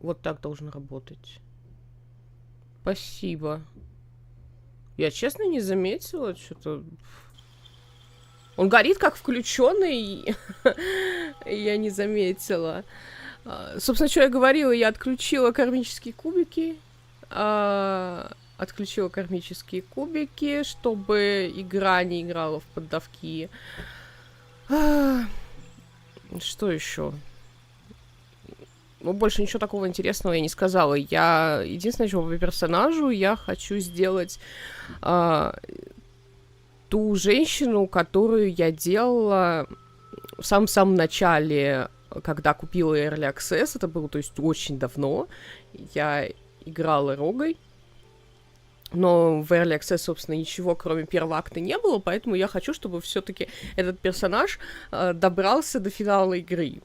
Вот так должен работать. Спасибо. Я, честно, не заметила, что-то... Он горит как включенный, я не заметила. Собственно, что я говорила, я отключила кармические кубики. Отключила кармические кубики, чтобы игра не играла в поддавки. Что еще? Ну, больше ничего такого интересного я не сказала. Единственное, что по персонажу, я хочу сделать ту женщину, которую я делала в самом-самом начале, когда купила Early Access. Это было, то есть, очень давно. Я играла Рогой. Но в Early Access, собственно, ничего, кроме первого акта, не было, поэтому я хочу, чтобы все-таки этот персонаж добрался до финала игры.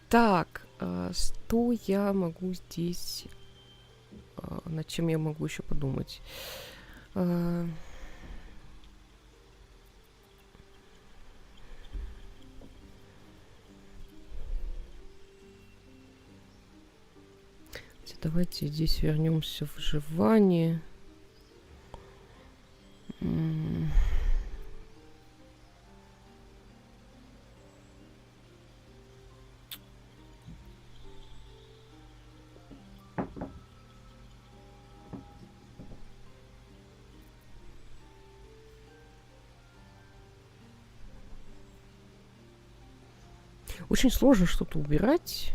Так, что я могу здесь... Над чем я могу еще подумать? Давайте здесь вернемся в выживание. Очень сложно что-то убирать.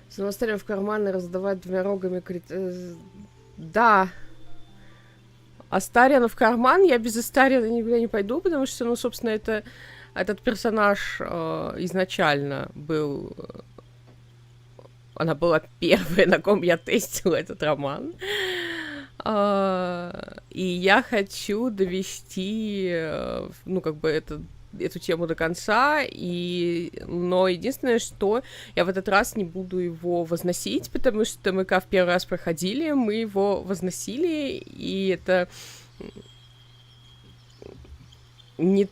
С новостарем в карманы раздавать двумя рогами... Да. Астариана в карман. Я без Астариана никуда не пойду, потому что, ну, собственно, этот персонаж изначально был... Она была первой, на ком я тестила этот роман. И я хочу довести, ну, как бы, эту тему до конца, но единственное, что я в этот раз не буду его возносить, потому что мы в первый раз проходили, мы его возносили, и это не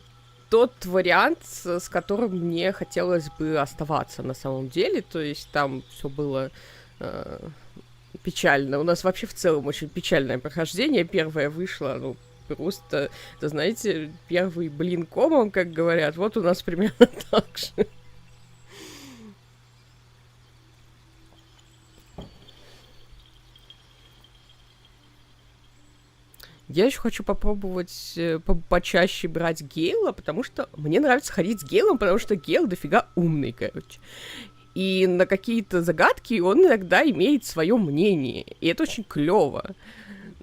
тот вариант, с которым мне хотелось бы оставаться на самом деле, то есть там все было печально. У нас вообще в целом очень печальное прохождение. Первое вышло, ну, просто, это, знаете, первый блин комом, как говорят. Вот у нас примерно так же. Я еще хочу попробовать почаще брать Гейла, потому что мне нравится ходить с Гейлом, потому что Гейл дофига умный, короче. И на какие-то загадки он иногда имеет свое мнение. И это очень клево.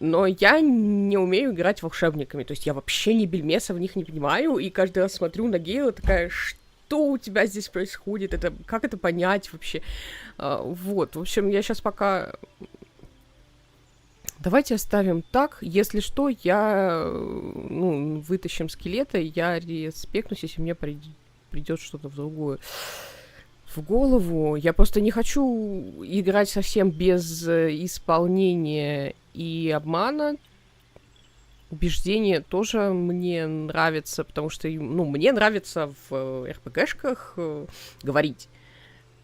Но я не умею играть волшебниками. То есть я вообще ни бельмеса в них не понимаю. И каждый раз смотрю на Гейла, такая, что у тебя здесь происходит? Как это понять вообще? Вот, в общем, я сейчас пока... Давайте оставим так. Если что, вытащим скелета, я респектнусь, если мне придет что-то в другое в голову. Я просто не хочу играть совсем без исполнения и обмана. Убеждение тоже мне нравится, потому что, ну, мне нравится в РПГшках говорить.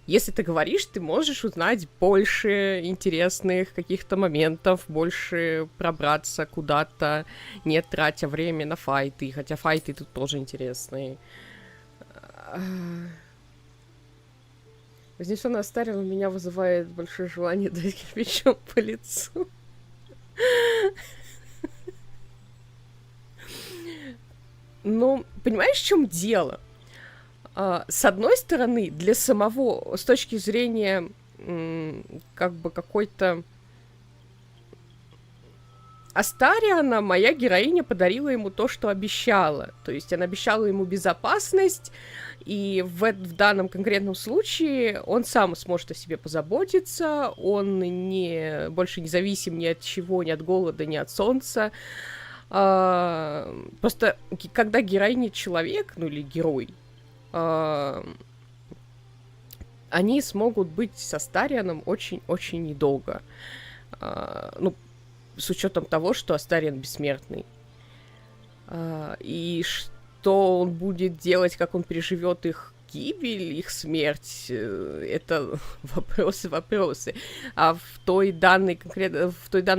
Если ты говоришь, ты можешь узнать больше интересных каких-то моментов, больше пробраться куда-то, не тратя время на файты, хотя файты тут тоже интересные. Вознесённая Астариана у меня вызывает большое желание дать кирпичом по лицу. Но, понимаешь, в чем дело? С одной стороны, для самого, с точки зрения как бы какой-то Астариана моя героиня подарила ему то, что обещала. То есть она обещала ему безопасность, и в данном конкретном случае он сам сможет о себе позаботиться, он больше не зависим ни от чего, ни от голода, ни от солнца. Просто когда героиня человек, ну или герой, они смогут быть с Астарианом очень-очень недолго. Ну, с учетом того, что Астариан бессмертный. И что он будет делать, как он переживет их гибель, их смерть, это вопросы. А в той данной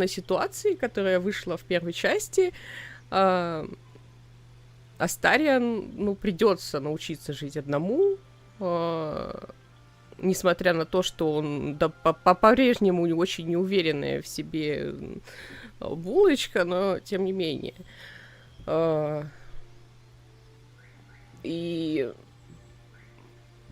ситуации, которая вышла в первой части, Астариан, ну, придется научиться жить одному, несмотря на то, что он по-прежнему очень неуверенная в себе булочка, но тем не менее. И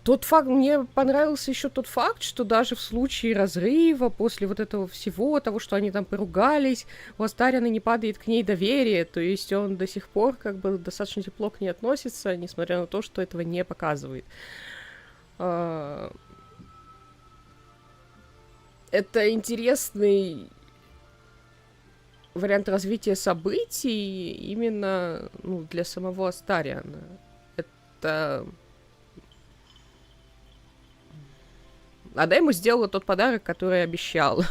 тот факт, мне понравился еще тот факт, что даже в случае разрыва, после вот этого всего, того, что они там поругались, у Астариана не падает к ней доверие, то есть он до сих пор как бы достаточно тепло к ней относится, несмотря на то, что этого не показывает. Это интересный вариант развития событий именно, ну, для самого Астариана. Это... Она ему сделала тот подарок, который обещал.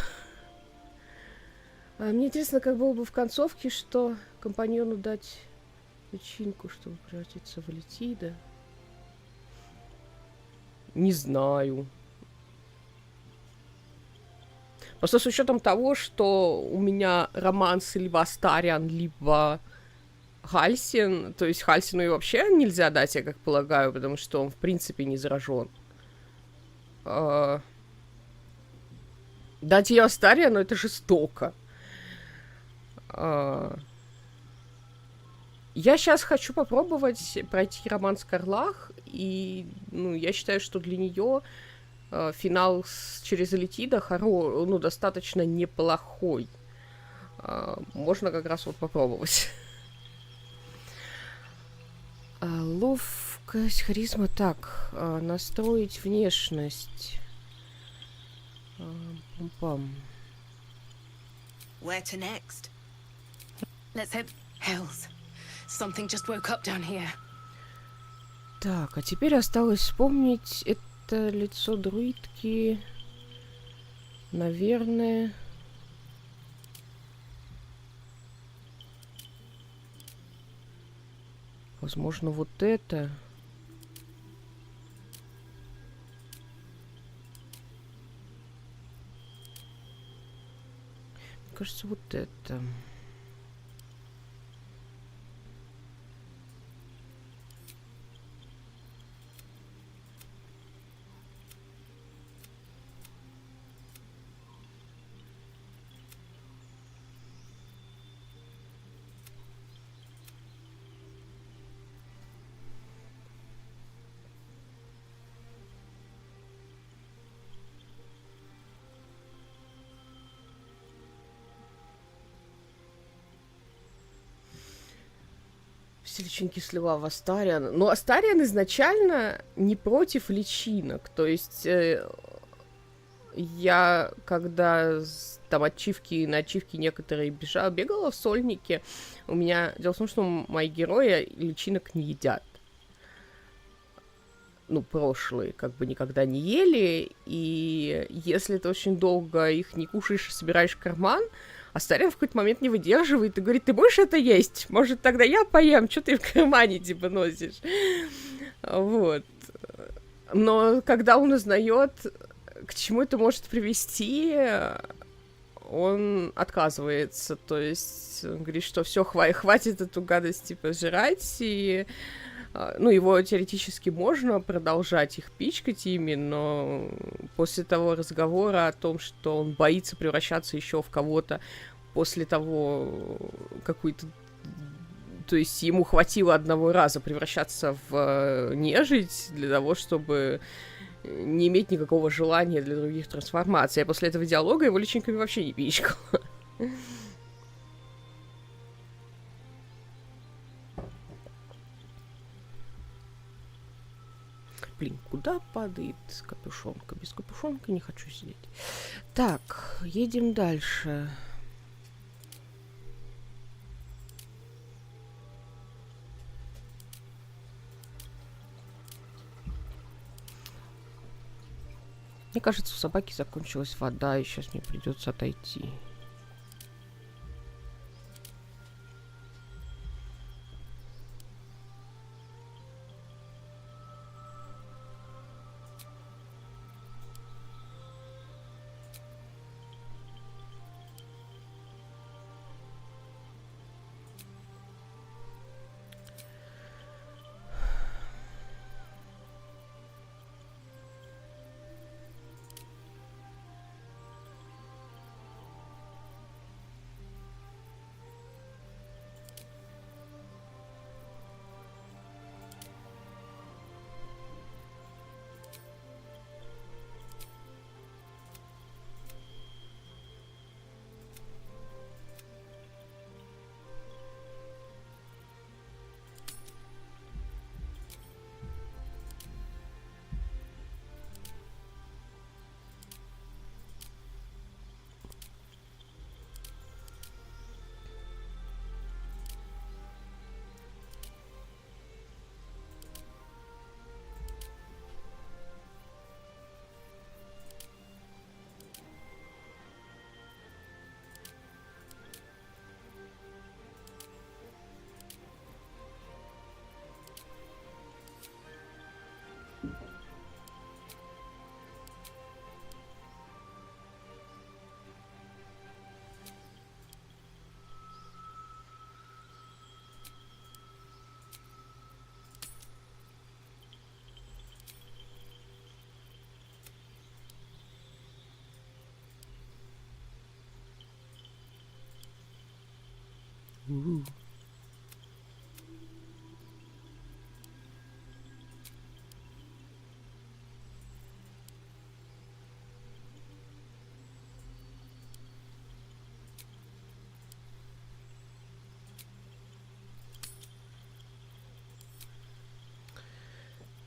Мне интересно, как было бы в концовке, что компаньону дать личинку, чтобы превратиться в Летида. Не знаю. Просто с учетом того, что у меня романс либо Астариан, либо Хальсин, то есть Хальсину и вообще нельзя дать, я как полагаю, потому что он в принципе не заражен. Дать ее Астариану — это жестоко. Я сейчас хочу попробовать пройти роман Скарлах, и, ну, я считаю, что для нее финал через Элитида достаточно неплохой. Можно как раз вот попробовать. Ловкость, харизма. Так, настроить внешность. Пам-пам. Where to next? Let's head. Hells. Something just woke up down here. Так, а теперь осталось вспомнить это лицо друидки. Наверное. Возможно, вот это. Мне кажется, вот это. Все личинки слила в Астариана. Но Астариан изначально не против личинок. То есть я, когда там на ачивки некоторые бегала в Сольнике, у меня... Дело в том, что мои герои личинок не едят. Ну, прошлые как бы никогда не ели. И если ты очень долго их не кушаешь и собираешь в карман, Астариан в какой-то момент не выдерживает и говорит: ты будешь это есть? Может, тогда я поем? Что ты в кармане, типа, носишь? Вот. Но когда он узнает, к чему это может привести, он отказывается. То есть он говорит, что все, хватит эту гадость, типа, жрать. И, ну, его теоретически можно продолжать их пичкать ими, но после того разговора о том, что он боится превращаться еще в кого-то после того, какой-то... То есть ему хватило одного раза превращаться в нежить для того, чтобы не иметь никакого желания для других трансформаций. А после этого диалога его личинками вообще не пичкало. Блин, куда падает капюшонка? Без капюшонка не хочу сидеть. Так, едем дальше. Мне кажется, у собаки закончилась вода, и сейчас мне придется отойти.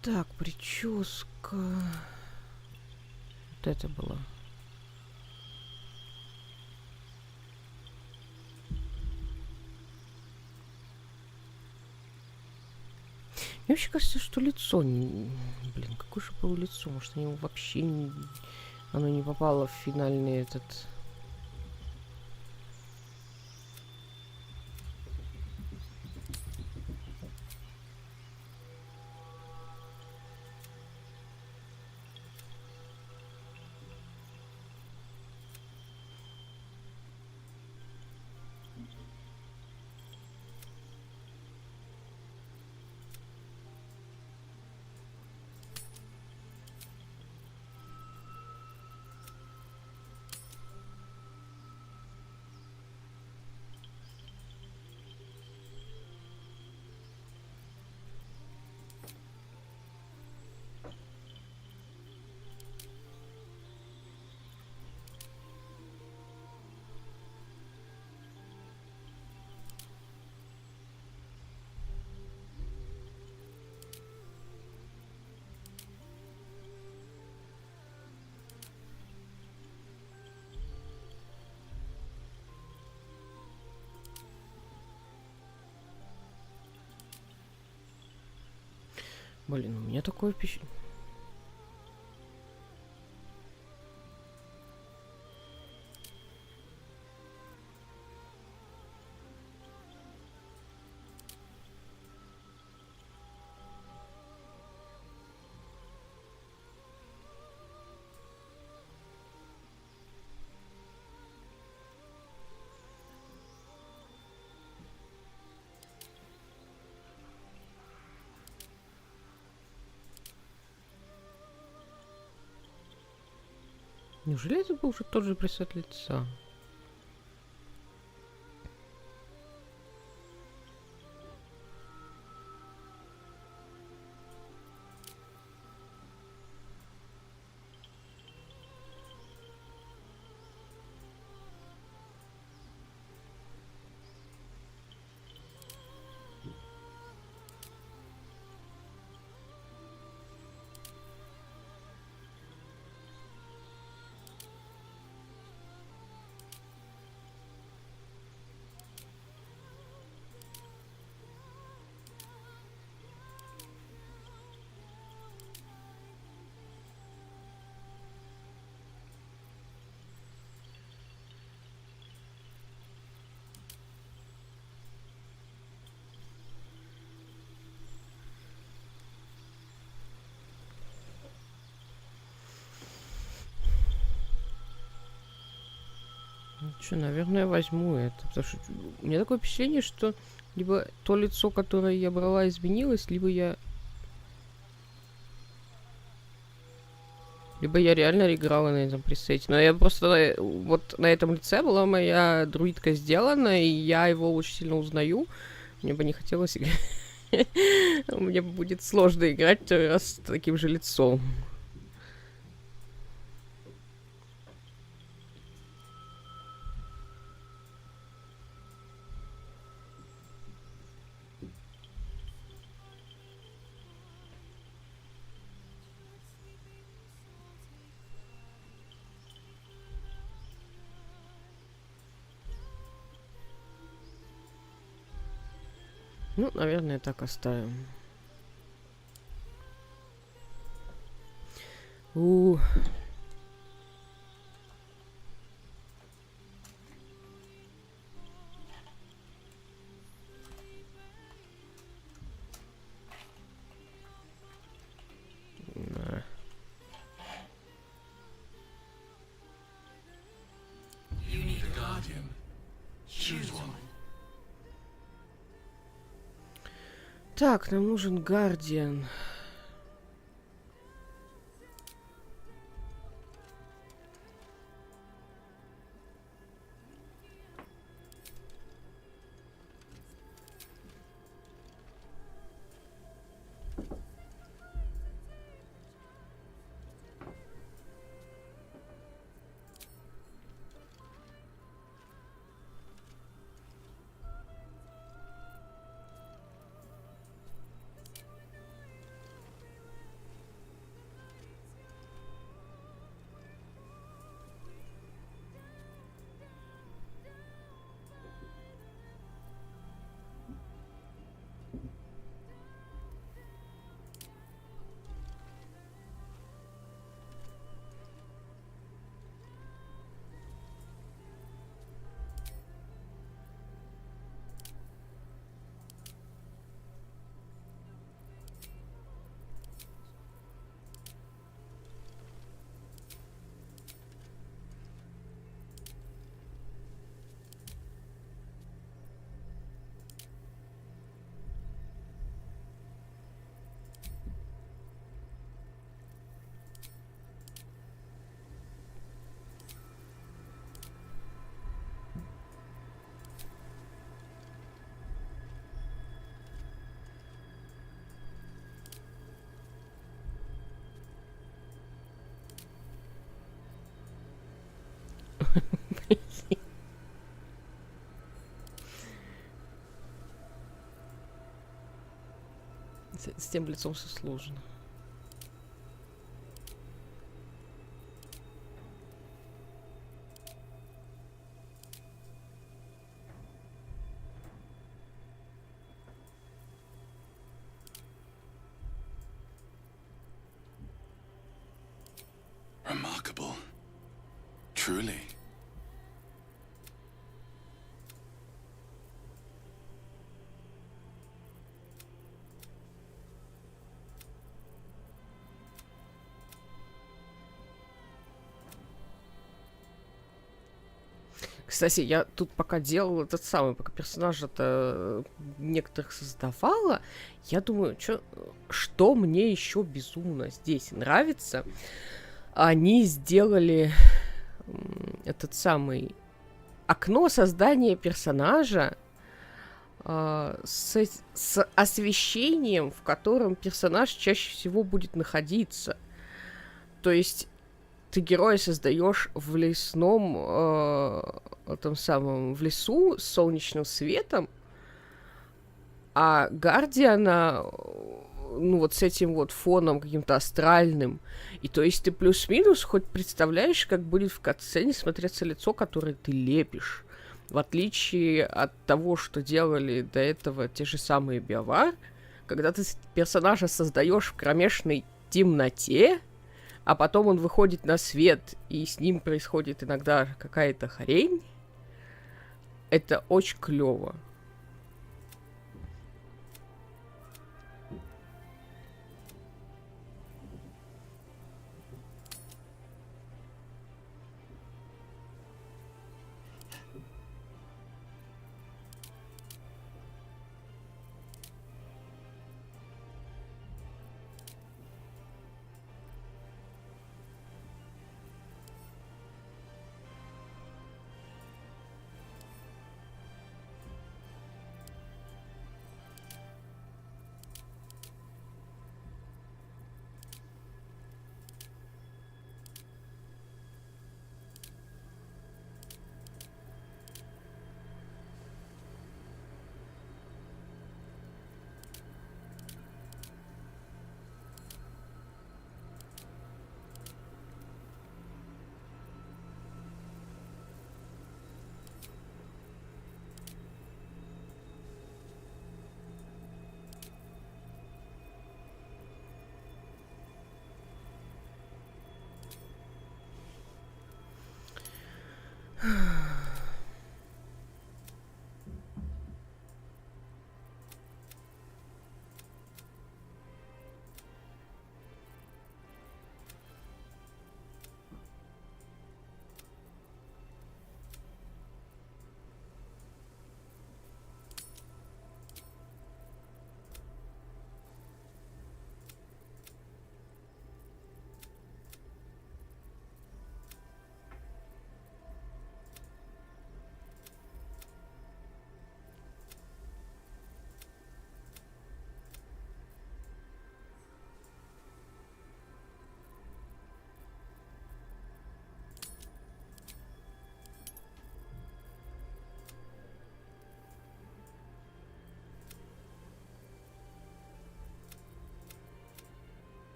Так, прическа. Вот это было. Мне вообще кажется, что лицо... Блин, какое же было лицо? Может, оно вообще не... Оно не попало в финальный этот... Блин, у меня такое впечатление... Неужели это был уже тот же пресет лица? Че, наверное, возьму это. Потому что у меня такое впечатление, что либо то лицо, которое я брала, изменилось, либо я реально играла на этом пресете. Но я просто... Вот на этом лице была моя друидка сделана, и я его очень сильно узнаю. Мне бы не хотелось играть. Мне будет сложно играть второй раз с таким же лицом. Ну, наверное, так оставим. Да. You need a guardian. Choose one. Так, нам нужен гардиан. С тем лицом все сложно. Remarkable. Truly. Кстати, я тут пока делала этот самый, пока персонажа-то некоторых создавала, я думаю, что мне еще безумно здесь нравится. Они сделали этот самый окно создания персонажа с освещением, в котором персонаж чаще всего будет находиться. То есть ты героя создаешь в лесном, этом самом, в лесу с солнечным светом, а Гардиана, ну, вот с этим вот фоном каким-то астральным. И то есть ты плюс-минус хоть представляешь, как будет в катсцене смотреться лицо, которое ты лепишь. В отличие от того, что делали до этого те же самые BioWare, когда ты персонажа создаешь в кромешной темноте, а потом он выходит на свет, и с ним происходит иногда какая-то хрень, это очень клево.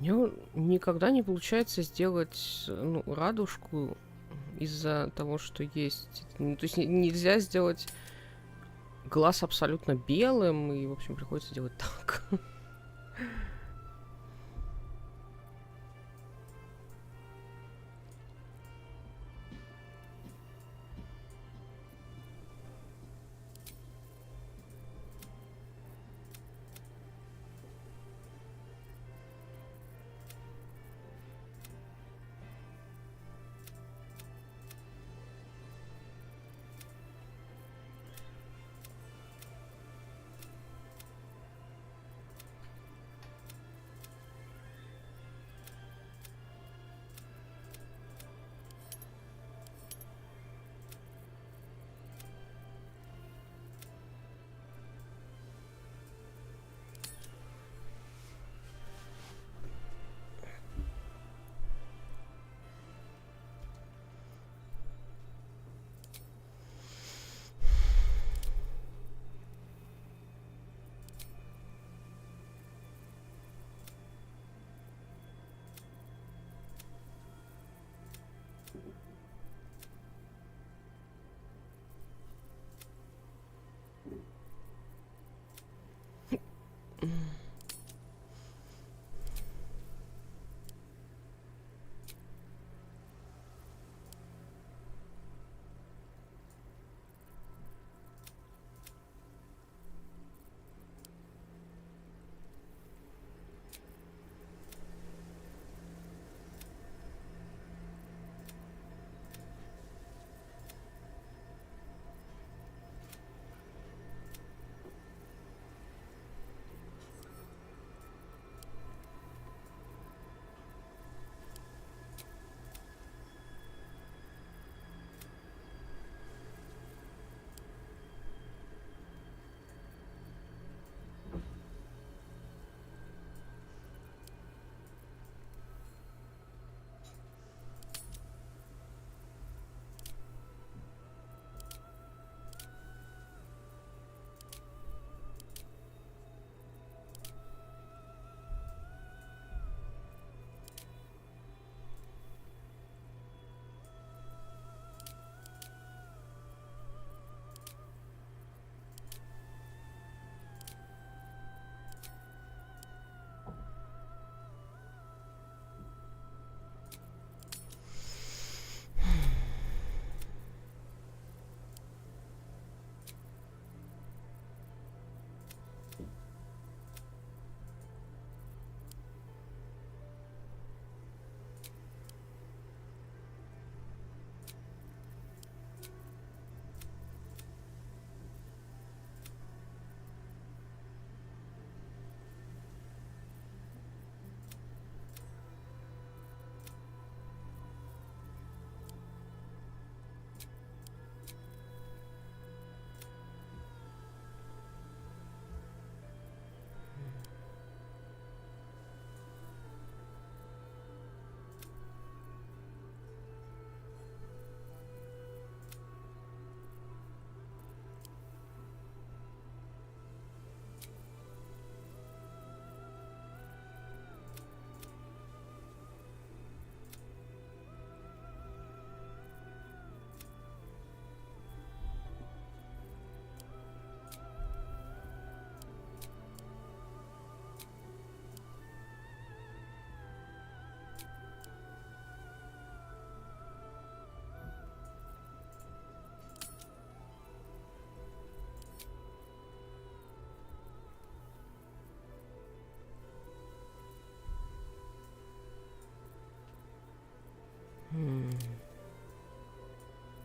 Мне никогда не получается сделать, ну, радужку из-за того, что есть... Ну, то есть нельзя сделать глаз абсолютно белым, и, в общем, приходится делать так.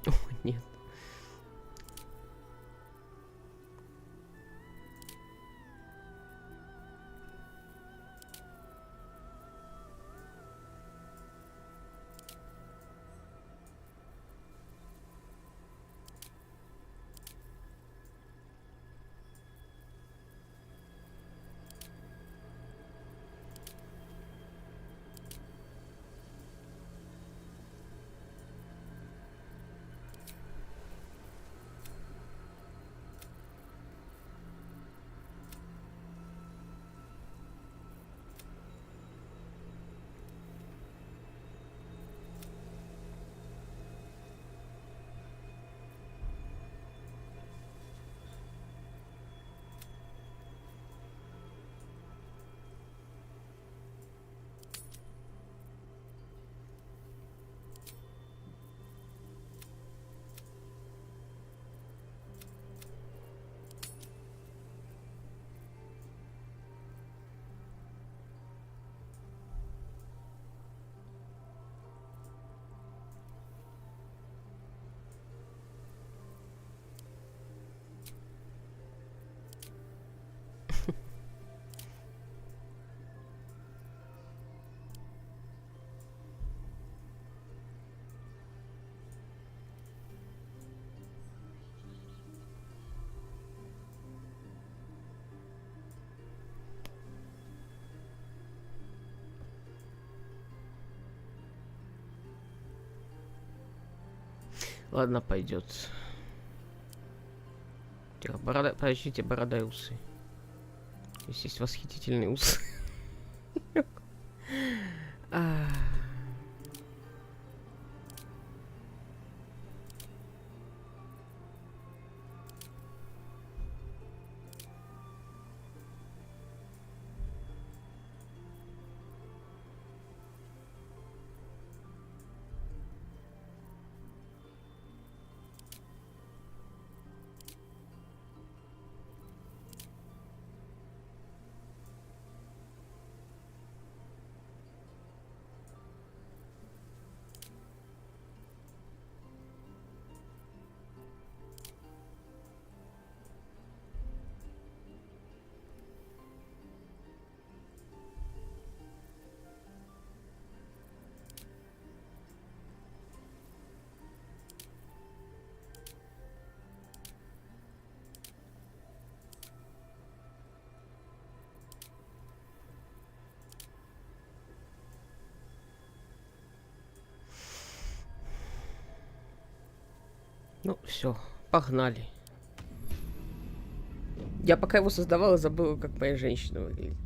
О, нет. Ладно, пойдет. Тихо, борода... Подождите, борода и усы. Здесь есть восхитительные усы. Ну, все, погнали. Я пока его создавала, забыла, как моя женщина выглядит.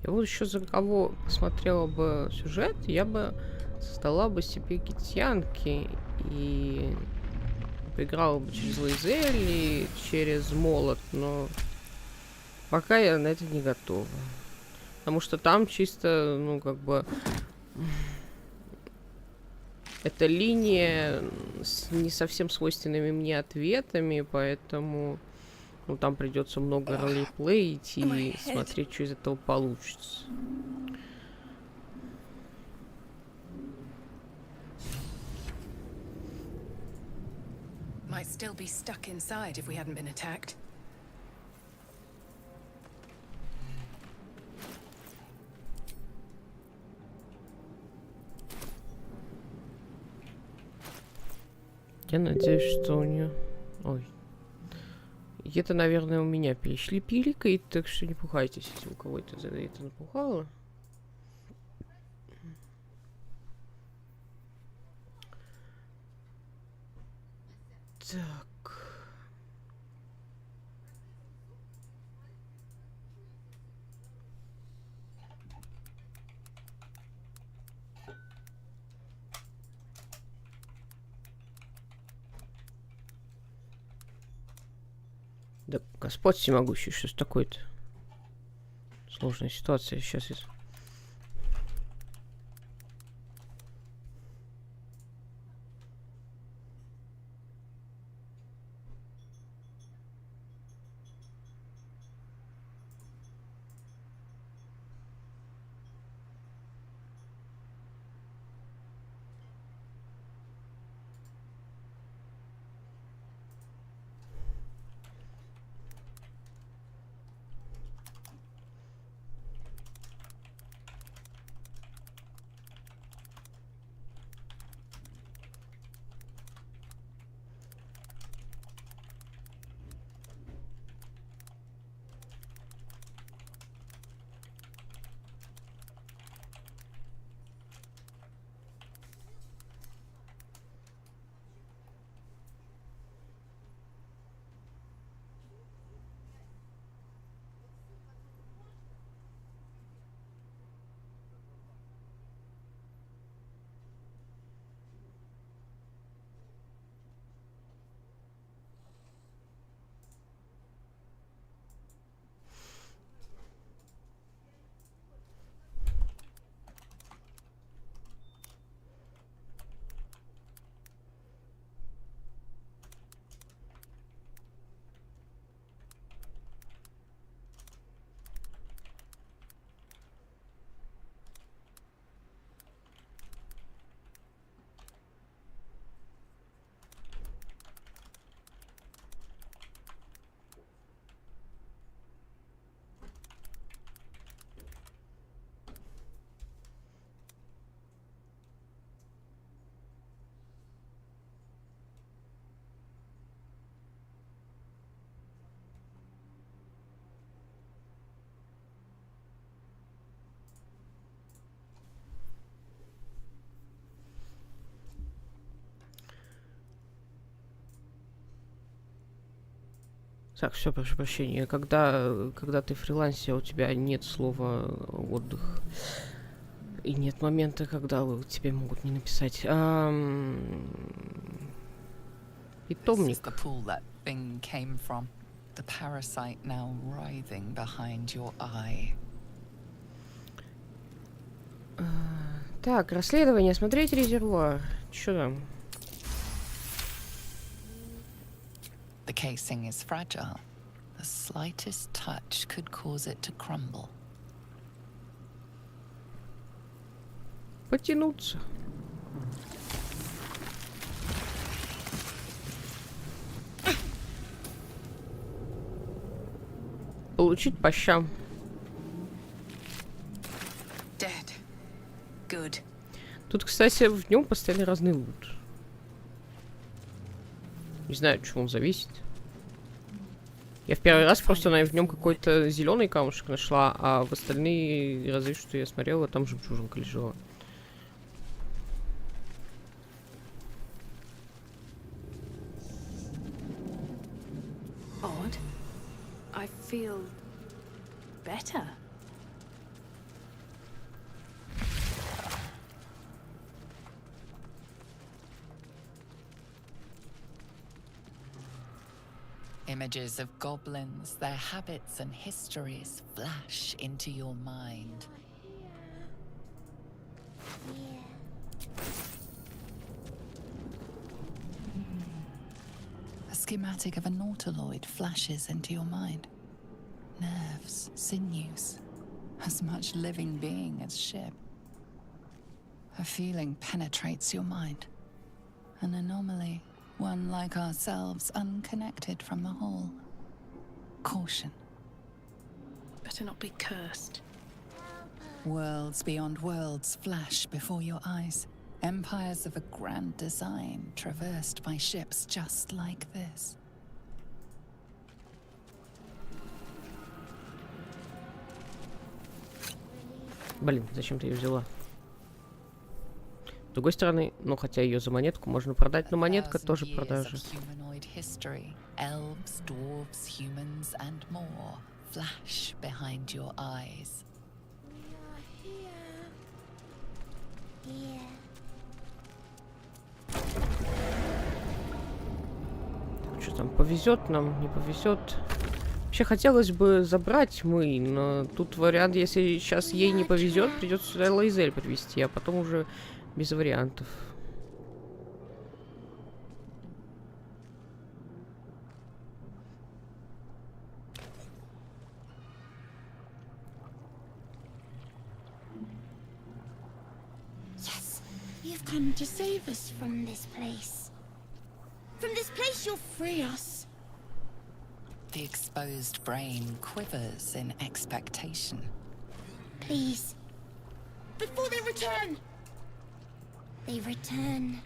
Я вот еще за кого посмотрела бы сюжет, я бы создала бы себе гитьянки и поиграла бы через лазер или через молот, но пока я на это не готова. Потому что там чисто, ну, как бы... Это линия с не совсем свойственными мне ответами, поэтому... Ну, там придется много ролеплеить и смотреть, что из этого получится. Might still be stuck inside if we hadn't been attacked. Я надеюсь, что у нее... Ой. Это, наверное, у меня перешли пиликой, так что не пугайтесь, если у кого-то за это напугало. Так. Да, Господь всемогущий, что с такой-то? Сложная ситуация сейчас. Так, все, прошу прощения. Когда ты фрилансе, у тебя нет слова отдых. И нет момента, когда тебе могут не написать. Питомник. Так, расследование. Смотреть резервуар. Чё там? The casing is fragile. The slightest touch could cause it to crumble. Потянуться. Получить по щам. Dead. Good. Тут, кстати, в нем поставили разный лут. Не знаю, от чего он зависит. Я в первый раз просто в нем какой-то зеленый камушек нашла, а в остальные разы, что я смотрела, там жемчужинка лежала. Odd. I feel better. Images of goblins, their habits and histories flash into your mind. A schematic of a nautiloid flashes into your mind. Nerves, sinews, as much living being as ship. A feeling penetrates your mind. An anomaly, one like ourselves, unconnected from the whole. Caution. Better not be cursed. Worlds beyond worlds flash before your eyes. Empires of a grand design traversed by ships just like this. Блин, зачем ты ее взяла? С другой стороны, ну хотя ее за монетку можно продать, но монетка тоже продажа. Elves, dwarves, humans, and more flash behind your eyes. Так, что там, повезет нам, не повезет? Вообще хотелось бы забрать мы, но тут вариант, если сейчас ей не повезет, придется сюда Лайзель привезти, а потом уже без вариантов. Yes, you've come to save us from this place. From this place you'll free us. The exposed brain quivers in expectation. Please. Before they return. They return.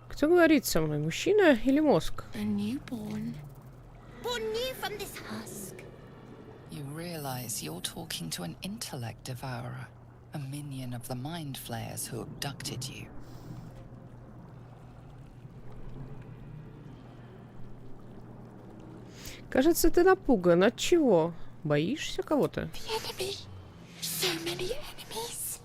Кто говорит со мной, мужчина или мозг? A newborn. Born new from this husk. You realize you're talking to an intellect devourer, a minion of the mind flayers who abducted you. Кажется, ты напуган. От чего? Боишься кого-то? The enemy. So many enemies.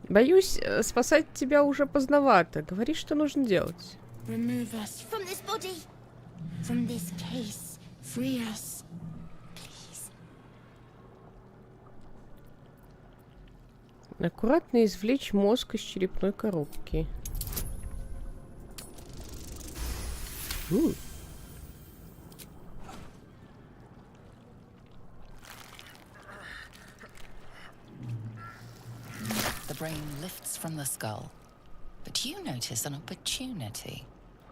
Боюсь, спасать тебя уже поздновато. Говори, что нужно делать. Remove us from this body. From this case. Free us. Please. Аккуратно извлечь мозг из черепной коробки. The brain lifts from the skull, but you notice an opportunity.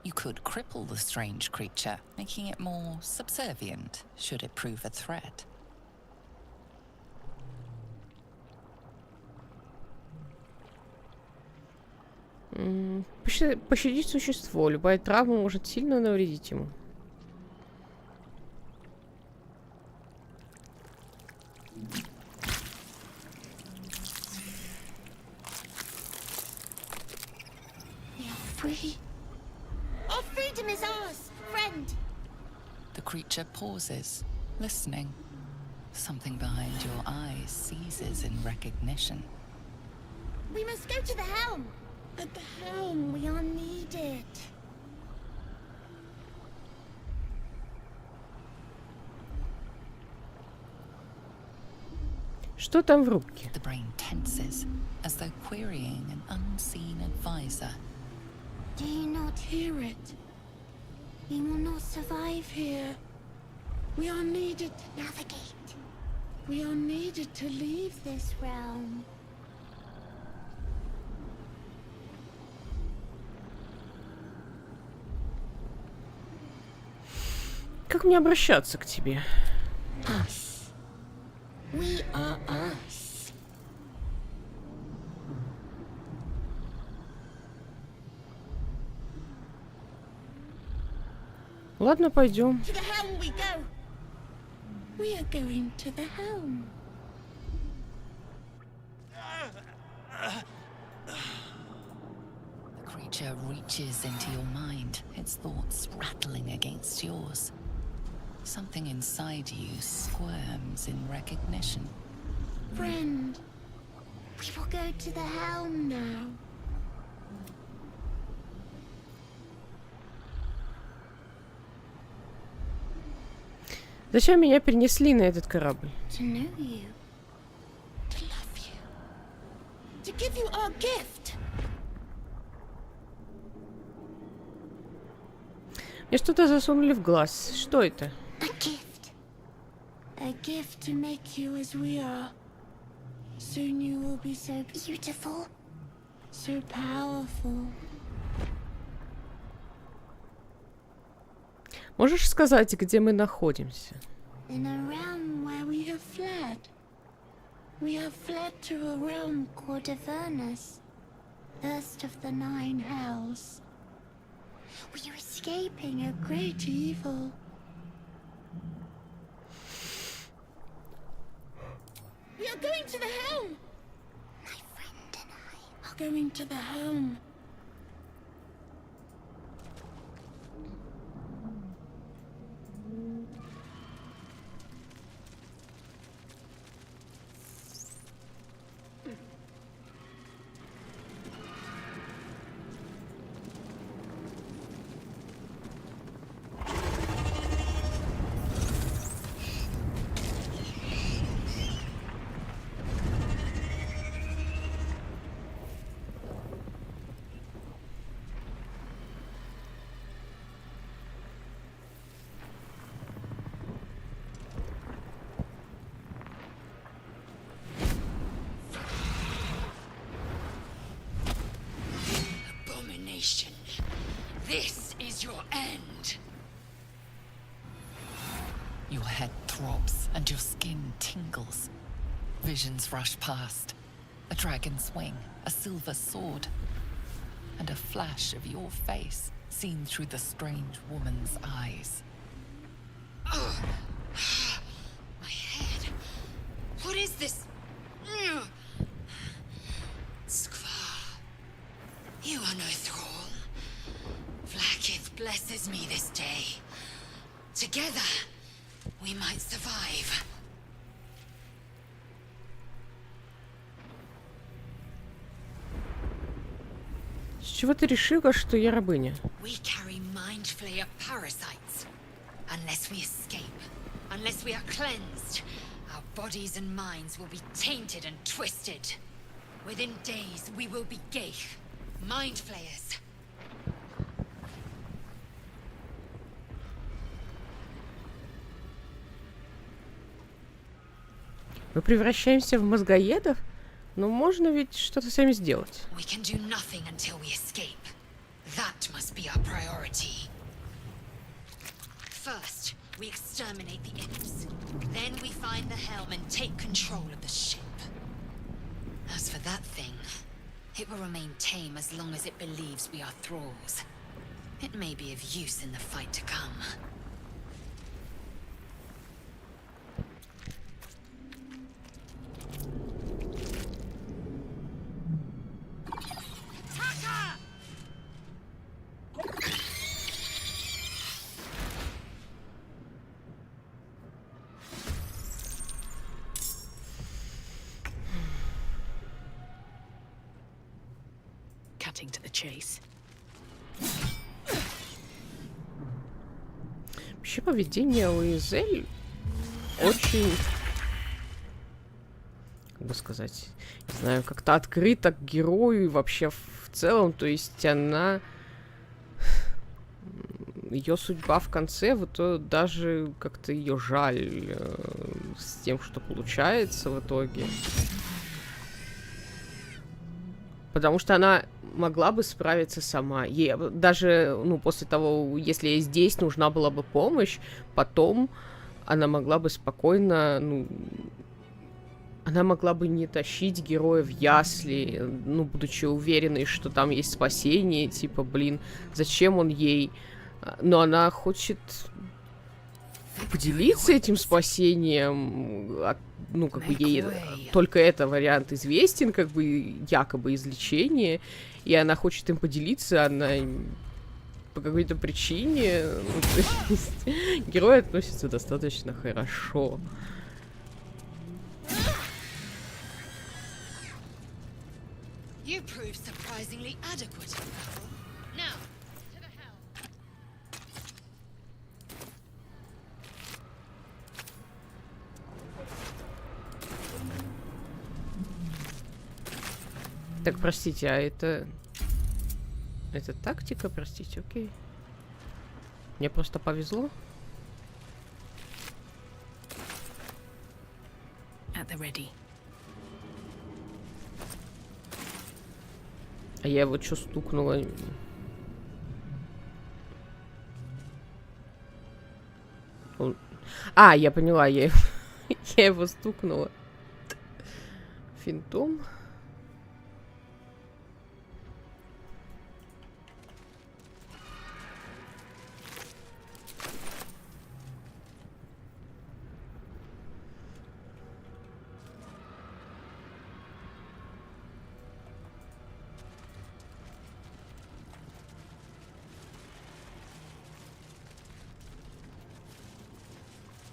You could cripple the strange creature, making it more subservient, should it prove a threat. Пощадить существо. Любая травма может сильно навредить ему. We are free. Our freedom is ours, friend. The creature pauses, listening. Something behind your eyes seizes in recognition. We must go to the helm. At the helm, we are needed. Что там в рубке? The brain tenses, as though querying an unseen advisor. Do you not hear it? We will not survive here. We are needed to navigate. We are needed to leave this realm. Как мне обращаться к тебе? Us. We are us. Ладно, пойдем. To the helm we go. We are going to the helm. The creature reaches into your mind, its thoughts rattling against yours. Something inside you squirms in recognition. Friend. We will go to the helm now. Зачем меня перенесли на этот корабль? To know you. To love you. To give you our gift. Мне что-то засунули в глаз. Что это? A gift. A gift to make you as we are. Soon you will be so beautiful. So powerful. Можешь сказать, где мы находимся? In a realm where we have fled. We have fled to a realm called Avernus. First of the 9 hells. We are escaping a great evil. We are going to the helm! My friend and I are going to the helm. Abomination. This is your end. Your head throbs and your skin tingles. Visions rush past. A dragon's wing, a silver sword, and a flash of your face seen through the strange woman's eyes. My head. What is this? Skvar. You are no thrall. Vlaakith blesses me this day. Together, we might survive. С чего ты решила, что я рабыня? We carry mind flayer parasites. Unless we escape, unless we are cleansed, our bodies and minds will be tainted and twisted. Within days, we will be Geich, mind flayers. Мы превращаемся в мозгоедов? Но можно ведь что-то с этим сделать. We can do nothing until we escape. That must be our priority. First, we exterminate the imps. Then we find the helm and take control of the ship. As for that thing, it will remain tame as long as it believes we are thralls. It may be of use in the fight to come. Cutting to the chase. Вообще поведение у Изель очень, как бы сказать, не знаю, как-то открыто к герою и вообще в целом. То есть она... Ее судьба в конце, вот даже как-то ее жаль с тем, что получается в итоге. Потому что она могла бы справиться сама. Ей даже, ну, после того, если ей здесь нужна была бы помощь, потом она могла бы спокойно, ну, она могла бы не тащить героя в ясли, ну, будучи уверенной, что там есть спасение, типа, блин, зачем он ей? Но она хочет поделиться этим спасением, ну, как бы ей только этот вариант известен, как бы якобы излечение, и она хочет им поделиться, она по какой-то причине, ну, то есть, герой относится достаточно хорошо. You proved surprisingly adequate in battle. Now, to the helm. Так, простите, а это... Это тактика, простите, окей. Мне просто повезло. At the ready. А я его что стукнула? А, я поняла, я его стукнула. Финтом.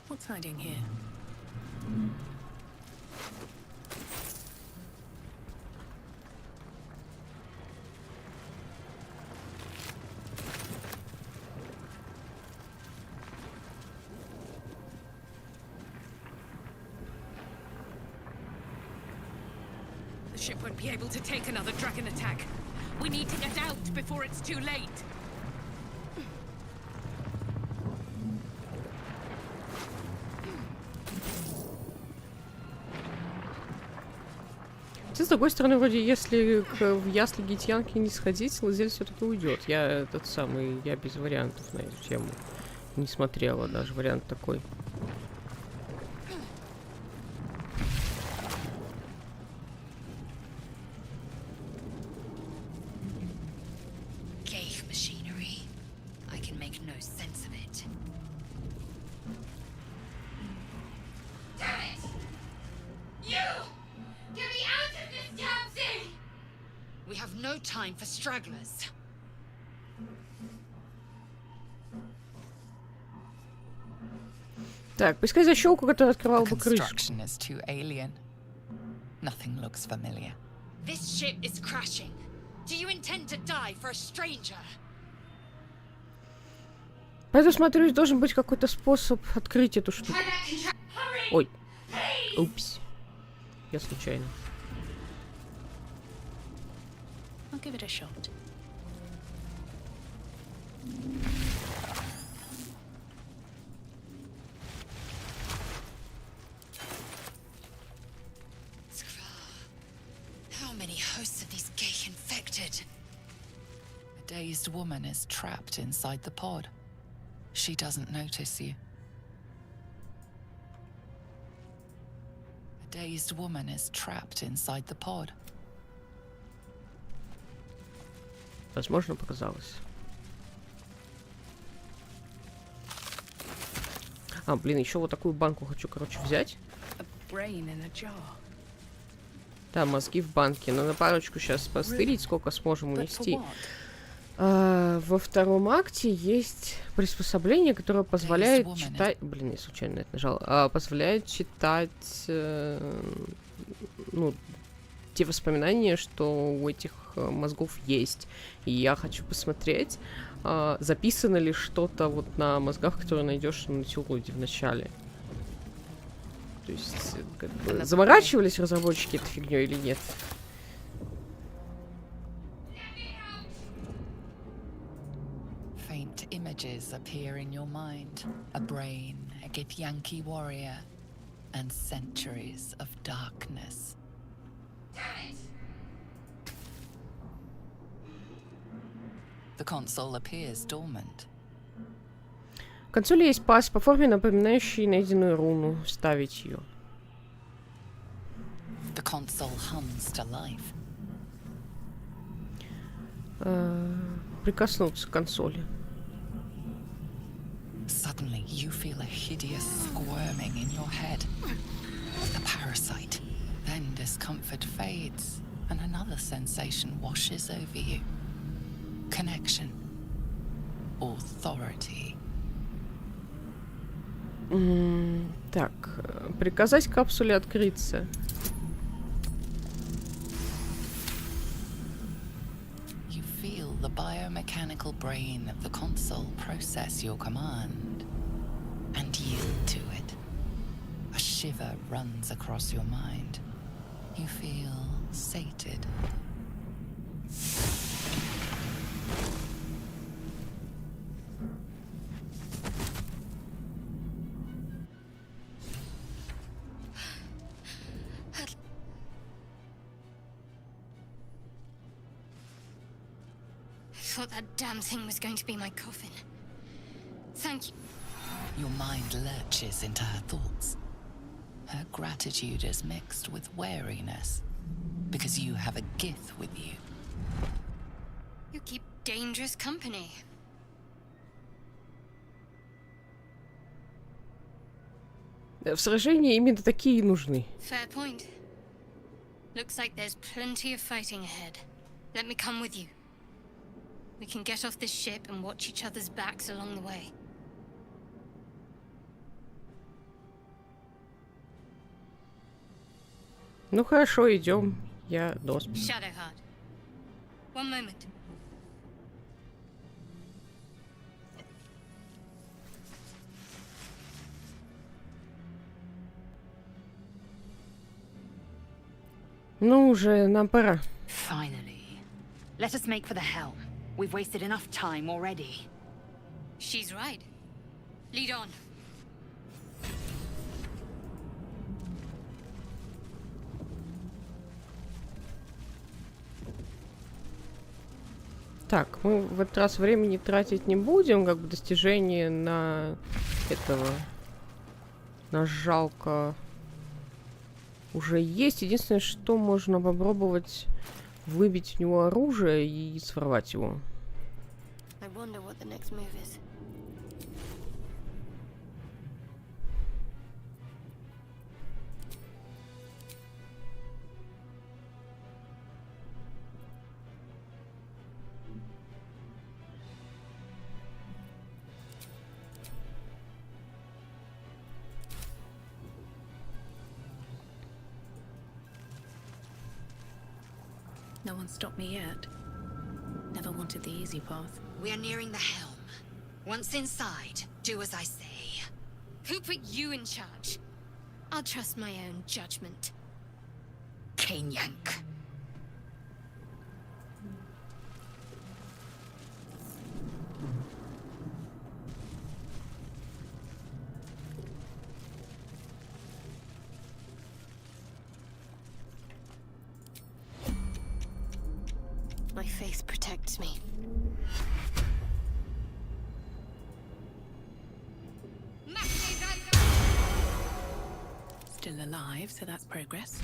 What's hiding here? The ship won't be able to take another dragon attack. We need to get out before it's too late. С другой стороны, вроде, если в ясли гитьянки не сходить, Лазель все-таки уйдет. Я этот самый, я без вариантов на эту тему не смотрела, даже вариант такой. Time for stragglers. Так, поискать защелку, которая открывала бы крышку. Construction is too alien. Nothing looks familiar. This ship is crashing. Do you intend to die for a stranger? Поэтому, смотрю, должен быть какой-то способ открыть эту штуку. Ой. Упс. Я случайно. I'll give it a shot. How many hosts of these gay infected? A dazed woman is trapped inside the pod. She doesn't notice you. A dazed woman is trapped inside the pod. Возможно, показалось. А, блин, еще вот такую банку хочу, короче, взять. Да, мозги в банке. Надо парочку сейчас постырить, сколько сможем унести. Во втором акте есть приспособление, которое позволяет читать... Блин, я случайно это нажал. Позволяет читать... ну, те воспоминания, что у этих мозгов есть. И я хочу посмотреть, записано ли что-то вот на мозгах, которые найдешь на Тюлоде в начале. То есть, как бы, заморачивались разработчики этой фигней или нет? Faint images appear in your mind. A brain, a Githyanki warrior, and centuries of darkness. The console appears dormant. В консоли есть пас по форме, напоминающий найденную руну. Вставить ее. The console hums to life. Прикоснуться к консоли. Suddenly, you feel a hideous squirming in your head. The parasite. Then discomfort fades, and another sensation washes over you. Connection. Authority. Так, приказать капсуле открыться. the biomechanical brain of the console process your command and yield to it. A shiver runs across your mind. You feel sated. I thought that damn thing was going to be my coffin. Thank you. Your mind lurches into her thoughts. Her gratitude is mixed with wariness, because you have a Gith with you. You keep dangerous company. В сражении именно такие и нужны. Fair point. Looks like there's plenty of fighting ahead. Let me come with you. We can get off this ship and watch each other's backs along the way. Ну хорошо, идем. Я досп. Shadowheart. One moment. Ну уже, нам пора. Finally. Let us make for the helm. We've wasted enough time already. She's right. Lead on. Так, мы в этот раз времени тратить не будем, как бы достижение на этого. Наш жалко уже есть. Единственное, что можно попробовать выбить у него оружие и своровать его. I wonder what the next move is. No one stopped me yet. Never wanted the easy path. We are nearing the helm. Once inside, do as I say. Who put you in charge? I'll trust my own judgment. Cane yank. My faith protects me. Still alive, so that's progress.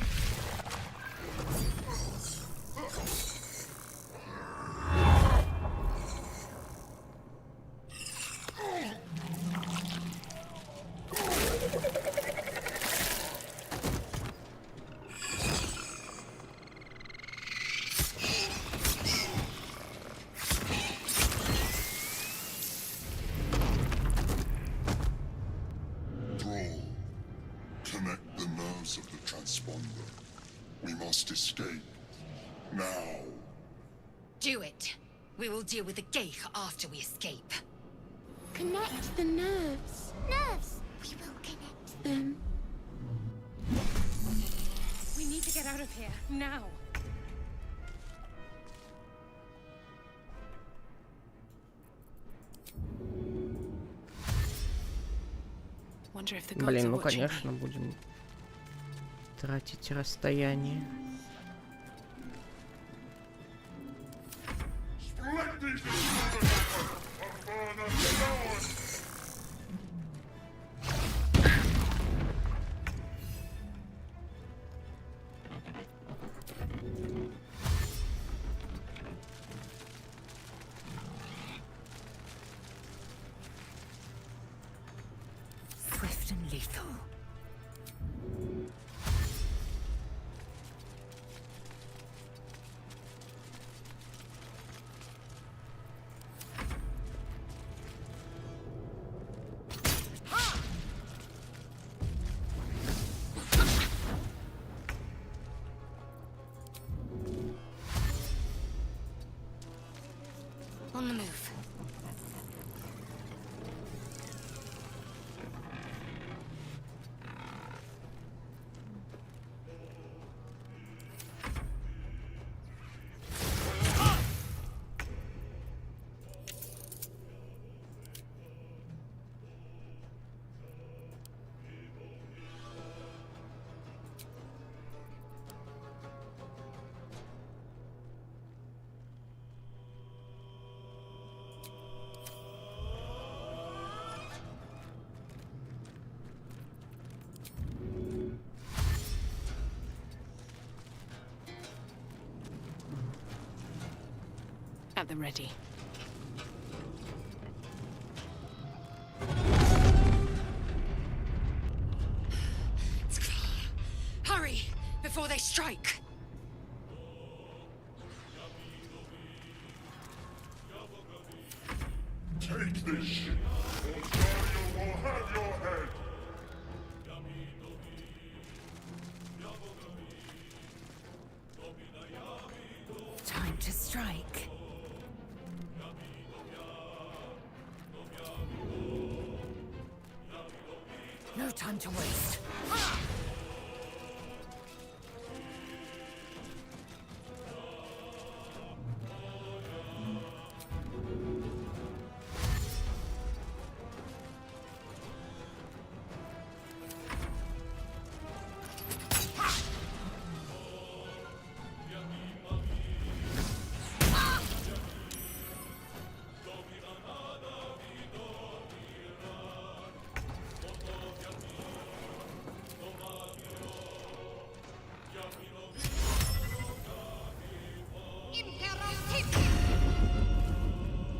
Connect the nerves of the transponder. We must escape. Now. Do it. We will deal with the Geich after we escape. Connect the nerves. Nerves! We will connect them. We need to get out of here, now. Wonder if the gods are Блин, ну watching me. конечно, будем тратить расстояние. Swift and lethal. On the move. At the ready. Hurry, before they strike. Take this ship, or Dario will have your head! Time to strike. No time to waste.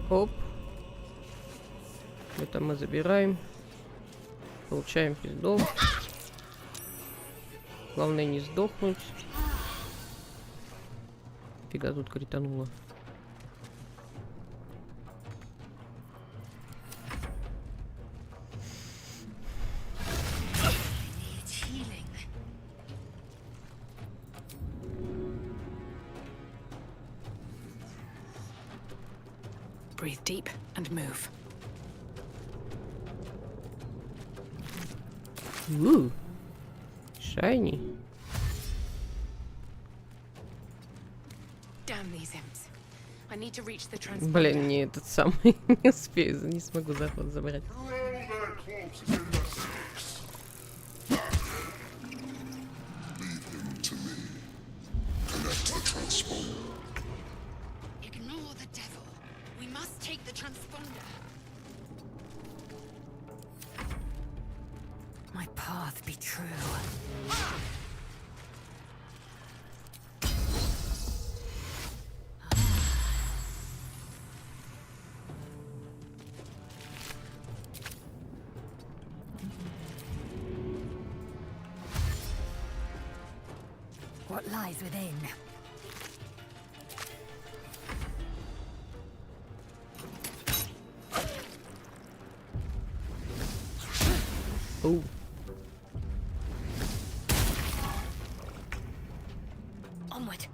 Оп. Это мы забираем. Получаем пиздов. Главное не сдохнуть. Фига тут критануло. Breathe deep and move. Shiny. Damn these imps. I need to reach the transponder. Блин, не этот самый. Не успею, не смогу заход забрать. Roll their corpses in the Styx! Leave him to me. Connect the transponder. Ignore the devil. We must take the transponder. My path be true. What lies within? Oh. Onward.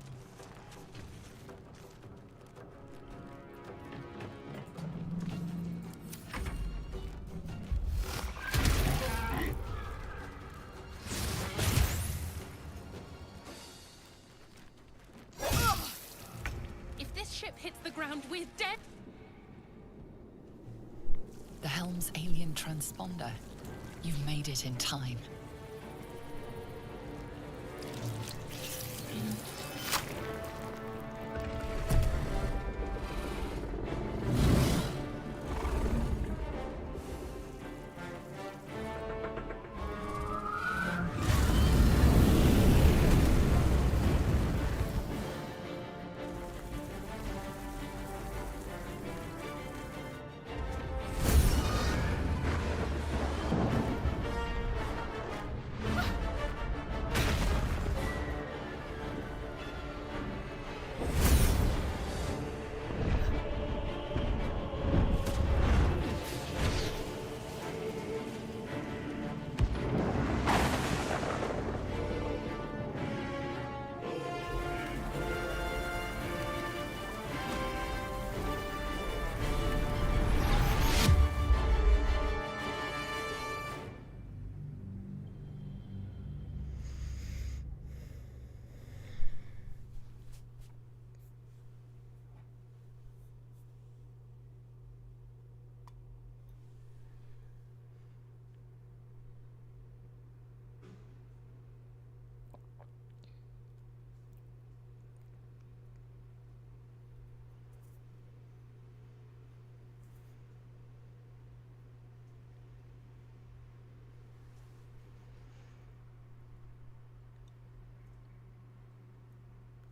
If this ship hits the ground, we're dead. The helm's alien transponder. You've made it in time.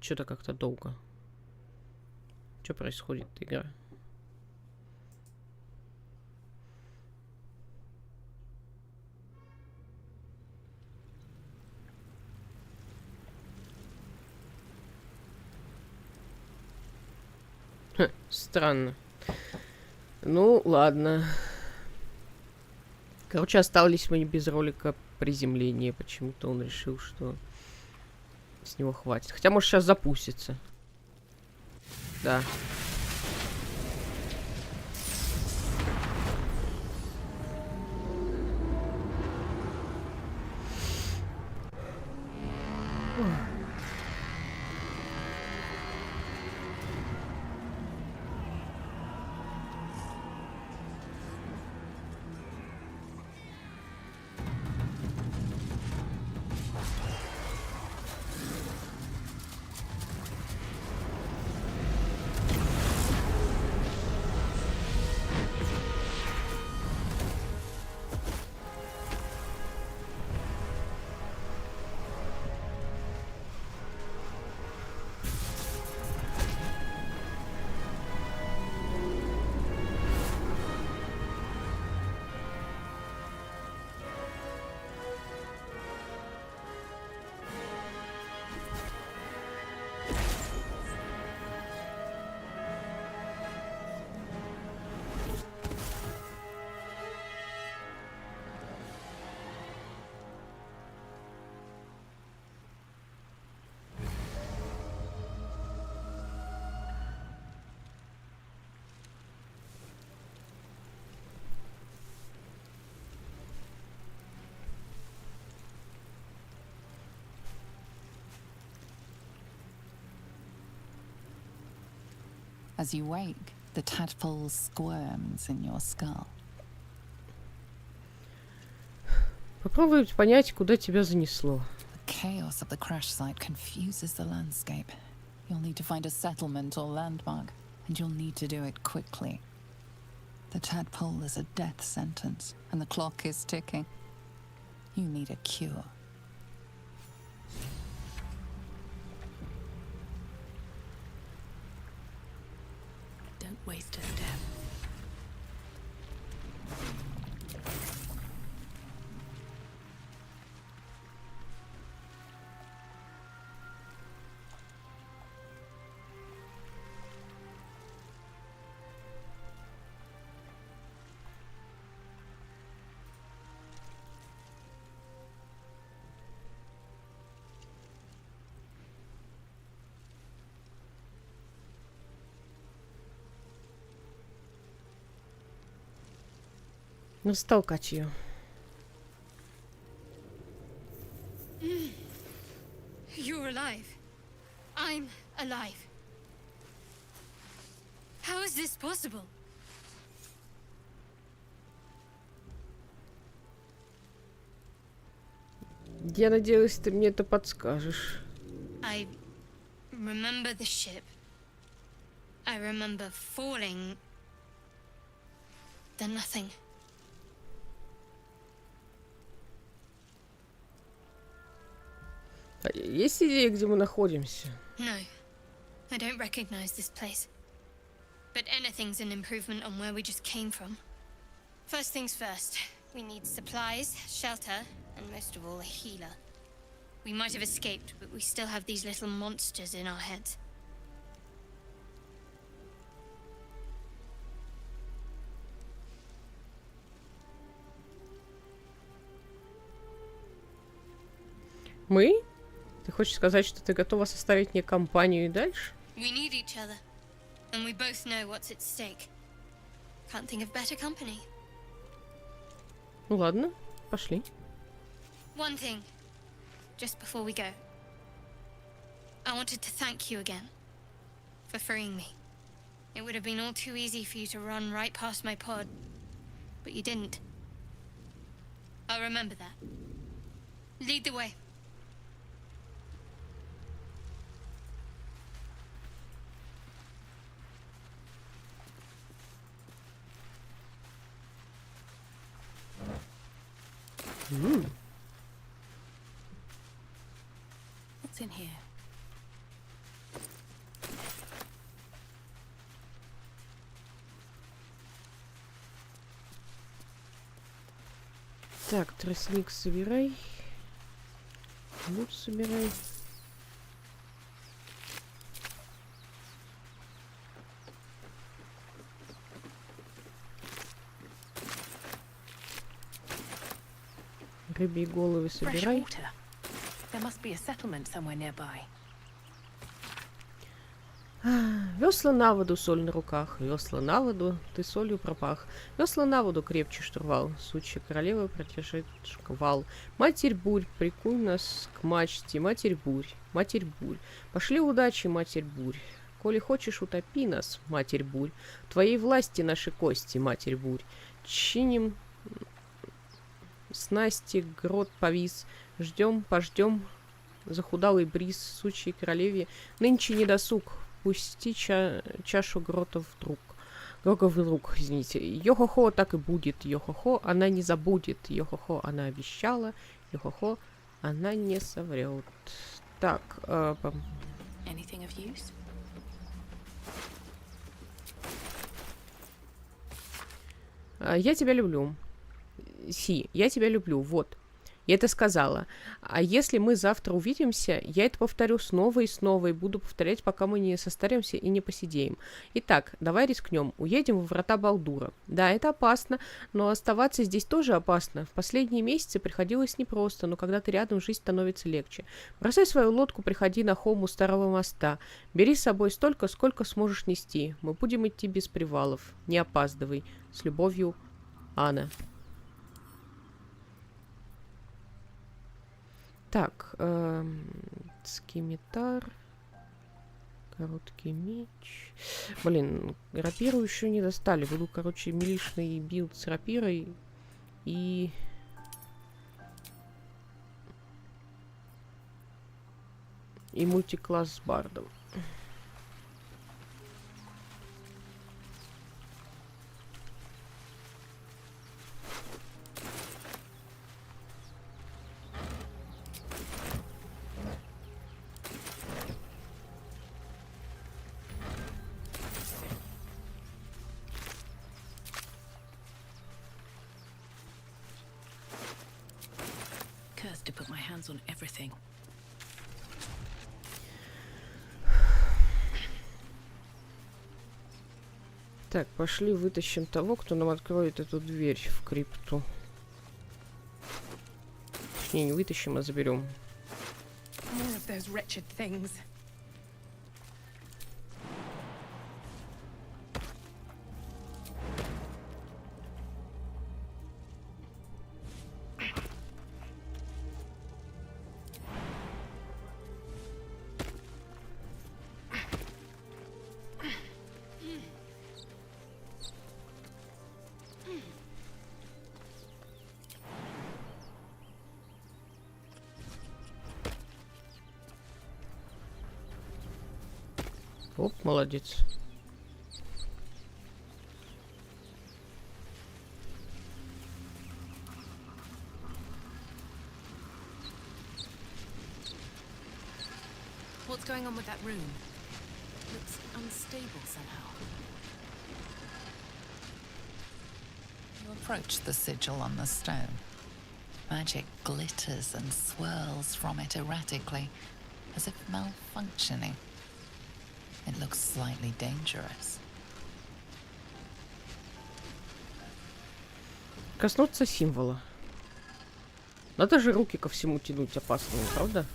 что-то как-то долго. Что происходит, игра? Странно. Ну, ладно. Короче, остались мы без ролика приземления. Почему-то он решил, что с него хватит. Хотя, может, сейчас запустится. Да. As you wake, the tadpole squirms in your skull. Попробуй понять, куда тебя занесло. The chaos of the crash site confuses the landscape. You'll need to find a settlement or landmark, and you'll need to do it quickly. The tadpole is a death sentence, and the clock is ticking. You need a cure. Don't waste a step. Ну, столкать ее. You're alive. I'm alive. How is this possible? Я надеялась, ты мне это подскажешь. I remember the ship. I remember falling. Then nothing. А есть идея, где мы находимся? No, I don't recognize this place. But anything's an improvement on where we just came from. First things first, we need supplies, shelter, and most of all, a healer. We might have escaped, but we still have these little monsters in our heads. Мы? Ты хочешь сказать, что ты готова составить мне компанию и дальше? We need each other, and we both know what's at stake. Can't think of better company. Ну ладно, пошли. One thing, just before we go. I wanted to thank you again for freeing me. It would have been all too easy for you to run right past my pod, but you didn't. I'll remember that. Lead the way. What's in here? Так, тростник собирай. Лут собирай. Рыбьи головы собирай. Весла на воду, соль на руках. Весла на воду, ты солью пропах. Весла на воду, крепче штурвал. Сучья королева протяжет шквал. Матерь бурь, прикуй нас к мачте. Матерь бурь, матерь бурь. Пошли удачи, матерь бурь. Коли хочешь, утопи нас, матерь бурь. В твоей власти наши кости, матерь бурь. Чиним снасти, грот повис. Ждем, пождем. Захудалый бриз, сучьей королеве. Нынче не досуг. Пусти чашу грота вдруг. Грога вдруг, извините. Йо-хо-хо, так и будет. Йо-хо-хо, она не забудет. Йо-хо-хо, она обещала. Йо-хо-хо, она не соврет. Так. Я тебя люблю. Си, я тебя люблю. Вот. Я это сказала. А если мы завтра увидимся, я это повторю снова и снова, и буду повторять, пока мы не состаримся и не посидеем. Итак, давай рискнем. Уедем во врата Балдура. Да, это опасно, но оставаться здесь тоже опасно. В последние месяцы приходилось непросто, но когда ты рядом, жизнь становится легче. Бросай свою лодку, приходи на холм у старого моста. Бери с собой столько, сколько сможешь нести. Мы будем идти без привалов. Не опаздывай. С любовью, Анна. Так, скимитар, короткий меч. Блин, рапиру еще не достали. Буду, короче, милишный билд с рапирой и... мультикласс с бардом. To put my hands on everything. Так, пошли вытащим того, кто нам откроет эту дверь в крипту. Точнее, не вытащим, а заберем. Оп, молодец. What's going on with that room? Looks unstable somehow. You approach the sigil on the stone. Magic glitters and swirls from it erratically, as if malfunctioning. It looks slightly dangerous. Коснуться символа. Надо же руки ко всему тянуть опасно, правда?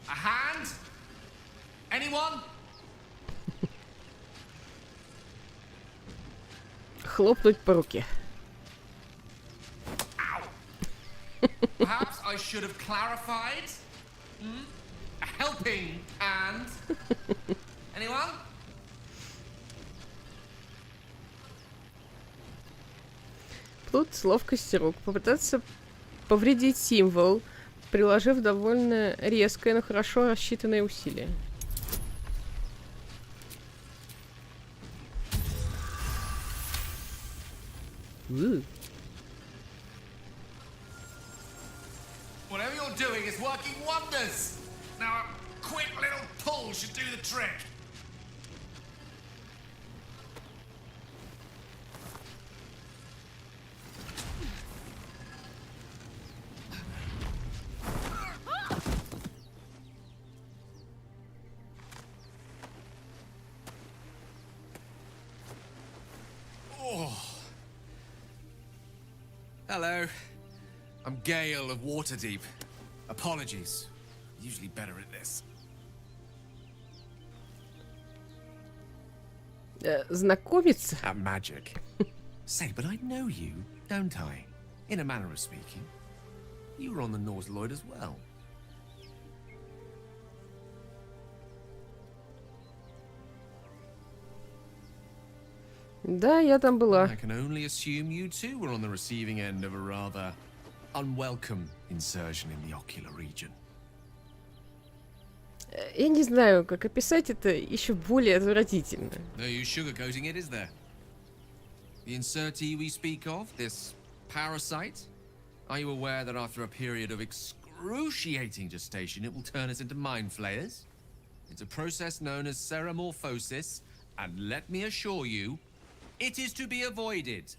A hand? Anyone? Хлопнуть по руке. Perhaps I should have clarified. A helping hand. Anyone? Тут с ловкостью рук попытаться повредить символ, приложив довольно резкое, но хорошо рассчитанное усилие. Whatever you're doing is working wonders. Now a quick little pull should do the trick. Hello. I'm Gale of Waterdeep. Apologies. Usually better at this. Знакомиться? At magic. Say, but I know you, don't I? In a manner of speaking. You were on the Nautiloid as well. Да, я там была. I can only assume you too were on the receiving end of a rather unwelcome insertion in the ocular region. Я не знаю, как описать это еще более отвратительно. No use sugarcoating it, is there? The insertee we speak of, this parasite, are you aware that after a period of excruciating gestation, it will turn us into mind flayers? It's a process known as ceramorphosis, and let me assure you, it is to be avoided.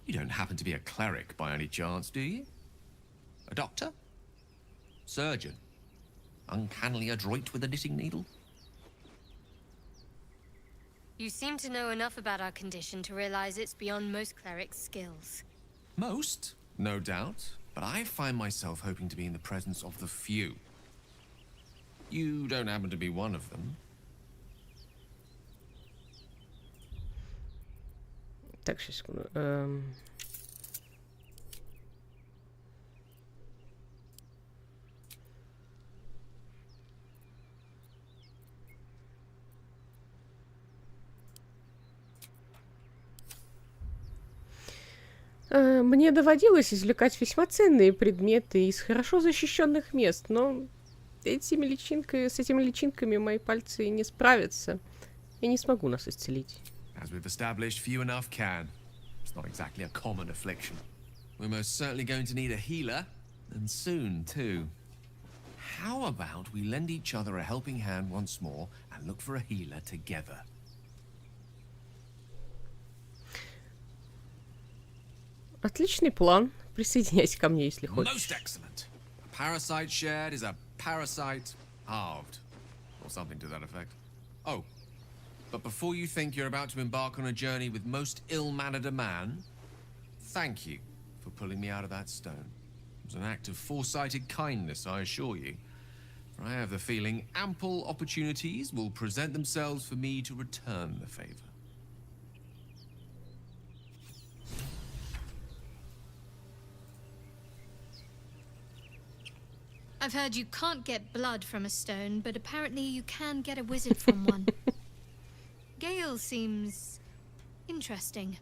You don't happen to be a cleric by any chance, do you? A doctor? Surgeon? Uncannily adroit with a knitting needle? You seem to know enough about our condition to realize it's beyond most clerics' skills. Most, no doubt, but I find myself hoping to be in the presence of the few. You don't happen to be one of them. Так, сейчас, секунду. Мне доводилось извлекать весьма ценные предметы из хорошо защищенных мест, но с этими личинками мои пальцы не справятся. Я не смогу нас исцелить. As we've established, few enough can. It's not exactly a common affliction. We're most certainly going to need a healer, and soon, too. How about we lend each other a helping hand once more and look for a healer together? Отличный план. Присоединяйся ко мне, если хочешь. Most excellent. A parasite shared is a parasite halved. Or something to that effect. Oh, but before you think you're about to embark on a journey with most ill-mannered a man, thank you for pulling me out of that stone. It was an act of foresighted kindness, I assure you. For I have the feeling ample opportunities will present themselves for me to return the favor. I've heard you can't get blood from a stone, but apparently you can get a wizard from one. Gale seems interesting.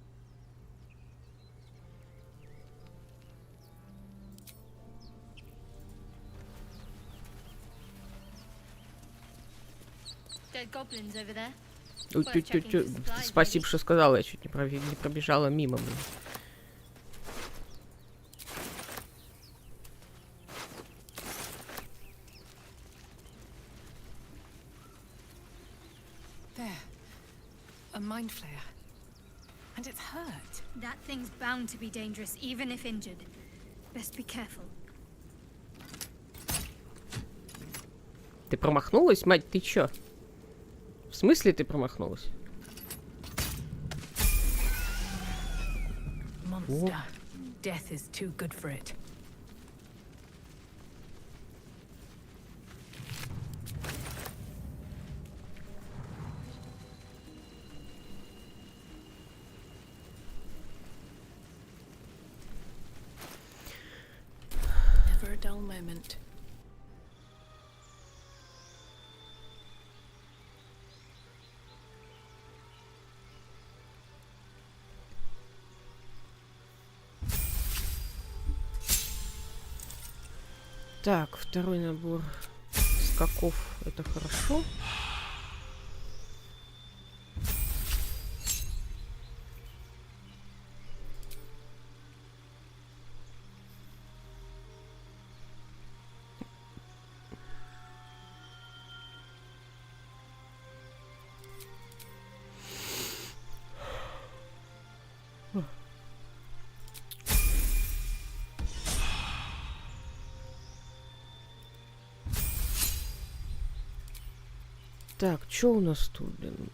Dead goblins over there. Спасибо, что сказала, я чуть не пробежала мимо. A mind flayer. And it's hurt. That thing's bound to be dangerous, even if injured. Best be careful. Ты промахнулась, мать, ты чё? В смысле ты промахнулась? Monster. Death is too good for it. Never a dull moment. Так, второй набор скаков. Это хорошо. Так, что у нас тут, блин?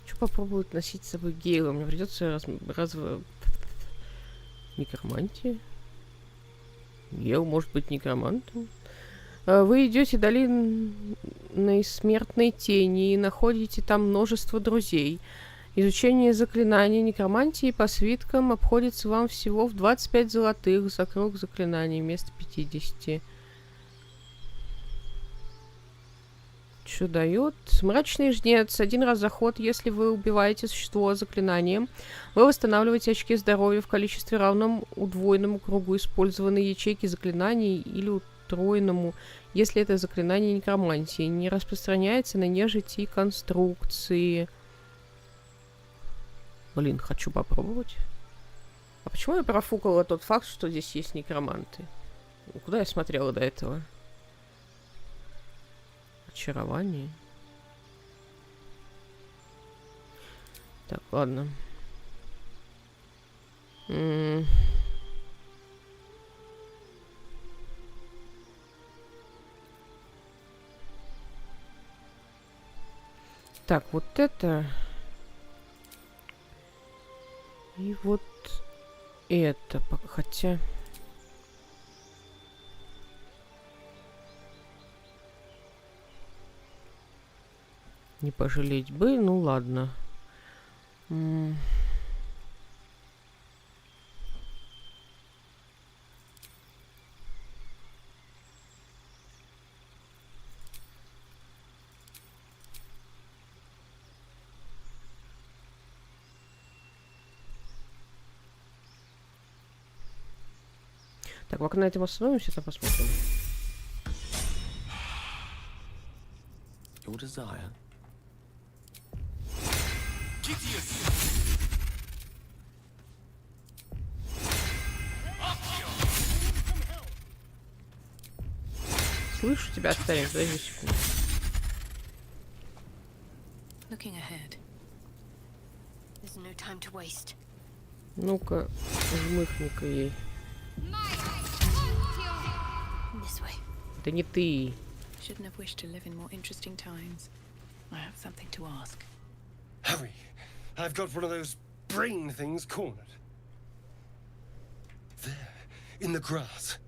Что попробовать носить с собой Гейла? Мне придется Некромантия. Гейл может быть некромантом. Вы идете долиной смертной тени и находите там множество друзей. Изучение заклинаний некромантии по свиткам обходится вам всего в 25 золотых за круг заклинаний вместо 50. Что дает? Мрачный жнец. Один раз за ход, если вы убиваете существо заклинанием, вы восстанавливаете очки здоровья в количестве равном удвоенному кругу использованной ячейки заклинаний или утроенному, если это заклинание некромантии. Не распространяется на нежить и конструкции. Блин, хочу попробовать. А почему я профукала тот факт, что здесь есть некроманты? Куда я смотрела до этого? Очарование. Так, ладно. Так, вот это. И вот это. Хотя... Не пожалеть бы, ну ладно. Так, пока на этом остановимся, то посмотрим. Your desire. Слышу тебя, старик, подожди секунду. Looking ahead. There's no time to waste. Ну-ка, жмыхни-ка ей. This way. Да не ты. Shouldn't have wished to live in more interesting times. I have something to ask. Hurry! I've got one of those brain things cornered. There, in the grass.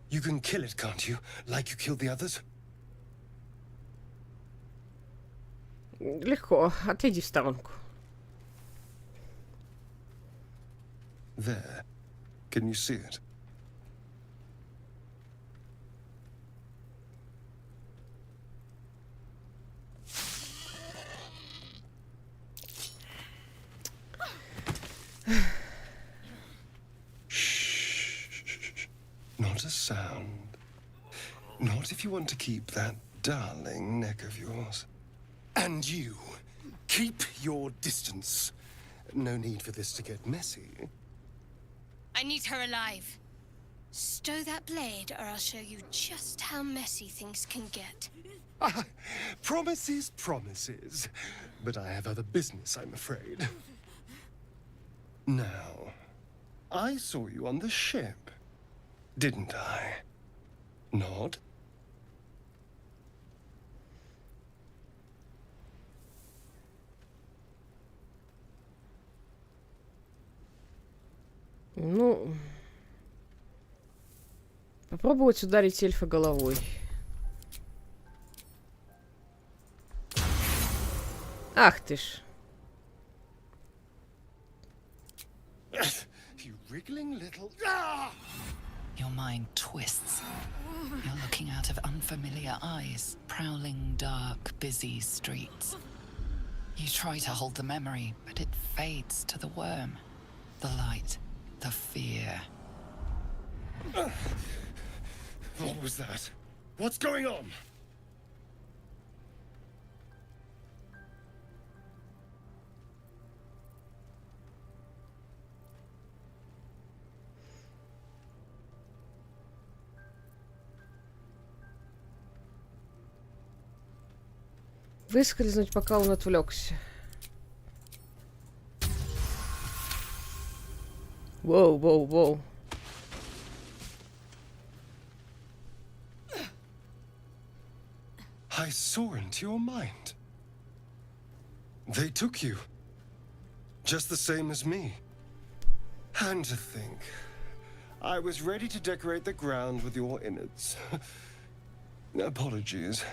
You can kill it, can't you? Like you killed the others? Легко. Отойди в сторонку. There. Can you see it? Not a sound. Not if you want to keep that darling neck of yours. And you, keep your distance. No need for this to get messy. I need her alive. Stow that blade, or I'll show you just how messy things can get. Promises, promises. But I have other business, I'm afraid. Now, I saw you on the ship. Didn't I? Nod? Ну... Попробовать ударить эльфа головой. Ах ты ж. You wriggling little... Your mind twists. You're looking out of unfamiliar eyes, prowling dark, busy streets. You try to hold the memory, but it fades to the worm. The light, the fear. What was that? What's going on? Выскользнуть, пока он отвлекся. Воу, воу, воу. I saw into your mind. They took you. Just the same as me. And to think, I was ready to decorate the ground with your innards. Apologies.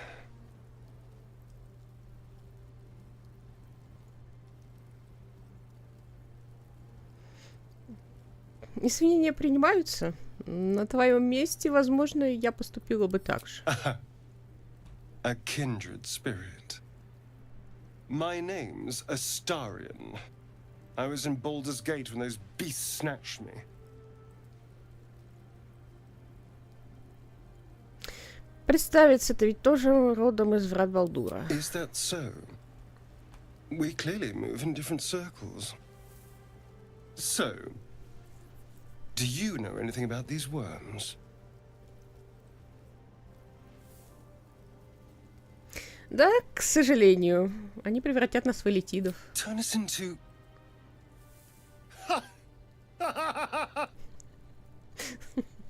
Извинения принимаются. На твоем месте, возможно, я поступила бы так же. A kindred spirit. My name's Astarion. I was in Baldur's Gate when those beasts snatched me. Представиться, ты ведь тоже родом из врат Балдура. Is that so? We clearly move in different circles. So, do you know anything about these worms? Да, к сожалению. Они превратят нас в элитидов. Turn us into...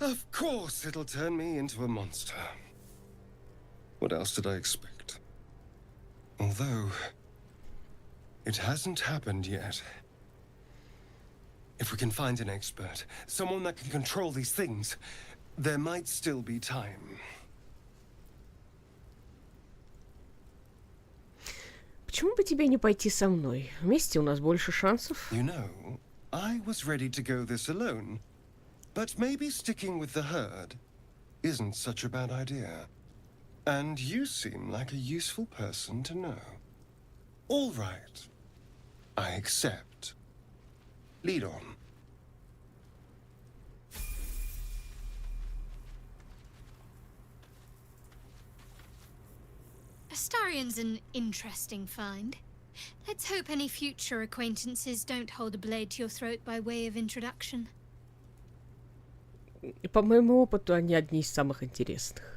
Of course it'll turn me into a monster. What else did I expect? Although, it hasn't happened yet. If we can find an expert, someone that can control these things, there might still be time. Почему бы тебе не пойти со мной? Вместе у нас больше шансов. You know, I was ready to go this alone, but maybe sticking with the herd isn't such a bad idea. And you seem like a useful person to know. All right. I accept. Lead on. Astarion's an interesting find. Let's hope any future acquaintances don't hold a blade to your throat by way of introduction. По моему опыту, они одни из самых интересных.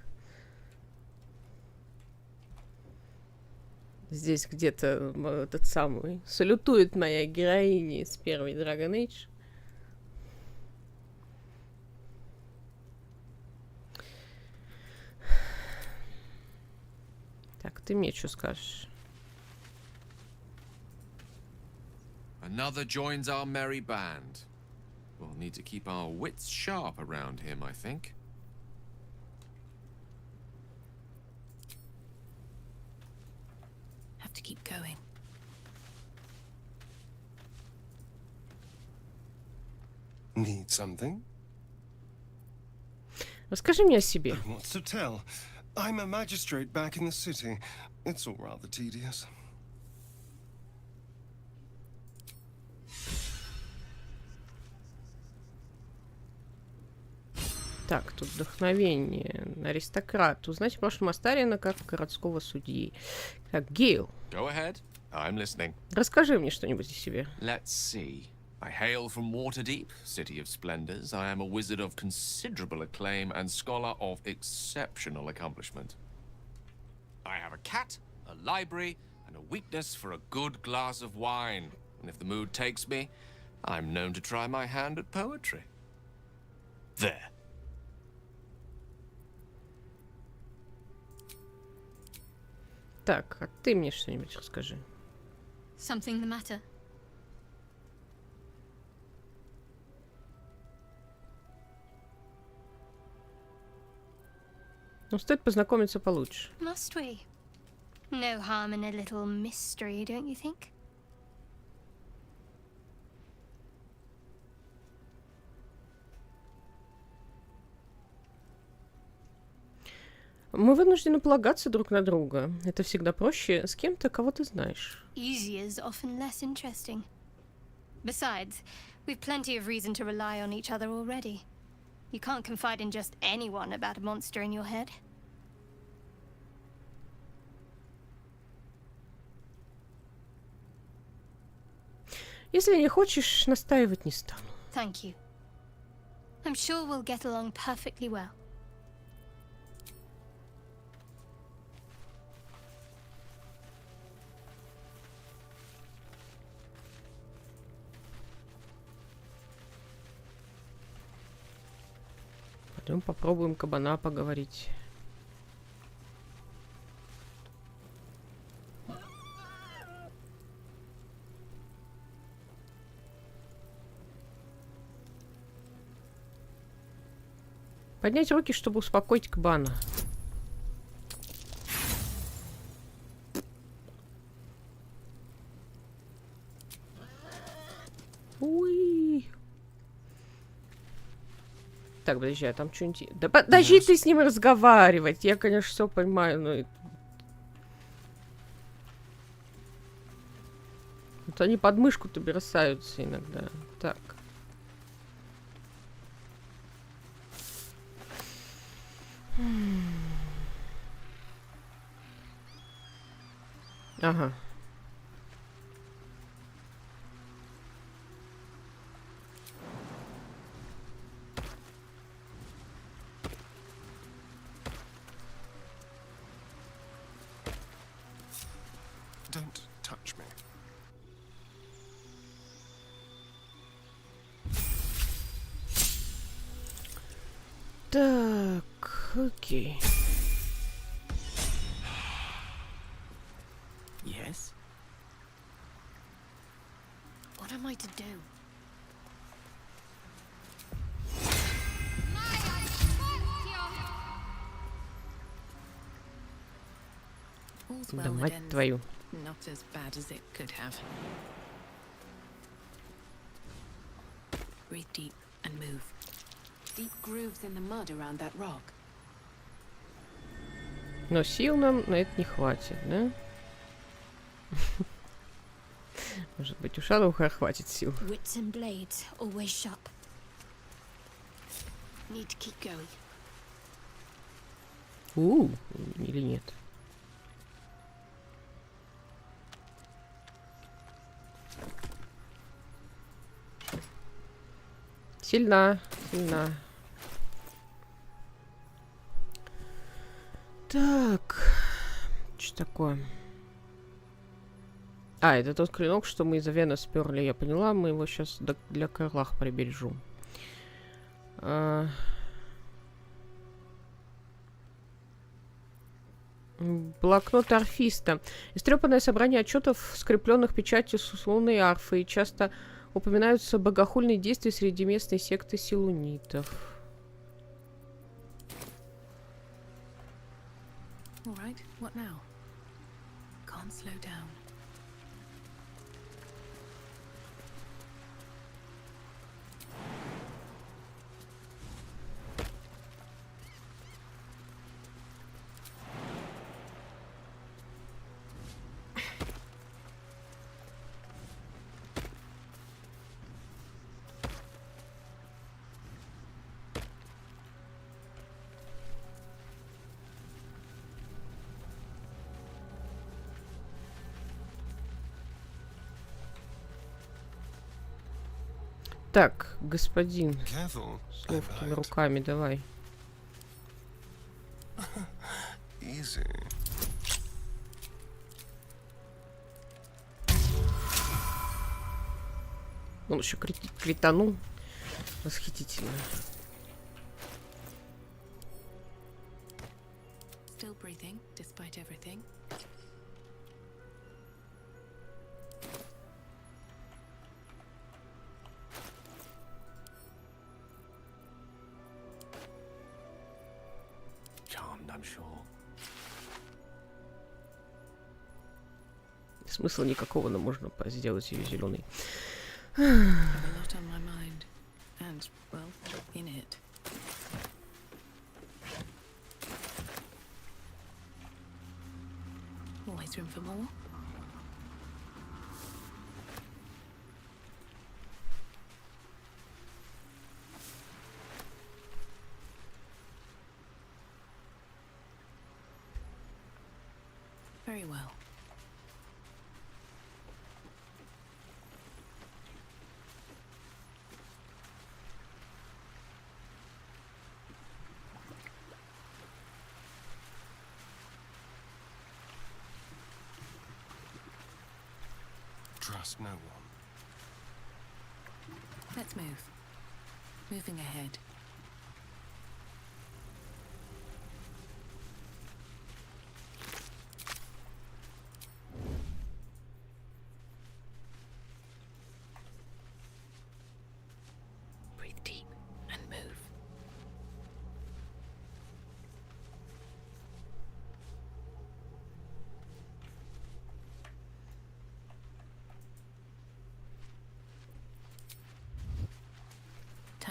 Здесь где-то этот самый салютует моя героиня из первой Dragon Age. Так, ты мне что скажешь? Another joins our merry band. We'll need to keep our wits sharp around him, I think. Have to keep going. Need something? Расскажи мне о себе. What's to tell? I'm a magistrate back in the city. It's all rather tedious. Так, тут вдохновение. Аристократ. Узнать в прошлом Астариона как городского судьи. Так, Гейл. Go ahead. I'm listening. Расскажи мне что-нибудь о себе. Let's see. I hail from Waterdeep, city of splendors. I am a wizard of considerable acclaim and scholar of exceptional accomplishment. I have a cat, a library, and a weakness for a good glass of wine. And if the mood takes me, I'm known to try my hand at poetry. There. Так, а ты мне что-нибудь расскажи. Something the matter? Ну, стоит познакомиться получше. Must we? No harm in a little mystery, don't you think? Мы вынуждены полагаться друг на друга. Это всегда проще с кем-то, кого ты знаешь. Easier is often less interesting. Besides, we've plenty of reason to rely on each other already. You can't confide in just anyone about a monster in your head. Если не хочешь, настаивать не стану. Thank you. I'm sure we'll get along perfectly well. Пойдем попробуем кабана поговорить. Поднять руки, чтобы успокоить кабана. Уи. Так, подожди, а там что-нибудь... Да подожди ты с ним разговаривать. Я, конечно, все понимаю, но... Вот они под мышку-то бросаются иногда. Так. Ага. Don't touch me. Так, окей. Yes? What am I to do? All's Да well that мать ends твою. not as bad as it could have. Breathe deep and move. Deep grooves in the mud around that rock. Но сил нам на это не хватит, да? Может быть, у Шадоуха хватит сил. Wits and blades, always sharp. Need to keep going. Или нет? Сильна, сильна. Так. Что такое? А, это тот клинок, что мы из Авена сперли, я поняла. Мы его сейчас для Карлах прибережу. Блокнот арфиста. Истрепанное собрание отчетов, скрепленных печатью с условной арфой. Часто упоминаются богохульные действия среди местной секты силунитов. All right, what now? Can't slow down. Так, господин. Careful. С ловкими руками, давай. Easy. Он еще кританул. Восхитительно. Still breathing, despite everything. Charmed, I'm sure. Смысла никакого, но можно сделать ее зеленой. I have a lot on my mind, and, well, in it. Always room for more. Very well. Trust no one. Let's move. Moving ahead. Breathe deep and move.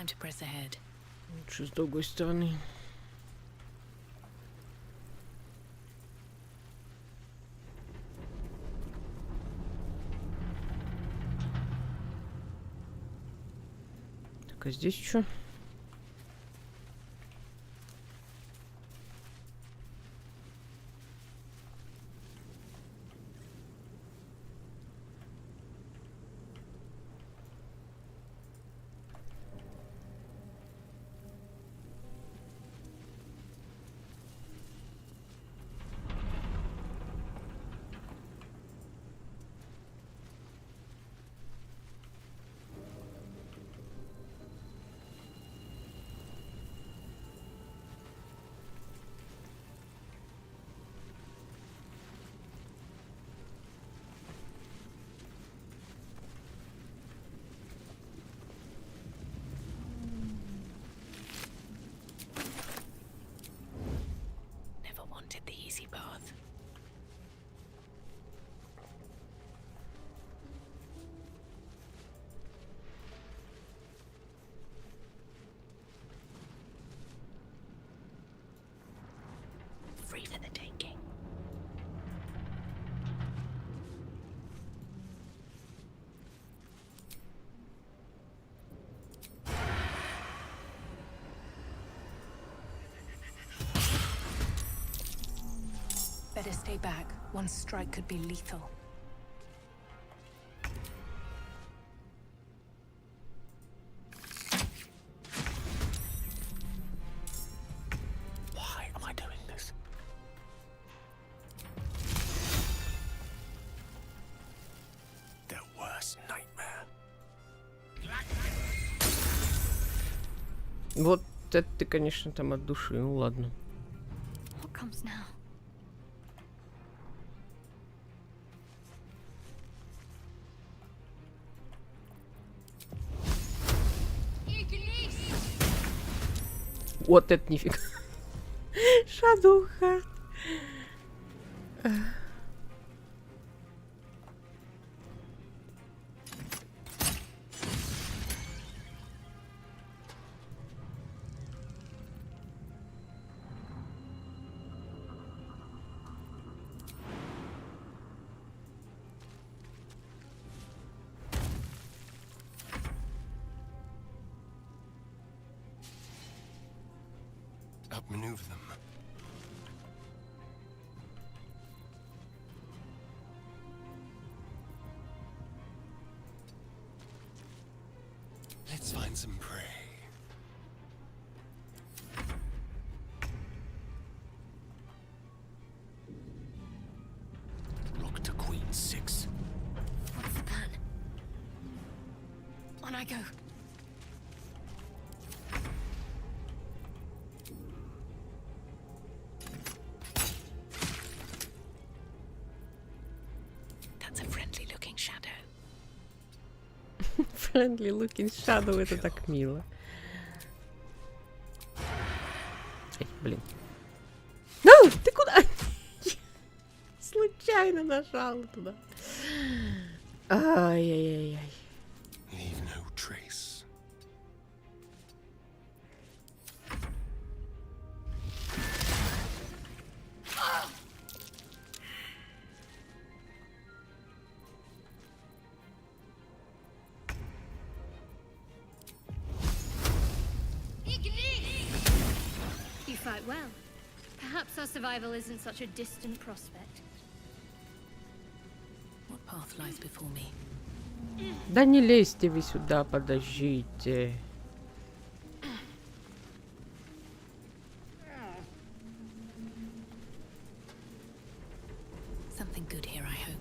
Time to press ahead. Лучше с другой стороны. Так, а здесь что? Never wanted the easy path. Free for the taking. Better stay back. One strike could be lethal. Why am I doing this? Their worst nightmare. Вот это ты, конечно, там от души. Ну ладно. What comes now? Вот это нифига. Шадуха. Outmaneuver them. Let's find some prey. Rook to queen 6. What's the plan? On I go. That's a friendly looking shadow. Friendly looking shadow, это так мило. Эй, блин. Ну, ты куда? Случайно нажала туда. Ай-яй-яй-яй. Leave no trace. You fight well. Perhaps our survival isn't such a distant prospect. What path lies before me? Да не лезьте вы сюда, подождите. Something good here, I hope.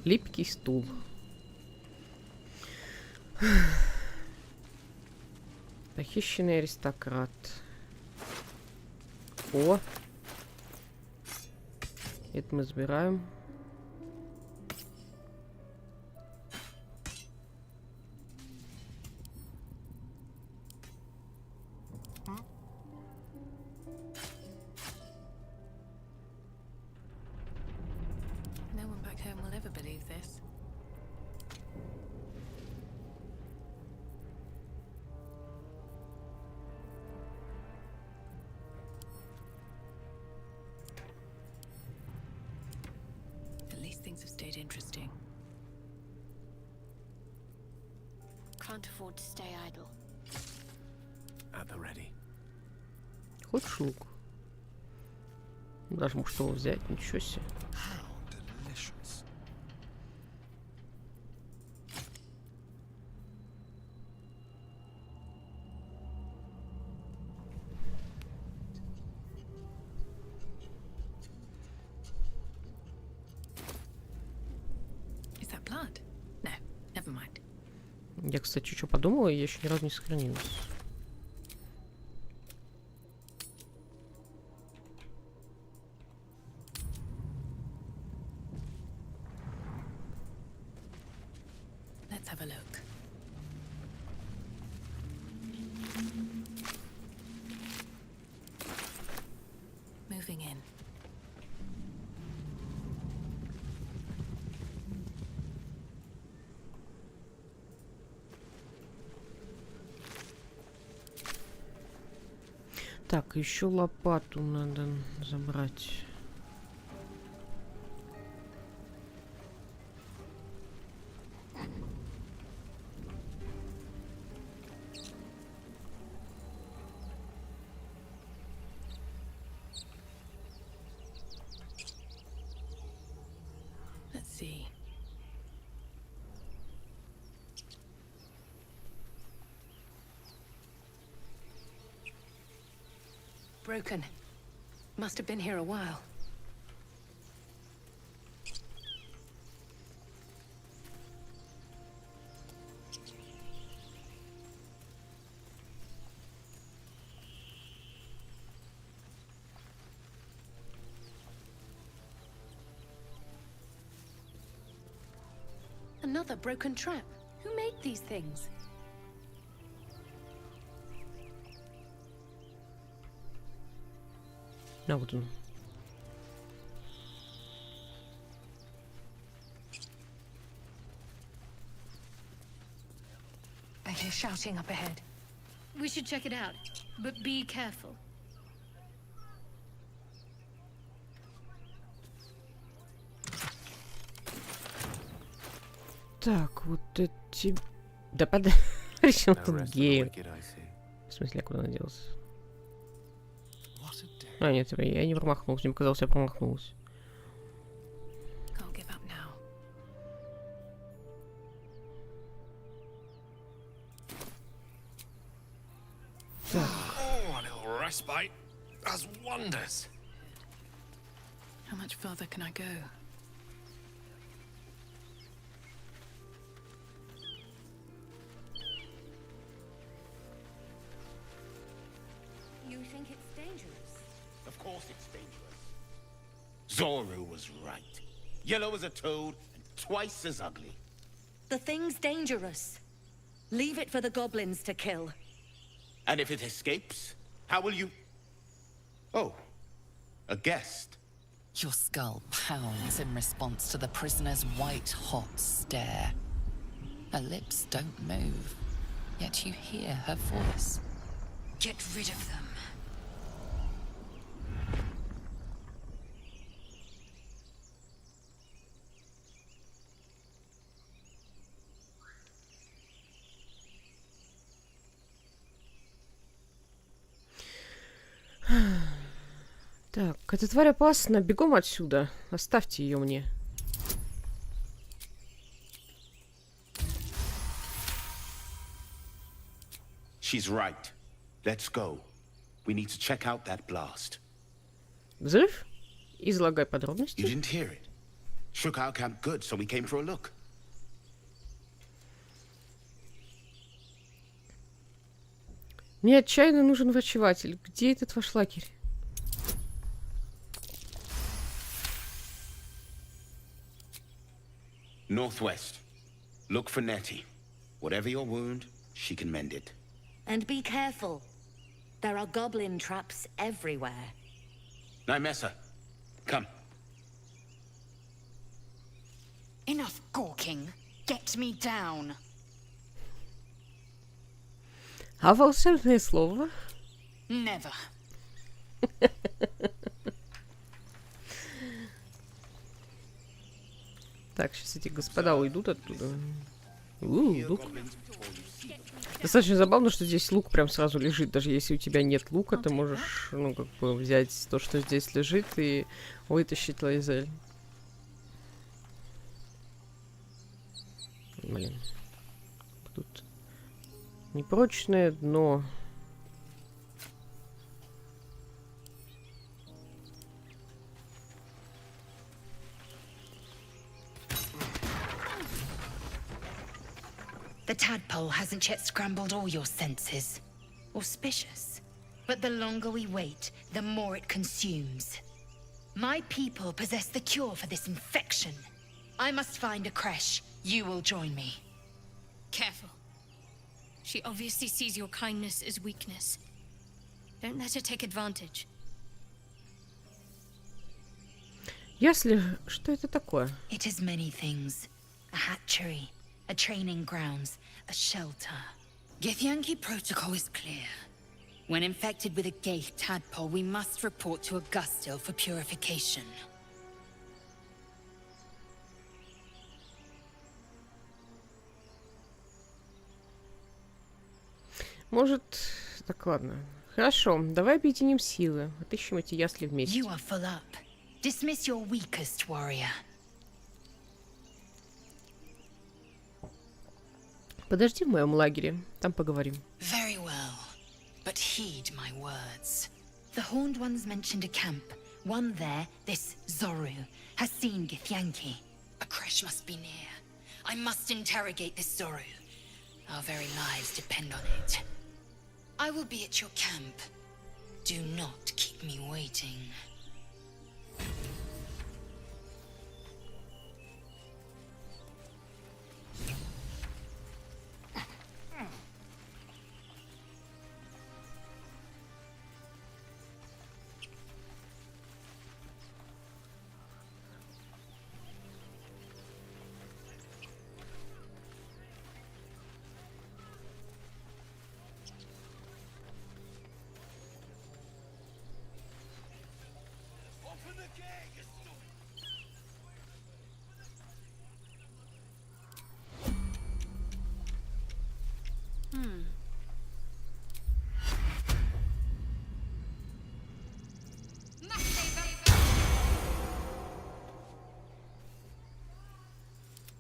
Липкий стул. Похищенный аристократ. О! Это мы забираем. never believe this. At least things have stayed interesting. Can't afford to stay idle. At the ready. Хочешь лук? Даже может его взять, ничего себе. How delicious. Is that blood? No, never mind. Я, кстати, что подумала, я еще ни разу не сохранилась. Let's have a look. Moving in. Так, еще лопату надо забрать. Let's see. Broken. Must have been here a while. Another broken trap. Who made these things? А вот он. I hear shouting up ahead. We should check it out, but be careful. Так, вот эти... Да подожди, тут геев. В смысле, куда она делась? А, нет, я не промахнулся, мне казалось, я промахнулась. Can't give up now. Oh, a little respite does wonders. How much further can I go? You think it's dangerous? Of course it's dangerous. Zoru was right. Yellow as a toad and twice as ugly. The thing's dangerous. Leave it for the goblins to kill. And if it escapes, how will you... Oh, a guest. Your skull pounds in response to the prisoner's white-hot stare. Her lips don't move, yet you hear her voice. Get rid of them. Так, эта тварь опасна, бегом отсюда. Оставьте ее мне. She's right. Let's go. We need to check out that blast. Взрыв? Излагай You подробности. didn't hear it. Shook our camp good, so we came for a look. Мне отчаянно нужен врачеватель. Где этот ваш лагерь? Northwest. Look for Nettie. Whatever your wound, she can mend it. And be careful. There are goblin traps everywhere. Nymessa, come. Enough gawking. Get me down. А волшебное слово? Never. Так, сейчас эти господа уйдут оттуда. Лук. Достаточно забавно, что здесь лук прям сразу лежит. Даже если у тебя нет лука, ты можешь, ну, как бы взять то, что здесь лежит, и вытащить лайзель. Блин. Тут непрочное дно. The tadpole hasn't yet scrambled all your senses. Auspicious. But the longer we wait, the more it consumes. My people possess the cure for this infection. I must find a creche. You will join me. Careful. She obviously sees your kindness as weakness. Don't let her take advantage. Если... Что это такое? It is many things. A hatchery, a training grounds, a shelter. Githyanki protocol is clear. When infected with a gay tadpole, we must report to Augustil for purification. Может... Так, ладно. Хорошо, давай объединим силы. Отыщем эти ясли вместе. You are full up. Dismiss your weakest warrior. Подожди в моем лагере, там поговорим. Very well, but heed my words. The horned ones mentioned a camp. One there, this Zoru, has seen Githyanki. A creche must be near. I must interrogate this Zoru. Our very lives depend on it. I will be at your camp. Do not keep me waiting.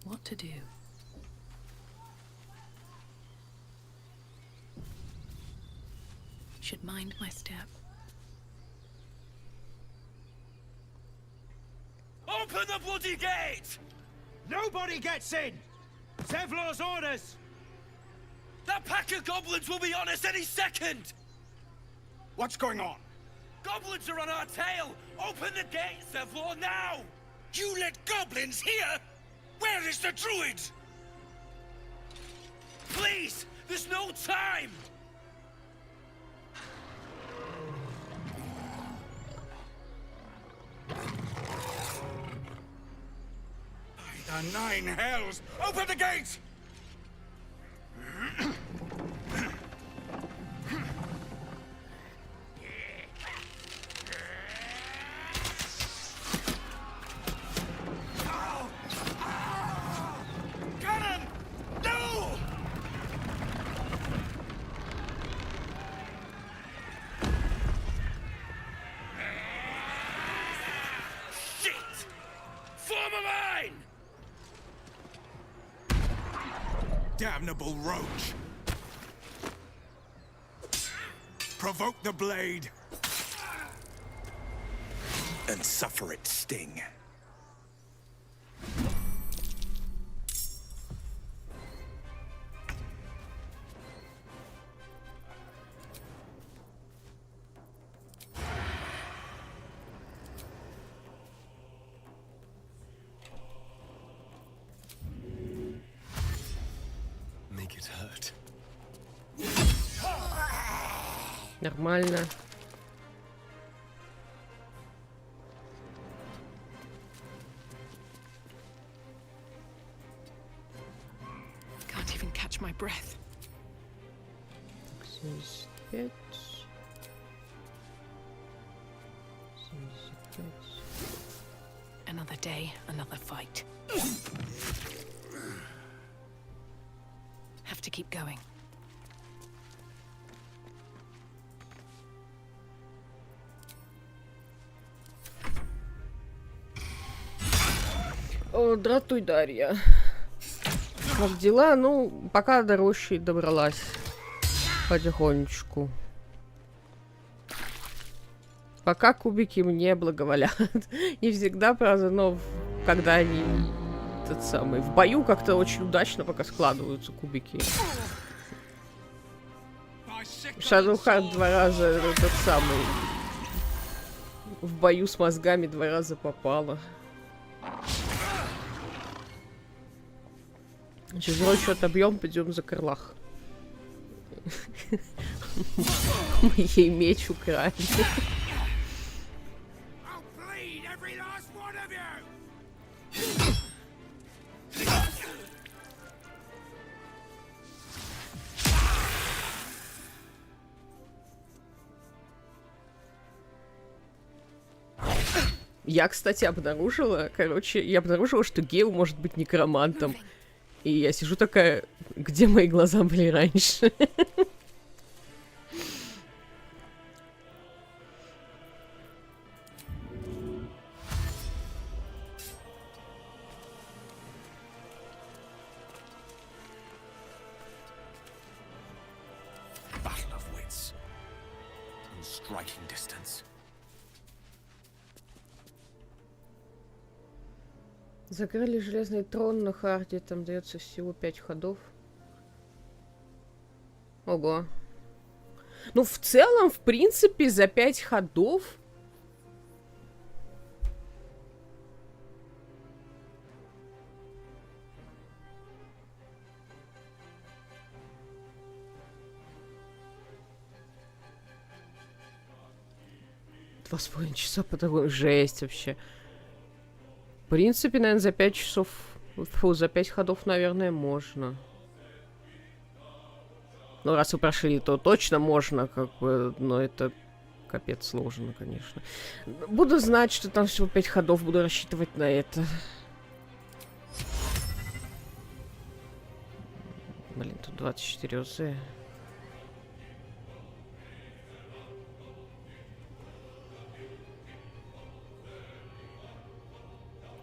What to do? Should mind my step. Open the bloody gate! Nobody gets in! Zevlor's orders! That pack of goblins will be on us any second! What's going on? Goblins are on our tail! Open the gate, Zevlor, now! You let goblins here? Where is the druid? Please! There's no time! By the 9 hells! Open the gate! Damnable roach! Provoke the blade and suffer its sting. Нормально. my breath. 75. 75. Another day, another fight. Have to keep going. О, дратуй, Дарья. Как дела? Ну, пока до рощи добралась. Потихонечку. Пока кубики мне благоволят. Не всегда, правда, но когда они тот самый в бою как-то очень удачно пока складываются кубики. Shadowheart 2 раза тот самый в бою с мозгами 2 раза попала. Сейчас ночью отобьем, пойдем за Карлах. Мы ей меч украли. Я, кстати, обнаружила, что Гейл может быть некромантом. И я сижу такая, где мои глаза были раньше? Закрыли железный трон на харде, там дается всего 5 ходов. Ого. Ну, в целом, в принципе, за 5 ходов... Два с половиной часа по такой... Жесть вообще. В принципе, наверное, за 5 часов... Фу, за 5 ходов, наверное, можно. Ну, раз вы прошли, то точно можно, как бы, но это капец сложно, конечно. Буду знать, что там всего 5 ходов, буду рассчитывать на это. Блин, тут 24 ОЗ.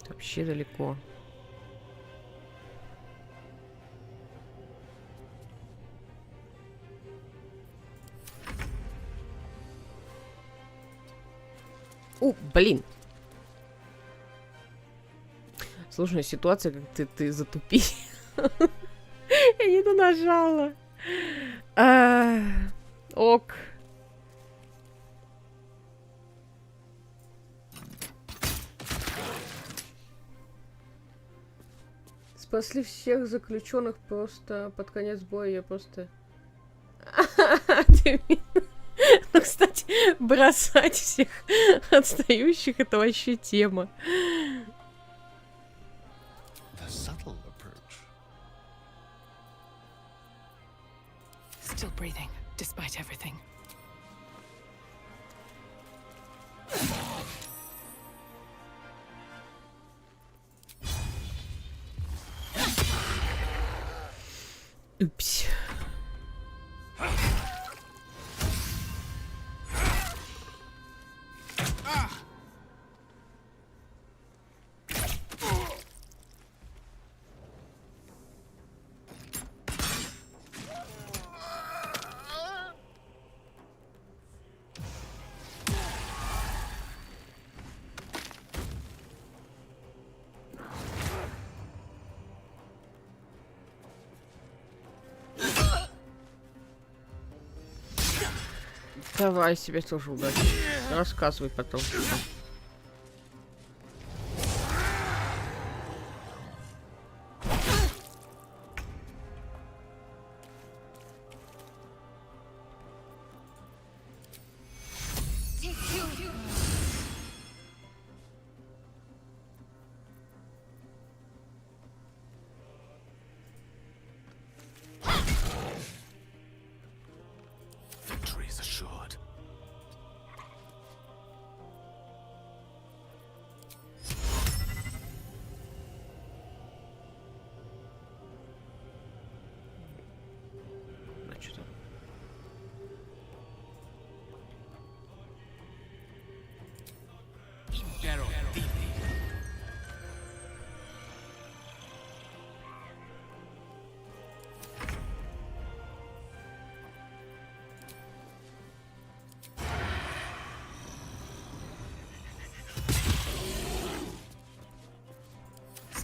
Вообще далеко. Блин. Сложная ситуация, как ты затупи. Я не то нажала. Ок. Спасли всех заключенных просто под конец боя. Я просто... Ну, кстати, бросать всех отстающих — это вообще тема. Still breathing, despite everything. Упс. Давай себе тоже удачи. Рассказывай потом.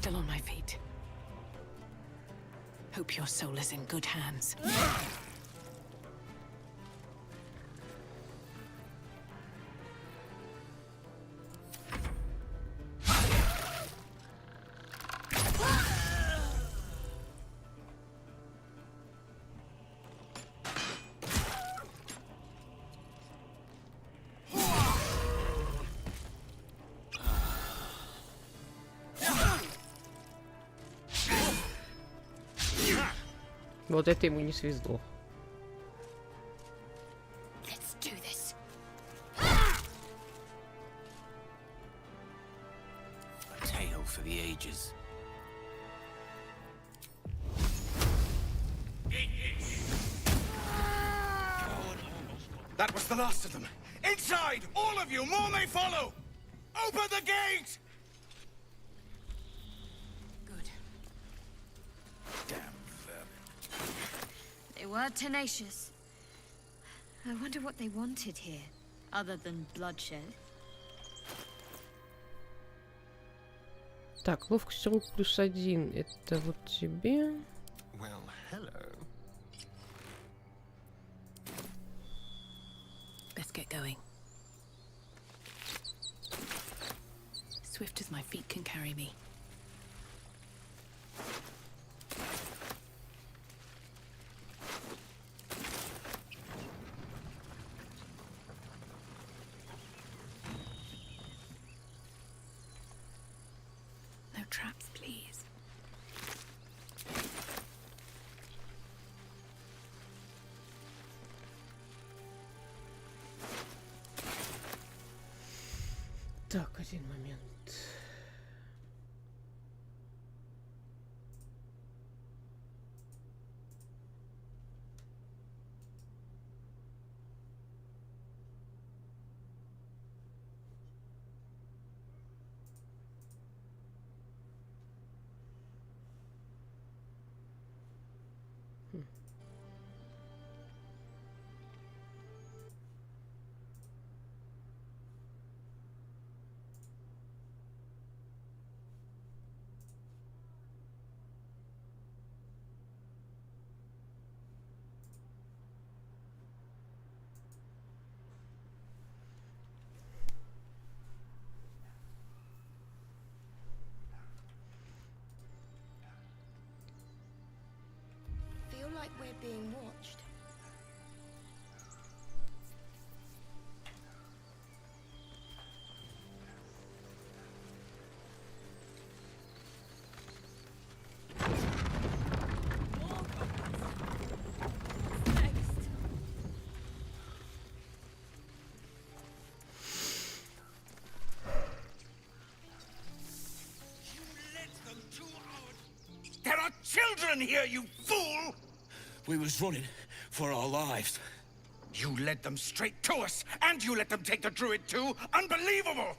still on my feet. Hope your soul is in good hands. Вот это ему не свезло. Let's do this. A tale for the ages. That was the last of them. Inside! All of you! More may follow! Open the gate! Good. Damn vermin. They were tenacious. I wonder what they wanted here, other than bloodshed. Так, ловкость рук +1. Это вот тебе. Well, hello. Let's get going. Swift as my feet can carry me. No traps, please. Так, один момент. Feel like we're being watched. There are children here, you fool! We was running for our lives. You led them straight to us, and you let them take the druid too? Unbelievable!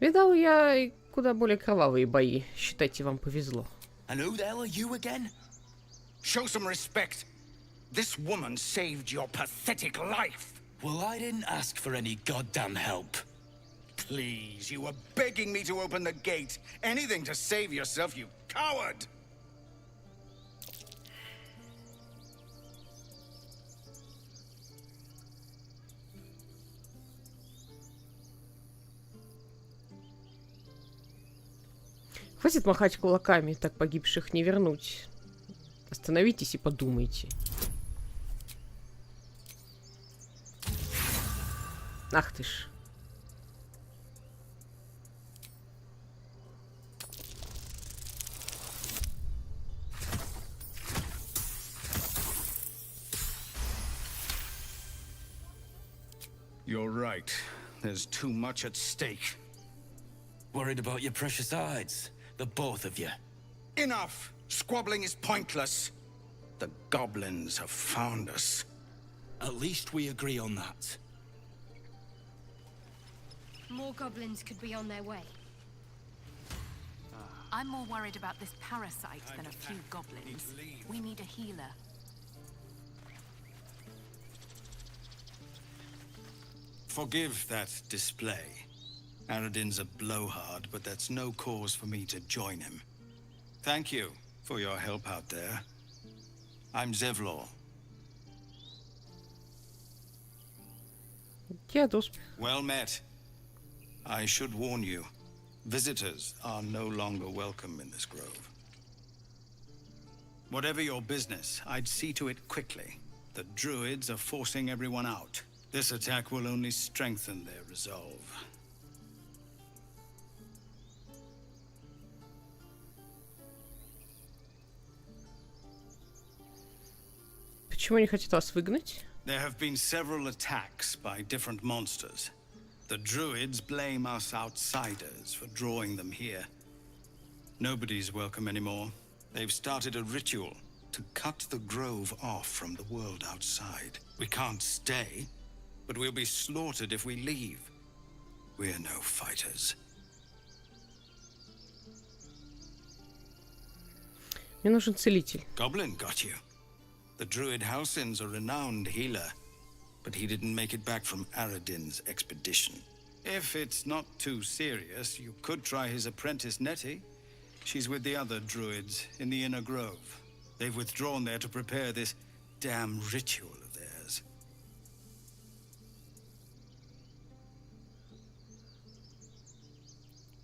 Видал я и куда более кровавые бои. Считайте, вам повезло. And who the hell are you again? Show some respect. This woman saved your pathetic life. Well, I didn't ask for any goddamn help. Please, you were begging me to open the gate. Anything to save yourself, you coward! Хватит махать кулаками, так погибших не вернуть. Остановитесь и подумайте. Ах ты ж. You're right. There's too much at stake. Worried about your precious hides, the both of you. Enough! Squabbling is pointless. The goblins have found us. At least we agree on that. More goblins could be on their way. I'm more worried about this parasite than a few goblins. We need a healer. Forgive that display. Aradin's a blowhard, but that's no cause for me to join him. Thank you for your help out there. I'm Zevlor. Well met. I should warn you, visitors are no longer welcome in this grove. Whatever your business, I'd see to it quickly. The druids are forcing everyone out. This attack will only strengthen their resolve. Почему они хотят вас выгнать? There have been several attacks by different monsters. The druids blame us outsiders for drawing them here. Nobody's welcome anymore. They've started a ritual to cut the grove off from the world outside. We can't stay, but we'll be slaughtered if we leave. We're no fighters. Мне нужен целитель. Goblin got you. The druid Halsin's a renowned healer, but he didn't make it back from Aradin's expedition. If it's not too serious, you could try his apprentice Nettie. She's with the other druids in the inner grove. They've withdrawn there to prepare this damn ritual of theirs.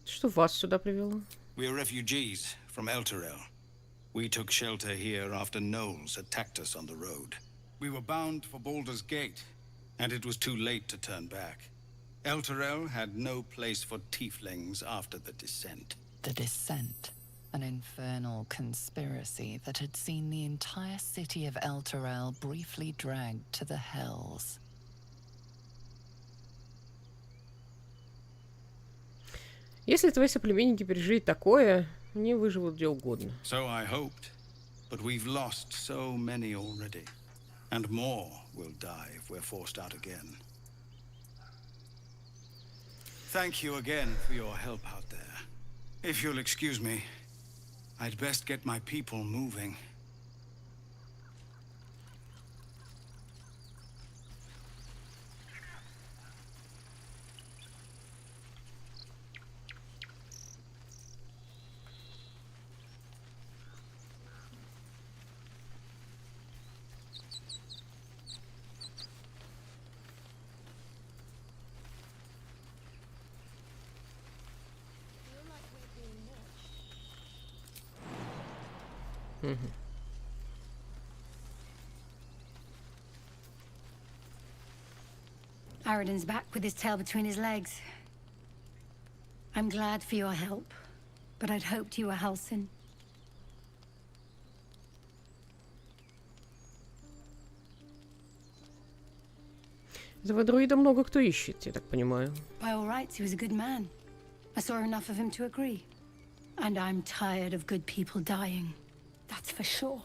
Что вас сюда привело? We're refugees from Elturel. We took shelter here after gnolls attacked us on the road. We were bound for Baldur's Gate, and it was too late to turn back. Elturel had no place for tieflings after the descent. The Descent, an infernal conspiracy that had seen the entire city of Elturel briefly dragged to the hells. Если твои соплеменники пережили такое, они выживут где угодно. So I hoped, but we've lost so many already. And more will die if we're forced out again. Thank you again for your help out there. If you'll excuse me, I'd best get my people moving. Aradin's back with his tail between his legs. I'm glad for your help, but I'd hoped you were Halsin. Этого друида много кто ищет, я так понимаю. By all rights, he was a good man. I saw enough of him to agree. And I'm tired of good people dying. That's for sure.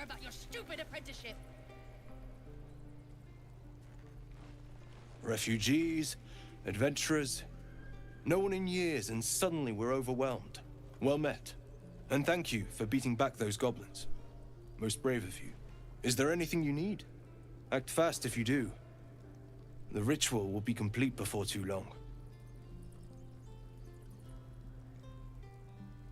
About your stupid apprenticeship. Refugees, adventurers, no one in years, and suddenly we're overwhelmed. Well met. And thank you for beating back those goblins. Most brave of you. Is there anything you need? Act fast if you do. The ritual will be complete before too long.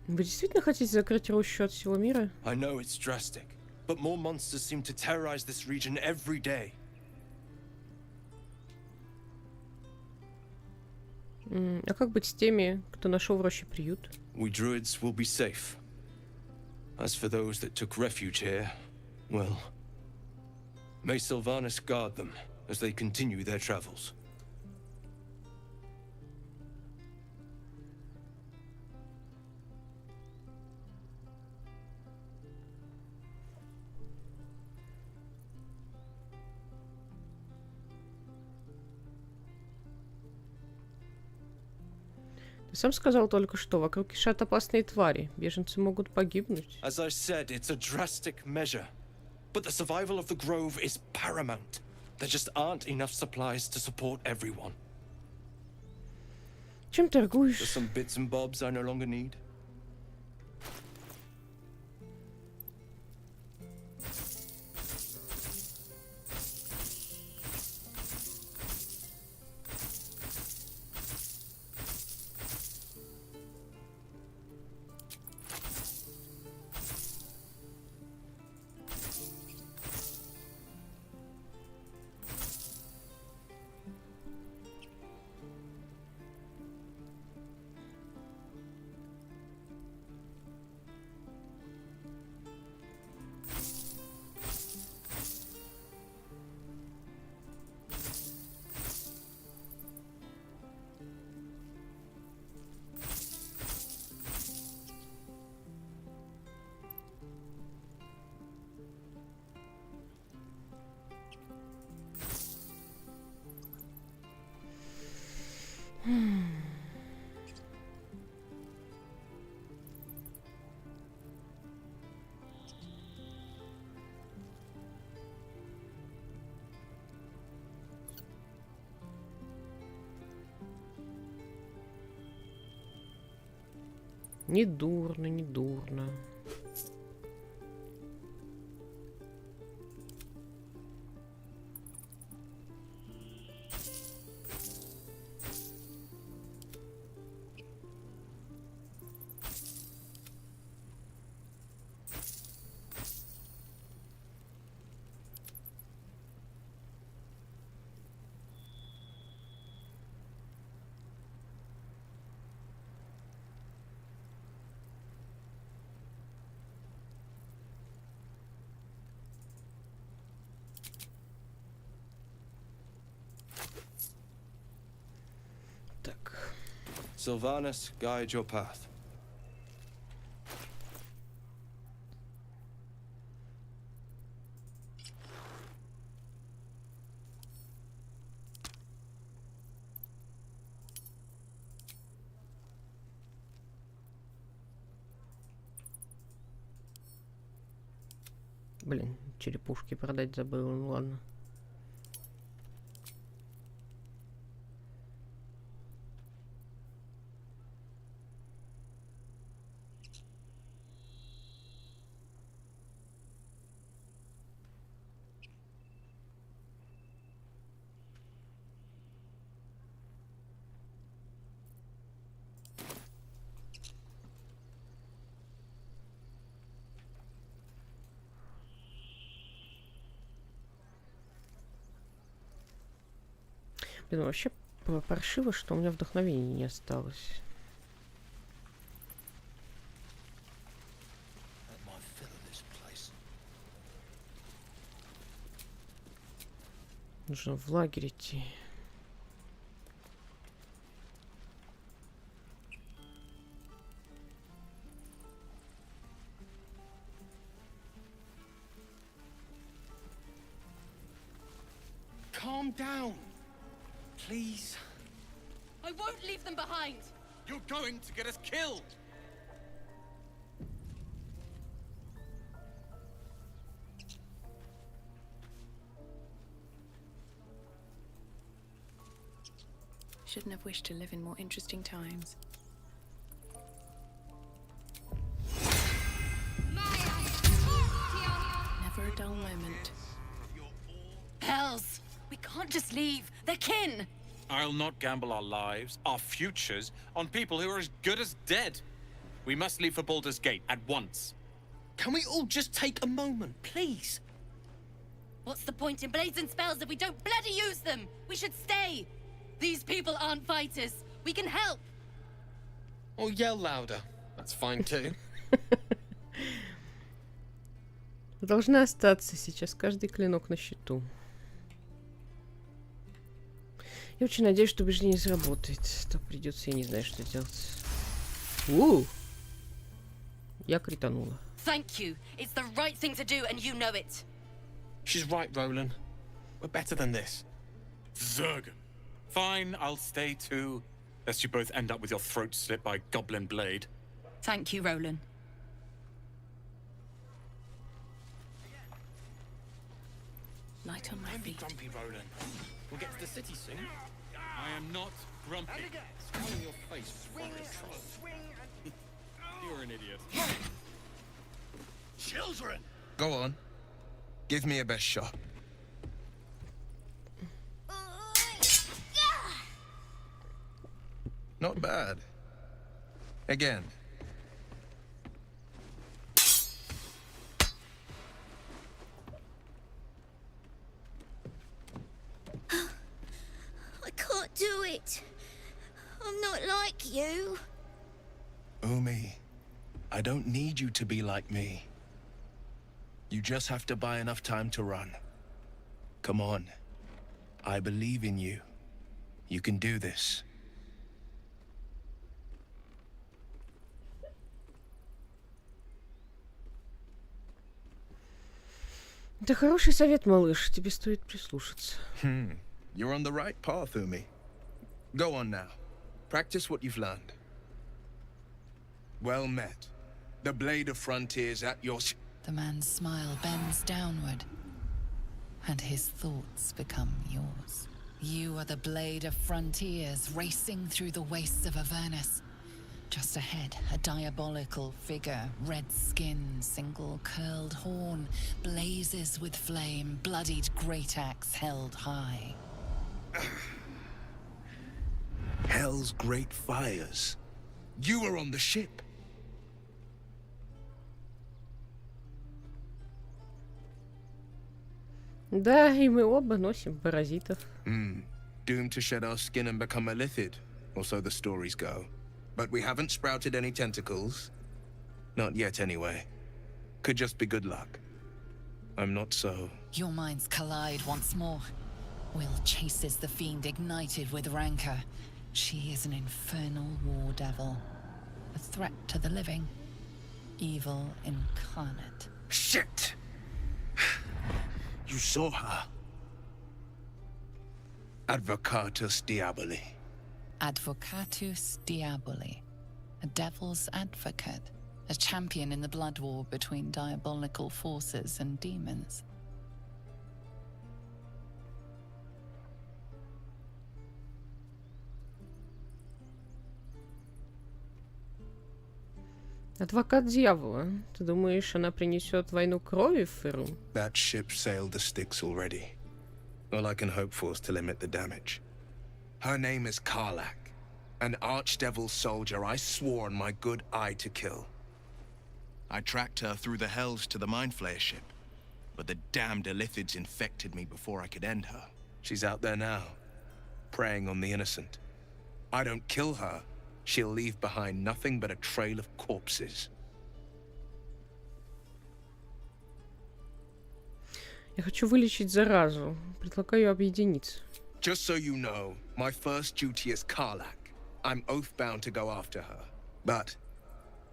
Вы действительно хотите закрыть рощу от всего мира? I know it's drastic. But more monsters seem to terrorize this region every day. А как быть с теми, кто нашел в роще приют? We druids will be safe. As for those that took refuge here, well, may Sylvanas guard them as they continue their travels. Ты сам сказал только что, вокруг кишат опасные твари. Беженцы могут погибнуть. As I said, it's a drastic measure. But the survival of the grove is paramount. There just aren't enough supplies to support everyone. Чем торгуешь? There's some bits and bobs I no longer need. Не дурно, не дурно. Sylvanas, guide your path. Блин, черепушки продать забыл, ну ладно. Блин, вообще паршиво, что у меня вдохновения не осталось. Нужно в лагерь идти. Calm down. Please. I won't leave them behind. You're going to get us killed. Shouldn't have wished to live in more interesting times. Never a dull moment. Hells! We can't just leave. They're kin! I'll not gamble our lives, our futures, on people who are as good as dead. We must leave for Baldur's Gate at once. Can we all just take a moment, please? What's the point in blades and spells if we don't bloody use them? We should stay! These people aren't fighters. We can help! Or yell louder. That's fine too. Должна остаться сейчас каждый клинок на счету. Я очень надеюсь, что убеждение сработает. Так придется, я не знаю, что делать. Я кританула. Thank you. It's the right thing to do, and you know it. She's right, Roland. We're better than this. Zergan. Fine, I'll stay too. Lest you both end up with your throats slit by goblin blade. Thank you, Roland. Light on my Don't be feet. grumpy, Roland. We'll get to the city soon. I am not grumpy. Smile in your face, You're an idiot. Children! Go on. Give me a best shot. Not bad. Again. I can't do it. I'm not like you. Umi, I don't need you to be like me. You just have to buy enough time to run. Come on. I believe in you. You can do this. Это хороший совет, малыш. Тебе стоит прислушаться. You're on the right path, Umi. Go on now. Practice what you've learned. Well met. The blade of frontiers at your... The man's smile bends downward, and his thoughts become yours. You are the blade of frontiers racing through the wastes of Avernus. Just ahead, a diabolical figure, red skin, single curled horn, blazes with flame, bloodied great axe held high. Hell's great fires. You were on the ship. Да, и мы оба носим паразитов. Doomed to shed our skin and become a lithid, or so the stories go. But we haven't sprouted any tentacles. Not yet, anyway. Could just be good luck. I'm not so... Your minds collide once more. Will chases the fiend ignited with rancor. She is an infernal war devil. A threat to the living. Evil incarnate. Shit! You saw her. Advocatus Diaboli. Advocatus Diaboli. A devil's advocate. A champion in the blood war between diabolical forces and demons. Адвокат дьявола. Ты думаешь, она принесет войну крови в Феру? That ship sailed the Styx already. All I can hope for is to limit the damage. Her name is Karlak, an archdevil soldier I swore on my good eye to kill. I tracked her through the hells to the Mindflayer ship, but the damned Illithids infected me before I could end her. She's out there now, preying on the innocent. I don't kill her, she'll leave behind nothing but a trail of corpses. Я хочу вылечить заразу. Предлагаю объединиться. Just so you know, my first duty is Karlak. I'm oath-bound to go after her. But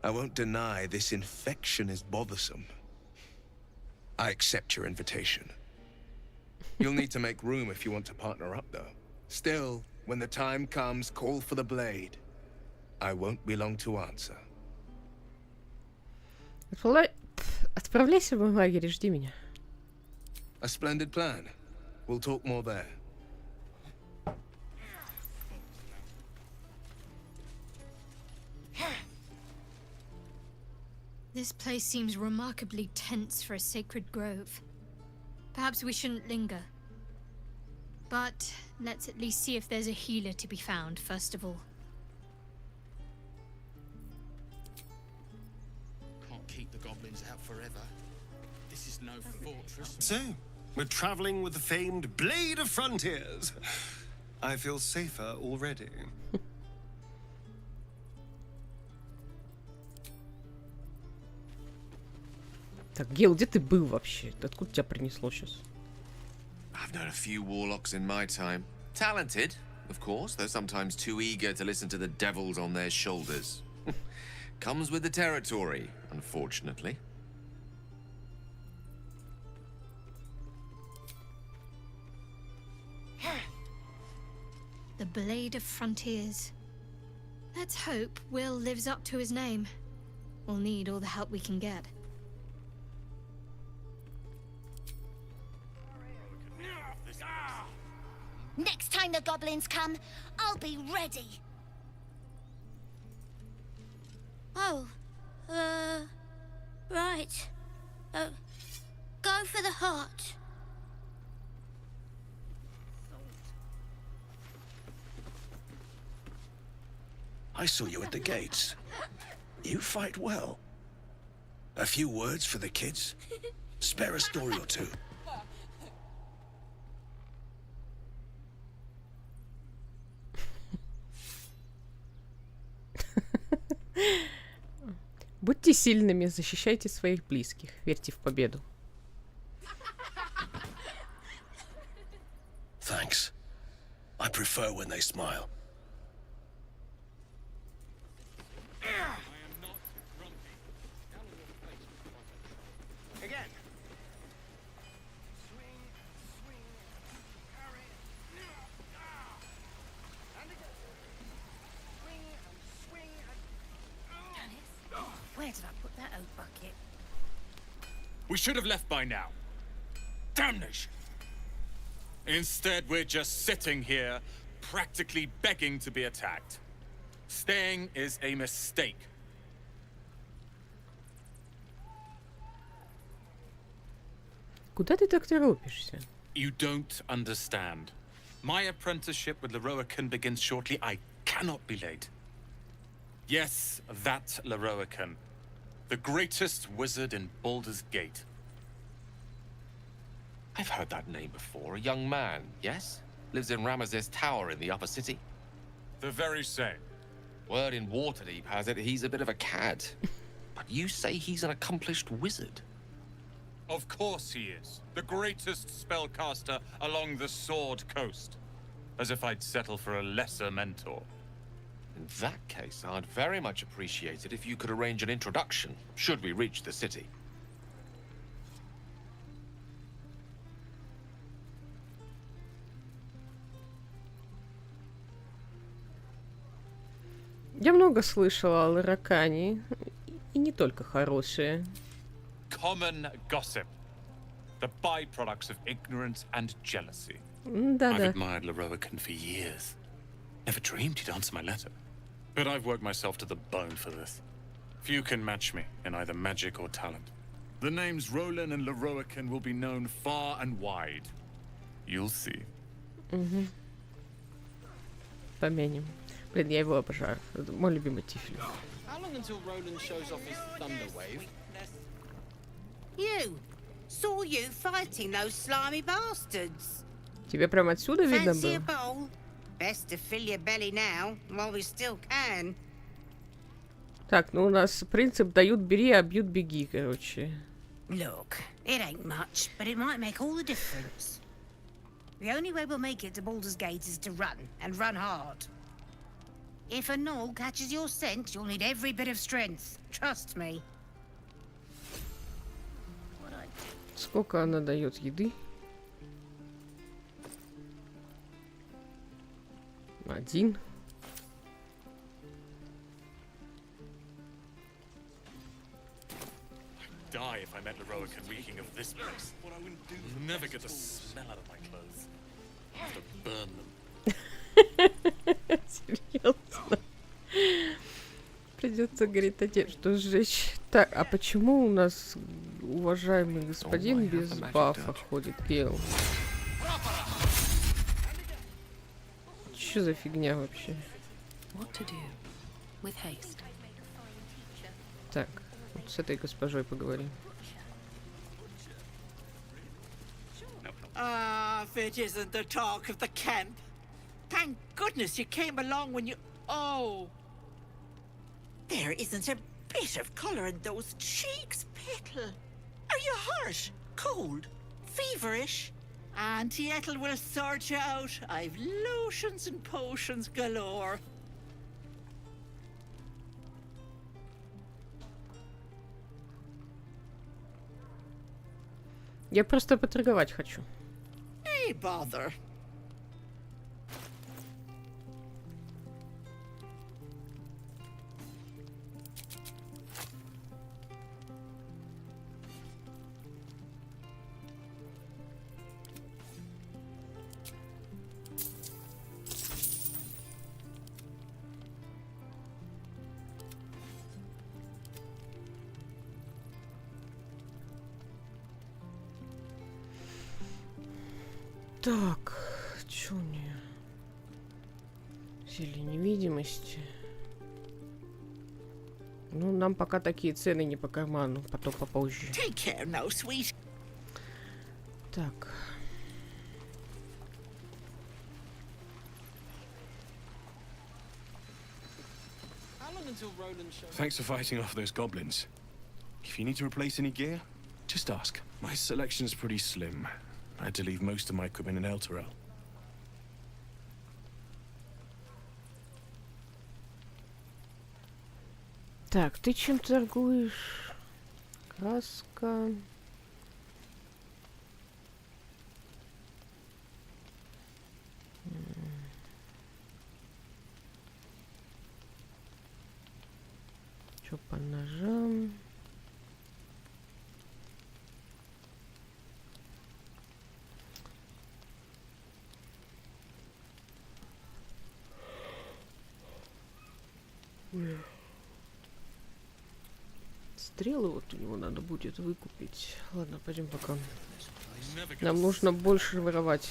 I won't deny this infection is bothersome. I accept your invitation. You'll need to make room if you want to partner up, though. Still, when the time comes, call for the blade. I won't be long to answer. Отправляйся в мой лагерь и жди меня. A splendid plan. We'll talk more there. This place seems remarkably tense for a sacred grove. Perhaps we shouldn't linger. But let's at least see if there's a healer to be found, first of all. Can't keep the goblins out forever. This is no fortress. So, we're traveling with the famed Blade of Frontiers. I feel safer already. Так, Гейл, где ты был вообще? Откуда тебя принесло сейчас? I've known a few warlocks in my time. Talented, of course, though sometimes too eager to listen to the devils on their shoulders. Comes with the territory, unfortunately. The Blade of Frontiers. Let's hope Will lives up to his name. We'll need all the help we can get. Next time the goblins come, I'll be ready. Oh, right. Go for the heart. I saw you at the gates. You fight well. A few words for the kids? Spare a story or two. Будьте сильными, защищайте своих близких, верьте в победу. Thanks. I prefer when they smile. Again. Where did I put that oat bucket? We should have left by now. Damnation! Instead, we're just sitting here, practically begging to be attacked. Staying is a mistake. Куда ты так торопишься? You don't understand. My apprenticeship with Leroican begins shortly. I cannot be late. Yes, that Leroican. The greatest wizard in Baldur's Gate. I've heard that name before. A young man, yes? Lives in Ramazes Tower in the upper city. The very same. Word in Waterdeep has it he's a bit of a cad. But you say he's an accomplished wizard. Of course he is. The greatest spellcaster along the Sword Coast. As if I'd settle for a lesser mentor. In that case, I'd very much appreciate it if you could arrange an introduction, should we reach the city. Я много слышала о Ларакане, и не только хорошие. Common gossip. The byproducts of ignorance and jealousy. Да-да. I've admired Leroican for years. Never dreamed he'd answer my letter. But I've worked myself to the bone for this. Few can match me in either magic or talent. The names Roland and Leroican will be known far and wide. You'll see. Угу. Помянем. Блин, я его обожаю. Это мой любимый тифлин. How long until Roland shows off his thunder wave? You! Saw you fighting those slimy bastards. Тебе прям отсюда видно Fancy a было? bowl? Best to fill your belly now, while we still can. Так, ну у нас принцип дают бери, а бьют беги, короче. Look, it ain't much, but it might make all the difference. The only way we'll make it to Baldur's Gate is to run, and run hard. If a gnoll catches your scent, you'll need every bit of strength. Trust me. Сколько она дает еды? 1. Die if I met Leroican reeking of this place. You'll never get the smell out of my clothes. I'll have to burn them. Серьезно? Придется, говорит, одежду сжечь. Так, а почему у нас уважаемый господин без бафа ходит? Гейл. Что за фигня вообще? Так, вот с этой госпожой поговорим. If it isn't the talk of the camp. Thank goodness you came along when you... Oh! There isn't a bit of colour in those cheeks, Petal. Are you hurt? Cold? Feverish? Auntie Ethel will sort you out. I've lotions and potions galore. Я просто поторговать хочу. Hey, bother. Так, что у нее? Зелье невидимости. Ну, нам пока такие цены не по карману, потом попозже. Take care now, sweet. Так. Thanks for fighting off those goblins. If you need to replace any gear, just ask. My selection's pretty slim. I had to leave most of my equipment in Elturel. Так, ты чем торгуешь? Краска. Что по ножам? Стрелы вот у него надо будет выкупить. Ладно, пойдем пока. Нам нужно больше воровать.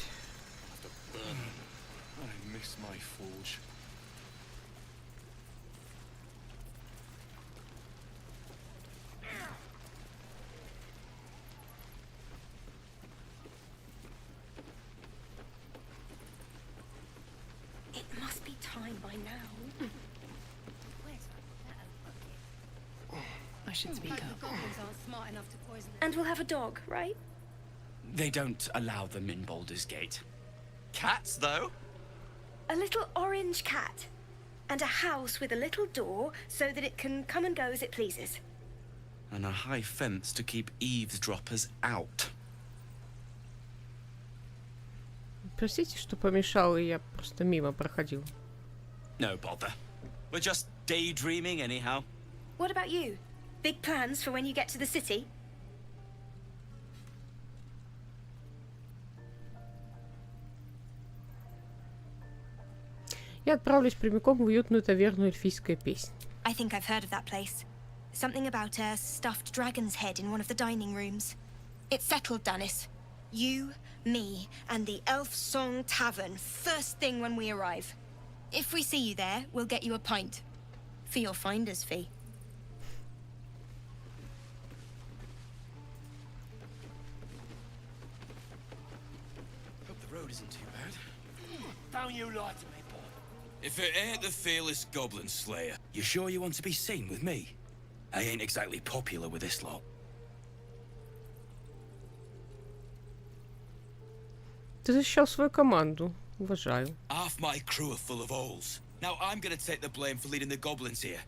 It must be time by now. I should speak up. And we'll have a dog, right? They don't allow them in Baldur's Gate. Cats, though? A little orange cat. And a house with a little door so that it can come and go as it pleases. And a high fence to keep eavesdroppers out. Простите, что помешал, и я просто мимо проходил. No bother. We're just daydreaming anyhow. What about you? Big plans for when you get to the city? Я отправлюсь прямиком в уютную таверну «Эльфийская песнь». I think I've heard of that place. Something about a stuffed dragon's head in one of the dining rooms. It's settled, Danis. You, me, and the Elf Song Tavern, first thing when we arrive. If we see you there, we'll get you a pint. For your finder's fee. Hope the road isn't too bad. Don't you lie to me, boy. If it ain't the fearless goblin slayer, you sure you want to be seen with me? I ain't exactly popular with this lot. Ты защищал свою команду. Уважаю. Half my crew are full of holes. Now I'm gonna take the blame for leading the goblins here.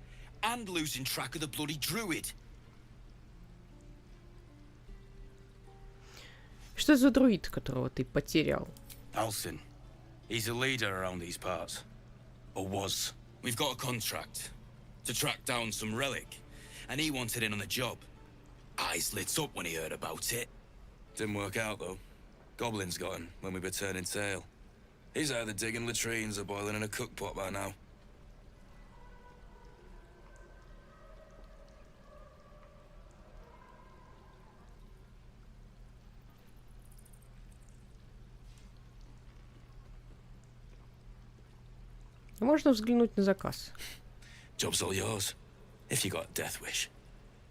And losing track of the bloody druid. Что за друид, которого ты потерял? Alcin. He's a leader around these parts. Or was. We've got a contract to track down some relic. And he wanted in on the job. Eyes lit up when he heard about it. Didn't work out, though. Goblins got him when we were turning tail. He's either digging latrines or boiling in a cookpot by now. Можно взглянуть на заказ. Job's all yours, if you got a death wish.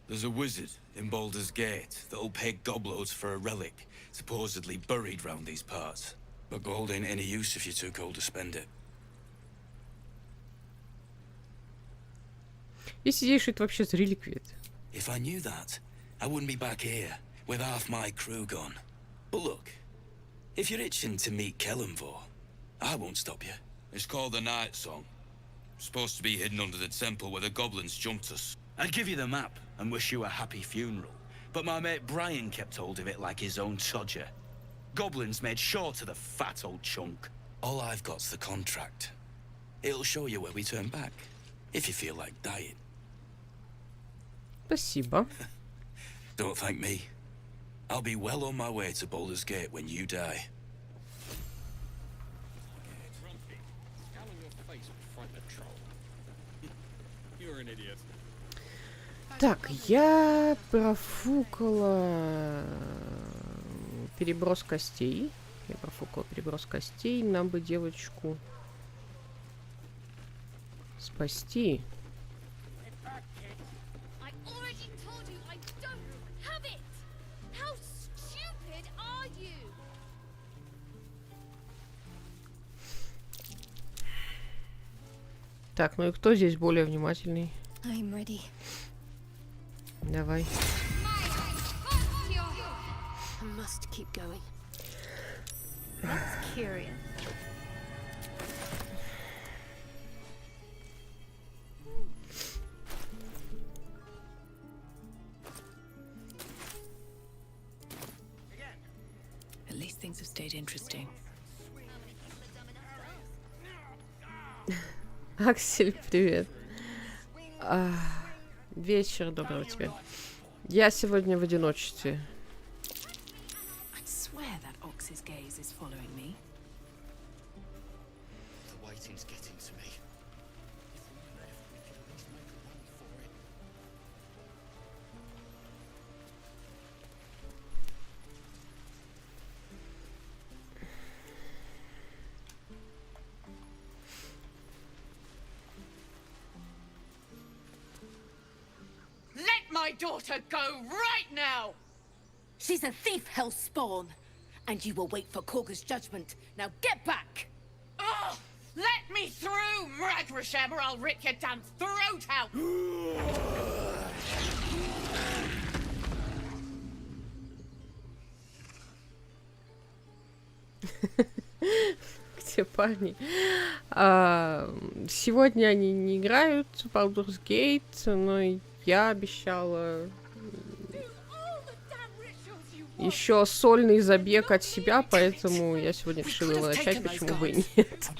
There's a wizard in Baldur's Gate that'll pay gobloads for a relic, supposedly buried round these parts. But gold ain't any use if you're too cold to spend it. Если действует вообще за реликвиет. If I knew that, I wouldn't be back here, with half my crew gone. But look, if you're itching to meet Kellenvor, I won't stop you. It's called the Night Song. Supposed to be hidden under the temple where the goblins jumped us. I'd give you the map and wish you a happy funeral, but my mate Brian kept hold of it like his own todger. Goblins made sure to the fat old chunk. All I've got's the contract. It'll show you where we turn back, if you feel like dying. Спасибо. Don't thank me. I'll be well on my way to Baldur's Gate when you die. Так, я профукала переброс костей. Нам бы девочку спасти. Так, ну и кто здесь более внимательный? Давай. At least things have stayed interesting. Аксель, привет. Вечер доброго тебе. Я сегодня в одиночестве. My daughter go right now! She's a thief, hellspawn, and you will wait for Korga's judgment. Now get back! Oh, let me through, Mragrashem, or I'll rip your damn throat out! Где парни? Сегодня они не играют в Baldur's Gate, но я обещала еще сольный забег от себя, поэтому я сегодня решила его начать, почему бы и нет.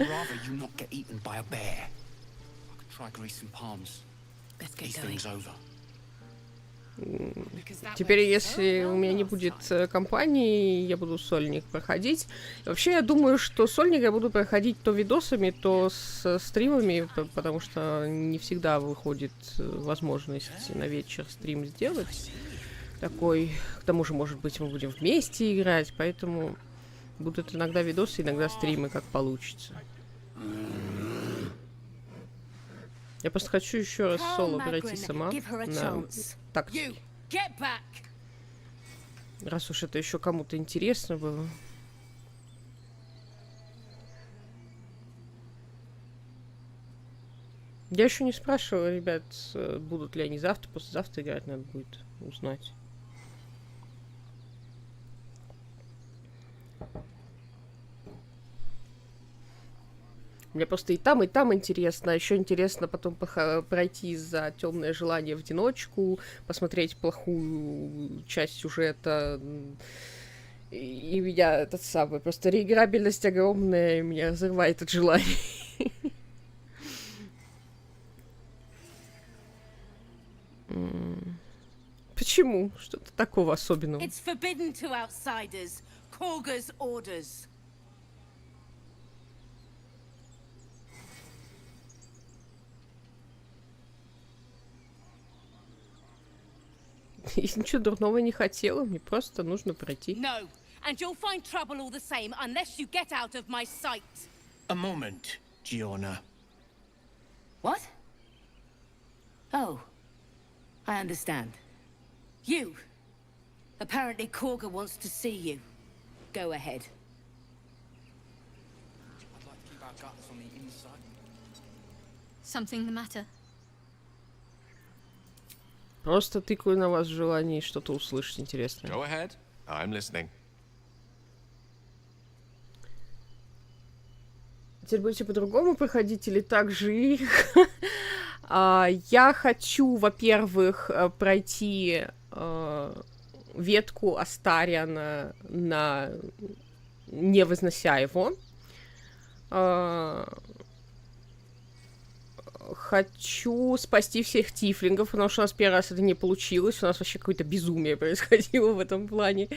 Теперь, если у меня не будет компании, я буду сольник проходить. Вообще, я думаю, что сольник я буду проходить то видосами, то с стримами, потому что не всегда выходит возможность на вечер стрим сделать. Такой, к тому же, может быть, мы будем вместе играть, поэтому будут иногда видосы, иногда стримы, как получится. Я просто хочу еще раз соло пройти сама на тактике. Раз уж это еще кому-то интересно было. Я еще не спрашивала, ребят, будут ли они завтра, послезавтра играть, надо будет узнать. Мне просто и там интересно. Еще интересно потом пройти за темное желание в одиночку, посмотреть плохую часть сюжета. И меня этот самый... Просто реиграбельность огромная, и меня разрывает от желания. Почему? Что-то такого особенного. It's forbidden to outsiders. Korga's orders. Я ничего дурного не хотела, мне просто нужно пройти. No, and you'll find trouble all the same unless you get out of my sight. A moment, Giorna. What? Oh, I understand. You. Apparently Korga wants to see you. Go ahead. I'd like to keep our guts on the inside. Something the matter? Просто тыкаю на вас в желании что-то услышать интересное. Go ahead. I'm listening. Теперь будете по-другому проходить или так же? Я хочу, во-первых, пройти ветку Астариана, не вознося его. Хочу спасти всех тифлингов, потому что у нас первый раз это не получилось, у нас вообще какое-то безумие происходило в этом плане.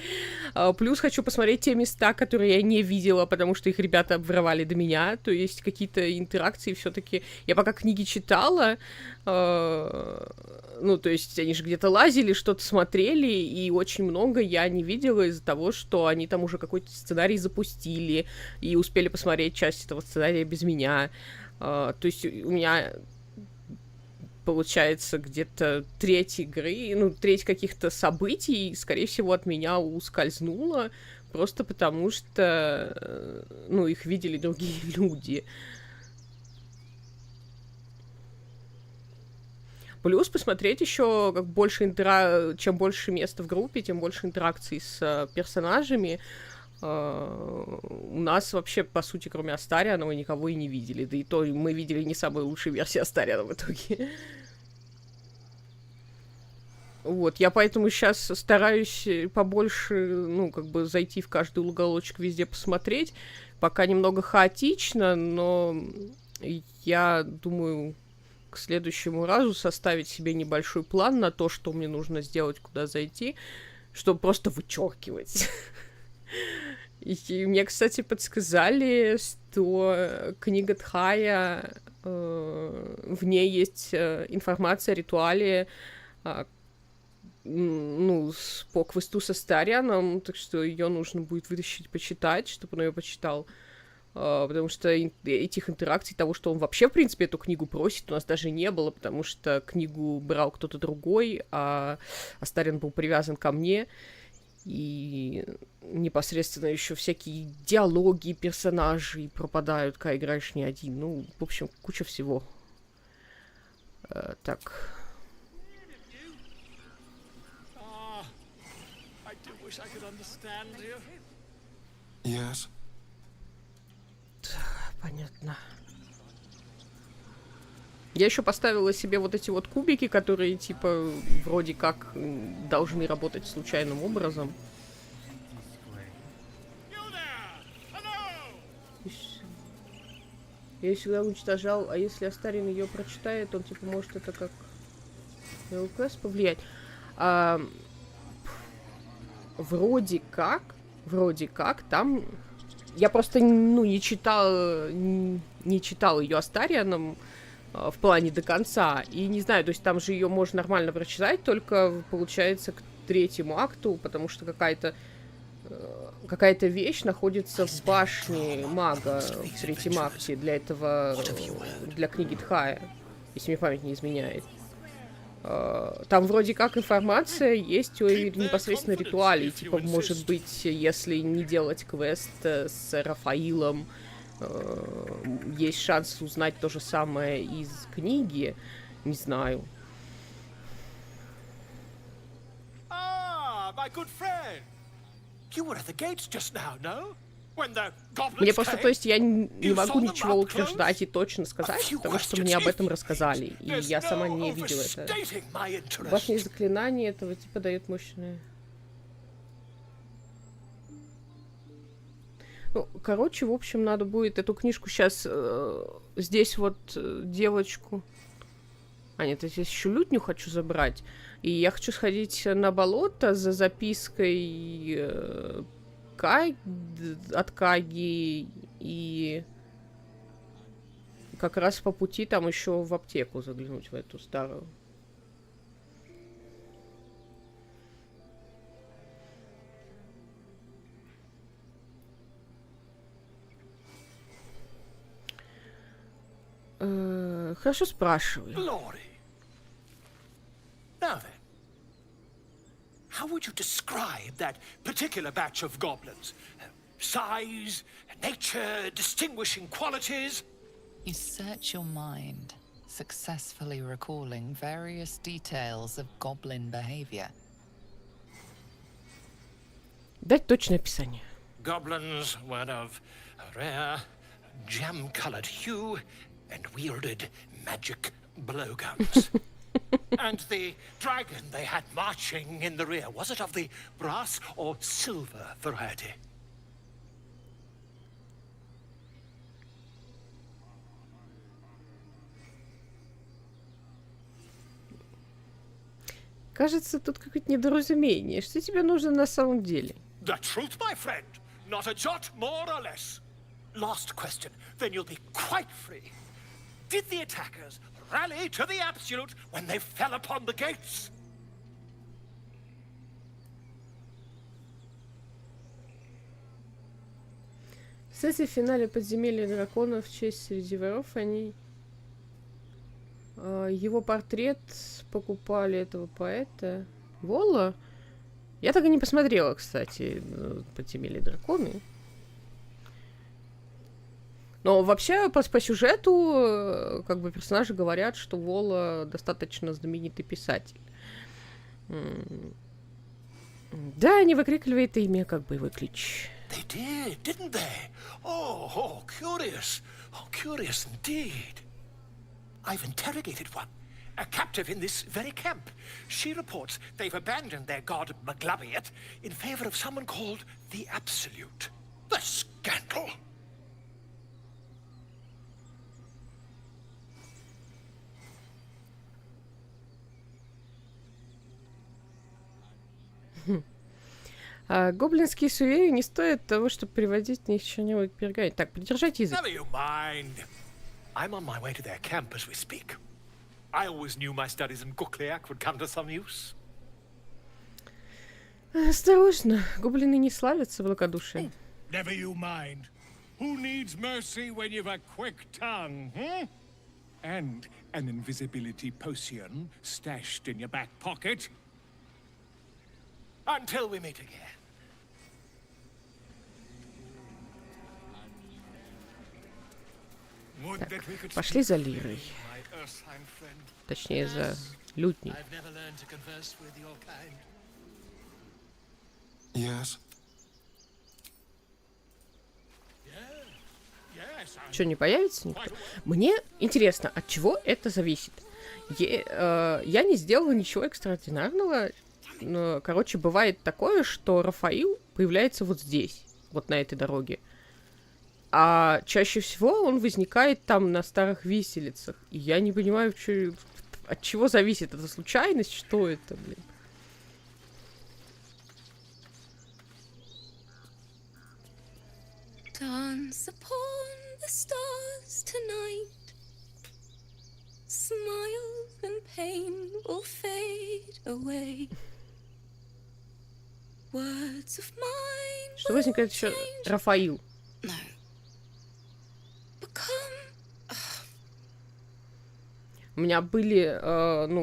Плюс хочу посмотреть те места, которые я не видела, потому что их ребята обворовали до меня, то есть какие-то интеракции все-таки. Я пока книги читала, ну, то есть они же где-то лазили, что-то смотрели, и очень много я не видела из-за того, что они там уже какой-то сценарий запустили и успели посмотреть часть этого сценария без меня. То есть у меня получается где-то треть игры, ну, треть каких-то событий, скорее всего, от меня ускользнула, просто потому что, ну, их видели другие люди. Плюс посмотреть еще, как больше чем больше места в группе, тем больше интеракций с персонажами. У нас вообще, по сути, кроме Астариана, мы никого и не видели. Да и то мы видели не самую лучшую версию Астариана в итоге. Вот, я поэтому сейчас стараюсь побольше, ну, как бы зайти в каждый уголочек, везде посмотреть. Пока немного хаотично, но я думаю, к следующему разу составить себе небольшой план на то, что мне нужно сделать, куда зайти, чтобы просто вычеркивать. И мне, кстати, подсказали, что книга Тхая, в ней есть информация о ритуале, ну, по квесту со Астарианом, так что ее нужно будет вытащить, почитать, чтобы он ее почитал. Потому что этих интеракций, того, что он вообще, в принципе, эту книгу просит, у нас даже не было, потому что книгу брал кто-то другой, а Астариан был привязан ко мне. И непосредственно еще всякие диалоги персонажей пропадают, когда играешь не один. Ну, в общем, куча всего. Так. Yes. Понятно. Я еще поставила себе вот эти вот кубики, которые, типа, вроде как должны работать случайным образом. Я всегда уничтожал, а если Астариан ее прочитает, он, типа, может это как ЛКС повлиять. Вроде как, там... Я просто, ну, не читала ее Астарианом в плане до конца. И не знаю, то есть там же ее можно нормально прочитать, только, получается, к третьему акту, потому что какая-то вещь находится в башне мага в третьем акте для книги Тхая, если мне память не изменяет. Там вроде как информация есть о непосредственно ритуале. Типа, может быть, если не делать квест с Рафаилом, есть шанс узнать то же самое из книги. Не знаю. Мне просто, то есть, я не могу ничего утверждать и точно сказать, потому что мне об этом рассказали, и я сама не видела это. Башня заклинаний этого типа дает мощные... Ну, короче, в общем, надо будет эту книжку сейчас здесь вот девочку... А, нет, я здесь еще лютню хочу забрать. И я хочу сходить на болото за запиской... от Каги, и как раз по пути там еще в аптеку заглянуть, в эту старую. Хорошо, спрашиваю. How would you describe that particular batch of goblins? Size, nature, distinguishing qualities? You search your mind, successfully recalling various details of goblin behavior. Дать точное описание. Goblins were of a rare, jam-colored hue and wielded magic blowguns. And the dragon they had marching in the rear, was it of the brass or silver variety? Кажется, тут какое-то недоразумение. Что тебе нужно на самом деле? The truth, my friend. Not a jot more or less. Last question, then you'll be quite free. Did the attackers rally to the absolute when they fell upon the gates? Кстати, в финале подземелья драконов в честь среди воров они... его портрет покупали этого поэта. Вола? Я так и не посмотрела, кстати, подземелье драконы. Но вообще, по сюжету, как бы персонажи говорят, что Вола достаточно знаменитый писатель. Да, они выкрикивали это имя, как боевой клич. They did, didn't they? Oh, curious. Oh, curious indeed. I've interrogated one, a captive in this very camp. She reports they've abandoned their god Maglabiet in favor of someone called the Absolute. The scandal! Гоблинские суеверия не стоят того, чтобы приводить на них что-нибудь пергамент. Так, придержать язык. Never you mind. I'm on my way to their camp as we speak. I always knew my studies in Gukliak would come to some use. Осторожно, гоблины не славятся благодушием. Never you mind. Who needs mercy when you've a quick tongue, hmm? And an invisibility potion stashed in your back pocket? Until we meet again. Так, пошли за Лирой. Точнее, за лютней. Yes. Что, не появится никто? Мне интересно, от чего это зависит. Я не сделала ничего экстраординарного. Но, короче, бывает такое, что Рафаил появляется вот здесь, вот на этой дороге. А чаще всего он возникает там на старых виселицах. И я не понимаю, от чего зависит. Это случайность? Что это, блин? Dance upon the stars tonight. Smile and pain will fade away. Words of mine. Что возникает еще Рафаил? No. У меня были,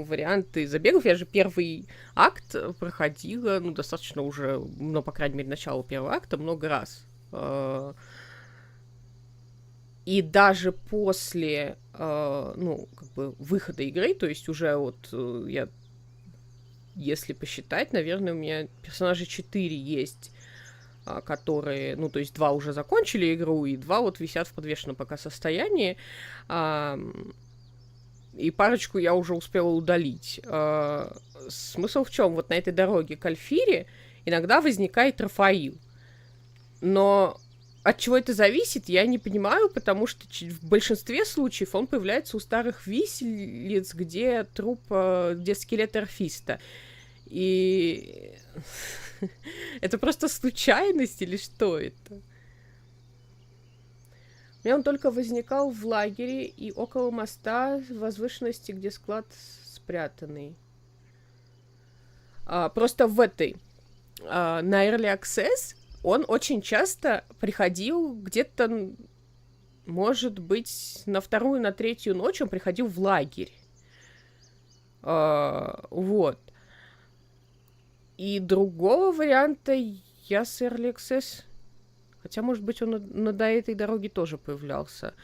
варианты забегов. Я же первый акт проходила, достаточно уже, по крайней мере, начало первого акта много раз. И даже после, выхода игры, то есть уже я, если посчитать, наверное, у меня персонажей 4 есть, которые, то есть 2 уже закончили игру, и 2 висят в подвешенном пока состоянии. И парочку я уже успела удалить. Смысл в чем? Вот на этой дороге к Альфире иногда возникает Рафаил. Но от чего это зависит, я не понимаю, потому что в большинстве случаев он появляется у старых виселиц, где где скелет орфиста. И это просто случайность или что это? У меня он только возникал в лагере и около моста возвышенности, где склад спрятанный. Просто на Early Access он очень часто приходил где-то, может быть, на 2-ю, на 3-ю ночь он приходил в лагерь. Вот. И другого варианта я с Early Access... Хотя, может быть, он до этой дороги тоже появлялся.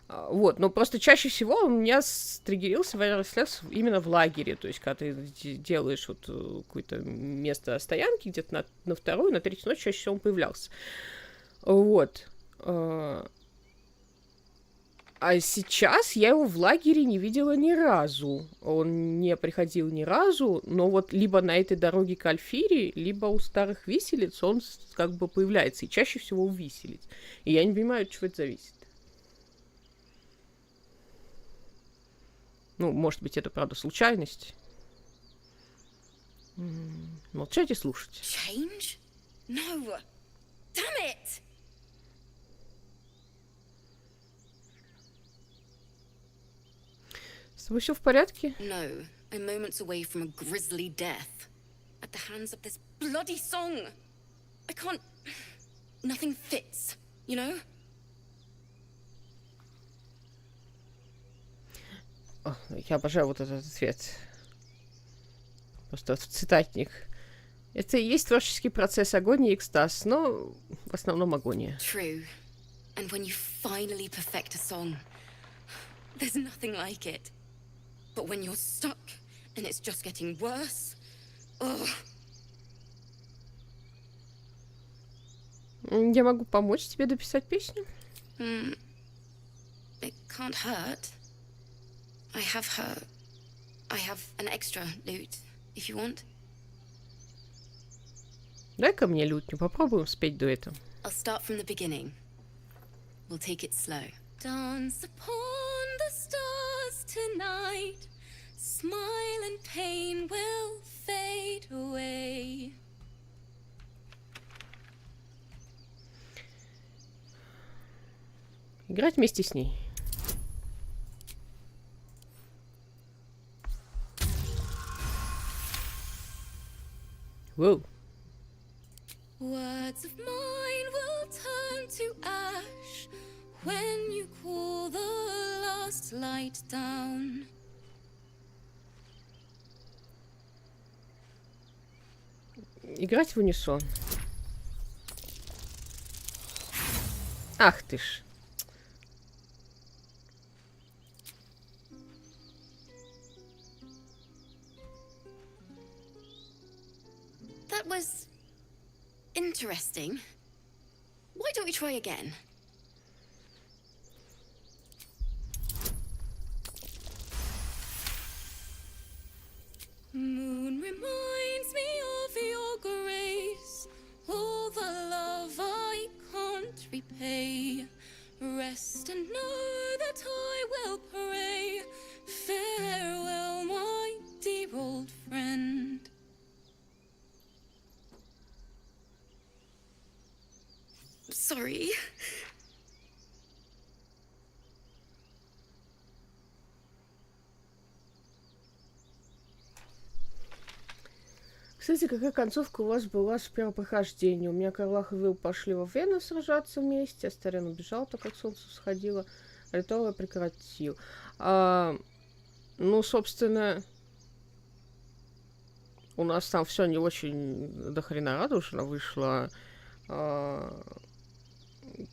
Вот, но просто чаще всего у меня стригерился рефлекс именно в лагере, то есть, когда ты делаешь вот какое-то место стоянки, где-то на вторую, на третью ночь чаще всего он появлялся. Вот. А сейчас я его в лагере не видела ни разу. Он не приходил ни разу, но вот либо на этой дороге к Альфире, либо у старых виселиц он как бы появляется, и чаще всего у виселиц. И я не понимаю, от чего это зависит. Ну, может быть, это, правда, случайность. Молчать и слушать. Change? No! Damn it! С тобой все в порядке? No, I'm moments away from a grisly death. At the hands of this bloody song. I can't... Nothing fits, you know? Я обожаю вот этот ответ. Просто цитатник. Это и есть творческий процесс агонии и экстаз, но в основном агония. True. And when you finally perfect a song, there's nothing like it. But when you're stuck and it's just getting worse, ugh. Я могу помочь тебе дописать песню? It can't hurt. I have an extra lute, if you want. Дай-ка мне лютню, попробуем спеть дуэтом. I'll start from the beginning. We'll take it slow. Dance upon the stars tonight. Smile and pain will fade away. Играть вместе с ней. Whoa. Words of mine will turn to ash when you cool the last light down. Играть в унисон. Ах ты ж. That was interesting. Why don't we try again? Moon reminds me of your grace, all the love I can't repay. Rest and know that I will pray. Farewell, my dear old friend. Sorry. Кстати, какая концовка у вас была с первого прохождения? У меня Карлах и Вилл пошли во Вену сражаться вместе, Астариан убежал, так как солнце всходило, а Литовая прекратил. Ну, собственно, у нас там все не очень дохрена радужно вышло.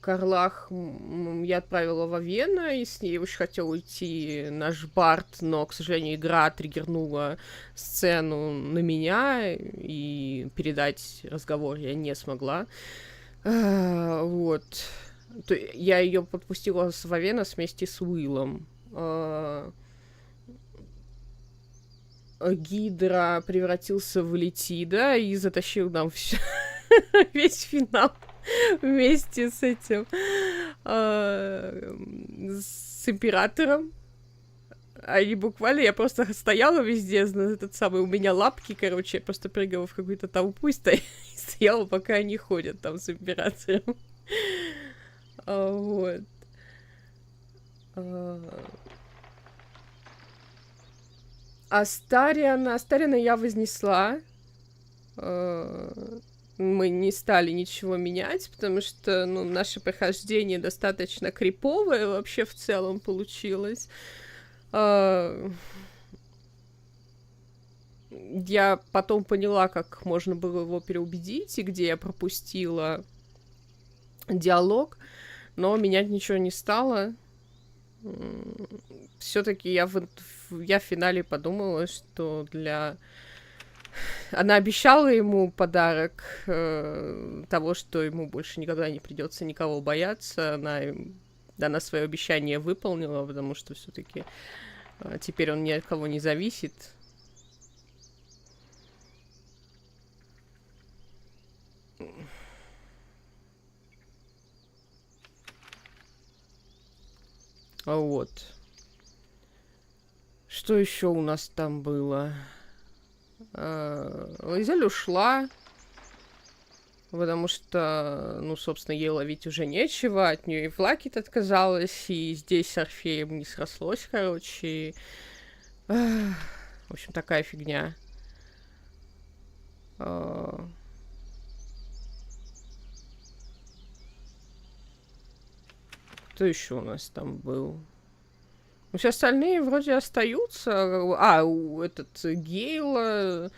Карлах я отправила во Вену, и с ней очень хотел уйти наш Барт, но, к сожалению, игра триггернула сцену на меня, и передать разговор я не смогла. Вот. Я ее подпустила с Вавена вместе с Уиллом. Гидра превратился в Летида и затащил нам весь финал. Вместе с этим с императором. Они буквально, я просто стояла везде, этот самый, у меня лапки, короче, я просто прыгала в какую-то толпу и стояла, пока они ходят там с императором. Вот. Астариана я вознесла. Мы не стали ничего менять, потому что, ну, наше прохождение достаточно криповое вообще в целом получилось. Я потом поняла, как можно было его переубедить, и где я пропустила диалог, но менять ничего не стало. все-таки я в финале подумала, что она обещала ему подарок того, что ему больше никогда не придется никого бояться. Она свое обещание выполнила, потому что все-таки теперь он ни от кого не зависит. Вот. Что еще у нас там было? Лизель ушла, потому что, ну, собственно, ей ловить уже нечего, от нее и Флакит отказалась, и здесь с Орфеем не срослось, короче. В общем, такая фигня. Кто еще у нас там был? Ну, все остальные вроде остаются. Гейла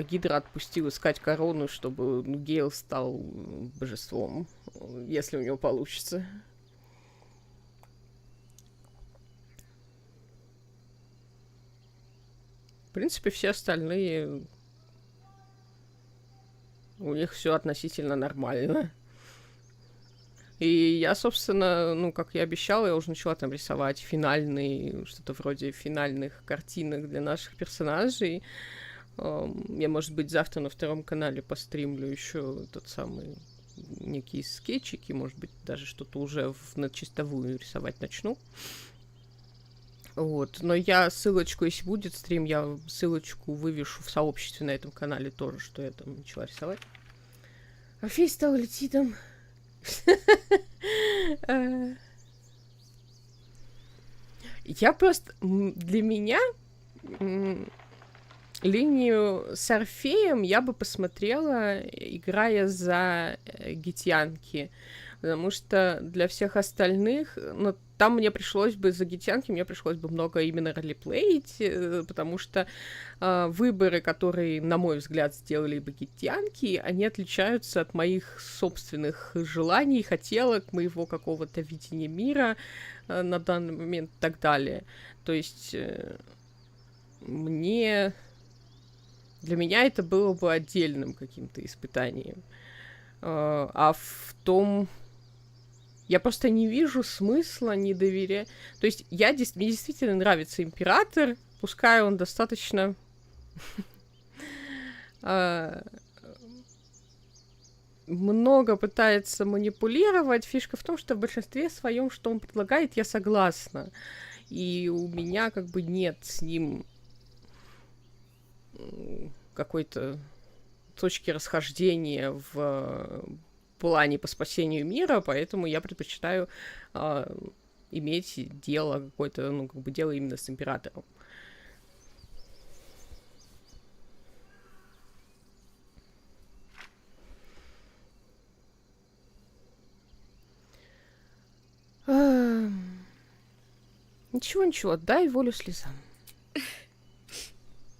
Гидра отпустил искать корону, чтобы Гейл стал божеством, если у него получится. В принципе, все остальные... У них все относительно нормально. И я, собственно, ну, как я обещала, я уже начала там рисовать что-то вроде финальных картинок для наших персонажей. Я, может быть, завтра на 2-м канале постримлю еще тот самый некие скетчики, может быть, даже что-то уже на чистовую рисовать начну. Вот, но я ссылочку, если будет стрим, я ссылочку вывешу в сообществе на этом канале тоже, что я там начала рисовать. Орфей стал летитом. Я просто... Для меня линию с Орфеем я бы посмотрела, играя за гитянки. Потому что для всех остальных... Ну, там мне пришлось бы за гитянки, мне пришлось бы много именно ролеплеить, потому что выборы, которые, на мой взгляд, сделали бы гитянки, они отличаются от моих собственных желаний, хотелок, моего какого-то видения мира на данный момент и так далее. То есть для меня это было бы отдельным каким-то испытанием. А в том... Я просто не вижу смысла, не доверяю. То есть мне действительно нравится император, пускай он достаточно много пытается манипулировать. Фишка в том, что в большинстве своем, что он предлагает, я согласна. И у меня как бы нет с ним какой-то точки расхождения в плане по спасению мира, поэтому я предпочитаю иметь дело какое-то, ну, как бы дело именно с императором. Ничего, дай волю слезам.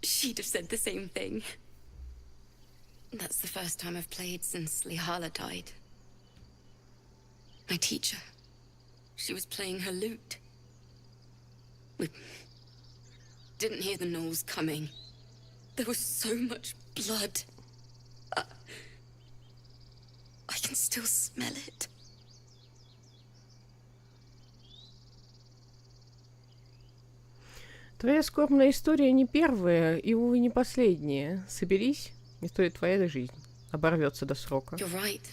She'd have said the same thing. That's the first time I've played since Lihala died. My teacher. She was playing her lute. We didn't hear the gnolls coming. There was so much blood. I can still smell it. Твоя скорбная история не первая и, увы, не последняя. Соберись, не стоит твоя жизнь. Оборвется до срока. You're right.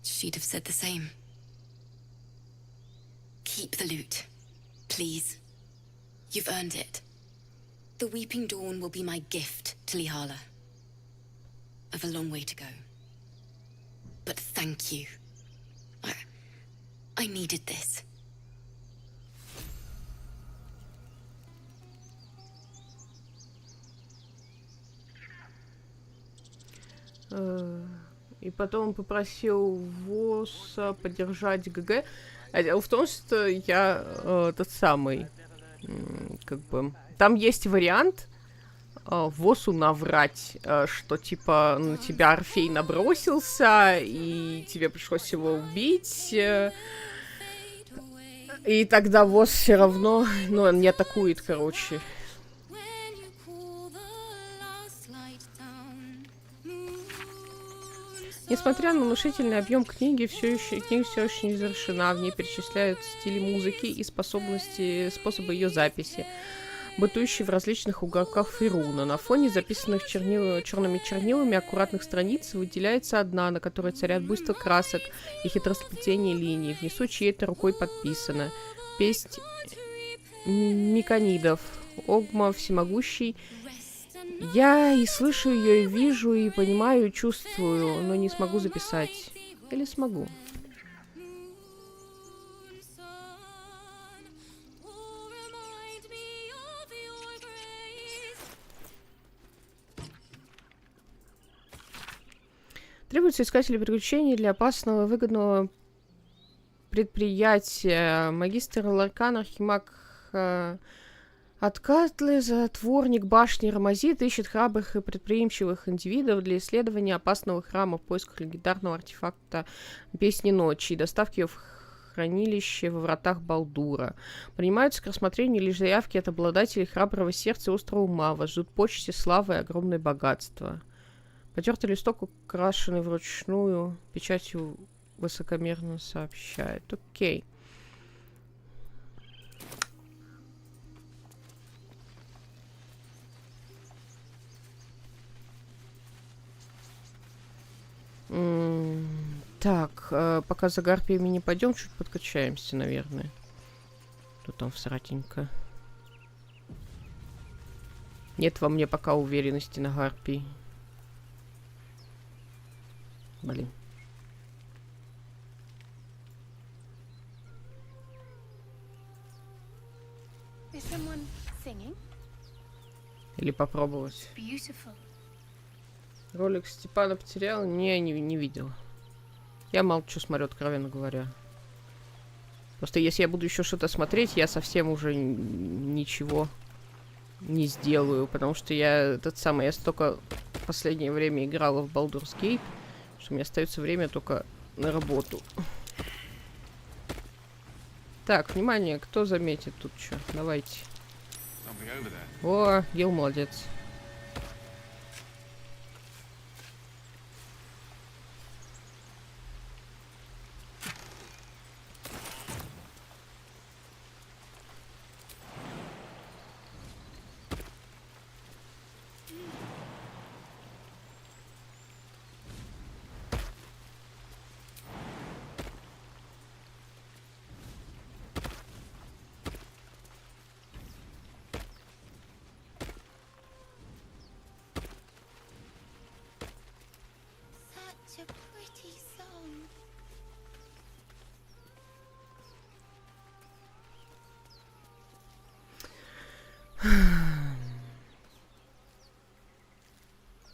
She'd have said the same. Keep the loot, please. You've earned it. The Weeping Dawn will be my gift to Lihala. I've a long way to go. But thank you. I needed this. И потом попросил ВОСа поддержать ГГ. А дело в том, что я тот самый, как бы... Там есть вариант Восу наврать, что типа на тебя Орфей набросился, и тебе пришлось его убить. И тогда Вос все равно, ну, он не атакует, короче. Несмотря на внушительный объем книги, книга все еще не завершена. В ней перечисляют стили музыки и способы ее записи, бытующие в различных уголках Феруна. На фоне записанных черными чернилами аккуратных страниц выделяется одна, на которой царят буйство красок и хитросплетение линий. Внизу чьей-то рукой подписано: «Песнь Миконидов. Огма всемогущий». Я и слышу ее, и вижу, и понимаю, и чувствую, но не смогу записать. Или смогу? Требуются искатели приключений для опасного, выгодного предприятия. Магистр Ларкан, архимаг Откатлы, затворник башни Рамазит, ищет храбрых и предприимчивых индивидов для исследования опасного храма в поисках легендарного артефакта Песни Ночи и доставки ее в хранилище во вратах Балдура. Принимаются к рассмотрению лишь заявки от обладателей храброго сердца и острого ума. Вас ждут почести, славы и огромное богатство. Потертый листок, украшенный вручную печатью, высокомерно сообщает. Окей. Так, пока за гарпиями не пойдем, чуть подкачаемся, наверное. Тут там всратенько. Нет во мне пока уверенности на гарпии. Блин. Или попробовать. Ролик Степана потерял? Не видел. Я мало что смотрю, откровенно говоря. Просто если я буду еще что-то смотреть, я совсем уже ничего не сделаю. Потому что я столько в последнее время играла в Baldur's Gate, что мне остается время только на работу. Так, внимание, кто заметит тут что? Давайте. О, Гил молодец.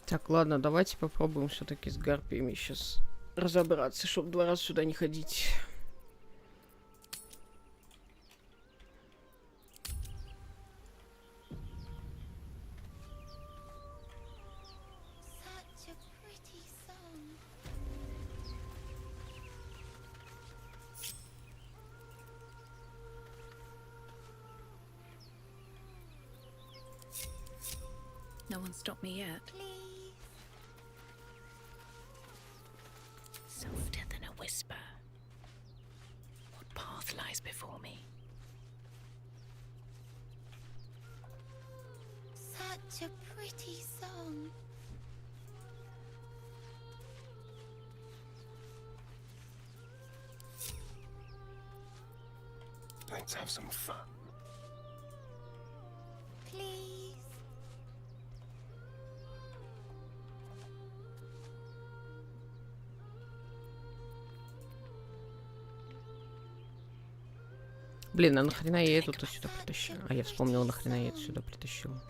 Так, ладно, давайте попробуем все-таки с гарпиями сейчас разобраться, чтобы 2 раза сюда не ходить. No one stopped me yet. Softer than a whisper. What path lies before me? Such a pretty song. Let's have some fun. Please. Блин, а нахрена я эту-то сюда притащила? А я вспомнила, нахрена я это сюда притащила.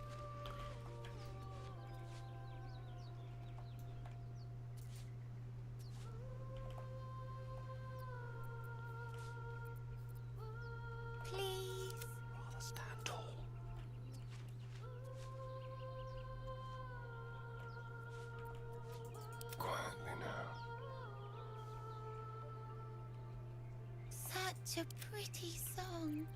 Such a pretty song.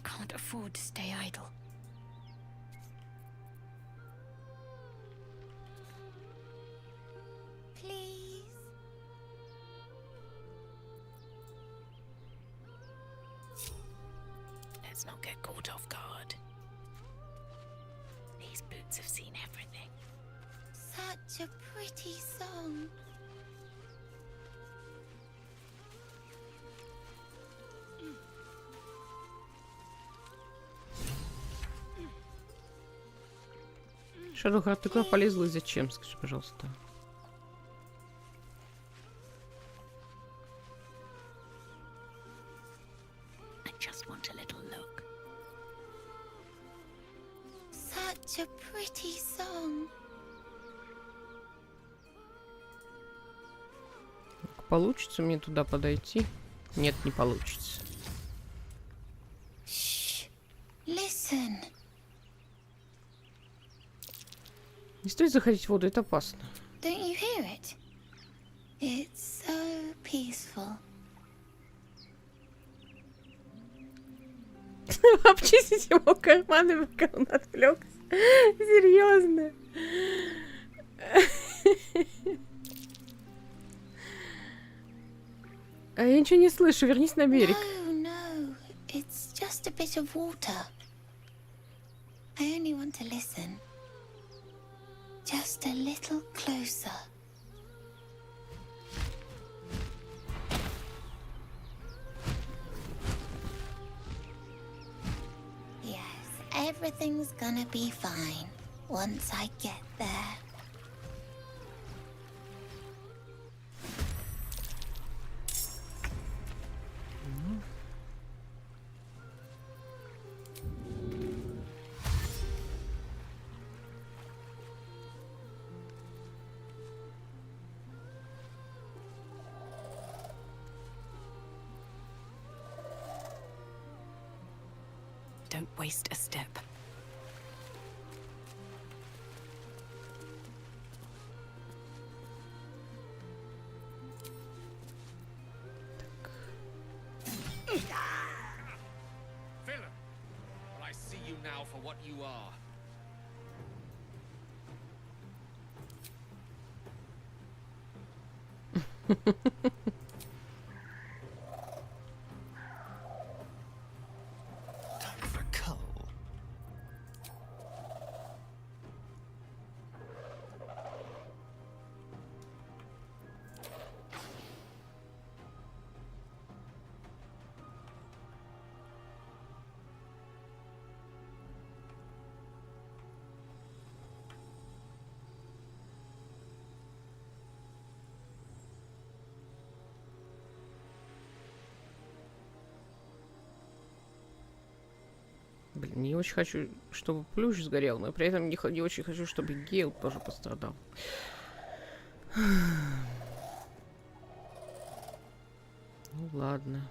Can't afford to stay idle. Please. Let's not get caught off guard. These boots have seen everything. Such a pretty song. Шадуха, ты куда полезла и зачем? Скажи, пожалуйста. I just want a little look. Such a pretty song. Получится мне туда подойти? Нет, не получится. Listen. Не стоит заходить в воду, это опасно. Don't you hear it? It's so peaceful. Обчистить его карманы, пока он отвлекся. Серьезно. А я ничего не слышу, вернись на берег. No, it's just a bit of water. I only want to listen. Just a little closer. Yes, everything's gonna be fine once I get there. Don't waste a step. Villain! Well, I see you now for what you are. Time for coal. Блин, не очень хочу, чтобы плющ сгорел, но при этом не очень хочу, чтобы Гейл тоже пострадал. Ну ладно.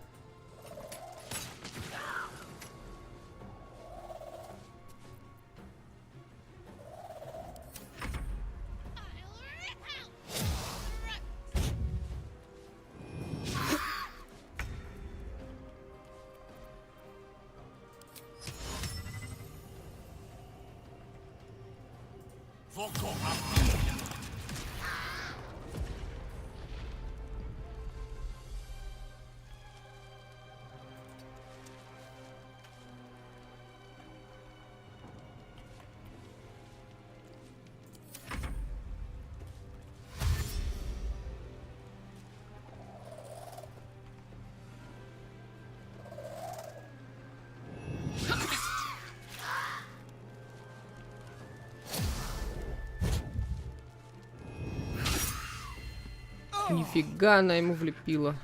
Нифига она ему влепила.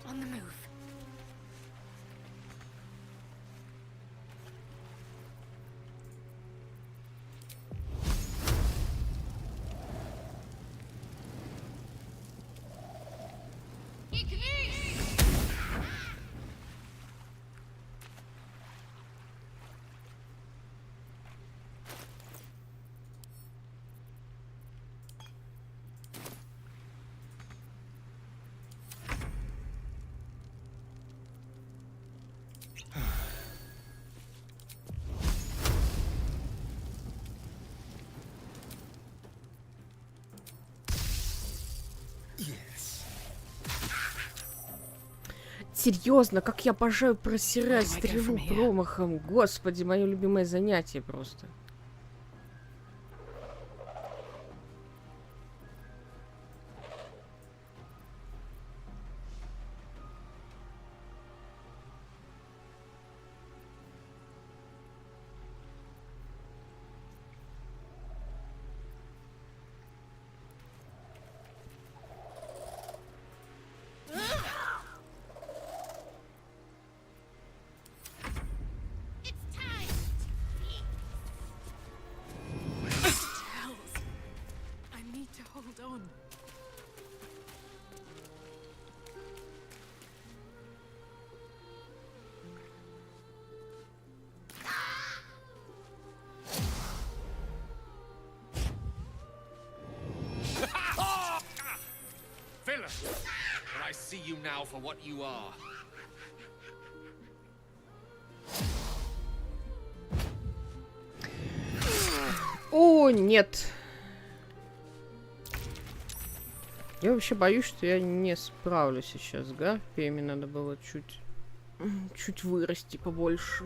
On the move. Серьезно, как я обожаю просирать стрелу промахом. Господи, мое любимое занятие просто. And I see you now for what you are. О, нет. Я вообще боюсь, что я не справлюсь сейчас с гарпиями. Надо было чуть вырасти побольше.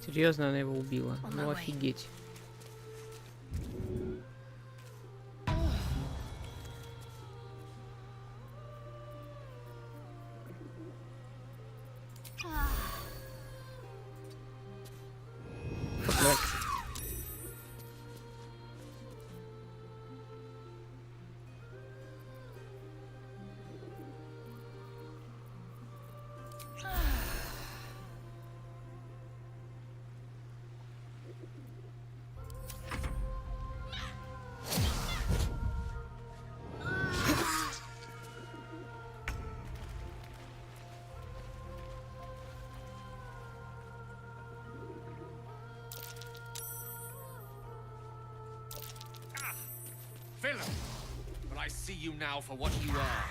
Серьезно, она его убила. Ну офигеть. villain. But I see you now for what you are.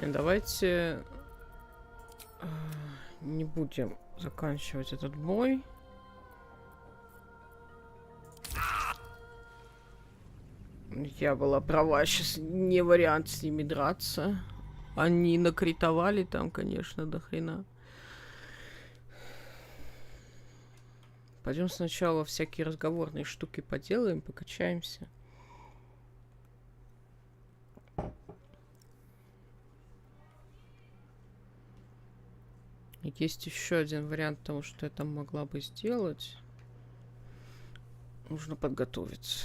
Давайте не будем заканчивать этот бой. Я была права, сейчас не вариант с ними драться. Они накритовали там, конечно, до хрена. Пойдем сначала всякие разговорные штуки поделаем, покачаемся. Есть еще один вариант того, что я там могла бы сделать. Нужно подготовиться.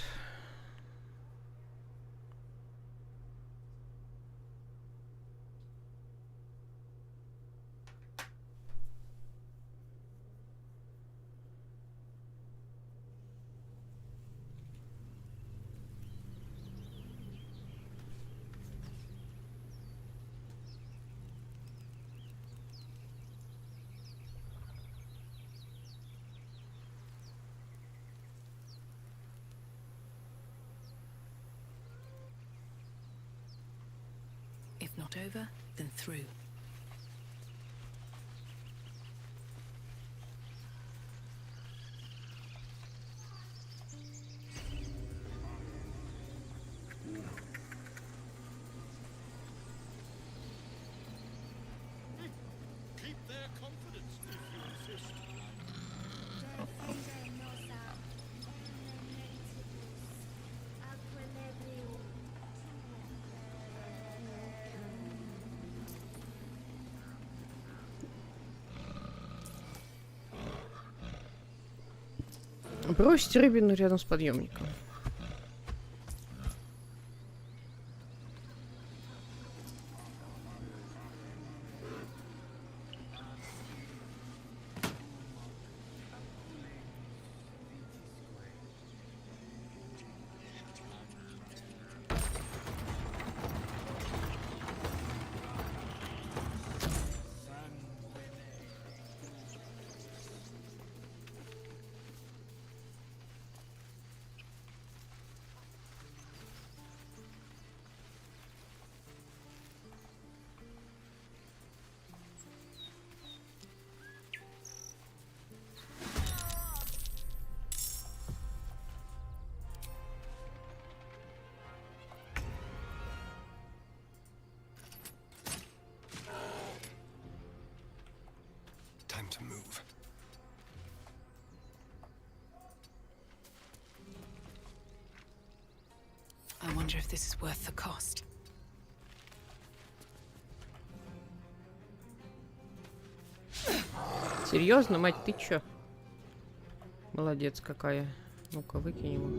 If not over, then through. Keep their confidence if you insist. Бросить рыбину рядом с подъемником. Time to move. I wonder if this is worth the cost. Серьезно, мать, ты чё? Молодец какая. Ну-ка, выкинь его.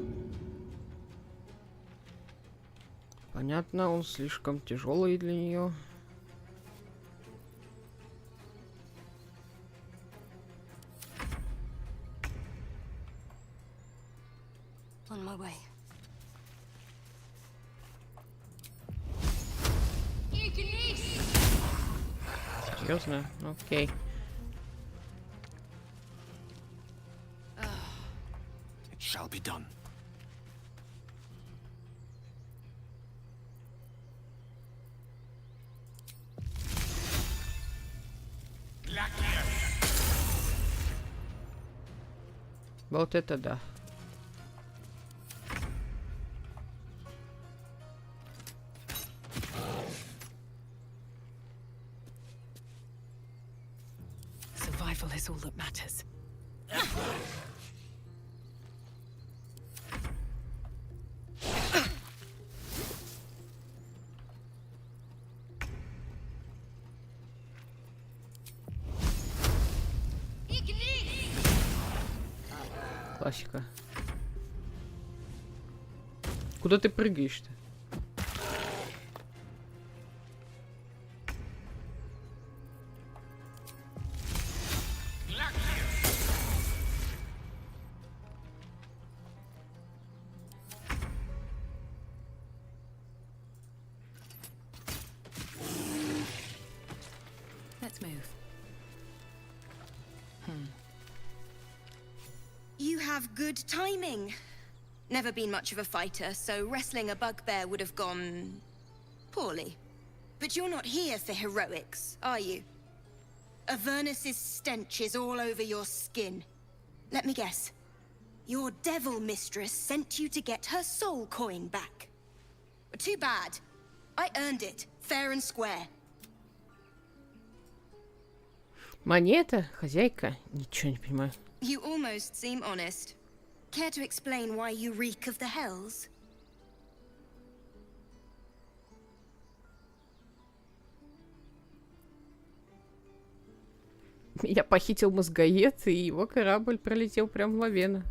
Понятно, он слишком тяжелый для нее. On my way. Серьезно? Окей. It shall be done. Вот это да. Survival is all that matters. Классика. Куда ты прыгаешь-то? Let's move. You have good timing. Never been much of a fighter, so wrestling a bugbear would have gone poorly. But you're not here for heroics, are you? Avernus's stench is all over your skin. Let me guess. Your devil mistress sent you to get her soul coin back. Too bad. I earned it, fair and square. Монета, хозяйка, ничего не понимаю. You almost seem honest. Care to explain why you reek of the hells? Я похитил мозгоед, и его корабль пролетел прям в лавену.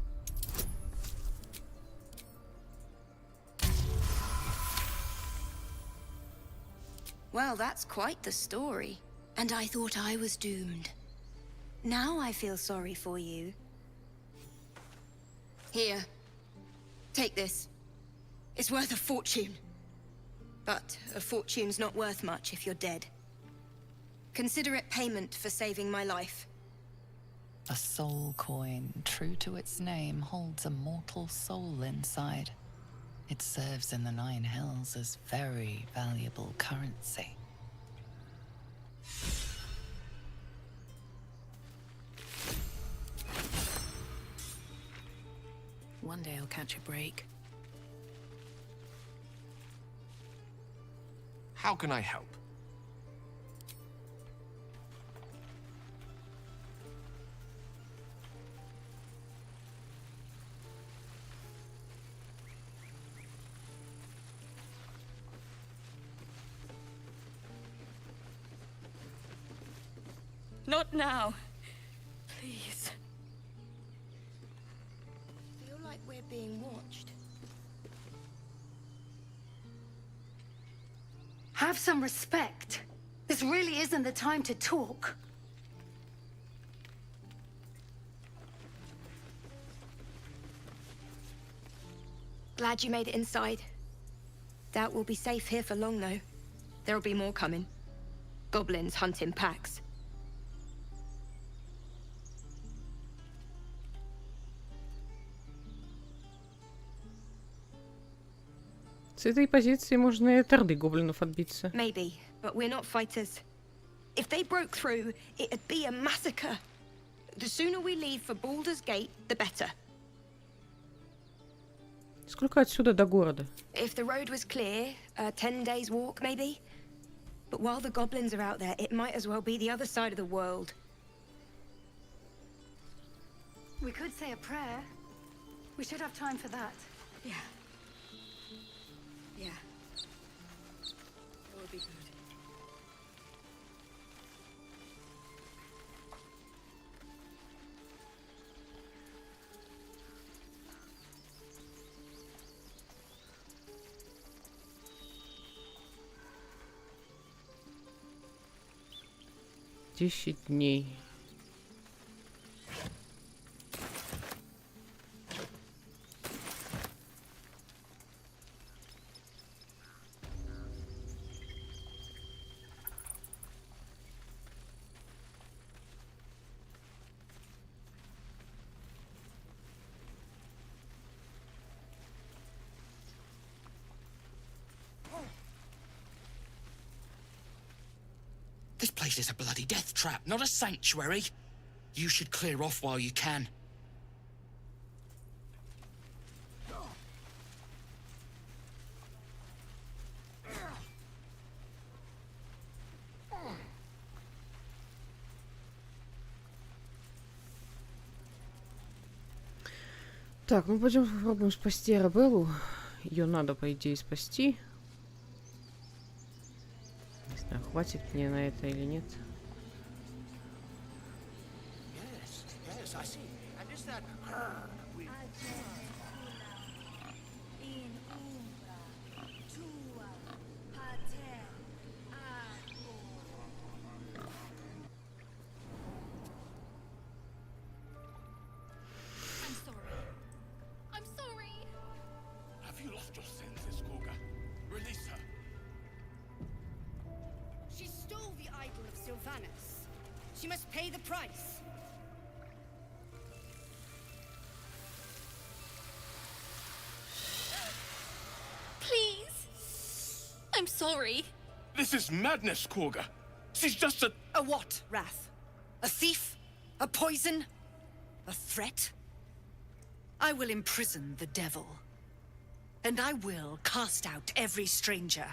Well, that's quite the story. And I thought I was doomed. Now I feel sorry for you. Here. Take this. It's worth a fortune. But a fortune's not worth much if you're dead. Consider it payment for saving my life. A soul coin, true to its name, holds a mortal soul inside. It serves in the Nine Hells as very valuable currency. One day I'll catch a break. How can I help? Not now. Please. Feel like we're being watched. Have some respect. This really isn't the time to talk. Glad you made it inside. Doubt we'll be safe here for long, though. There'll be more coming. Goblins hunt in packs. С этой позиции можно и от орды гоблинов отбиться. Maybe, but we're not fighters. If they broke through, it'd be a massacre. The sooner we leave for Baldur's Gate, the better. Сколько отсюда до города? If the road was clear, 10 days walk, maybe. But while the goblins are out there, it might as well be the other side of the world. We could say a prayer. We should have time for that. Yeah. Yeah. That would be good. Десять дней. This place is a bloody death trap, not a sanctuary. You should clear off while you can. Так, ну пойдем попробуем спасти Арабеллу. Ее надо, по идее, спасти. Не знаю, хватит мне на это или нет. Yes, I see. And is that her I'm sorry. Have you lost your senses, Koga? Release her. She stole the idol of Sylvanus. She must pay the price. Please. I'm sorry. This is madness, Koga. She's just a... A what, Wrath? A thief? A poison? A threat? I will imprison the devil. And I will cast out every stranger.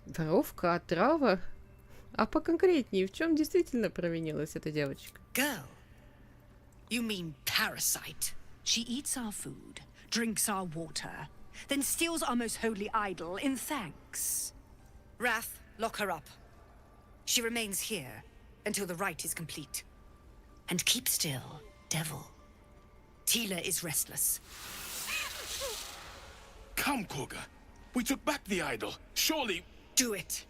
Воровка, отрава? А поконкретнее, в чем действительно провинилась эта девочка? Girl? You mean parasite? She eats our food, drinks our water, then steals our most holy idol in thanks. Wrath, lock her up. She remains here until the rite is complete. And keep still, devil. Tila is restless. Come, Koga. We took back the idol. Surely... Do it.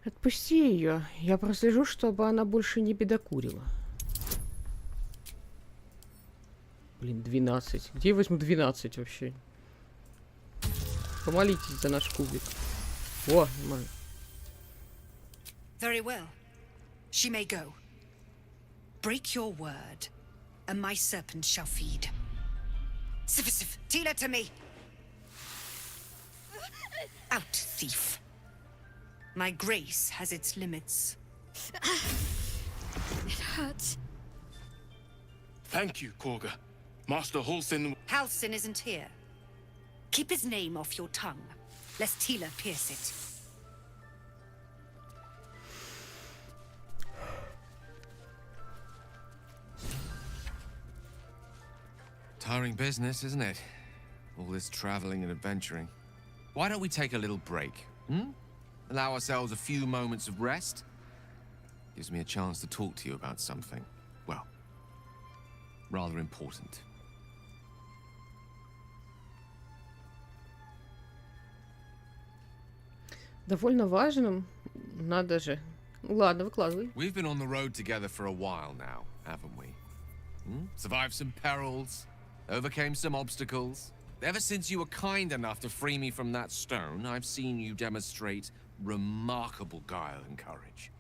Отпусти ее. Я прослежу, чтобы она больше не бедокурила. Блин, 12. Где я возьму 12 вообще? Помолитесь за наш кубик. О, нормально. Very well. She may go. Break your word, and my serpent shall feed. Sif, Tila to me! Out, thief. My grace has its limits. It hurts. Thank you, Koga. Master Halsin... Halsin isn't here. Keep his name off your tongue, lest Tila pierce it. Tiring business, isn't it? All this traveling and adventuring. Why don't we take a little break, hmm? Allow ourselves a few moments of rest? Gives me a chance to talk to you about something, well, rather important. Довольно важным. Надо же. Ладно, выкладывай. We've been on the road together for a while now, haven't we? Hmm? Survived some perils, overcame some obstacles. Ever since you were kind enough to free me from that stone, I've seen you demonstrate remarkable guile and courage.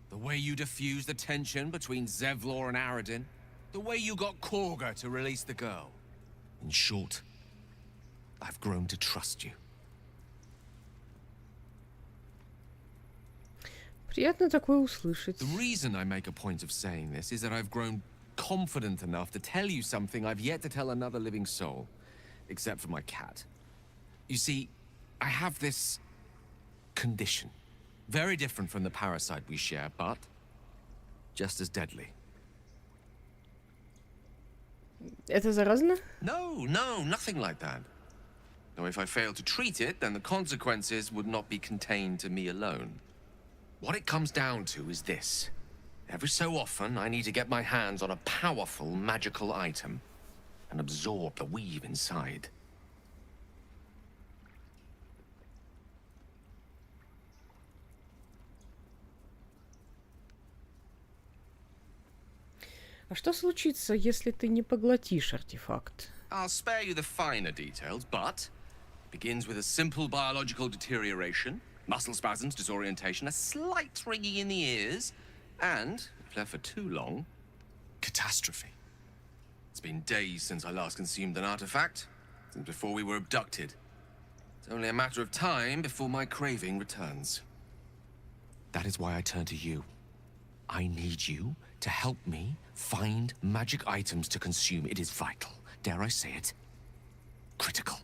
The way you diffused the tension between Zevlor and Aradin. The way you got Korga to release the girl. In short, I've grown to trust you. Приятно такое услышать. The reason I make a point of saying this is that I've grown confident enough to tell you something I've yet to tell another living soul. Except for my cat. You see, I have this condition. Very different from the parasite we share, but just as deadly. Это заразно? No, nothing like that. Though if I fail to treat it, then the consequences would not be contained to me alone. What it comes down to is this. Every so often, I need to get my hands on a powerful magical item and absorb the weave inside. А что случится, если ты не поглотишь артефакт? I'll spare you the finer details, but it begins with a simple biological deterioration, muscle spasms, disorientation, a slight ringing in the ears, and, if left for too long, catastrophe. It's been days since I last consumed an artifact, since before we were abducted. It's only a matter of time before my craving returns. That is why I turn to you. I need you to help me find magic items to consume. It is vital. Dare I say it? Critical.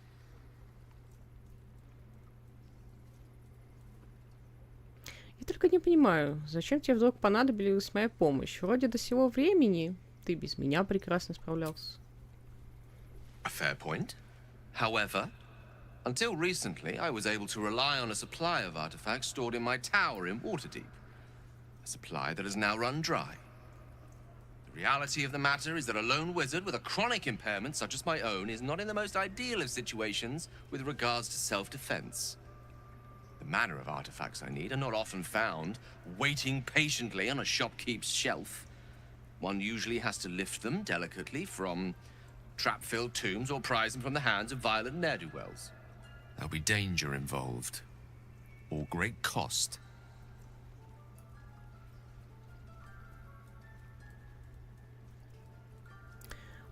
только не понимаю, зачем тебе вдруг понадобилась моя помощь? Вроде до сего времени ты без меня прекрасно справлялся. A fair point. However, until recently, I was able to rely on a supply of artifacts stored in my tower in Waterdeep. A supply that has now run dry. The reality of the matter is that a lone wizard with a chronic impairment such as my own is not in the most ideal of situations with regards to self-defense. The manner of artifacts I need are not often found waiting patiently on a shopkeep's shelf. One usually has to lift them delicately from trap-filled tombs or prise them from the hands of violent ne'er-do-wells. There'll be danger involved, or great cost.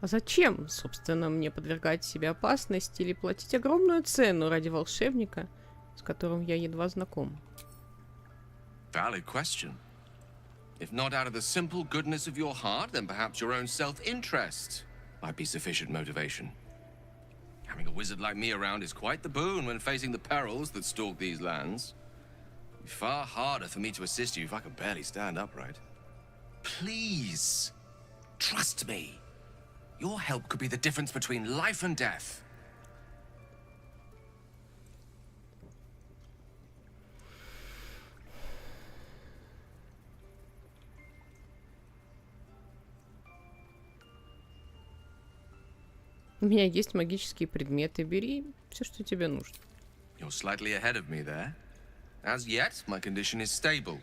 А зачем, собственно, мне подвергать себе опасности или платить огромную цену ради волшебника, с которым я едва знаком? Valid question. If not out of the simple goodness of your heart, then perhaps your own self-interest might be sufficient motivation. Having a wizard like me around is quite the boon when facing the perils that stalk these lands. It'd be far harder for me to assist you if I can barely stand upright. Please, trust me. Your help could be the difference between life and death. У меня есть магические предметы. Бери все, что тебе нужно. You're slightly ahead of me there. As yet, my condition is stable.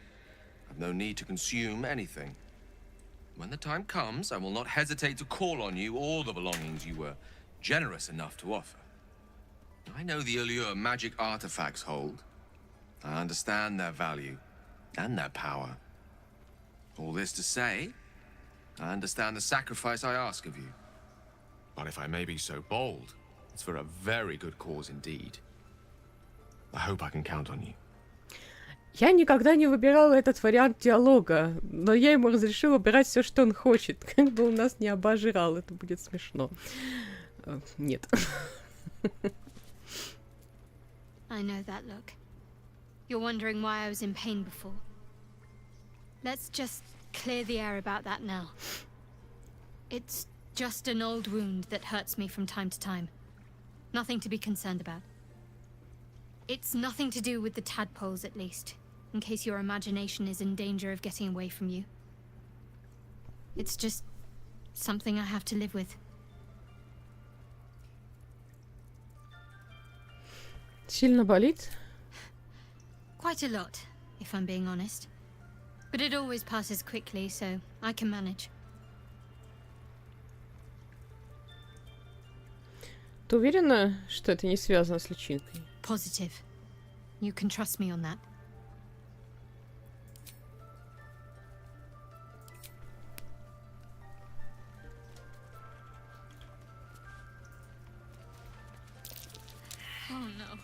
I've no need to consume anything. When the time comes, I will not hesitate to call on you or the belongings you were generous enough to offer. I know the allure magic artifacts hold. I understand their value and their power. All this to say, I understand the sacrifice I ask of you. But if I may be so bold, it's for a very good cause indeed. I hope I can count on you. Я никогда не выбирала этот вариант диалога, но я ему разрешила выбирать все, что он хочет. Как бы он нас не обожрал, это будет смешно. Нет. I know that look. You're wondering why I was in pain before. Let's just clear the air about that now. It's just an old wound that hurts me from time to time. Nothing to be concerned about. It's nothing to do with the tadpoles, at least, in case your imagination is in danger of getting away from you. It's just something I have to live with. Сильно болит? Quite a lot, if I'm being honest. But it always passes quickly, so I can manage. Ты уверена, что это не связано с личинкой? Positive. You can trust me on that. Oh no.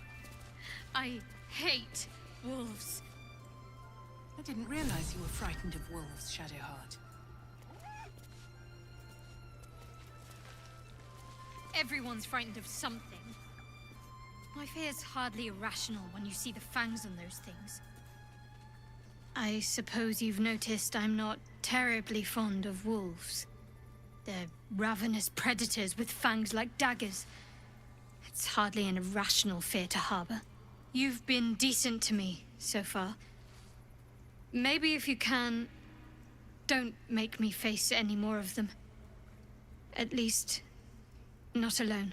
I hate wolves. I didn't realize you were frightened of wolves, Shadowheart. Everyone's frightened of something. My fear's hardly irrational when you see the fangs on those things. I suppose you've noticed I'm not terribly fond of wolves. They're ravenous predators with fangs like daggers. It's hardly an irrational fear to harbor. You've been decent to me so far. Maybe if you can, don't make me face any more of them. At least, not alone.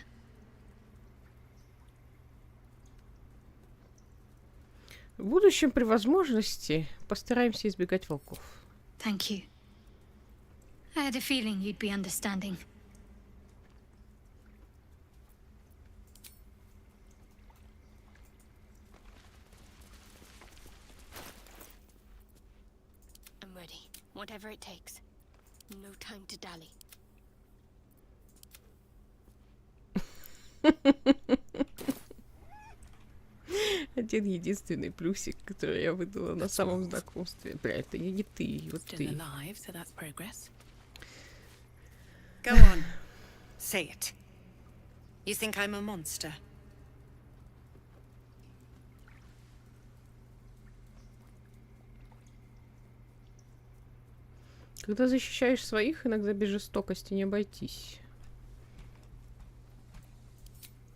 В будущем при возможности постараемся избегать волков. Thank you. I had a feeling you'd be understanding. I'm ready. Whatever it takes. No time to dally. Один единственный плюсик, который я выдала на самом знакомстве. Бля, это не ты, вот ты. Still alive, so that's progress. Go on. Say it. You think I'm a monster? Когда защищаешь своих, иногда без жестокости не обойтись.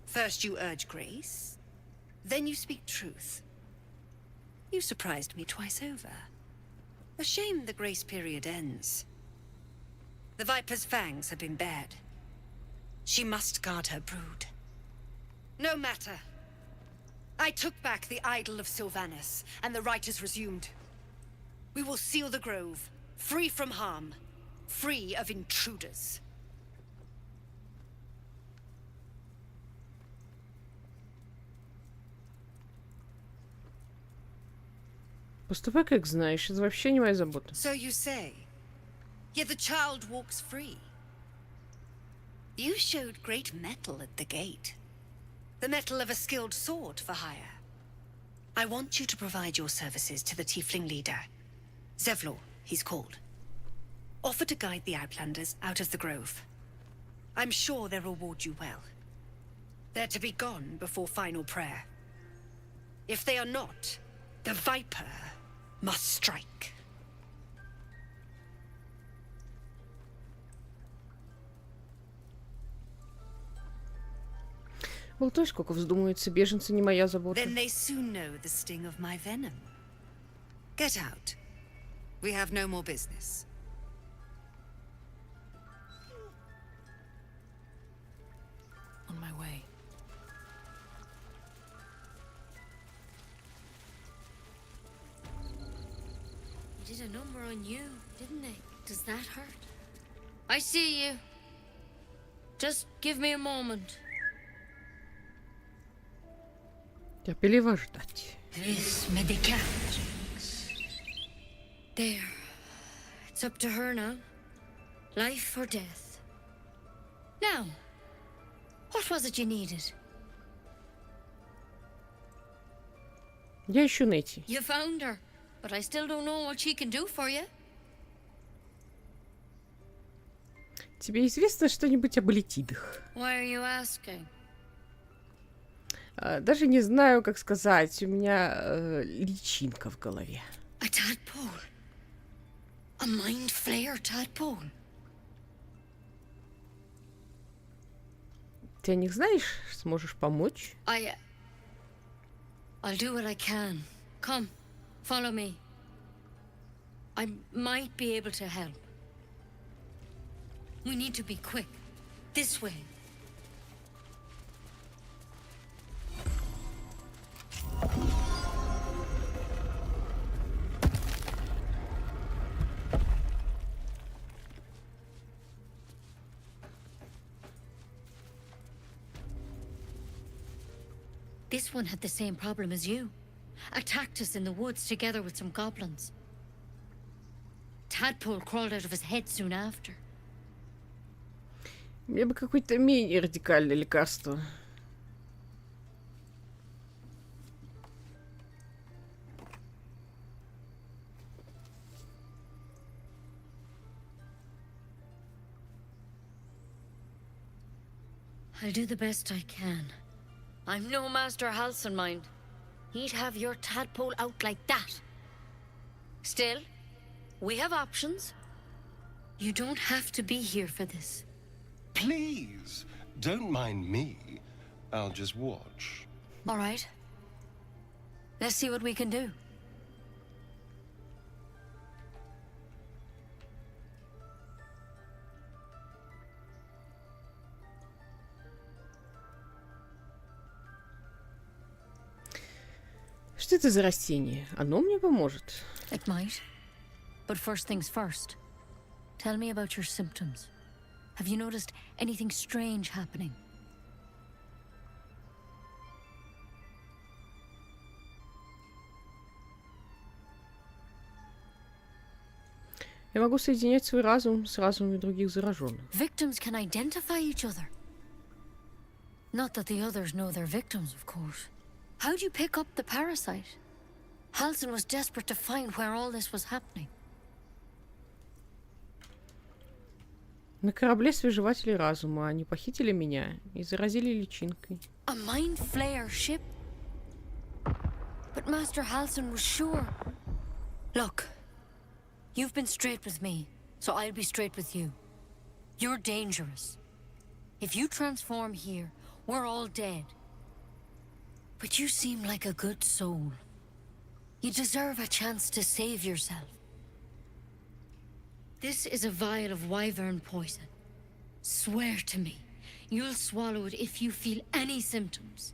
First you urge grace, then you speak truth. You surprised me twice over. A shame the grace period ends. The Viper's fangs have been bared. She must guard her brood. No matter. I took back the idol of Sylvanus, and the rite is resumed. We will seal the grove, free from harm, free of intruders. Поступай, как знаешь, это вообще не моя забота. So you say. Yet the child walks free. You showed great mettle at the gate. The mettle of a skilled sword for hire. I want you to provide your services to the tiefling leader. Zevlor, he's called. Offer to guide the Outlanders out of the grove. I'm sure they'll reward you well. They're to be gone before final prayer. If they are not, the Viper must strike. Болтай, сколько вздумается, беженцы не моя забота. Then they soon know the sting of my venom. Get out. We have no more business. On my way. They did a number on you, didn't they? Does that hurt? I see you. Just give me a moment. Терпеливо ждать. This medicatrix. There. It's up to her now. Life or death. Now, what was it you needed? Я ищу Нэти. You found her, but I still don't know what she can do for you. Тебе известно что-нибудь об элитидах? Why are you asking? Даже не знаю, как сказать. У меня личинка в голове. A tadpole. A mind flayer tadpole. Ты о них знаешь? Сможешь помочь? I'll do what I can. Come, follow me. I might be able to help. We need to be quick. This way. This one had the same problem as you. Attacked us in the woods together with some goblins. Tadpole crawled out of his head soon after. Мне бы какое-то менее радикальное лекарство. I'll do the best I can. I'm no Master Halson, mind. He'd have your tadpole out like that. Still, we have options. You don't have to be here for this. Please, don't mind me. I'll just watch. All right. Let's see what we can do. Что это за растение? Оно мне поможет. It might. But first things first. Tell me about your symptoms. Have you noticed anything strange happening? Я могу соединять свой разум с разумами других зараженных. Victims can identify each other. Not that the others know they're victims, of course. How'd you pick up the parasite? Halson was desperate to find where all this was happening. На корабле свежеватели разума. Они похитили меня и заразили личинкой. A mind flayer ship? But Master Halson was sure. Look, you've been straight with me, so I'll be straight with you. You're dangerous. If you transform here, we're all dead. But you seem like a good soul. You deserve a chance to save yourself. This is a vial of wyvern poison. Swear to me, you'll swallow it if you feel any symptoms.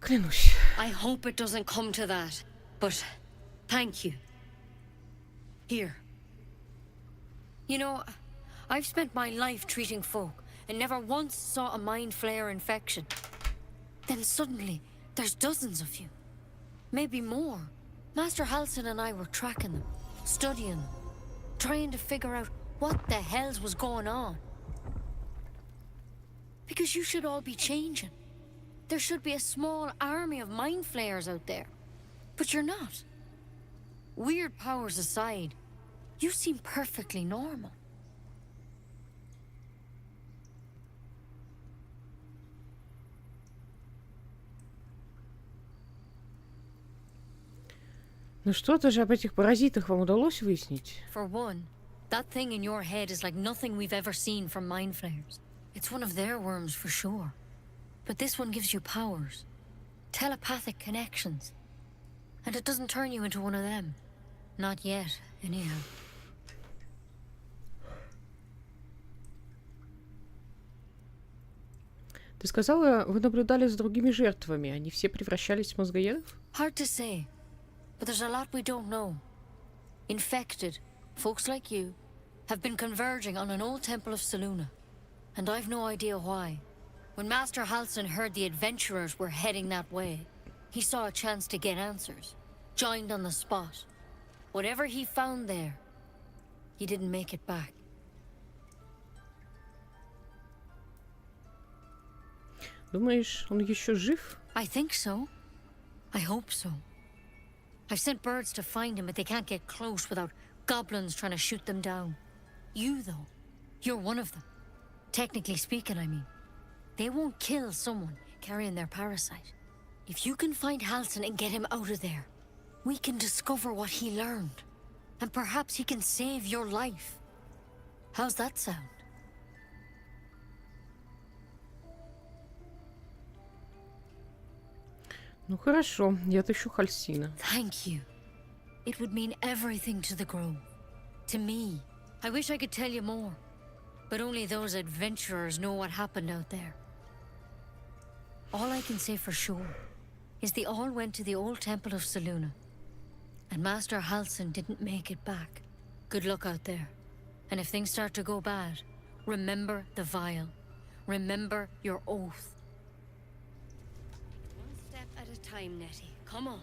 Клянусь. I hope it doesn't come to that, but thank you. Here. You know, I've spent my life treating folk and never once saw a mind flare infection. Then suddenly, there's dozens of you. Maybe more. Master Halsin and I were tracking them, studying them, trying to figure out what the hells was going on. Because you should all be changing. There should be a small army of mind flayers out there. But you're not. Weird powers aside, you seem perfectly normal. Ну что-то же об этих паразитах вам удалось выяснить? For one, that thing in your head is like nothing we've ever seen from mind flayers. It's one of their worms for sure. But this one gives you powers. Telepathic connections. And it doesn't turn you into one of them. Not yet, anyhow. Ты сказала, вы наблюдали за другими жертвами. Они все превращались в мозгоедов? Hard to say. But there's a lot we don't know. Infected, folks like you, have been converging on an old temple of Selûne. And I've no idea why. When Master Halsin heard the adventurers were heading that way, he saw a chance to get answers. Joined on the spot. Whatever he found there, he didn't make it back. Думаешь, он еще жив? I think so. I hope so. I've sent birds to find him, but they can't get close without goblins trying to shoot them down. You, though, you're one of them. Technically speaking, I mean. They won't kill someone carrying their parasite. If you can find Halsin and get him out of there, we can discover what he learned. And perhaps he can save your life. How's that sound? Ну хорошо, я отыщу Хальсина. Thank you. It would mean everything to the grove. To me. I wish I could tell you more. But only those adventurers know what happened out there. All I can say for sure is they all went to the old temple of Selûne. And Master Halsin didn't make it back. Good luck out there. And if things start to go bad, remember the vial. Remember your oath. One step at a time, Nettie. Come on.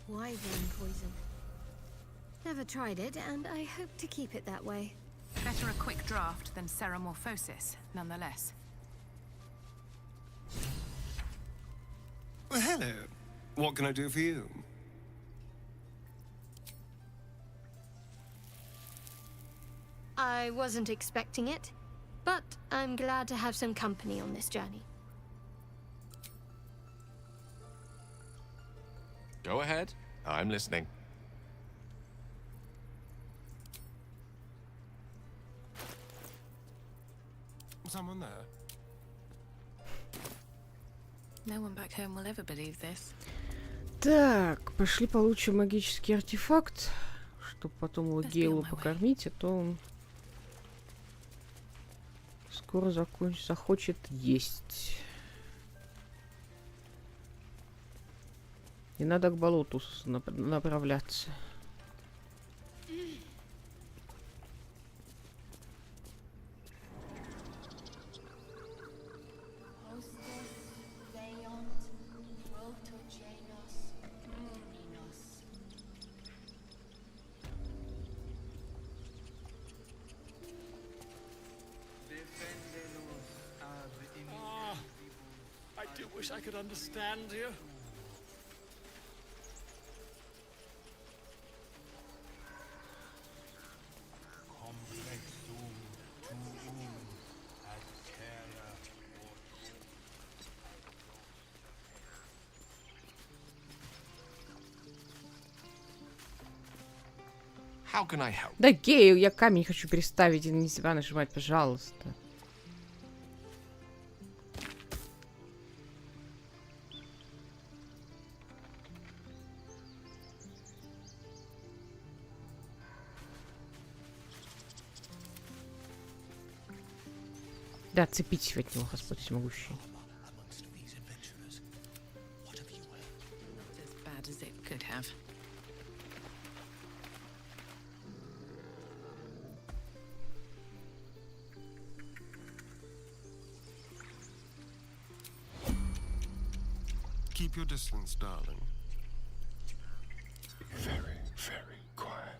Wyvern poison. Never tried it, and I hope to keep it that way. Better a quick draft than ceramorphosis, nonetheless. Well, hello. What can I do for you? I wasn't expecting it, but I'm glad to have some company on this journey. Go ahead. I'm listening. Someone there? No one back home will ever believe this. Так, пошли получим магический артефакт, чтобы потом его Гейлу покормить, а то он скоро захочет есть. И надо к болоту направляться. I do wish I could understand you. How can I help? Да, Гейл, я камень хочу переставить и на себя нажимать, пожалуйста. Да, отцепитесь от него, Господь всемогущий. As bad as it could have. Keep your distance, darling. Be very, very quiet.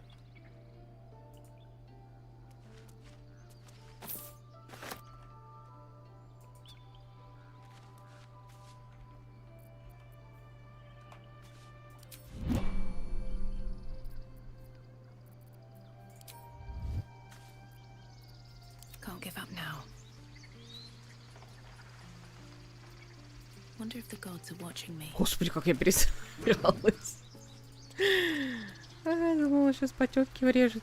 Can't give up now. Wonder if the gods are watching me. Господи, как я пересралась. Ага, думала, сейчас потётки врежет.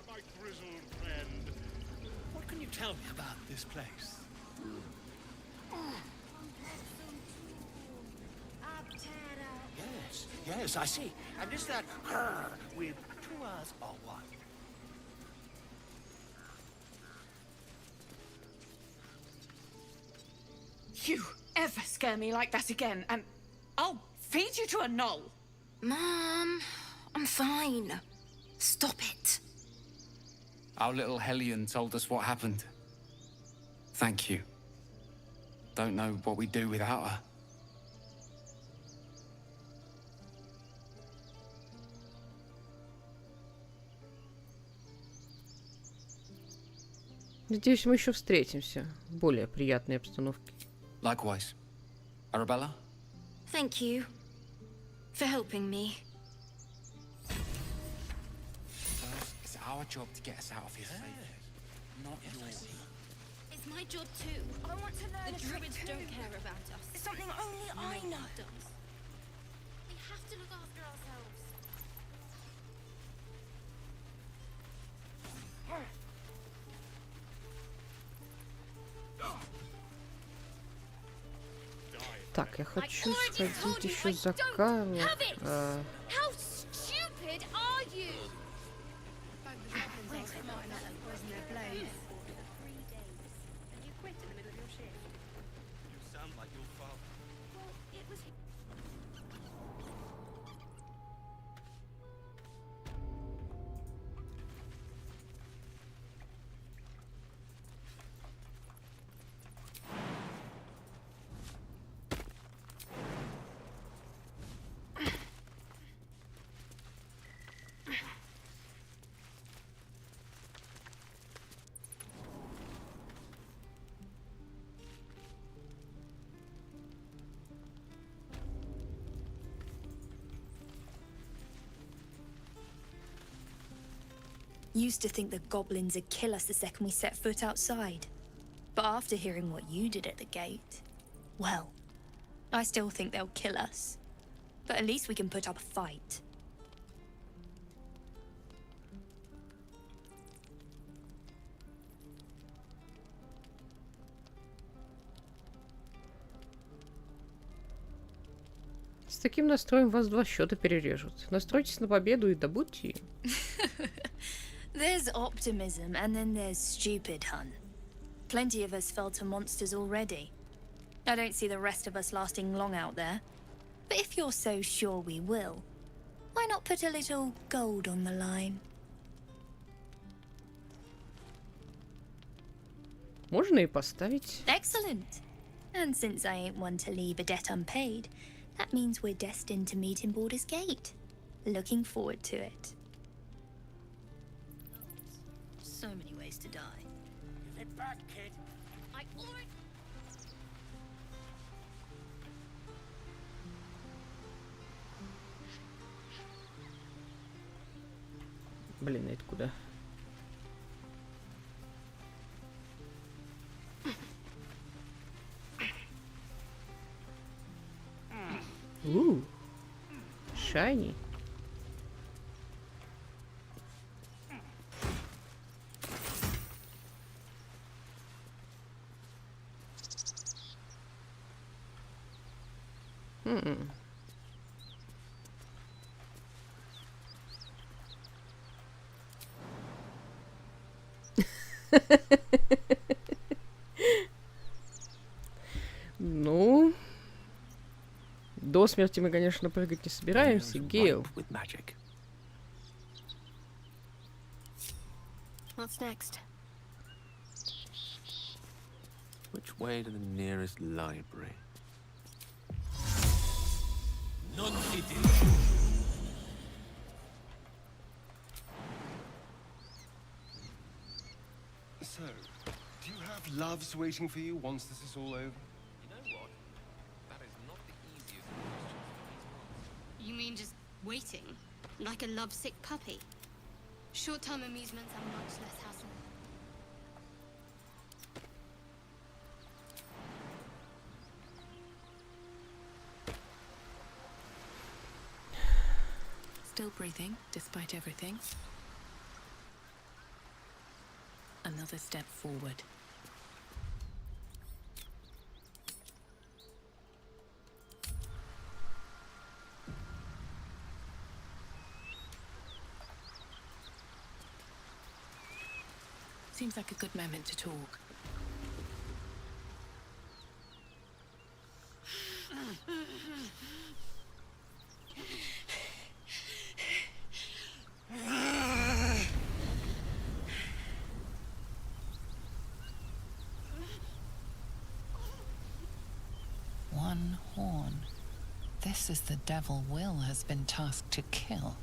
My grizzled friend. What can you tell me about this place? Yes, yes, I see. And is that her with two R's or one? You ever scare me like that again, and I'll feed you to a knoll. Mom, I'm fine. Stop it. Our little Hellion told us what happened. Thank you. Don't know what we'd do without her. Надеюсь, мы еще встретимся в более приятной обстановке. Likewise. Arabella? Thank you for helping me. It's our job to get us out of here safely. Not yours. It's my job too. I want to learn The a trick druids too. don't care about us. It's something only I know. Does. We have to look after ourselves. Так, я хочу сходить еще за Карлом. How stupid are you? Used to think the goblins would kill us the second we set foot outside. But after hearing what you did at the gate, well, I still think they'll kill us. But at least we can put up a fight. С таким настроем вас 2 счета перережут. Настройтесь на победу и добудьте ее. There's optimism and then there's stupid, hun. Plenty of us fell to monsters already. I don't see the rest of us lasting long out there. But if you're so sure we will, why not put a little gold on the line? Можно и поставить. Excellent. And since I ain't one to leave a debt unpaid, that means we're destined to meet in Baldur's Gate. Looking forward to it. So many ways to die. Give it back, kid. I already... Блин, это куда? Shiny. Ну, до смерти мы, конечно, прыгать не собираемся. Гейл. What's next? Which way to the nearest library? So, do you have loves waiting for you once this is all over? You know what? That is not the easiest of questions. You mean just waiting? Like a lovesick puppy? Short-term amusements are much less hassle. Still breathing, despite everything. Another step forward. Seems like a good moment to talk. One horn. This is the devil Will has been tasked to kill.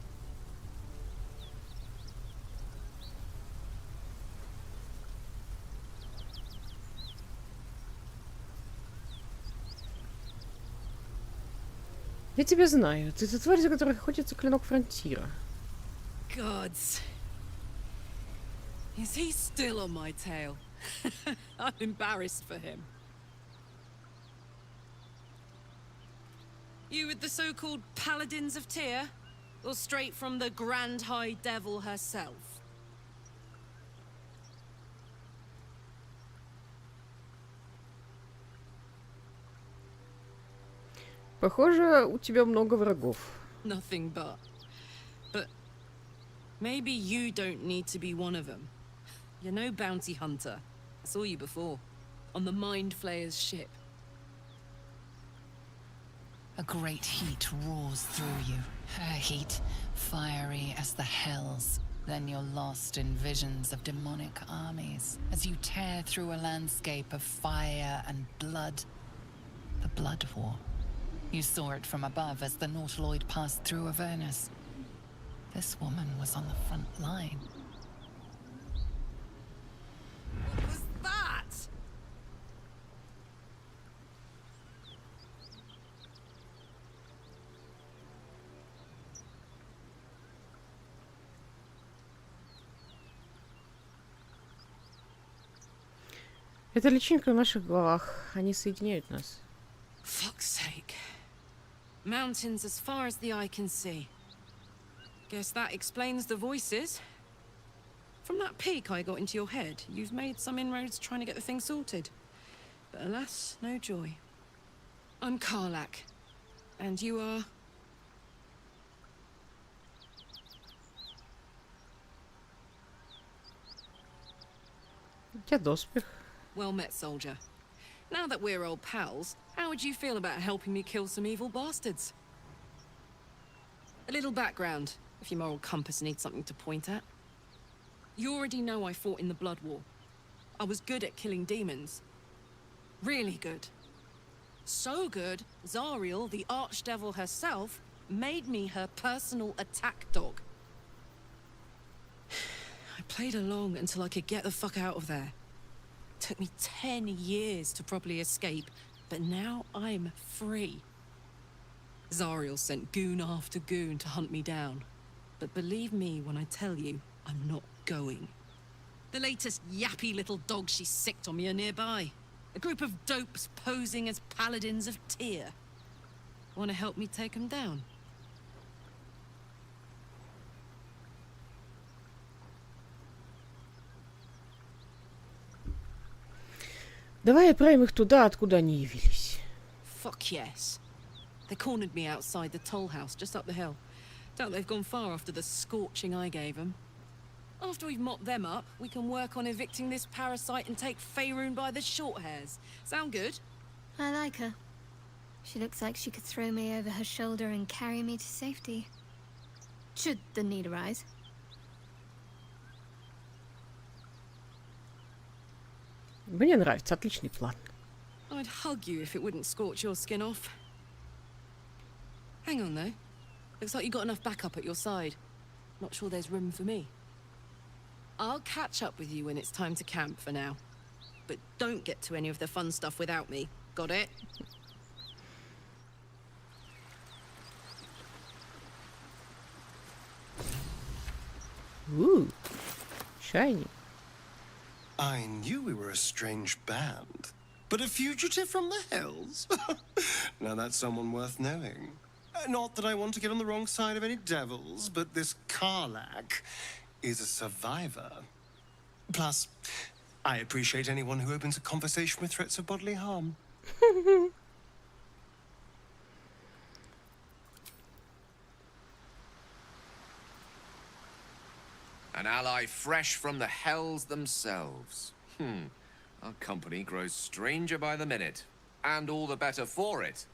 Я тебя знаю. Ты за тварь, за которой охотится клинок Фронтира. Gods. Is he still on my tail? I'm embarrassed for him. You with the so-called Paladins of Tyr? Or straight from the Grand High Devil herself? Похоже, у тебя много врагов. Nothing but. But maybe you don't need to be one of them. You're no bounty hunter. I saw you before. On the Mind Flayer's ship. A great heat roars through you. Her heat, fiery as the hells. Then you're lost in visions of demonic armies as you tear through a landscape of fire and blood. The Blood War. You saw it from above as the Nautiloid passed through Avernus. This woman was on the front line. What was that? Это личинка в наших головах. Они соединяют нас. Fuck's sake. Mountains as far as the eye can see. Guess that explains the voices. From that peek I got into your head, you've made some inroads trying to get the thing sorted. But alas, no joy. I'm Karlak. And you are? У тебя доспех. Well met, soldier. Now that we're old pals, how would you feel about helping me kill some evil bastards? A little background, if your moral compass needs something to point at. You already know I fought in the Blood War. I was good at killing demons. Really good. So good, Zariel, the archdevil herself, made me her personal attack dog. I played along until I could get the fuck out of there. Took me 10 years to properly escape, but now I'm free. Zariel sent goon after goon to hunt me down. But believe me when I tell you, I'm not going. The latest yappy little dogs she sicked on me are nearby. A group of dopes posing as paladins of Tyr. Want to help me take them down? Давай отправим их туда, откуда они явились. Fuck yes. They cornered me outside the toll house just up the hill. Doubt they've gone far after the scorching I gave them. After we've mopped them up, we can work on evicting this parasite and take Faerun by the short hairs. Sound good? I like her. She looks like she could throw me over her shoulder and carry me to safety. Should the need arise. Мне нравится, отличный план. I'd hug you if it wouldn't scorch your skin off. Hang on though. Looks like you got enough backup at your side. Not sure there's room for me. I'll catch up with you when it's time to camp for now. But don't get to any of the fun stuff without me. Got it? Ooh, shiny. I knew we were a strange band, but a fugitive from the hills? Now that's someone worth knowing. Not that I want to get on the wrong side of any devils, but this Karlak is a survivor. Plus, I appreciate anyone who opens a conversation with threats of bodily harm. An ally fresh from the hells themselves. Our company grows stranger by the minute, and all the better for it.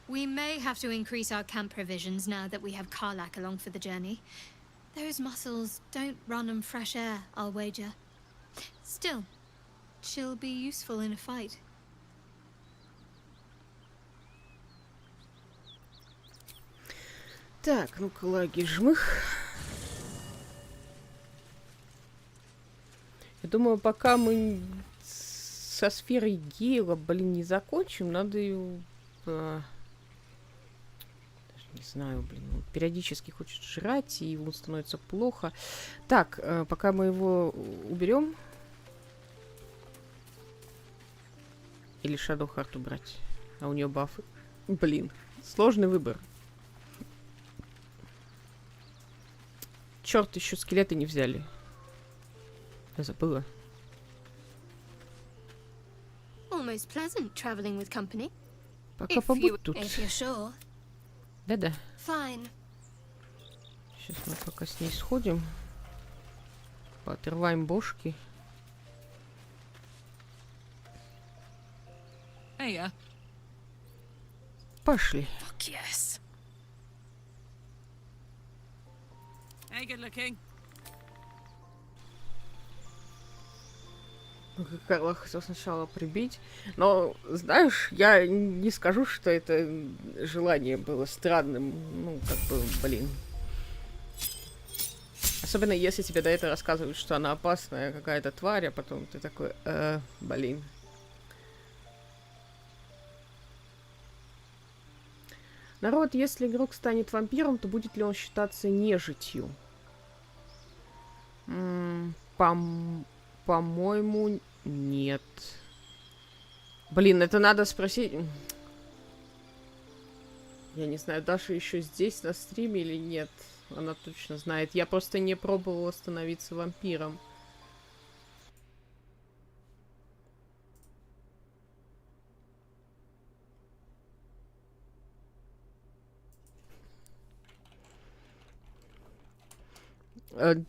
We may have to increase our camp provisions now that we have Karlak along for the journey. Those muscles don't run on fresh air, I'll wager. Still, she'll be useful in a fight. Так, ну-ка, лагерь жмых. Я думаю, пока мы со сферой Гейла, блин, не закончим, надо ее... Даже не знаю, блин, он периодически хочет жрать, и ему становится плохо. Так, пока мы его уберем... Или Shadowheart убрать. А у нее бафы. Блин, сложный выбор. Черт, еще скелеты не взяли. Я забыла. Almost pleasant traveling with company. Пока побудь тут. If you're sure. Да-да. Fine. Сейчас мы пока с ней сходим. Поотрываем бошки. Hey, Пошли. Fuck yes. Hey, good looking. Карла хотел сначала прибить, но, знаешь, я не скажу, что это желание было странным. Ну, как бы, блин. Особенно если тебе до этого рассказывают, что она опасная какая-то тварь, а потом ты такой, блин. Народ, если игрок станет вампиром, то будет ли он считаться нежитью? По-моему, нет. Блин, это надо спросить. Я не знаю, Даша еще здесь на стриме или нет. Она точно знает. Я просто не пробовала становиться вампиром.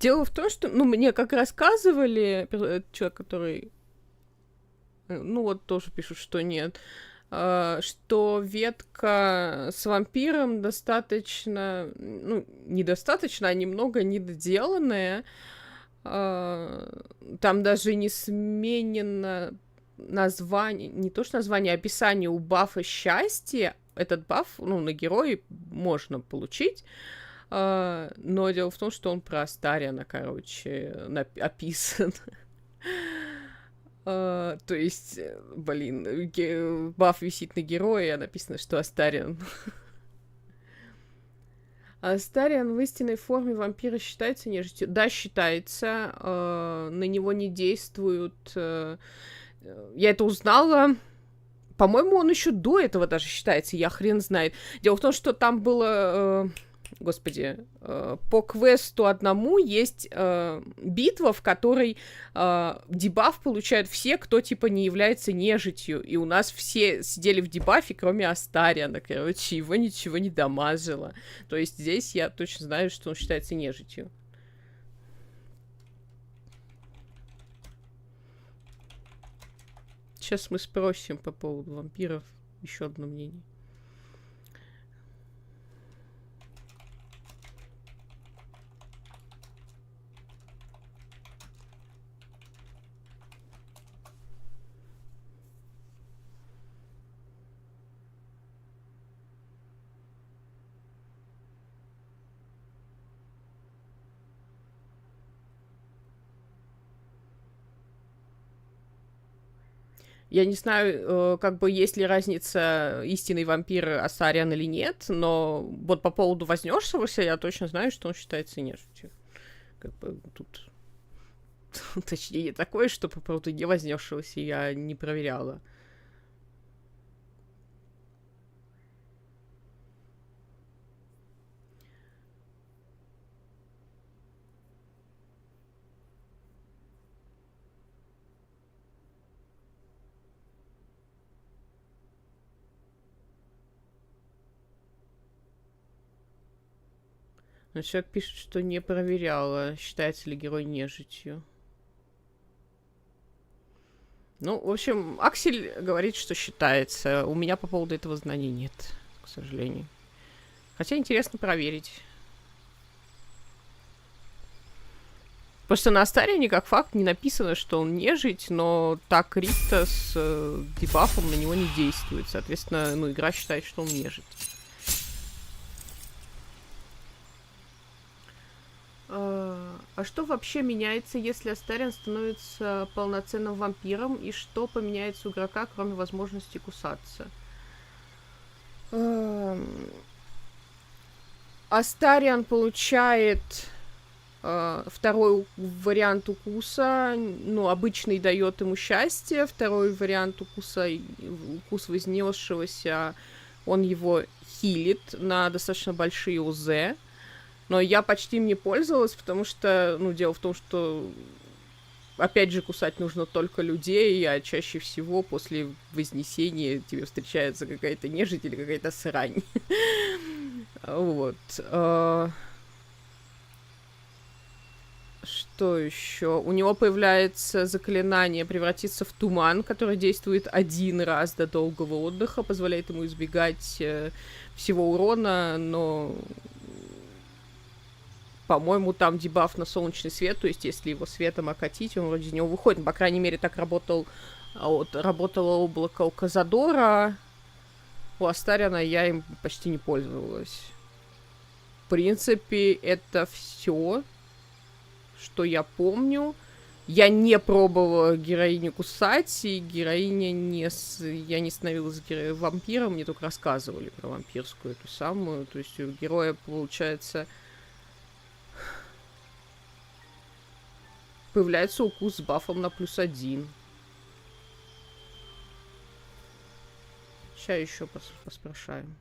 Дело в том, что, ну, мне как рассказывали, человек, который, ну, вот тоже пишут, что нет, что ветка с вампиром достаточно, ну, недостаточно, а немного недоделанная. Там даже не сменено название, не то что название, а описание у бафа счастья. Этот баф, ну, на героя можно получить. Но дело в том, что он про Астариана, короче, описан. То есть, блин, баф висит на герое, а написано, что Астариан. Астариан в истинной форме вампира считается нежитью? Да, считается. На него не действуют... Я это узнала... По-моему, он еще до этого даже считается, я хрен знает. Дело в том, что там было... Господи, по квесту одному есть битва, в которой дебаф получают все, кто, типа, не является нежитью. И у нас все сидели в дебафе, кроме Астариана, короче, его ничего не дамажило. То есть здесь я точно знаю, что он считается нежитью. Сейчас мы спросим по поводу вампиров еще одно мнение. Я не знаю, как бы, есть ли разница, истинный вампир Астариан или нет, но вот по поводу вознесшегося я точно знаю, что он считается нежитью. Как бы тут уточнение такое, что по поводу не вознесшегося я не проверяла. Но человек пишет, что не проверяла, считается ли герой нежитью. Ну, в общем, Аксель говорит, что считается. У меня по поводу этого знаний нет, к сожалению. Хотя интересно проверить. Потому что на Астариане, как факт, не написано, что он нежить, но так Рита с дебафом на него не действует. Соответственно, ну, игра считает, что он нежить. А что вообще меняется, если Астариан становится полноценным вампиром? И что поменяется у игрока, кроме возможности кусаться? Астариан получает второй вариант укуса. Ну, обычный дает ему счастье. Второй вариант укуса, укус вознесшегося, он его хилит на достаточно большие УЗ. Но я почти им не пользовалась, потому что, ну, дело в том, что, опять же, кусать нужно только людей, а чаще всего после вознесения тебе встречается какая-то нежить или какая-то срань. Вот. Что еще? У него появляется заклинание превратиться в туман, который действует один раз до долгого отдыха, позволяет ему избегать всего урона, но... По-моему, там дебаф на солнечный свет, то есть если его светом окатить, он вроде из него выходит. Ну, по крайней мере, так работало облако у Казадора. У Астариана я им почти не пользовалась. В принципе, это все, что я помню. Я не пробовала героиню кусать, и героиня не... Я не становилась вампиром, мне только рассказывали про вампирскую эту самую. То есть у героя, получается... Появляется укус с бафом на +1. Сейчас еще поспрашаем.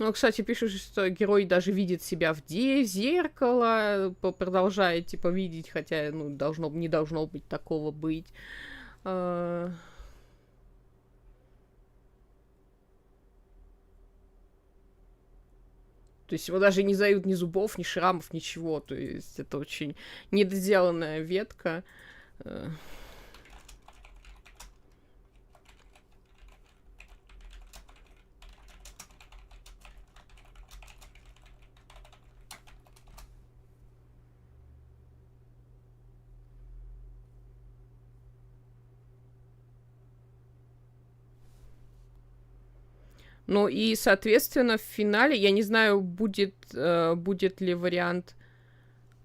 Ну, кстати, пишут, что герой даже видит себя в зеркало, продолжает, типа, видеть, хотя, ну, не должно быть такого быть. То есть ему даже не дают ни зубов, ни шрамов, ничего. То есть это очень недоделанная ветка. Ну и, соответственно, в финале, я не знаю, будет ли вариант,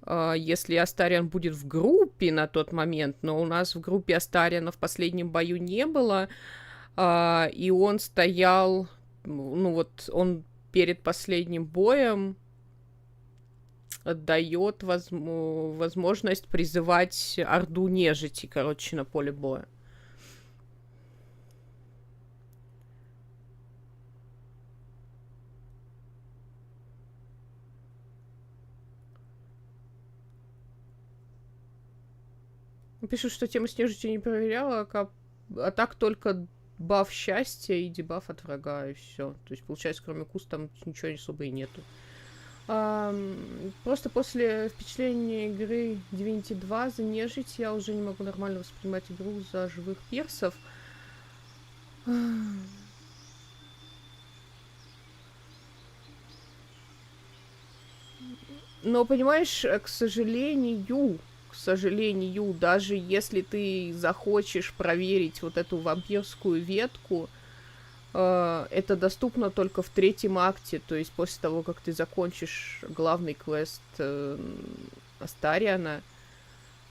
если Астариан будет в группе на тот момент, но у нас в группе Астариана в последнем бою не было, и он стоял, ну вот, он перед последним боем отдает возможность призывать орду нежити, короче, на поле боя. Пишут, что тему с нежитью не проверяла, а так только баф счастья и дебаф от врага, и все. То есть, получается, кроме куст там ничего особо и нету. Просто после впечатления игры Divinity 2 за нежить я уже не могу нормально воспринимать игру за живых персов. Но, понимаешь, к сожалению, даже если ты захочешь проверить вот эту вампирскую ветку, это доступно только в 3-м акте, то есть после того, как ты закончишь главный квест Астариана,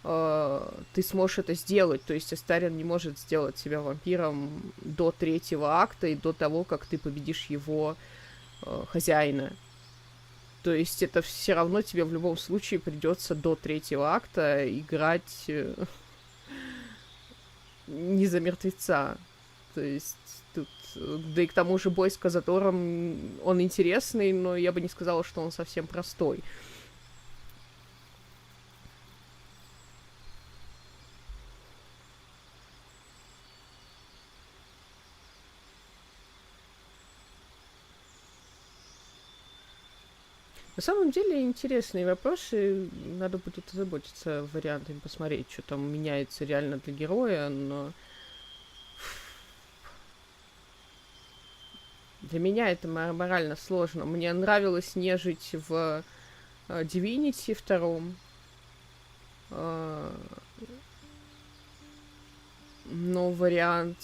ты сможешь это сделать, то есть Астариан не может сделать себя вампиром до 3-го акта и до того, как ты победишь его хозяина. То есть это все равно тебе в любом случае придется до 3-го акта играть не за мертвеца. То есть тут... Да и к тому же бой с Казатором, он интересный, но я бы не сказала, что он совсем простой. На самом деле интересные вопросы, надо будет озаботиться вариантами, посмотреть, что там меняется реально для героя, но для меня это морально сложно. Мне нравилось нежить в Divinity 2, но вариант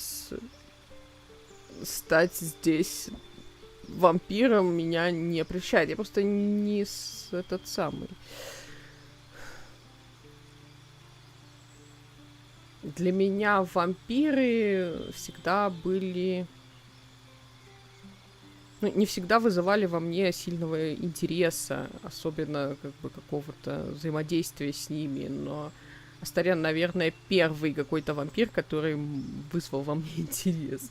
стать здесь вампиром меня не прельщает. Я просто не этот самый. Для меня вампиры всегда были... Ну, не всегда вызывали во мне сильного интереса, особенно как бы какого-то взаимодействия с ними, но Астариан, наверное, первый какой-то вампир, который вызвал во мне интерес.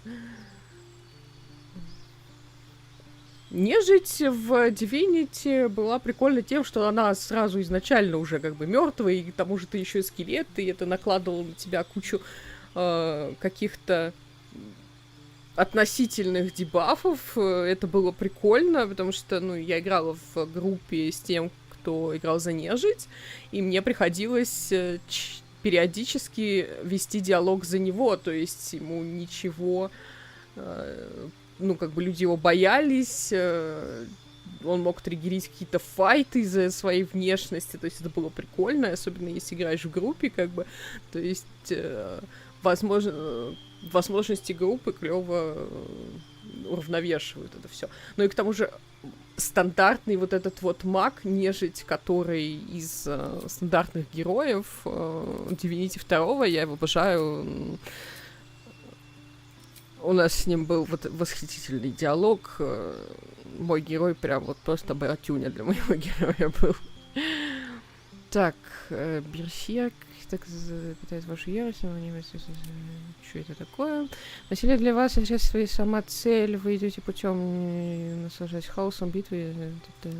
Нежить в Divinity была прикольна тем, что она сразу изначально уже как бы мертвая, и к тому же ты еще и скелет, и это накладывало на тебя кучу каких-то относительных дебафов. Это было прикольно, потому что, ну, я играла в группе с тем, кто играл за нежить, и мне приходилось периодически вести диалог за него, то есть ему ничего... Ну, как бы люди его боялись, он мог триггерить какие-то файты из-за своей внешности, то есть это было прикольно, особенно если играешь в группе, как бы, то есть возможности группы клёво уравновешивают это все. Ну и к тому же стандартный вот этот вот маг, нежить, который из стандартных героев Divinity 2, я его обожаю. У нас с ним был вот восхитительный диалог. Мой герой прям вот просто братюня для моего героя был. Так, Берсерк, так пытает вашу ярость, что это такое? Насилие для вас, средство и сама цель, вы идете путем наслаждаясь хаосом битвы, это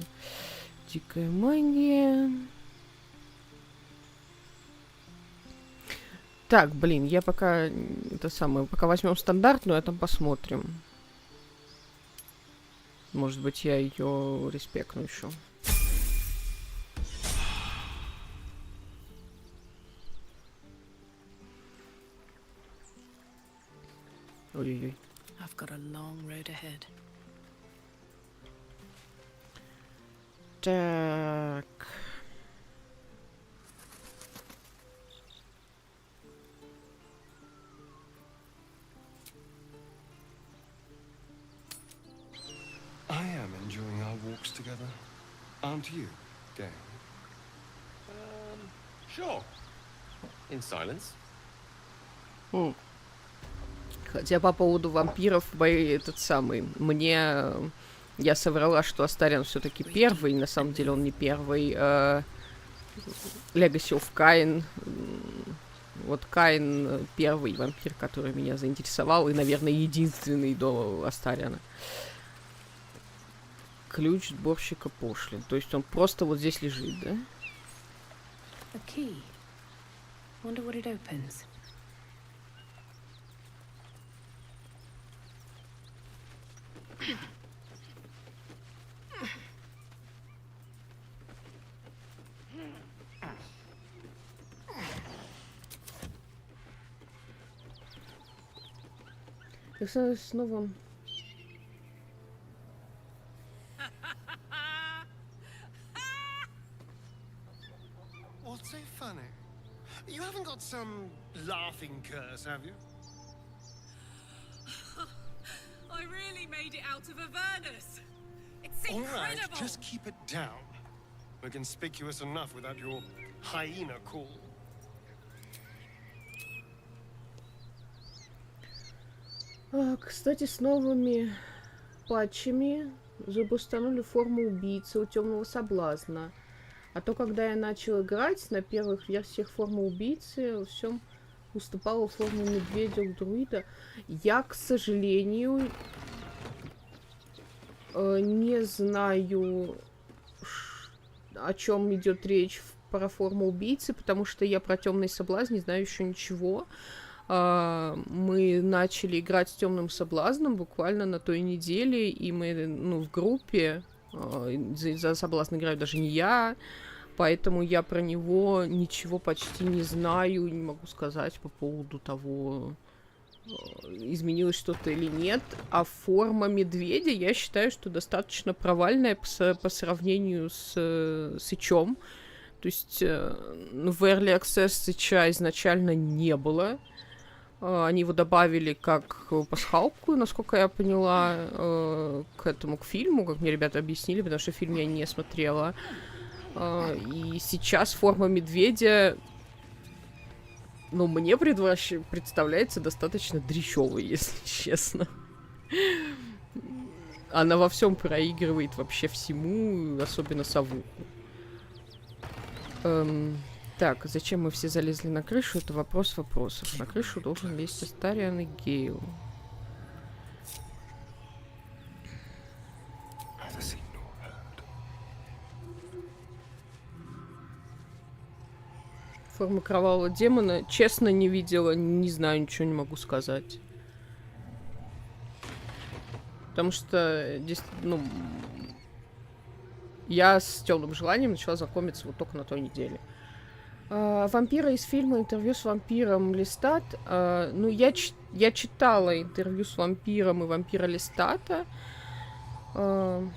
дикая магия. Так, блин, я пока это самое, пока возьмем стандартную, а там посмотрим. Может быть, я ее респектну еще. Ой-ой-ой. I've got a long road ahead. Так. I am enjoying our walks together. Aren't you, Gang? Sure. In silence. Хотя по поводу вампиров, этот самый, мне... Я соврала, что Астариан все-таки первый, на самом деле он не первый. Legacy of Kain. Вот Каин первый вампир, который меня заинтересовал, и, наверное, единственный до Астариана. Ключ сборщика пошлин. То есть он просто вот здесь лежит, да? A key. Wonder what it opens. И снова... What's so funny? You haven't got some laughing curse, have you? I really made it out of Avernus. It's All right, incredible. just keep it down. We're conspicuous enough without your hyena call. Кстати, с новыми патчами забустанули форму убийцы у темного соблазна. А то, когда я начал играть на первых версиях формы убийцы, во всем уступала форму медведя у друида. Я, к сожалению, не знаю, о чем идет речь про форму убийцы, потому что я про темный соблазн не знаю еще ничего. Мы начали играть с темным соблазном буквально на той неделе, и мы, в группе за соблазн играю даже не я, поэтому я про него ничего почти не знаю, не могу сказать по поводу того, изменилось что-то или нет. А форма медведя, я считаю, что достаточно провальная по сравнению с Ичом. То есть в Early Access Ича изначально не было. Они его добавили как пасхалку, насколько я поняла, к фильму, как мне ребята объяснили, потому что фильм я не смотрела. И сейчас форма медведя, мне представляется достаточно дрищевой, если честно. Она во всем проигрывает вообще всему, особенно совуху. Так, зачем мы все залезли на крышу? Это вопрос вопросов. На крышу должен лезть Астариан и Гейл. Форма кровавого демона. Честно, не видела, не знаю, ничего не могу сказать. Потому что здесь, я с темным желанием начала знакомиться вот только на той неделе. Вампира из фильма «Интервью с вампиром» Листат. Я читала интервью с вампиром и вампира Листата. Но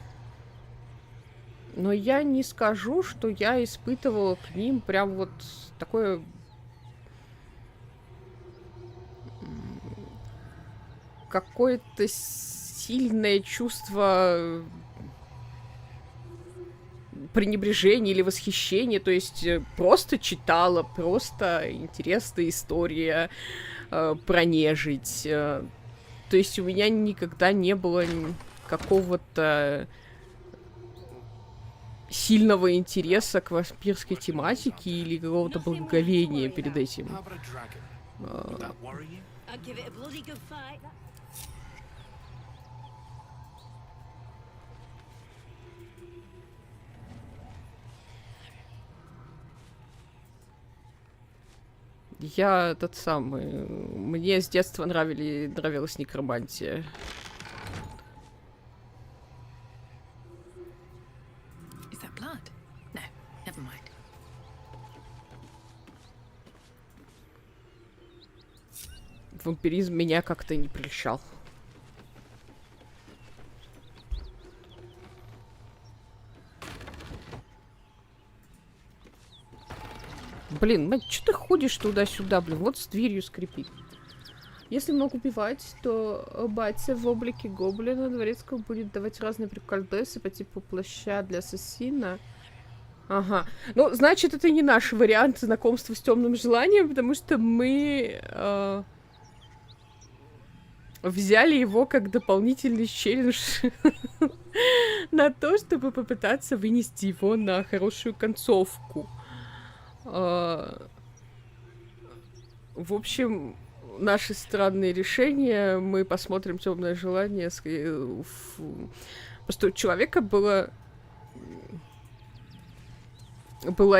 я не скажу, что я испытывала к ним прям вот такое... какое-то сильное чувство пренебрежения или восхищения. То есть просто читала, просто интересная история про нежить. То есть у меня никогда не было какого-то сильного интереса к вампирской тематике или какого-то благоговения перед этим. Я тот самый. Мне с детства нравилась некромантия. Is that blood? No, never mind. Вампиризм меня как-то не прельщал. Блин, мать, что ты ходишь туда-сюда, блин? Вот с дверью скрипит. Если много убивать, то батя в облике гоблина дворецкого будет давать разные приколдесы по типу плаща для ассасина. Ага. Ну, значит, это не наш вариант знакомства с темным желанием, потому что мы взяли его как дополнительный челлендж на то, чтобы попытаться вынести его на хорошую концовку. В общем, наши странные решения, мы посмотрим темное желание. Просто у человека была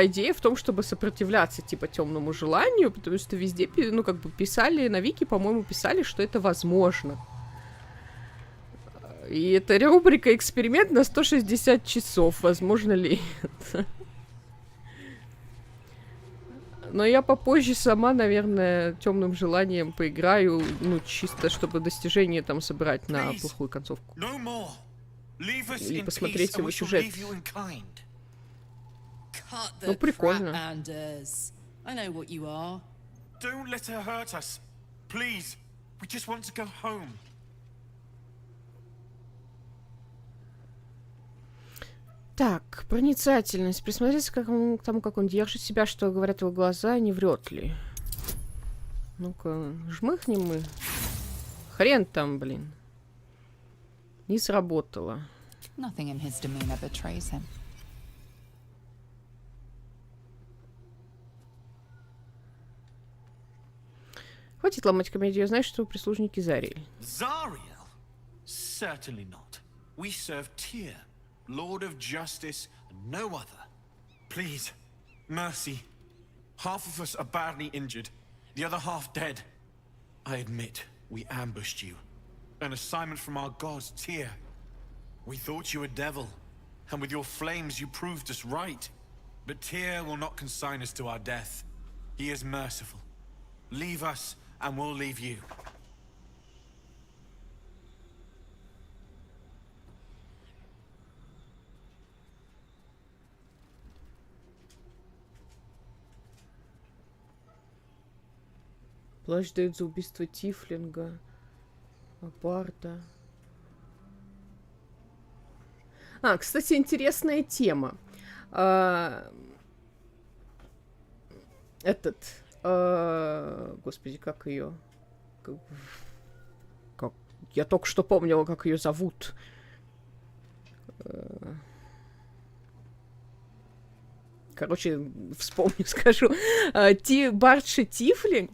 идея в том, чтобы сопротивляться типа темному желанию, потому что везде, ну, как бы писали, на Вики, по-моему, писали, что это возможно. И это рубрика «Эксперимент на 160 часов». Возможно ли это? Но я попозже сама, наверное, темным желанием поиграю, ну, чисто, чтобы достижение там собрать на плохую концовку. И посмотреть его сюжет. Ну, прикольно. Так, проницательность. Присмотрите к тому, как он держит себя, что говорят его глаза, не врет ли. Ну-ка, жмыхнем мы. Хрен там, блин. Не сработало. Хватит ломать комедию, я знаю, что вы прислужники Зариэль. Zariel? Certainly not. We serve Tyr, Lord of Justice, and no other. Please, mercy. Half of us are badly injured, the other half dead. I admit, we ambushed you. An assignment from our gods, Tyr. We thought you a devil, and with your flames you proved us right. But Tyr will not consign us to our death. He is merciful. Leave us, and we'll leave you. Плащ дает за убийство Тифлинга, Апарта. Кстати, интересная тема. Господи, как ее? Я только что помнила, как ее зовут. Короче, вспомню, скажу. Бардша Тифлинг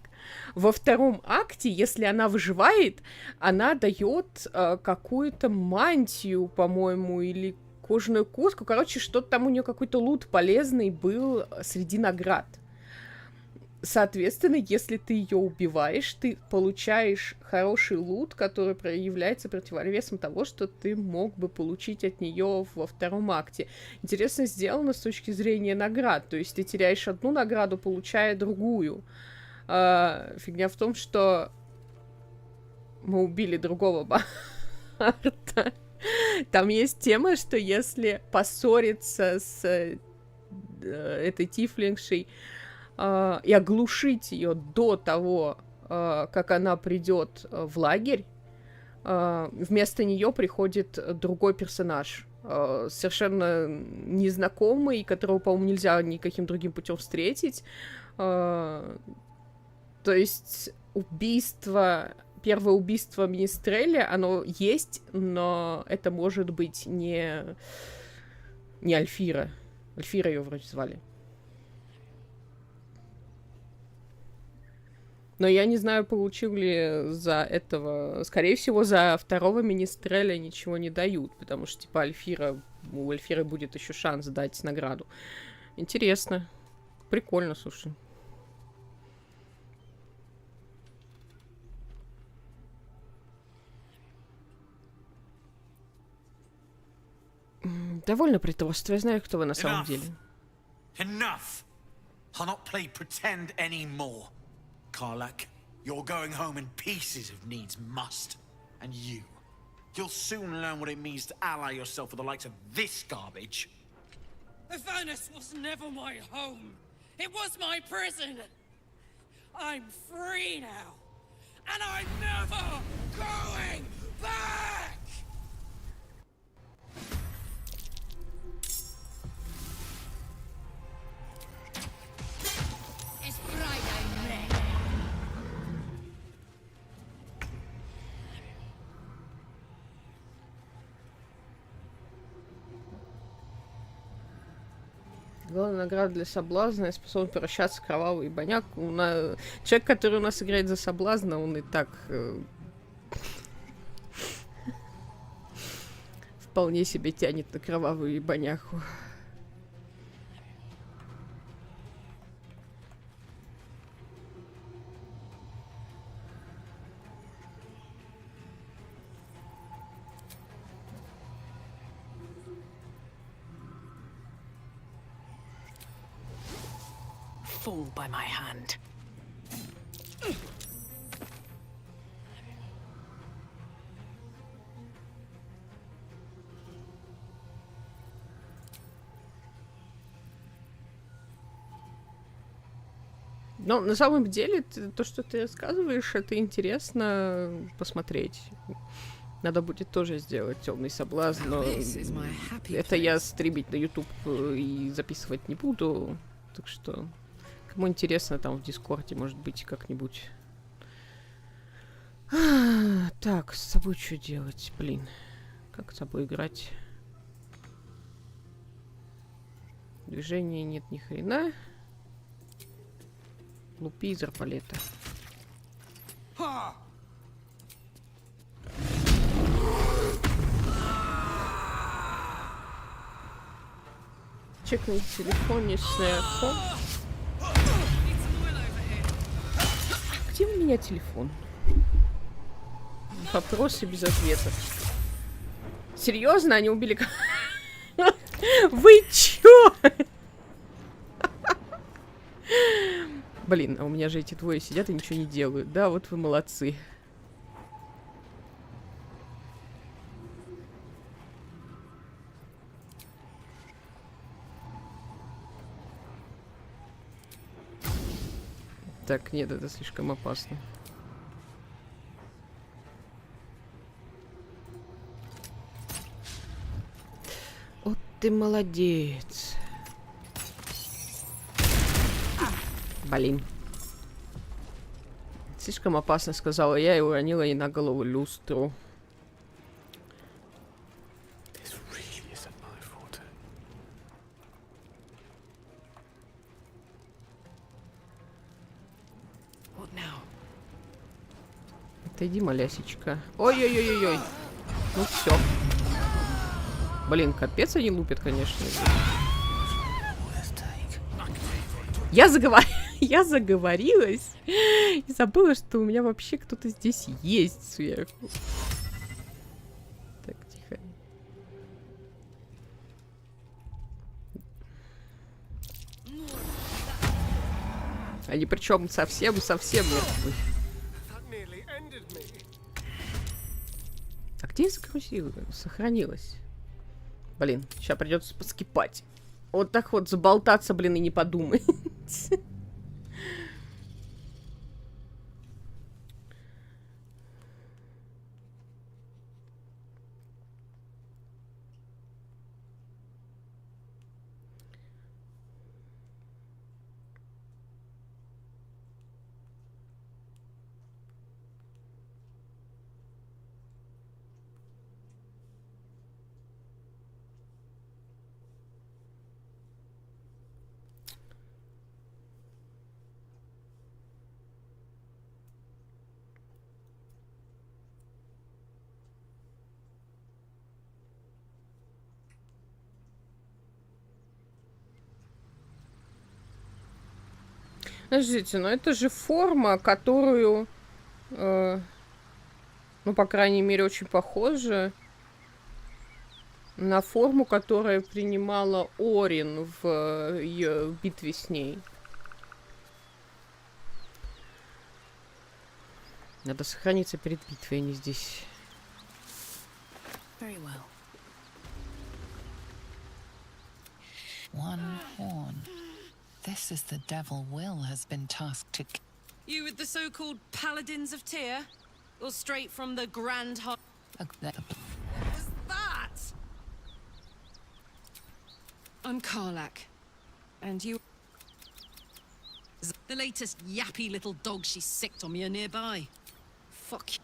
во втором акте, если она выживает, она дает какую-то мантию, по-моему, или кожаную куртку. Короче, что-то там у нее какой-то лут полезный был среди наград. Соответственно, если ты ее убиваешь, ты получаешь хороший лут, который является противовесом того, что ты мог бы получить от нее во втором акте. Интересно сделано с точки зрения наград. То есть ты теряешь одну награду, получая другую. Фигня в том, что мы убили другого Барта. Там есть тема, что если поссориться с этой тифлингшей и оглушить ее до того, как она придет в лагерь, вместо нее приходит другой персонаж, совершенно незнакомый, которого, по-моему, нельзя никаким другим путем встретить. То есть первое убийство Министреля, оно есть, но это может быть не Не, Альфира. Альфира ее вроде звали. Но я не знаю, получил ли за этого... Скорее всего, за второго министреля ничего не дают, потому что, типа, у Альфиры будет еще шанс дать награду. Интересно. Прикольно, слушай. Довольно притворство. Я знаю, кто вы на самом деле. Enough! I'll not play pretend anymore. Karlak, you're going home in pieces if needs must. And you'll soon learn what it means to ally yourself with the likes of this garbage. Avernus was never my home. It was my prison. I'm free now. And I'm never going back! It's bright and red. Главная награда для соблазна, способен превращаться в кровавый баняк. Человек, который у нас играет за соблазна, он и так вполне себе тянет на кровавую ебаняху. Fall by my hand. Но на самом деле, то, что ты рассказываешь, это интересно посмотреть. Надо будет тоже сделать темный соблазн, но это я стримить на YouTube и записывать не буду. Так что, кому интересно, там в Дискорде, может быть, как-нибудь. Так, с собой что делать? Блин, как с собой играть? Движения нет ни хрена. Лупи из арбалета. Чекнуть в телефоне снэфон. Где у меня телефон? Вопросы без ответов. Серьезно, они убили... Вы чё? Блин, а у меня же эти двое сидят и ничего не делают. Да, вот вы молодцы. Так, нет, это слишком опасно. Вот ты молодец. Блин. Слишком опасно, сказала я, и уронила ей на голову люстру. Отойди, малясечка. Ой-ой-ой-ой-ой. Ну все. Блин, капец они лупят, конечно. Я заговорилась и забыла, что у меня вообще кто-то здесь есть сверху. Так, тихо. Они причем совсем мертвы. А где я сохранилась? Блин, сейчас придется поскипать. Вот так вот заболтаться, блин, и не подумать. Подождите, но это же форма, которую, ну, по крайней мере, очень похожа на форму, которую принимала Орин в ее битве с ней. Надо сохраниться перед битвой, а не здесь. Very well. One horn. This is the devil Will has been tasked to... You with the so-called paladins of Tyr? Or straight from the Grand High... What was that? I'm Karlak. And you... The latest yappy little dog she sicked on me are nearby. Fuck you.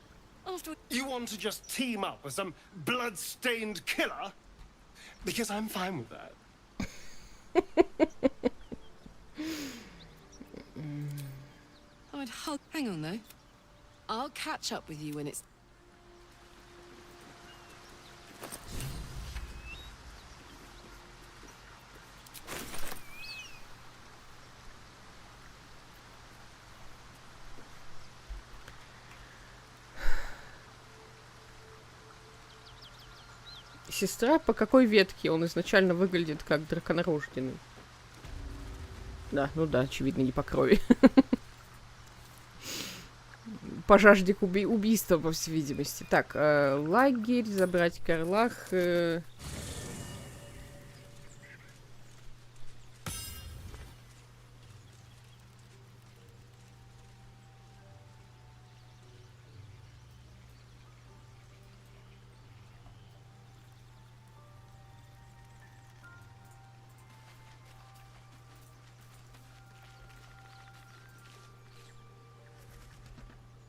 After... You want to just team up with some blood-stained killer? Because I'm fine with that. I'd hug... Hang on, though. I'll catch up with you when it's... Сестра, по какой ветке? Он изначально выглядит как драконорожденный. Да, ну да, очевидно, не по крови. По жажде убийства, по всей видимости. Так, лагерь, забрать Карлах.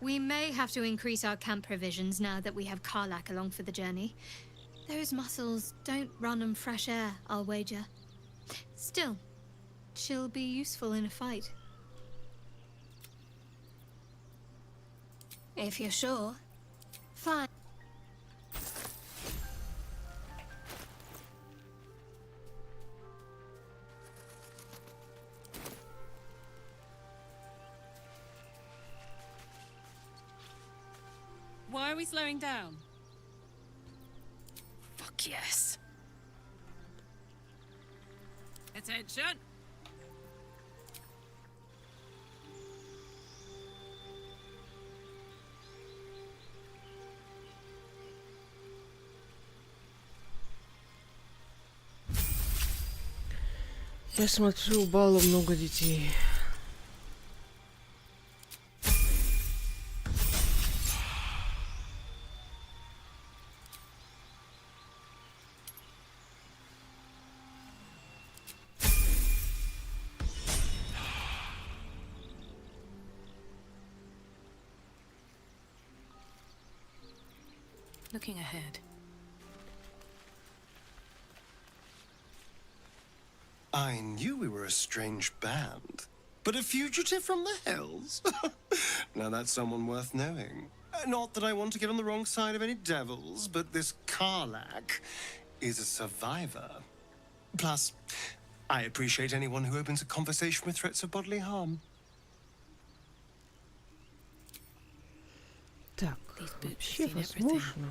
We may have to increase our camp provisions now that we have Karlak along for the journey. Those muscles don't run on fresh air, I'll wager. Still, she'll be useful in a fight. If you're sure. Fine. Why are we slowing down? Fuck yes. Attention. Я смотрю, у Бала много детей. Looking ahead. I knew we were a strange band, but a fugitive from the hills? Now that's someone worth knowing. Not that I want to get on the wrong side of any devils, but this Karlak is a survivor. Plus, I appreciate anyone who opens a conversation with threats of bodily harm. Так, вообще возможно.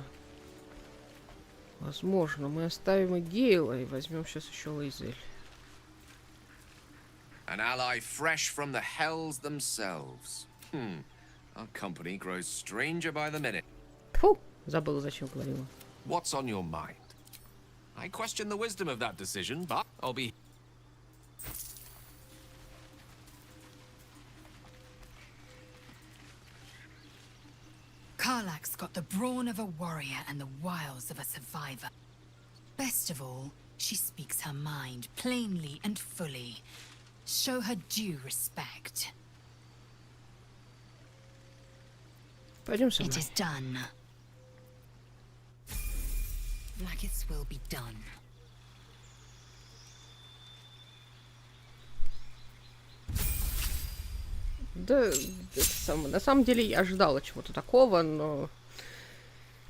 Возможно, мы оставим и Гейла и возьмем сейчас еще Лейзель. An ally fresh from the hells themselves. Our company grows stranger by the minute. Фу, забыла, зачем говорила. What's on your mind? I question the wisdom of that decision, but I'll be... Karlak's got the brawn of a warrior and the wiles of a survivor. Best of all, she speaks her mind plainly and fully. Show her due respect. Пойдем со It мной. is done. Like its will be done. Да, на самом деле я ожидала чего-то такого, но...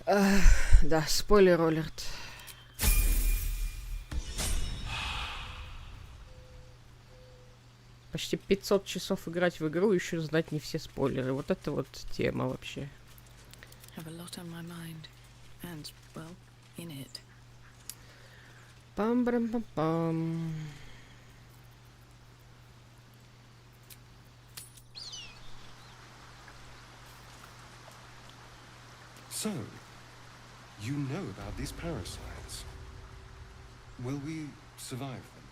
да, спойлер-алерт. Почти 500 часов играть в игру, еще знать не все спойлеры. Вот это вот тема вообще. Have a lot on my mind. And, well, in it. Пам-брам-пам-пам. So, you know about these parasites. Will we survive them?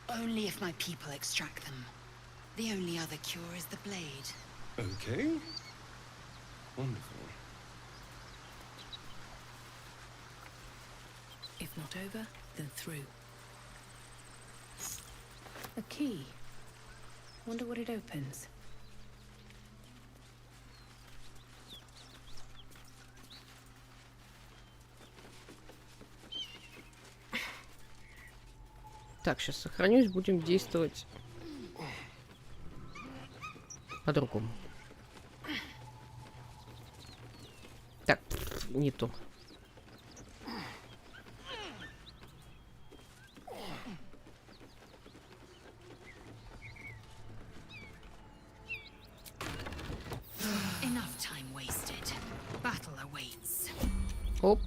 Only if my people extract them. The only other cure is the blade. Okay. Wonderful. If not over, then through. A key. Wonder what it opens. Так, сейчас сохранюсь, будем действовать по-другому. Так, не то. Enough time wasted. Battle awaits. Оп.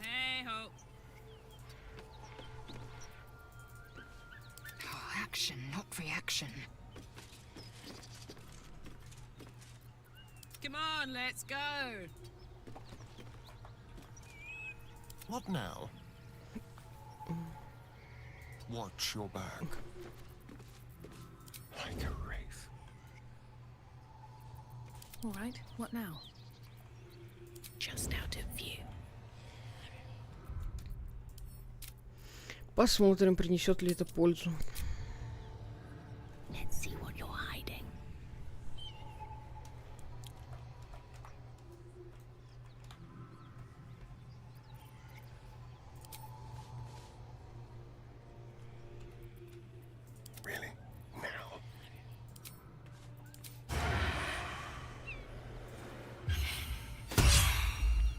Hey-ho. Oh, action, not reaction. Come on, let's go. What now? Watch your back. Like a wraith. All right, what now? Just out of view. Посмотрим, принесет ли это пользу. Let's see what you're hiding. Really? Now?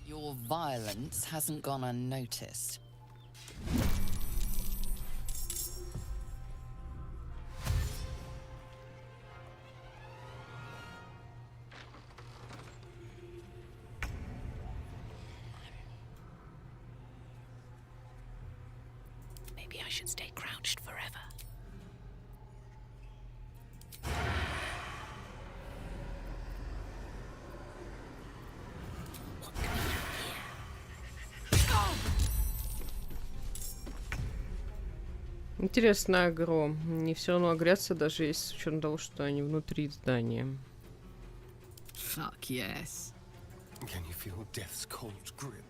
Your violence hasn't gone unnoticed. Maybe I should stay crouched forever. What can we do here? Интересно, агро. Не все равно агрятся, даже если с учетом того, что они внутри здания. Fuck yes. Can you feel death's cold grip?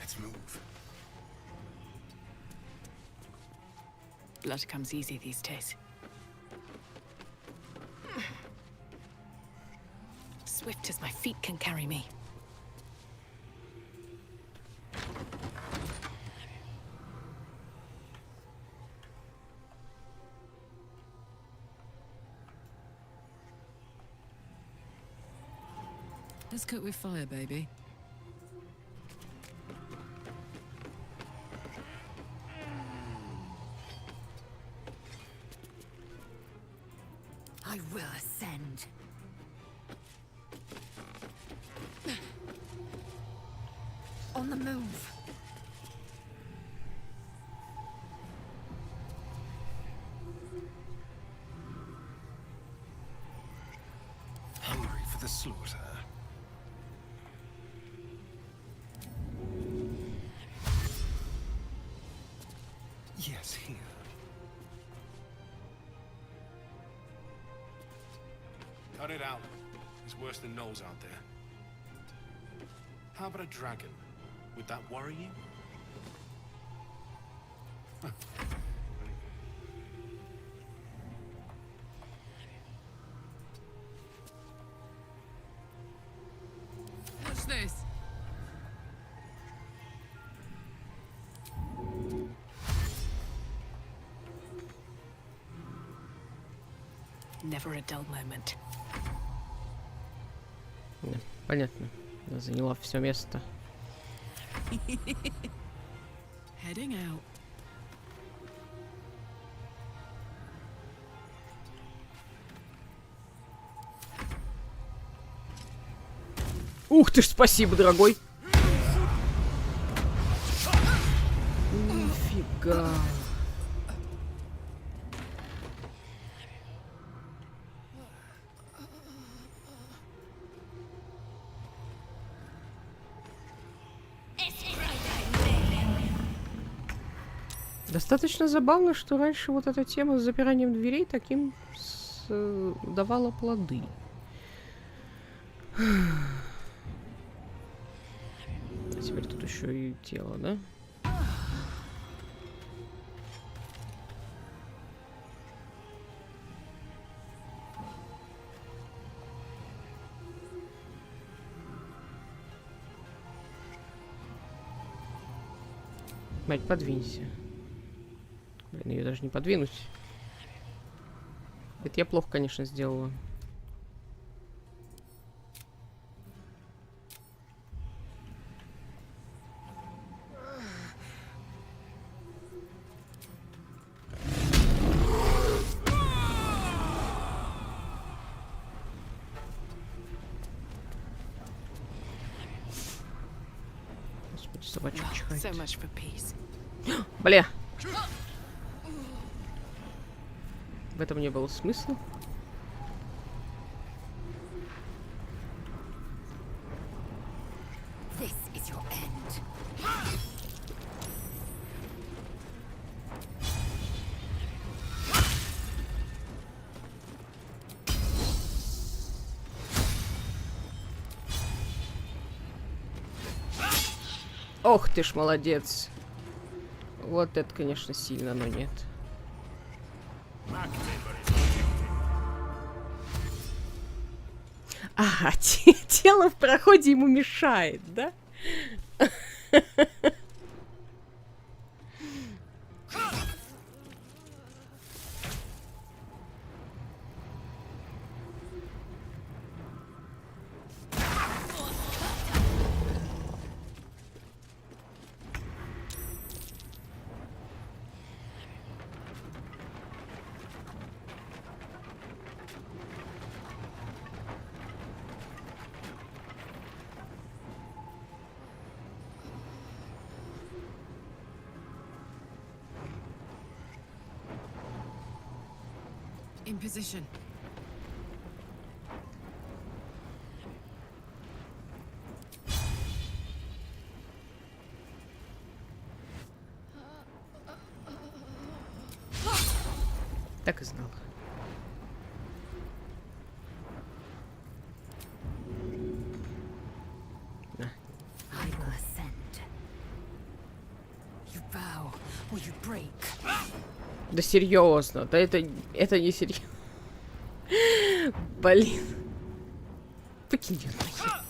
Let's move. Blood comes easy these days. Swift as my feet can carry me. Let's cook with fire, baby. I will ascend. On the move. Yes, here. Cut it out. He's worse than Knowles out there. How about a dragon? Would that worry you? What's this? Never a dull moment. Понятно. Она заняла все место. Heading out. Ух ты ж, спасибо, дорогой. Нифига. Достаточно забавно, что раньше вот эта тема с запиранием дверей таким давала плоды. А теперь тут еще и тело, да? Мать, подвинься. Блин, ее даже не подвинуть. Это я плохо, конечно, сделала. Господи, собачка чихает. So much for peace. Бля. В этом не было смысла. This is your end. Ох ты ж, молодец. Вот это, конечно, сильно, но нет. Ага, тело в проходе ему мешает, да? In position. Так и знала. На. I will ascend. You bow or you break. Да серьезно, да это не серьезно. Блин. Покинь ее нахер.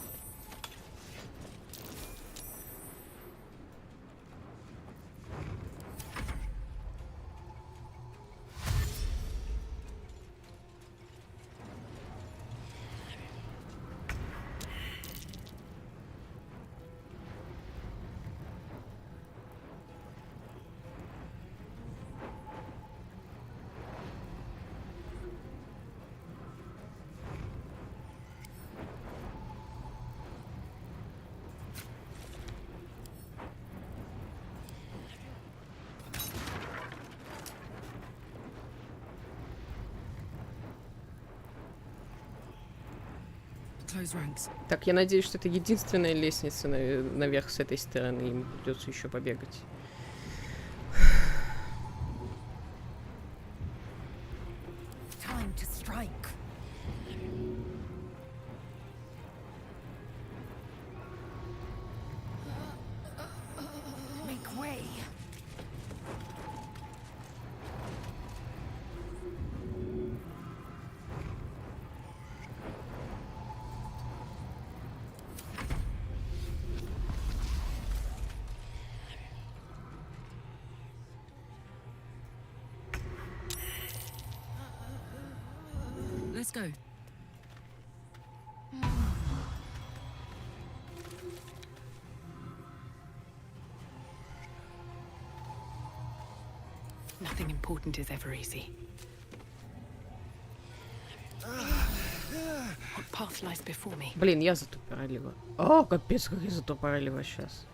Так, я надеюсь, что это единственная лестница наверх с этой стороны. Им придется еще побегать. Let's go. Nothing important is ever easy. What path lies before me? Блин, я затупорилива. О, капец, как я затупорилива сейчас.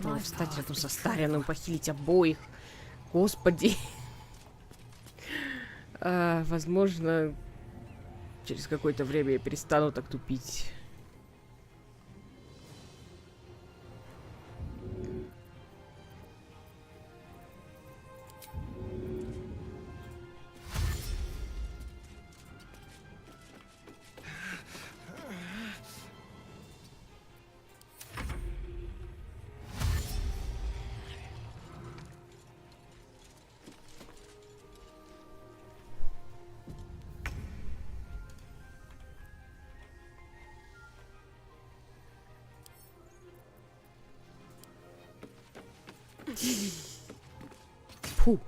Было встать рядом со Старином, похилить обоих. Господи. Возможно, через какое-то время я перестану так тупить. Фу.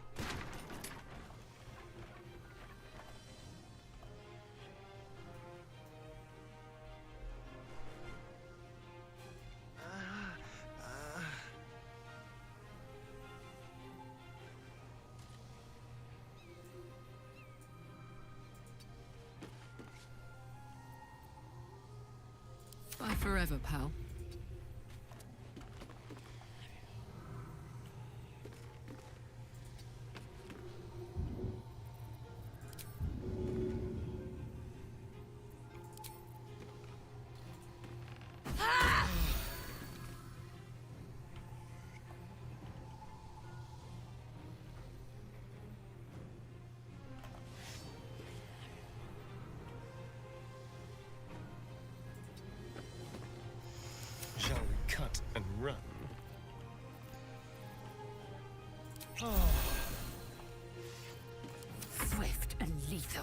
Bye forever, pal. Shall we cut and run? Swift and lethal.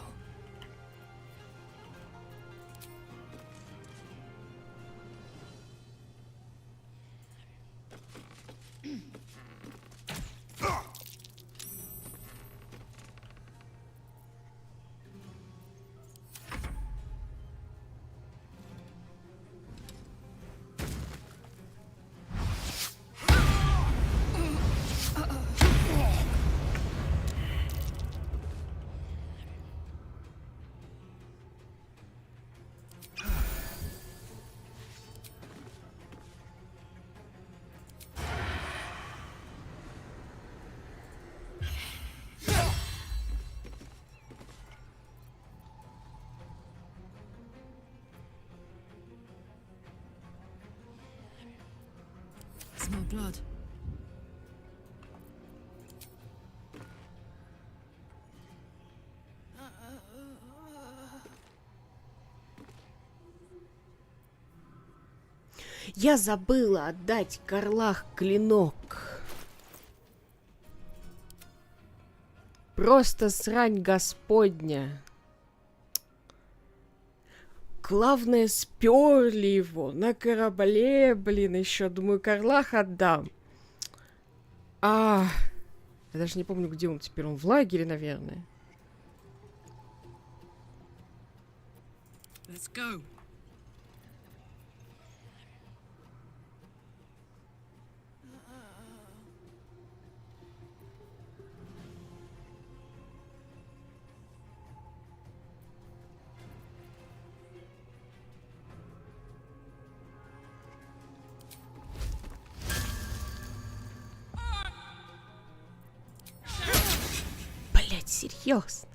Smell blood. Я забыла отдать Карлах клинок. Просто срань господня. Главное, сперли его на корабле, блин, еще. Думаю, Карлах отдам. Я даже не помню, где он теперь. Он в лагере, наверное. Let's go. Блять, серьезно.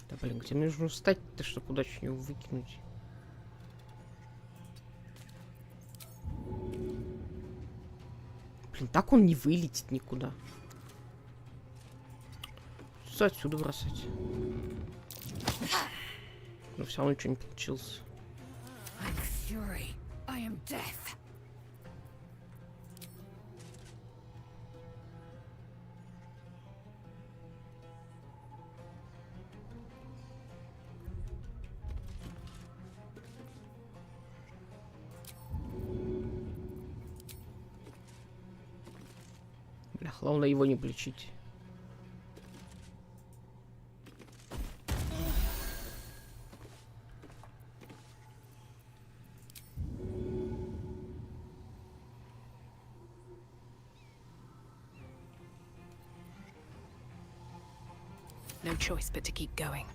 Да блин, где мне нужно встать-то, чтобы удачно его выкинуть? Блин, так он не вылетит никуда. Что отсюда бросать? Ну, все равно ничего не получилось. fury. I am death. Бля, главное его не плечить. No choice but to keep going.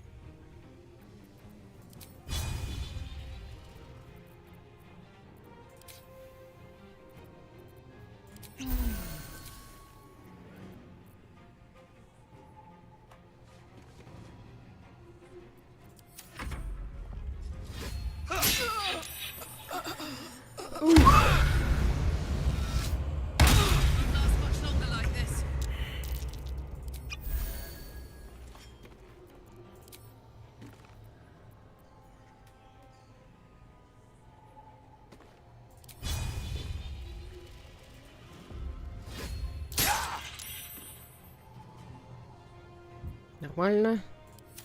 Нормально.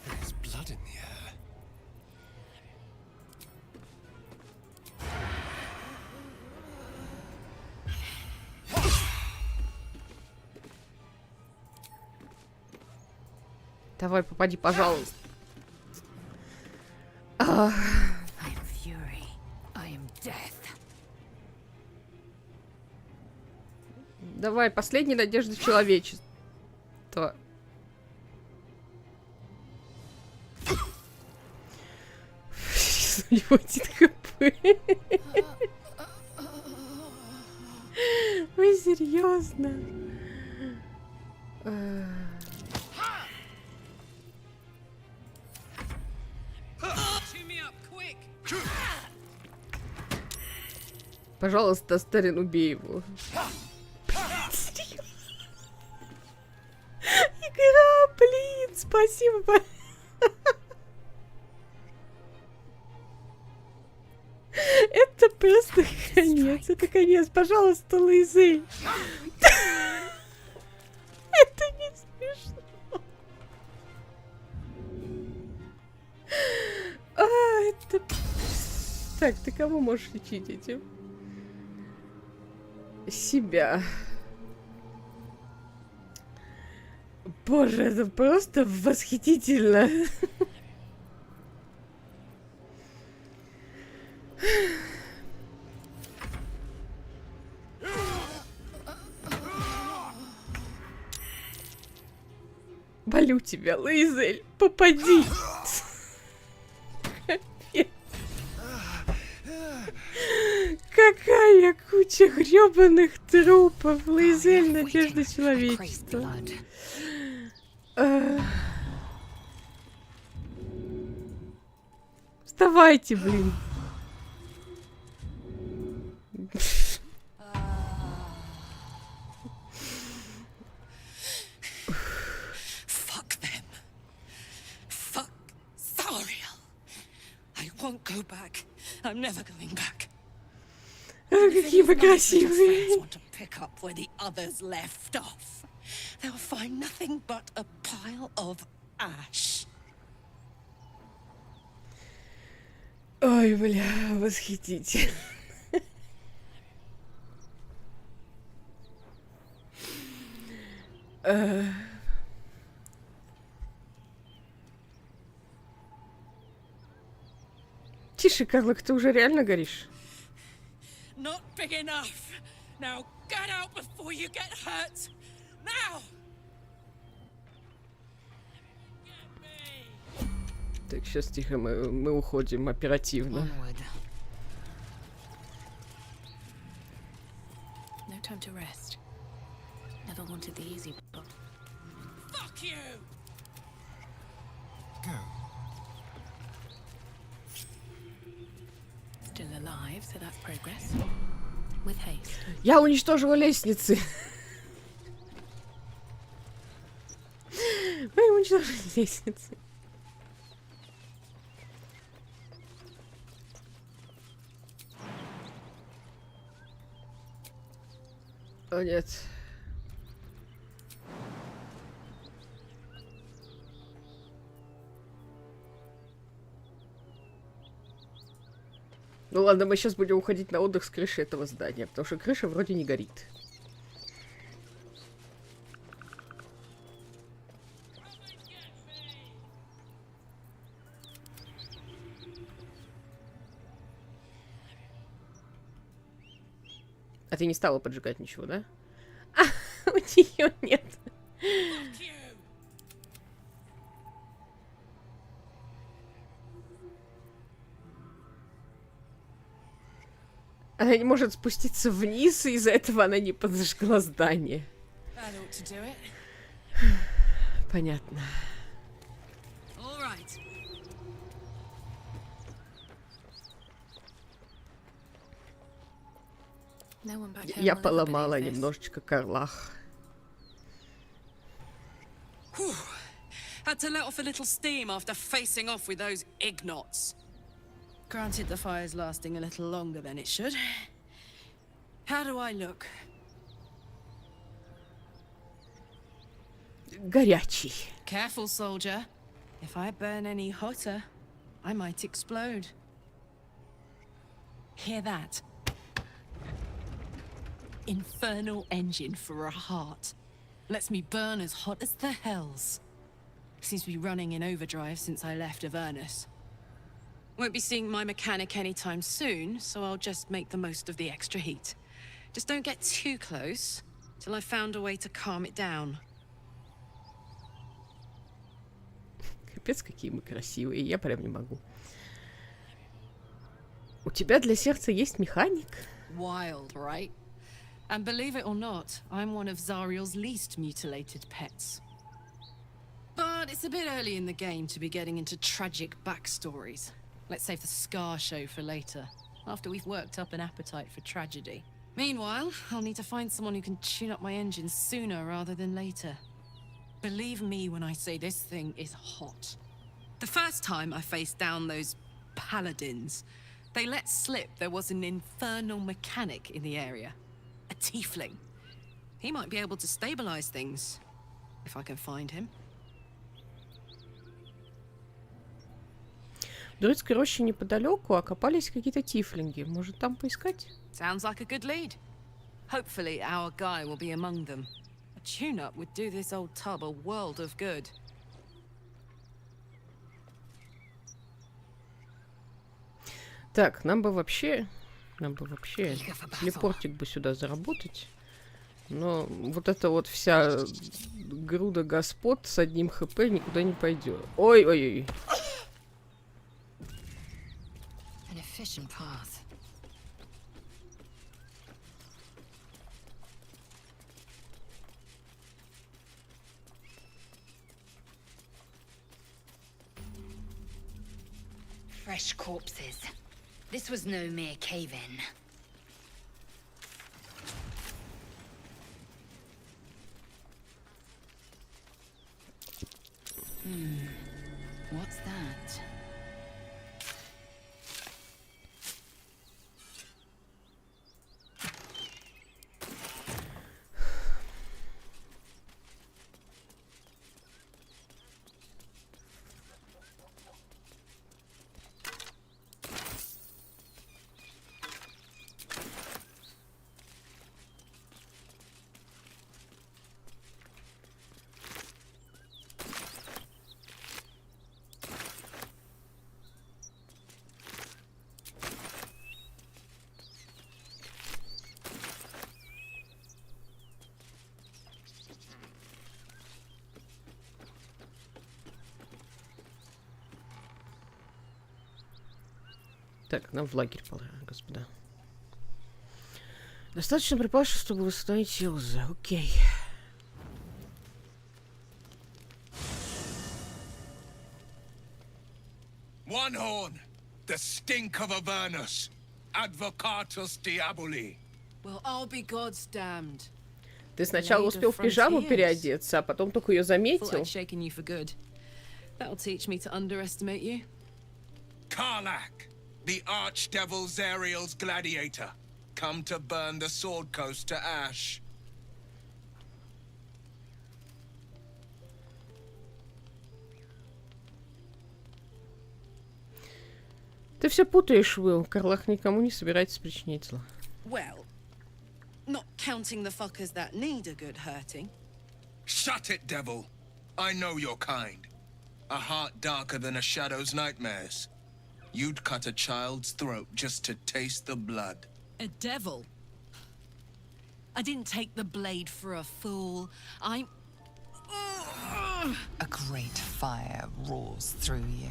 There's blood in the air. Давай, попади, пожалуйста. I am fury. I am death. Давай, последняя надежда человечества. У него 1 хп. Вы серьезно? Пожалуйста, Старин, убей его. Игра, блин, спасибо. Это просто конец, это конец. Пожалуйста, Луизель. Это не смешно. Это... Так, ты кого можешь лечить этим? Себя. Боже, это просто восхитительно. Молю тебя, Луизель, попади. Какая куча грёбаных трупов. Луизель, надежда человечества. Вставайте, блин. Fuck them. Fuck Thariel. I won't go back. I'm never going back. Какие вы красивые. Want to pick up where the others left off. They'll find nothing but a pile of ash. Ой, бля, восхитительно. Тише, Карлок, ты уже реально горишь? Not big enough. Now get out before you get hurt. Now. Так, сейчас тихо, мы уходим оперативно. No time to rest. Never wanted the easy part. Fuck you. Go. Still alive, so that's progress. With haste. Я уничтожила лестницы. Мы уничтожили лестницы. О, нет. Ну ладно, мы сейчас будем уходить на отдых с крыши этого здания, потому что крыша вроде не горит. А ты не стала поджигать ничего, да? А, у нее нет. Она не может спуститься вниз, и из-за этого она не подожгла здание. Понятно. Я поломала немножечко Карлах. Had to let off a little steam after facing off with those ignots. Granted, the fire's lasting a little longer than it should. How do I look? Горячий. Careful, soldier. If I burn any hotter, I might explode. Hear that? Infernal engine for a heart. Lets me burn as hot as the hells. Seems to be running in overdrive since I left Avernus. Won't be seeing my mechanic anytime soon, so I'll just make the most of the extra heat. Just don't get too close till I've found a way to calm it down. Капец, какие мы красивые, я прям не могу. У тебя для сердца есть механик? Wild, right? And believe it or not, I'm one of Zariel's least mutilated pets. But it's a bit early in the game to be getting into tragic backstories. Let's save the scar show for later, after we've worked up an appetite for tragedy. Meanwhile, I'll need to find someone who can tune up my engine sooner rather than later. Believe me when I say this thing is hot. The first time I faced down those paladins, they let slip there was an infernal mechanic in the area. A tiefling. He might be able to stabilize things, if I can find him. В Друидской роще неподалеку окопались какие-то тифлинги. Может, там поискать? Sounds like a good lead. Hopefully our guy will be among them. A tune-up would do this old tub a world of good. Так, нам бы вообще телепортик бы сюда заработать. Но вот эта вот вся груда господ с одним хп никуда не пойдет. Ой-ой-ой. An efficient path. Fresh corpses. This was no mere cave-in. What's that? Так, нам в лагерь пора, господа. Достаточно припасов, чтобы восстановить силзы. Окей. One horn, the stink of Avernus, advocatus diaboli. Well, I'll be God's damned. Ты сначала успел в пижаму переодеться, а потом только ее заметил. That'll teach me to underestimate you. Karlach, the archdevil Zariel's gladiator, come to burn the Sword Coast to ash. Ты все путаешь, Уилл. Карлах никому не собирается причинить зла. Well, not counting the fuckers that need a good hurting. Shut it, devil. I know your kind. A heart darker than a shadow's nightmares. You'd cut a child's throat just to taste the blood. A devil? I didn't take the blade for a fool. I'm... A great fire roars through you.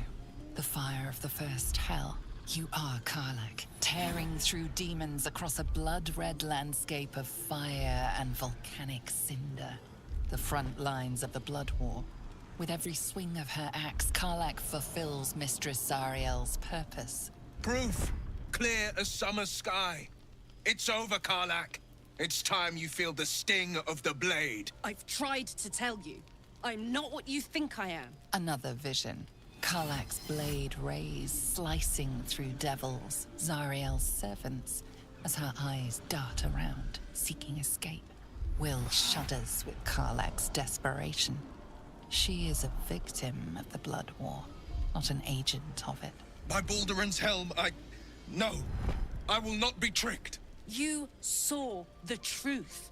The fire of the first hell. You are Karlach, tearing through demons across a blood-red landscape of fire and volcanic cinder. The front lines of the blood war. With every swing of her axe, Karlach fulfills Mistress Zariel's purpose. Proof. Clear as summer sky. It's over, Karlach. It's time you feel the sting of the blade. I've tried to tell you. I'm not what you think I am. Another vision. Karlach's blade rays slicing through devils, Zariel's servants, as her eyes dart around, seeking escape. Will shudders with Karlach's desperation. She is a victim of the blood war, not an agent of it. By Balduran's helm, No. I will not be tricked. You saw the truth.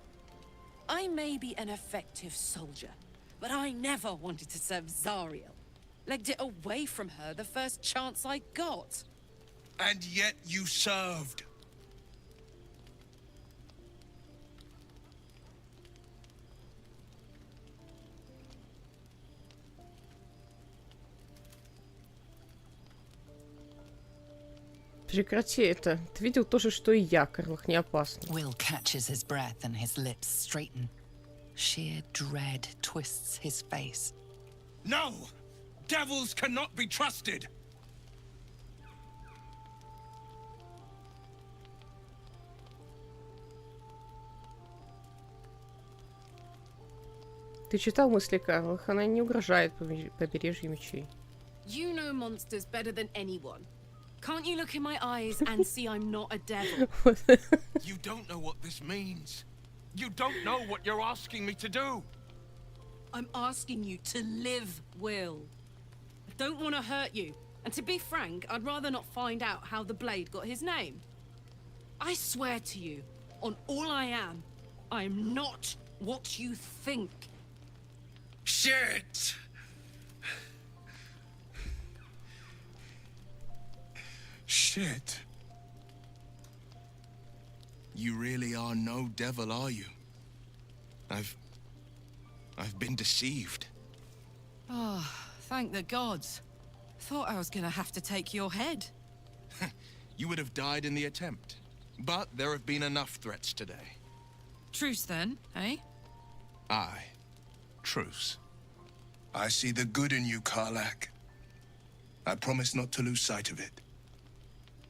I may be an effective soldier, but I never wanted to serve Zariel. Legged it away from her the first chance I got. And yet you served. Прекрати это. Ты видел то же, что и я. Карлах не опасный. Will catches his breath and his lips straighten. Sheer dread twists his face. No! Devils cannot be trusted! Ты читал мысли Карлах? Она не угрожает побережью мечей. You know monsters better than anyone. Can't you look in my eyes and see I'm not a devil? You don't know what this means. You don't know what you're asking me to do. I'm asking you to live, Will. I don't want to hurt you. And to be frank, I'd rather not find out how the blade got his name. I swear to you, on all I am not what you think. Shit! Shit. You really are no devil, are you? I've been deceived. Oh, thank the gods. Thought I was gonna have to take your head. You would have died in the attempt. But there have been enough threats today. Truce then, eh? Aye. Truce. I see the good in you, Karlach. I promise not to lose sight of it.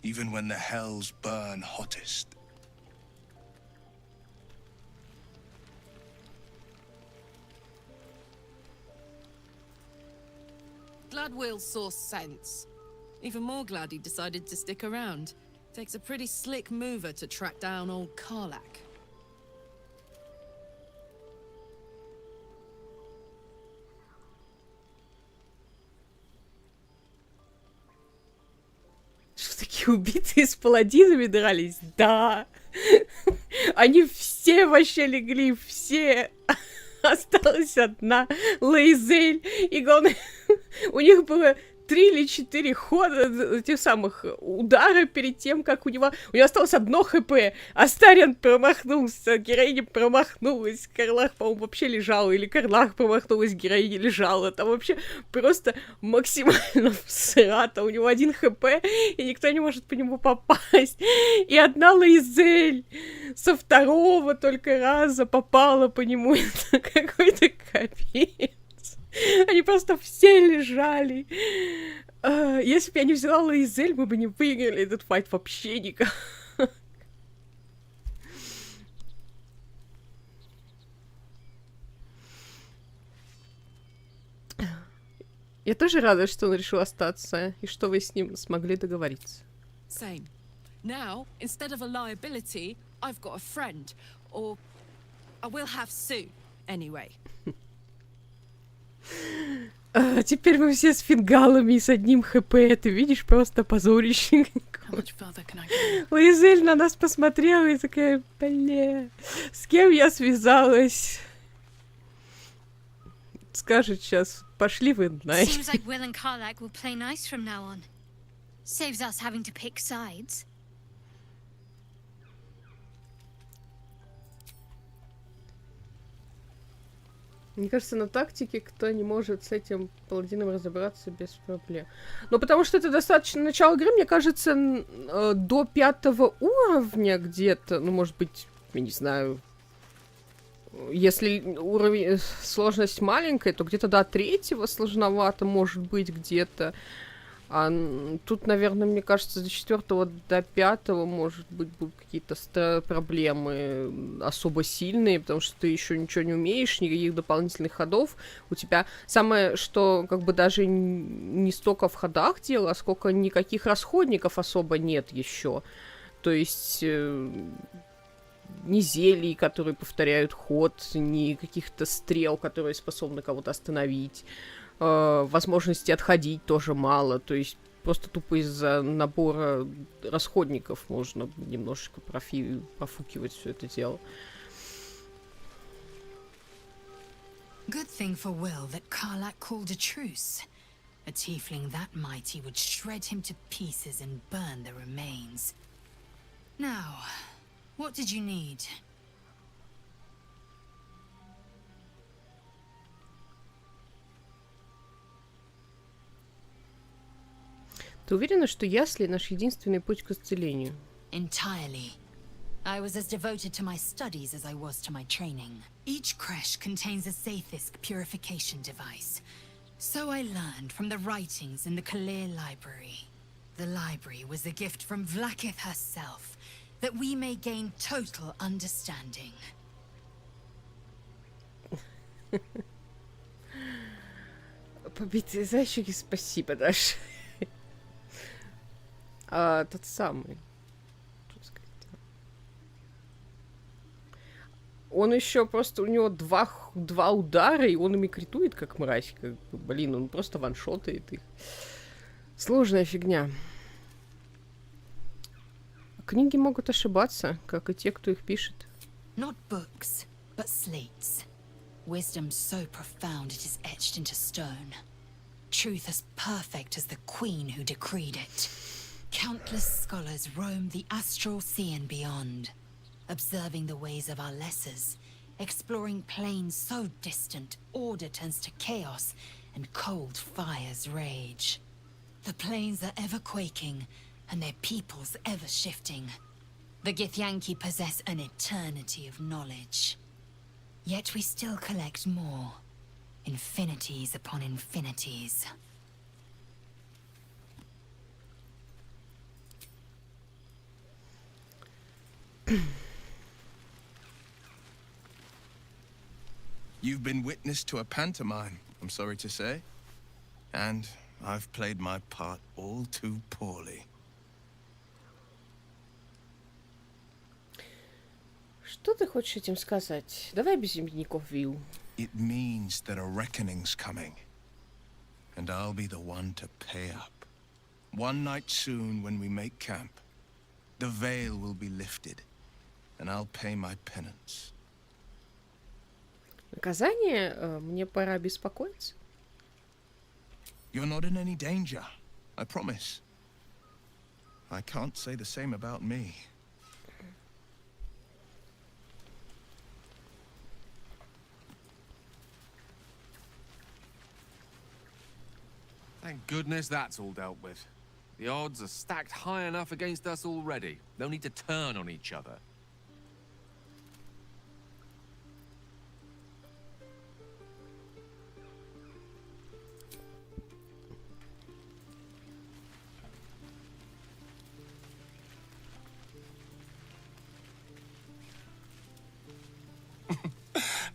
Even when the hells burn hottest. Glad Will saw sense. Even more glad he decided to stick around. Takes a pretty slick mover to track down old Karlach. Что такие убитые с паладинами дрались? Да. Они все вообще легли, все. Осталась одна Лейзель. И главное, у них было 3 или 4 хода тех самых удара перед тем, как у него осталось 1 хп. Астариан промахнулся, героиня промахнулась, Карлах, по-моему, вообще лежала, или Карлах промахнулась, героиня лежала. Там вообще просто максимально всрато. У него 1 хп, и никто не может по нему попасть. И одна Лейзель со 2-го только раза попала по нему. Это какой-то капец. Они просто все лежали. Если бы я не взяла Лейзель, мы бы не выиграли этот файт вообще никак. Я тоже рада, что он решил остаться, и что вы с ним смогли договориться. Same. Now, instead of a liability, I've got a friend. Or I will have soon, anyway. Теперь мы все с фингалами и с одним хп. Ты видишь, просто позорище. Луизель на нас посмотрела и такая, бля, с кем я связалась? Скажет сейчас, пошли вы нахер. Seems like Will and Karlak will play nice from now on. Saves us having to pick sides. Мне кажется, на тактике кто не может с этим паладином разобраться без проблем. Но потому что это достаточно начало игры, мне кажется, до 5-го уровня где-то, ну, может быть, я не знаю, если уровень, сложность маленькая, то где-то до 3-го сложновато, может быть, где-то. А тут, наверное, мне кажется, до 4-го до 5-го, может быть, будут какие-то проблемы особо сильные, потому что ты еще ничего не умеешь, никаких дополнительных ходов. У тебя самое, что как бы даже не столько в ходах дело, а сколько никаких расходников особо нет еще. То есть ни зелий, которые повторяют ход, ни каких-то стрел, которые способны кого-то остановить. Возможности отходить тоже мало, то есть просто тупо из-за набора расходников можно немножечко профукивать все это дело. Good thing for Will that Karlak called a truce. A tiefling that mighty would shred him to pieces and burn the remains. Now, what did you need? Ты уверена, что ясли наш единственный путь к исцелению? Entirely. I was as devoted to my studies as I was to my training. Each creche contains a Sathisk purification device. So I learned from the writings in the Kalir library. The library was a gift from Vlaakith herself, that we may gain total understanding. Побитые зайчики, спасибо, Даша. Тот самый. Он еще просто, у него два удара, и он ими критует, как мразь. Как, блин, он просто ваншотает их. Сложная фигня. Книги могут ошибаться, как и те, кто их пишет. Not books, but slates. Wisdom so profound it is etched into stone. Truth as perfect as the queen who decreed it. Countless scholars roam the astral sea and beyond, observing the ways of our lessers, exploring planes so distant order turns to chaos and cold fires rage. The planes are ever quaking, and their peoples ever shifting. The Githyanki possess an eternity of knowledge. Yet we still collect more. Infinities upon infinities. You've been witness to a pantomime, I'm sorry to say. And I've played my part all too poorly. Что ты хочешь этим сказать? Давай без именников, Вил. It means that a reckoning's coming. And I'll be the one to pay up. One night soon when we make camp, the veil will be lifted. And I'll pay my penance. Наказание? Мне пора беспокоиться. You're not in any danger, I promise. I can't say the same about me. Thank goodness that's all dealt with. The odds are stacked high enough against us already. They'll need to turn on each other.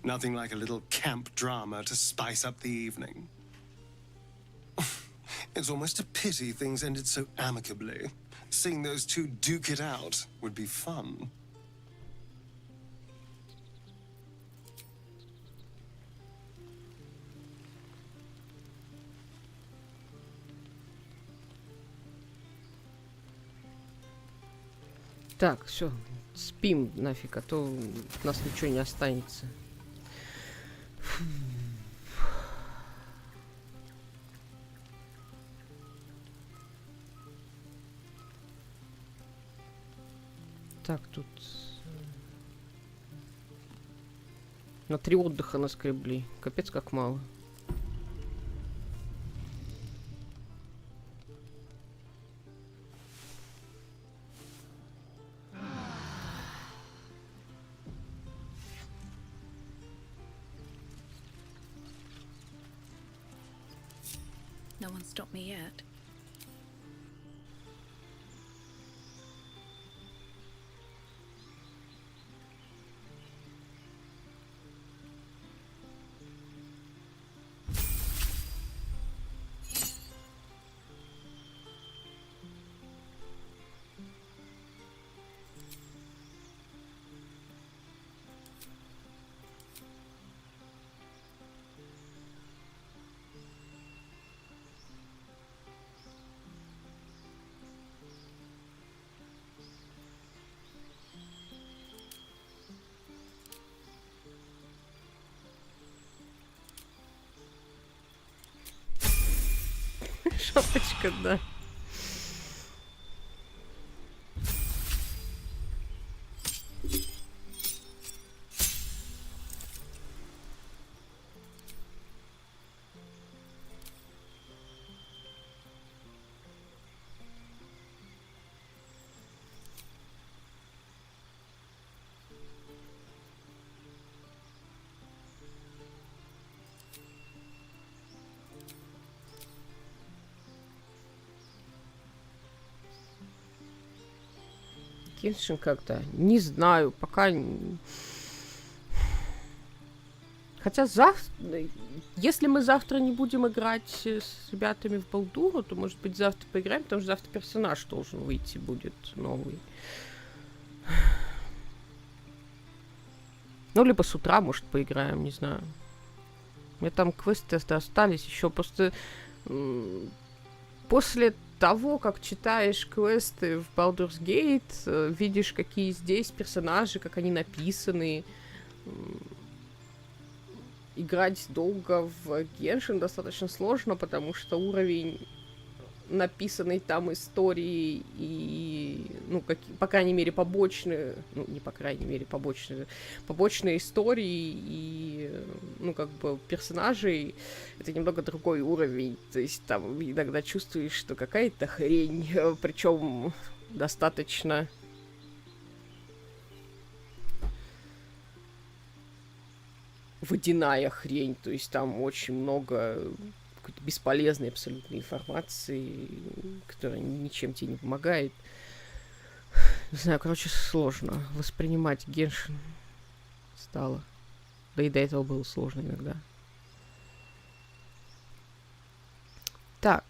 Nothing like a little camp drama to spice up the evening. It's almost a pity things ended so amicably. Seeing those two duke it out would be fun. Так, все, спим нафиг, а то у нас ничего не останется. Так, тут на 3 отдыха наскребли. Капец, как мало. No one stopped me yet. Шапочка, да. Геншин как-то, не знаю, пока... Хотя завтра, если мы завтра не будем играть с ребятами в Балдуру, то, может быть, завтра поиграем, потому что завтра персонаж должен выйти будет новый. Ну, либо с утра, может, поиграем, не знаю. У меня там квесты остались еще просто... После того, как читаешь квесты в Baldur's Gate, видишь, какие здесь персонажи, как они написаны. Играть долго в Геншин достаточно сложно, потому что уровень написанной там истории и, ну, по крайней мере, побочные, ну, не по крайней мере, побочные истории и, ну, как бы, персонажей, это немного другой уровень, то есть там иногда чувствуешь, что какая-то хрень, причем достаточно водяная хрень, то есть там очень много какой-то бесполезной абсолютно информации, которая ничем тебе не помогает. Не знаю, короче, сложно воспринимать Геншин стало. Да и до этого было сложно иногда. Так.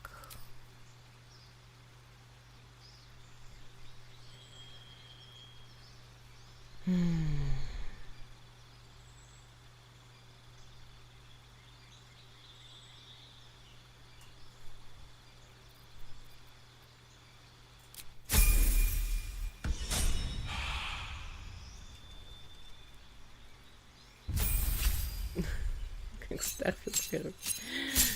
Как Старфилд, короче.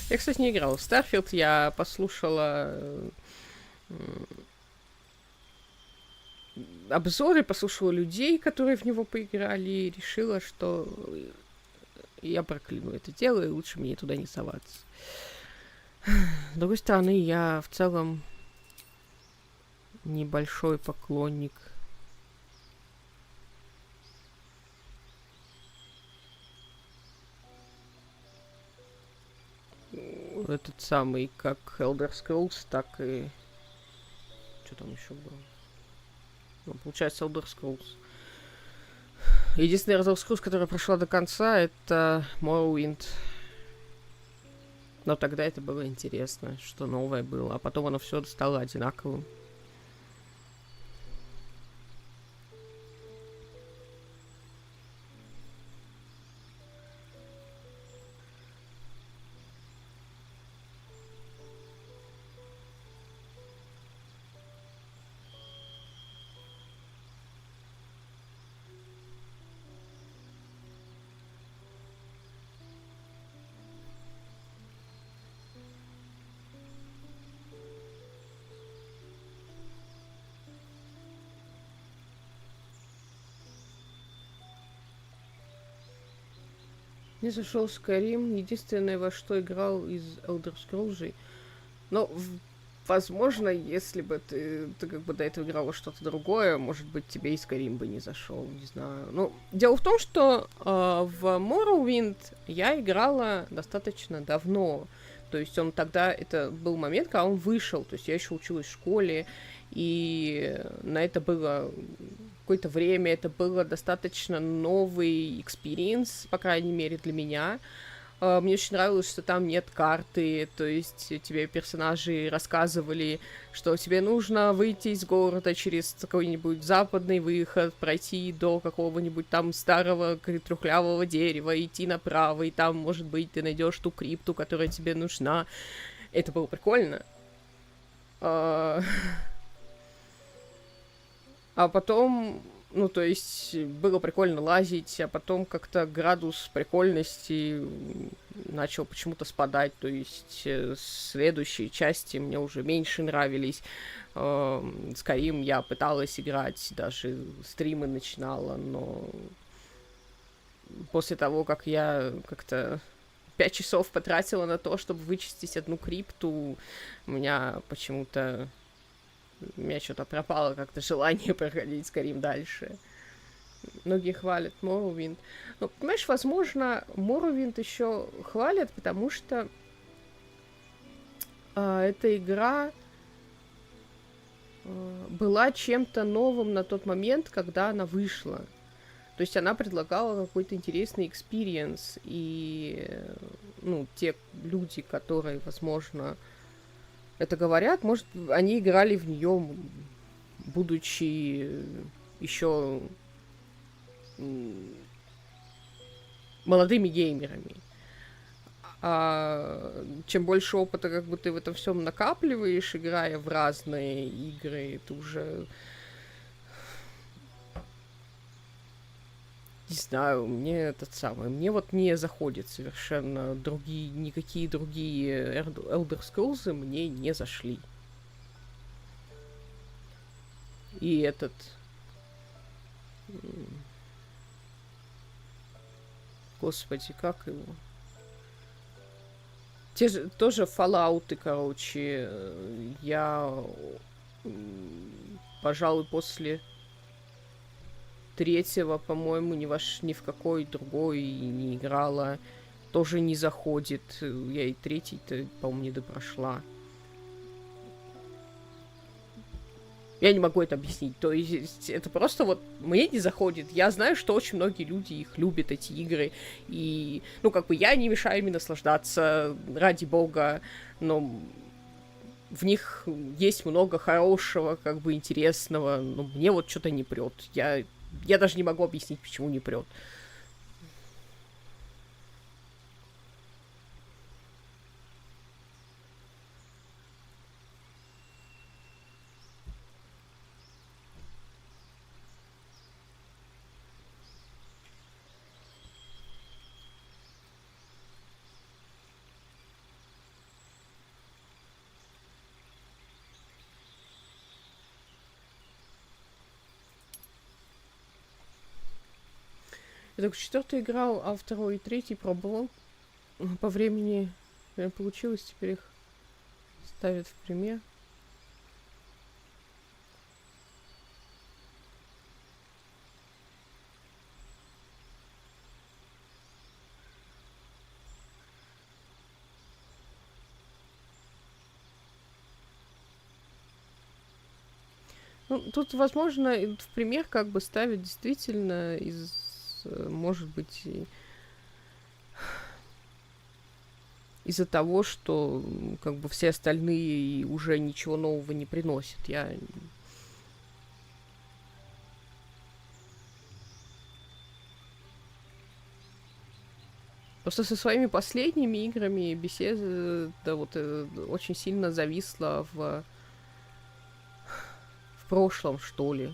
Я, кстати, не играла в Старфилд, я послушала обзоры, послушала людей, которые в него поиграли, и решила, что я прокляну это дело, и лучше мне туда не соваться. С другой стороны, я в целом небольшой поклонник этот самый, как Elder Scrolls, так и... Что там еще было? Ну, получается, Elder Scrolls. Единственный Elder Scrolls, которая прошла до конца, это Morrowind. Но тогда это было интересно, что новое было. А потом оно все стало одинаковым. Мне зашел Skyrim, единственное, во что играл из Elder Scrolls. Но, возможно, если бы ты как бы до этого играл во что-то другое, может быть, тебе и Skyrim бы не зашел, не знаю. Ну, дело в том, что в Morrowind я играла достаточно давно. То есть он тогда, это был момент, когда он вышел, то есть я еще училась в школе, и на это было какое-то время, это было достаточно новый экспириенс, по крайней мере, для меня. Мне очень нравилось, что там нет карты, то есть тебе персонажи рассказывали, что тебе нужно выйти из города через какой-нибудь западный выход, пройти до какого-нибудь там старого трухлявого дерева, идти направо, и там, может быть, ты найдешь ту крипту, которая тебе нужна. Это было прикольно. А потом, ну, то есть, было прикольно лазить, а потом как-то градус прикольности начал почему-то спадать, то есть, следующие части мне уже меньше нравились. Skyrim я пыталась играть, даже стримы начинала, но после того, как я как-то 5 часов потратила на то, чтобы вычистить одну крипту, у меня почему-то... У меня что-то пропало как-то желание проходить Skyrim дальше. Многие хвалят Morrowind. Ну, понимаешь, возможно, Morrowind еще хвалят, потому что эта игра была чем-то новым на тот момент, когда она вышла. То есть она предлагала какой-то интересный экспириенс. И, ну, те люди, которые, возможно, это говорят, может, они играли в нее, будучи еще молодыми геймерами. А чем больше опыта как бы ты в этом всем накапливаешь, играя в разные игры, ты уже... Не знаю, мне мне вот не заходит совершенно никакие другие Elder Scrolls мне не зашли. И этот... Господи, как его? Те же, тоже Fallout'ы, короче, я, пожалуй, после... третьего, по-моему, ни в какой другой не играла. Тоже не заходит. Я и третий-то, по-моему, не допрошла. Я не могу это объяснить. То есть это просто вот мне не заходит. Я знаю, что очень многие люди их любят, эти игры. И, ну, как бы я не мешаю ими наслаждаться, ради бога. Но в них есть много хорошего, как бы интересного. Но мне вот что-то не прет. Я даже не могу объяснить, почему не прет. Я только 4-й играл, а 2-й и 3-й пробовал. По времени получилось, теперь их ставят в пример. Ну, тут, возможно, в пример как бы ставят действительно может быть, из-за того, что как бы все остальные уже ничего нового не приносят. Я... Просто со своими последними играми Bethesda вот очень сильно зависла в прошлом, что ли.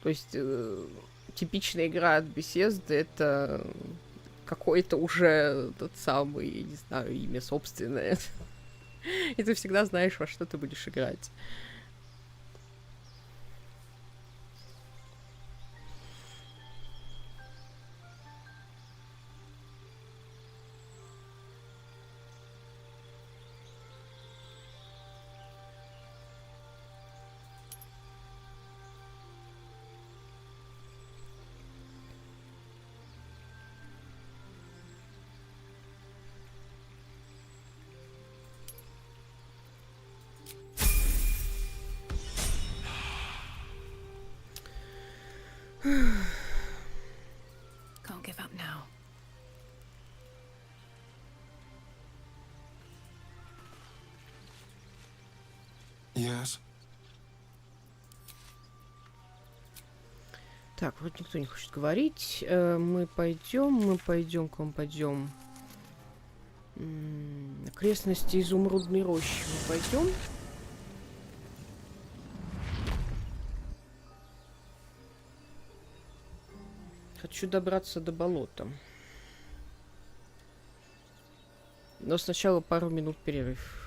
То есть типичная игра от Bethesda — это какой-то уже тот самый, я не знаю, имя собственное. И ты всегда знаешь, во что ты будешь играть. Can't give up now. Yes. Так, вроде никто не хочет говорить. Мы пойдем, к вам пойдем. Окрестности изумрудной рощи мы пойдем. Хочу добраться до болота. Но сначала пару минут перерыв.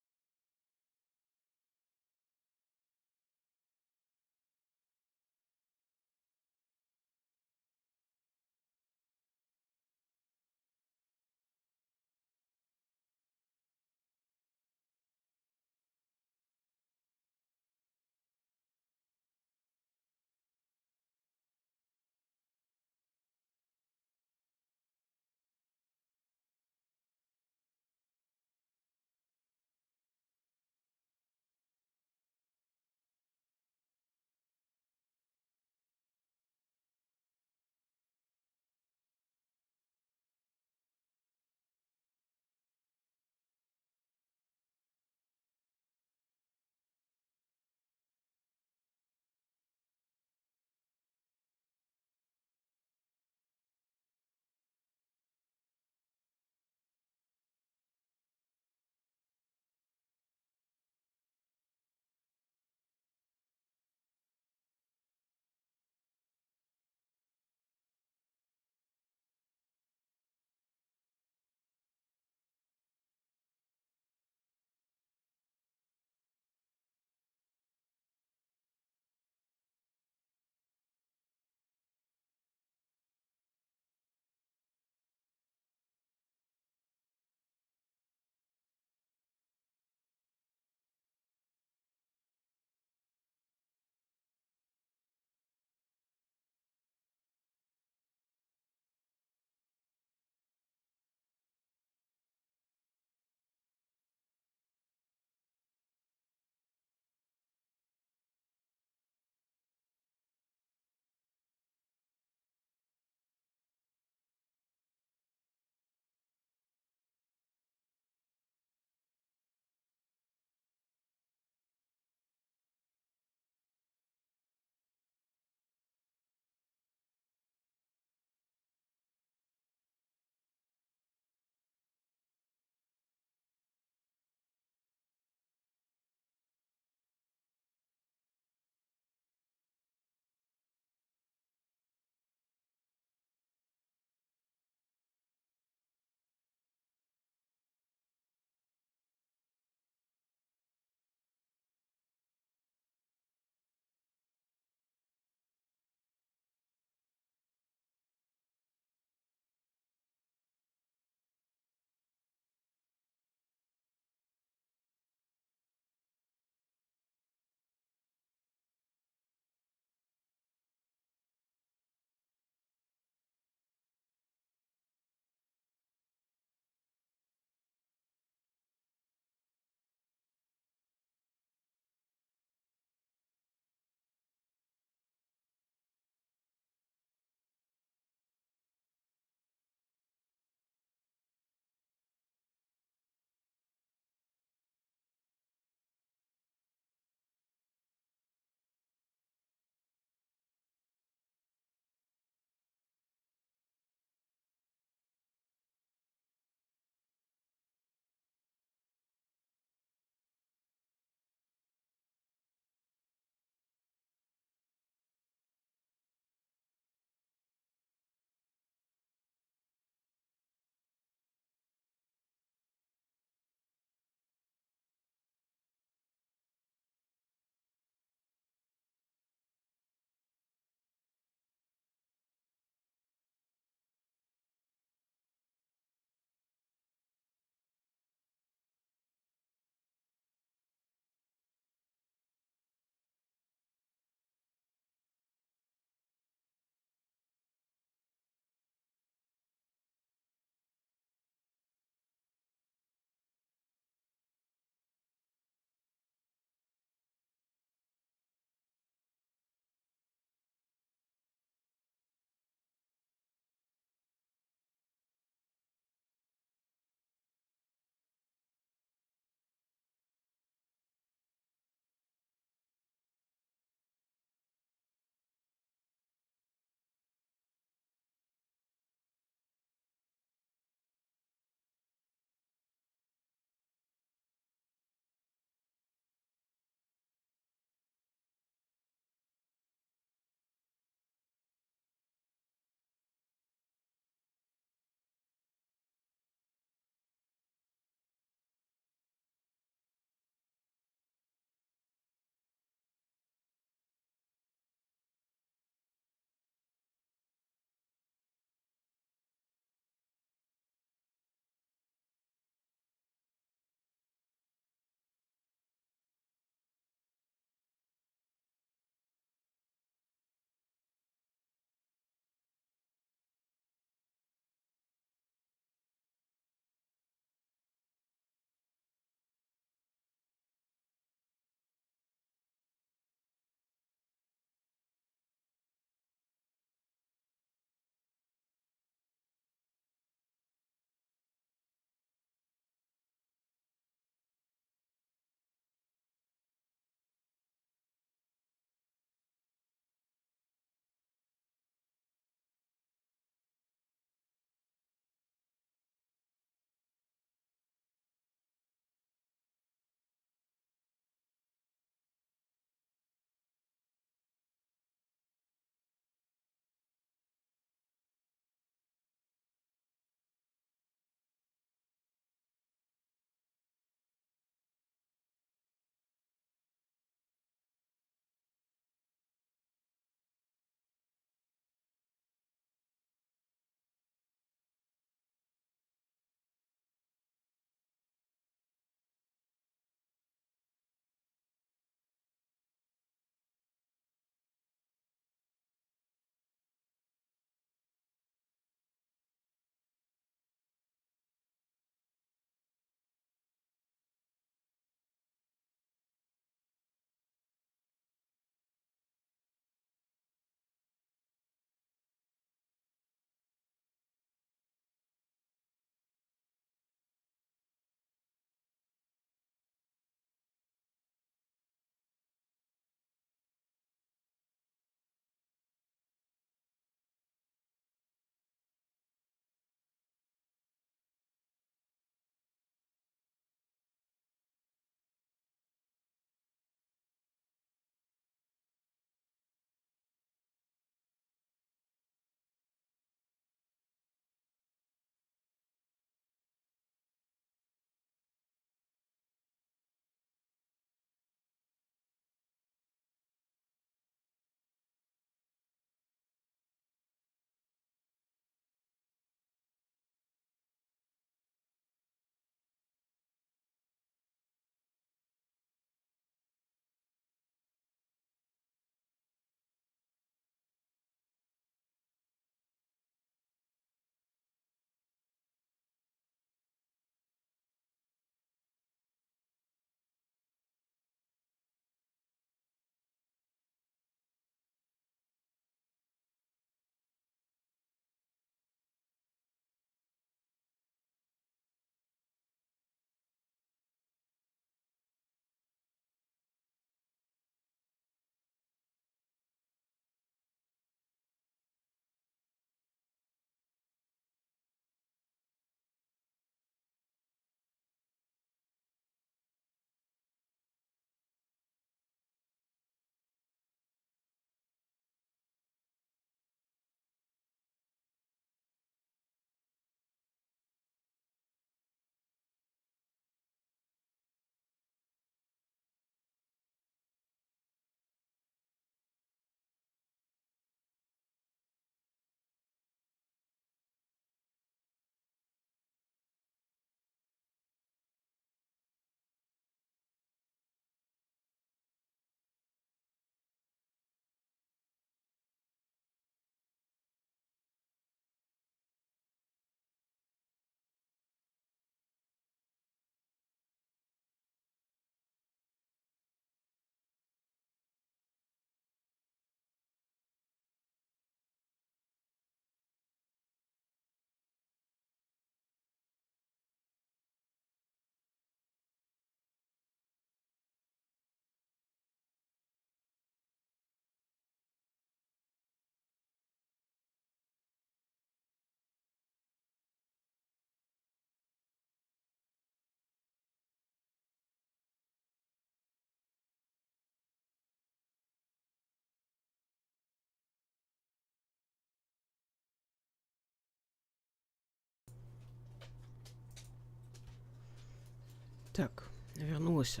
Так, вернулась.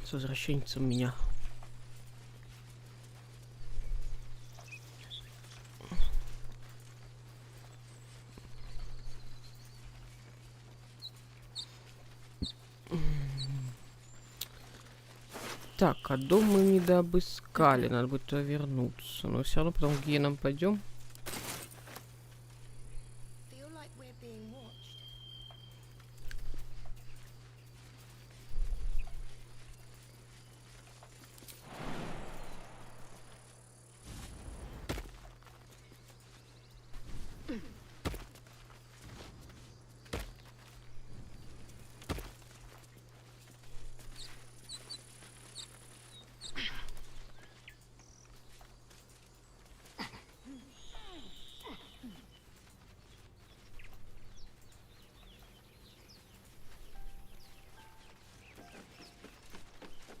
С возвращенцем меня. Так, а дом мы не дообыскали, надо будет туда вернуться. Но все равно потом к генам пойдем.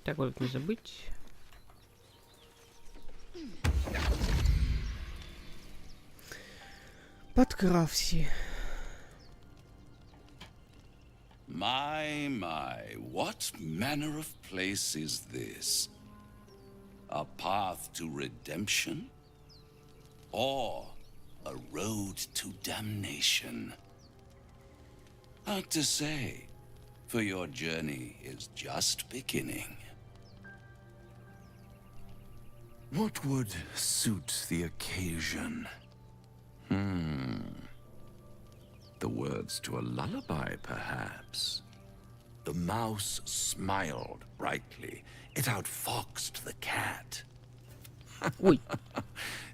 Так, вот не забыть. Подкравси. My, what manner of place is this? A path to redemption? Or a road to damnation? Hard to say, for your journey is just beginning. What would suit the occasion? The words to a lullaby, perhaps. The mouse smiled brightly. It outfoxed the cat.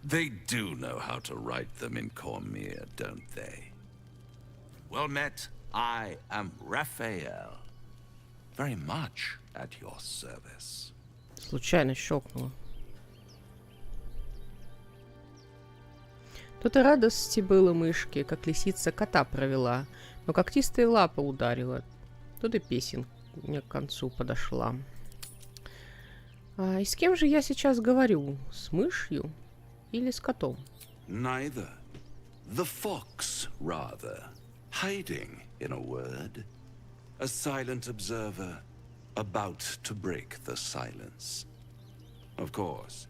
They do know how to write them in Cormier, don't they? Well met. I am Raphael. Very much at your service. Случайно щелкнуло. Тут и радости было мышки, как лисица кота провела, но когтистая лапа ударила. Тут и песенка мне к концу подошла. И с кем же я сейчас говорю? С мышью или с котом? Neither. The fox, rather. Hiding, in a word. A silent observer, about to break the silence. Of course,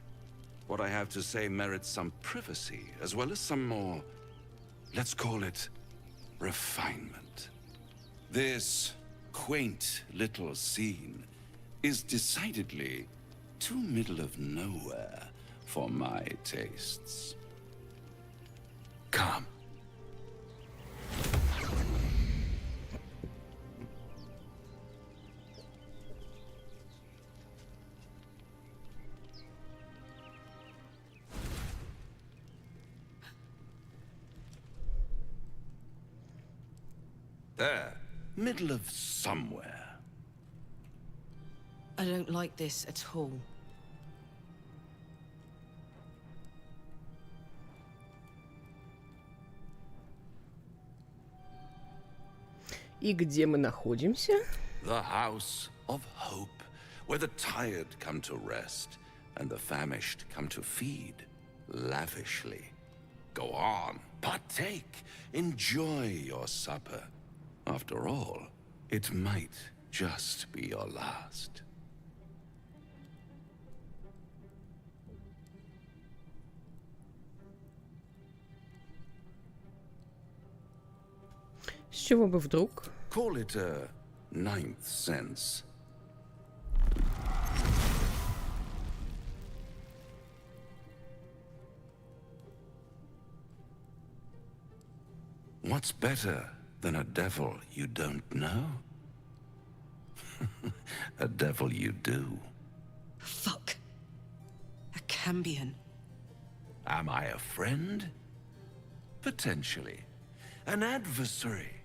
what I have to say merits some privacy, as well as some more, let's call it, refinement. This quaint little scene is decidedly too middle of nowhere for my tastes. Come. There, middle of somewhere. I don't like this at all. И где мы находимся? The house of hope, where the tired come to rest and the famished come to feed lavishly. Go on, partake, enjoy your supper. After all, it might just be your last. С чего бы вдруг? Call it a ninth sense. What's better than a devil you don't know? A devil you do. Fuck. A Cambion. Am I a friend? Potentially. An adversary?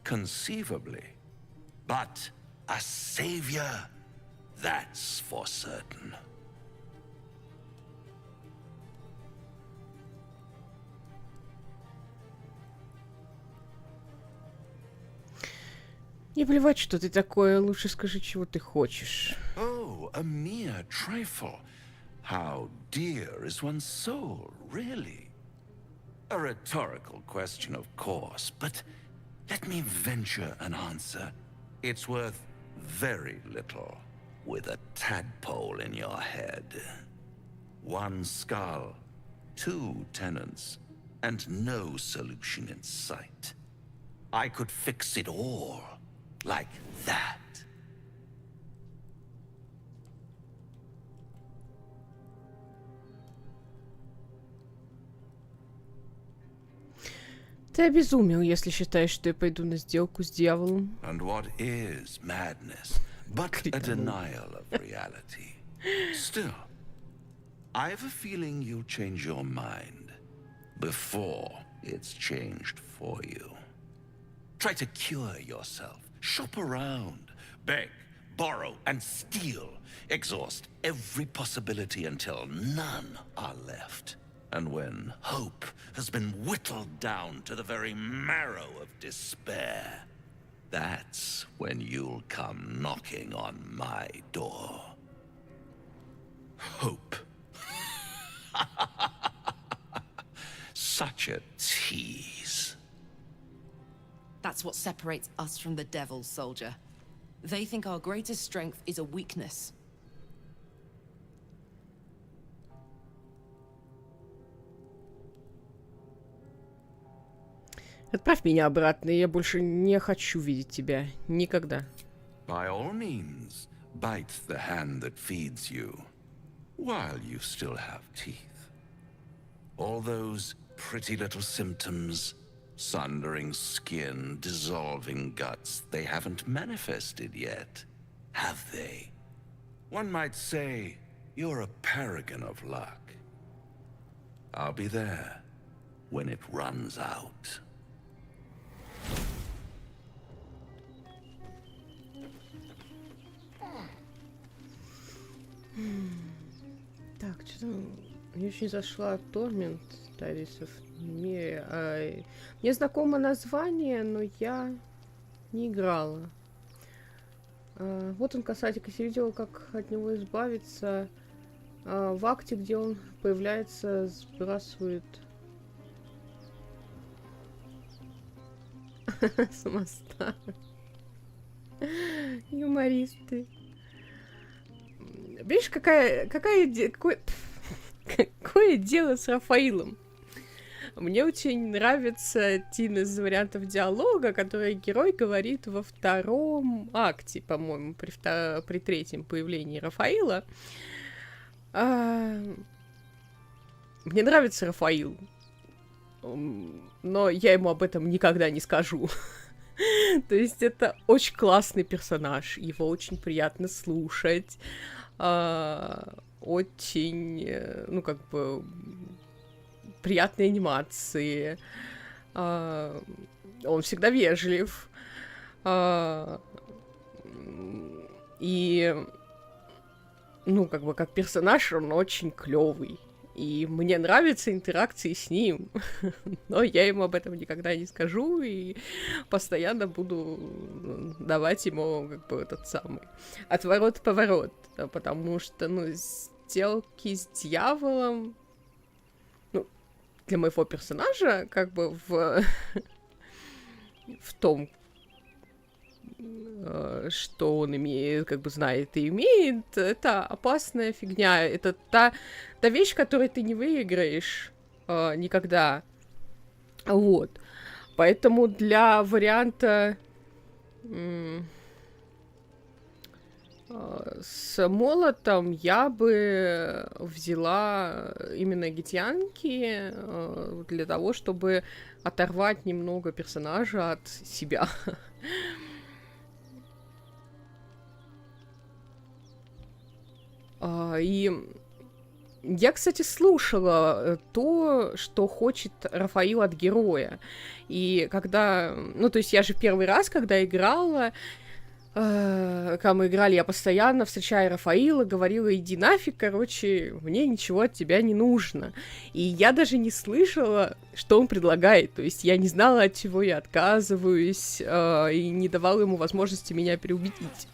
Conceivably. But a savior? That's for certain. Не плевать, что ты такое, лучше скажи, чего ты хочешь. Oh, a mere trifle. How dear is one's soul, really? A rhetorical question, of course, but Let me venture an answer. It's worth very little with a tadpole in your head. One skull, 2 tenants, and no solution in sight. I could fix it all like that. Ты обезумел, если считаешь, что я пойду на сделку с дьяволом. And what is madness but a denial of reality? Still, I have a feeling you'll change your mind before it's changed for you. Try to cure yourself. Shop around. Beg, borrow, and steal. Exhaust every possibility until none are left. And when hope has been whittled down to the very marrow of despair, that's when you'll come knocking on my door. Hope. Such a tease. That's what separates us from the devil, soldier. They think our greatest strength is a weakness. Отправь меня обратно, я больше не хочу видеть тебя. Никогда. By all means, bite the hand that feeds you, while you still have teeth. All those pretty little symptoms, sundering skin, dissolving guts, they haven't manifested yet, have they? One might say you're a paragon of luck. I'll be there when it runs out. Так, что там? Мне очень зашла Тормент Тарисов мире. Мне знакомо название, но я не играла. Вот он, касатик, я видела, как от него избавиться. В акте, где он появляется, сбрасывает с моста. Юмористы. Видишь, какое дело с Рафаилом? Мне очень нравится один из вариантов диалога, который герой говорит во 2-м акте, по-моему, при 3-м появлении Рафаила. Мне нравится Рафаил, но я ему об этом никогда не скажу. То есть это очень классный персонаж, его очень приятно слушать. Очень, ну, как бы, приятные анимации. Он всегда вежлив. И, ну, как бы, как персонаж он очень клёвый. И мне нравятся интеракции с ним, но я ему об этом никогда не скажу и постоянно буду давать ему, как бы, этот самый отворот-поворот, потому что, ну, сделки с дьяволом, ну, для моего персонажа, как бы, в том, что он имеет, как бы знает и имеет, это опасная фигня. Это та вещь, которую ты не выиграешь никогда. Вот. Поэтому для варианта с молотом я бы взяла именно гитянки для того, чтобы оторвать немного персонажа от себя. И я, кстати, слушала то, что хочет Рафаил от героя. И когда... Ну, то есть я же первый раз, когда играла, когда мы играли, я постоянно, встречая Рафаила, говорила: иди нафиг, короче, мне ничего от тебя не нужно. И я даже не слышала, что он предлагает. То есть я не знала, от чего я отказываюсь, и не давала ему возможности меня переубедить.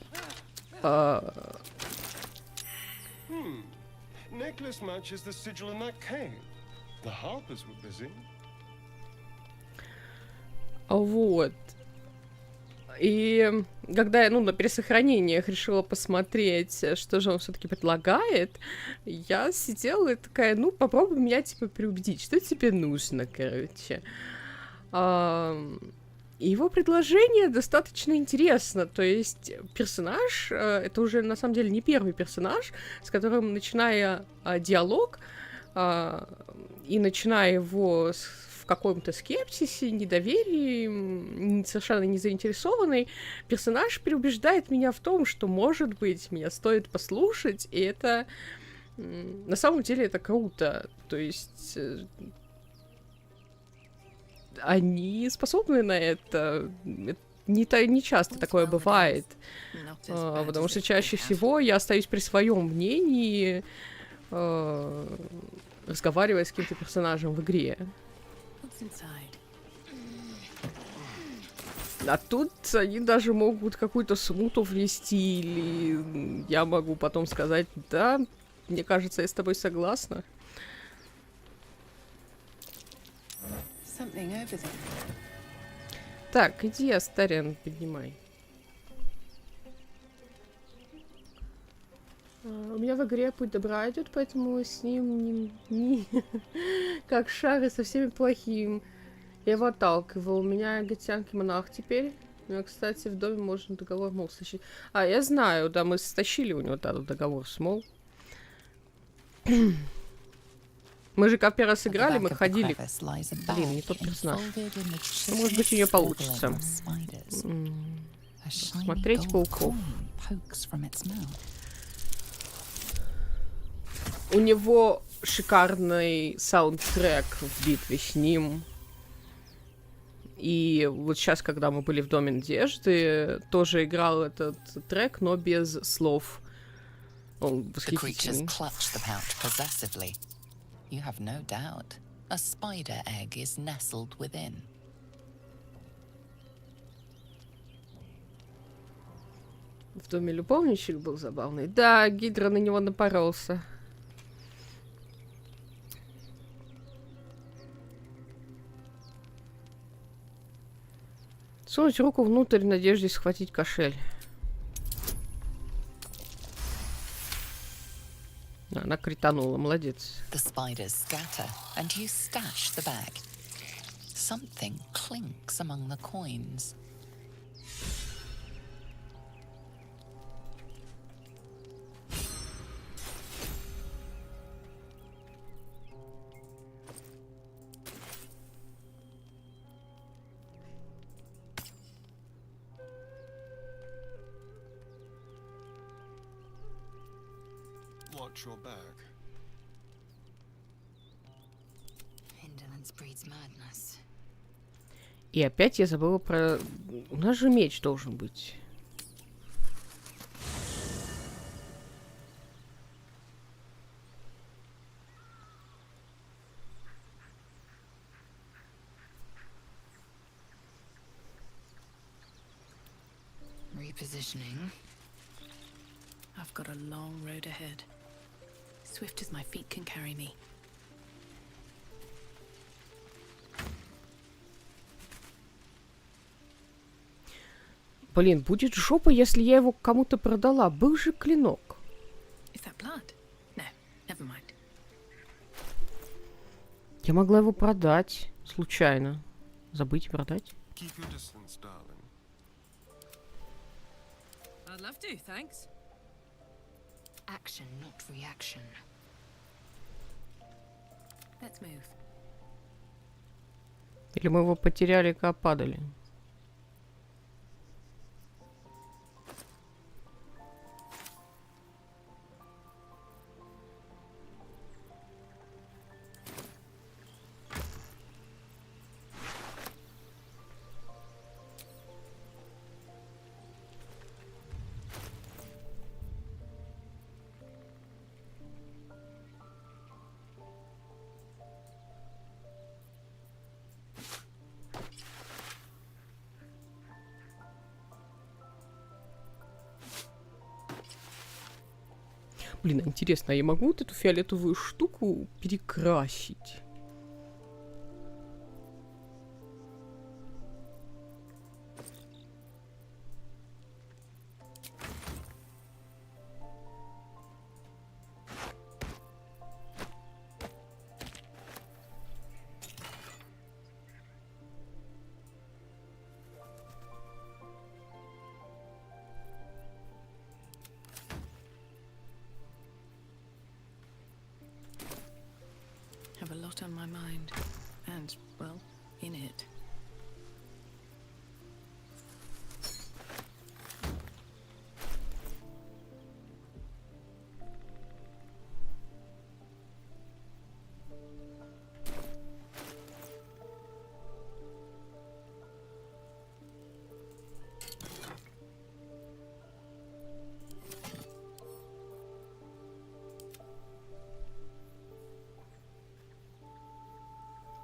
Necklace matches the sigil in that cave. The harpers were busy. Вот. И когда я, на пересохранениях решила посмотреть, что же он все-таки предлагает, я сидела и такая, попробуй меня, переубедить, что тебе нужно, короче. И его предложение достаточно интересно, то есть персонаж, это уже на самом деле не первый персонаж, с которым, начиная диалог и начиная его в каком-то скепсисе, недоверии, совершенно не заинтересованный, персонаж переубеждает меня в том, что, может быть, меня стоит послушать, и это на самом деле это круто, то есть они способны на это. Не часто такое бывает. Потому что чаще всего я остаюсь при своем мнении, разговаривая с каким-то персонажем в игре. А тут они даже могут какую-то смуту внести, или я могу потом сказать, да, мне кажется, я с тобой согласна. Так, иди, Астариан, поднимай. У меня в игре путь добра идет, поэтому с ним не как шары со всеми плохим. Я его отталкивал. У меня гатянки монах теперь. У меня, кстати, в доме можно договор мол стащить. Я знаю, да, мы стащили у него договор с мол. Мы же как первый раз играли, мы ходили... Блин, не тот персонаж. Может быть, у нее получится. Смотреть пауков. У него шикарный саундтрек в битве с ним. И вот сейчас, когда мы были в Доме Надежды, тоже играл этот трек, но без слов. Он восхитительный. You have no doubt. A spider egg is nestled within. В доме любовничек был забавный. Да, Гидра на него напоролся. Сунуть руку внутрь в надежде схватить кошель. Она кританула, молодец. The spiders scatter, and you stash the bag. Something clinks among the coins. Watch your back. Indolence breeds madness. И опять я забыла про... У нас же меч должен быть. Repositioning. I've got a long road ahead. Swift as my feet can carry me. Блин, будет жопа, если я его кому-то продала. Был же клинок. Is that blood? No, never mind. Я могла его продать. Случайно. Забыть продать. Keep your distance, darling. I'd love to, thanks. Action, not reaction. Let's move. Или мы его потеряли, когда падали. Блин, интересно, а я могу вот эту фиолетовую штуку перекрасить? lot on my mind. And, well, in it.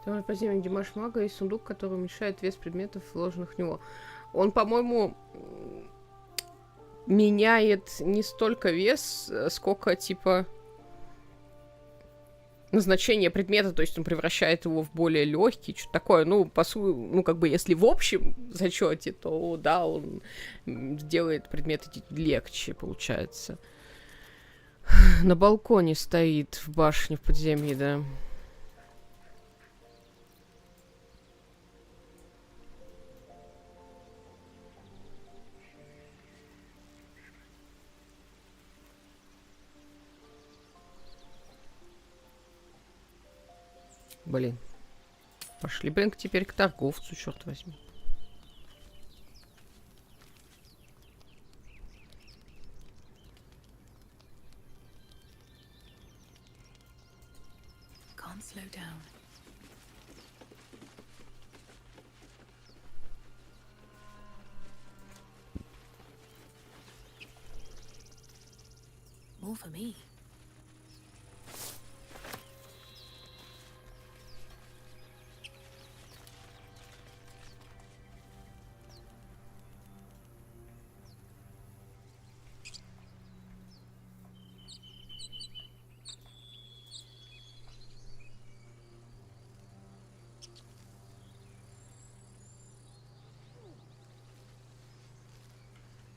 Там подземелье, где Маш Мага, есть сундук, который уменьшает вес предметов, вложенных в него. Он, по-моему, меняет не столько вес, сколько, типа, назначение предмета, то есть он превращает его в более легкий, что-то такое. Ну, по сути, ну, как бы, если в общем зачете, то, да, он сделает предметы легче, получается. На балконе стоит в башне в подземье, да. Блин. Пошли, блин, теперь к торговцу, черт возьми. Can't slow down. More for me.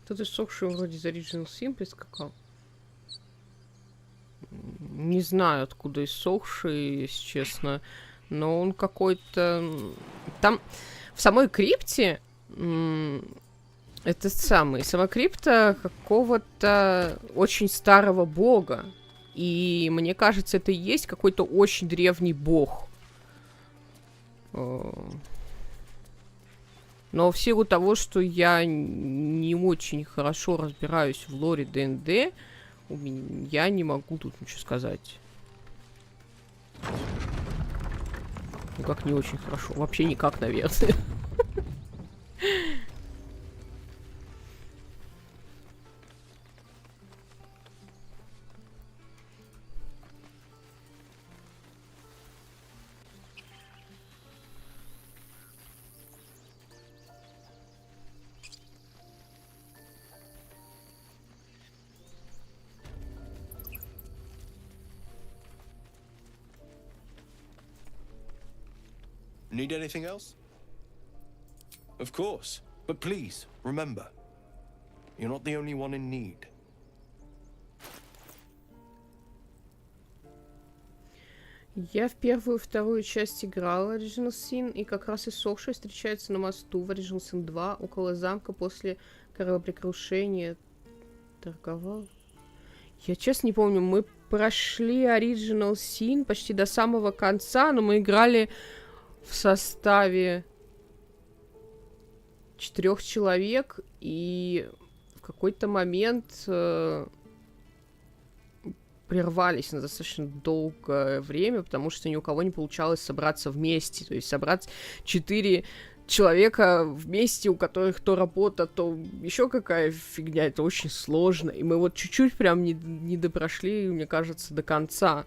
Тут иссохший вроде за Original Sin прискакал. Не знаю, откуда иссохший, если честно. Но он какой-то... Там в самой крипте... Это сама крипта какого-то очень старого бога. И мне кажется, это и есть какой-то очень древний бог. Но в силу того, что я не очень хорошо разбираюсь в лоре ДНД, я не могу тут ничего сказать. Ну как не очень хорошо? Вообще никак, наверное. Need anything else? Of course. But please, remember, you're not the only one in need. Я в первую и вторую часть играла Original Sin, и как раз иссохший встречается на мосту в Original Sin 2 около замка после кораблекрушения. Торговал? Я честно не помню, мы прошли Original Sin почти до самого конца, но мы играли в составе 4 человек, и в какой-то момент прервались на достаточно долгое время, потому что ни у кого не получалось собраться вместе. То есть собрать 4 человека вместе, у которых то работа, то еще какая фигня, это очень сложно. И мы вот чуть-чуть прям не допрошли, мне кажется, до конца.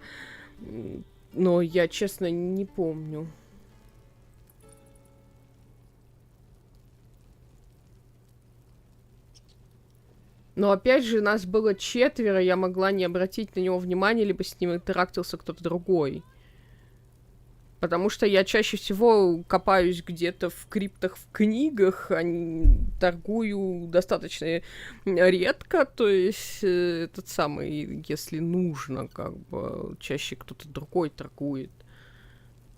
Но я, честно, не помню. Но опять же, нас было 4, я могла не обратить на него внимания, либо с ним интерактился кто-то другой. Потому что я чаще всего копаюсь где-то в криптах, в книгах, а торгую достаточно редко, то есть этот самый, если нужно, как бы, чаще кто-то другой торгует.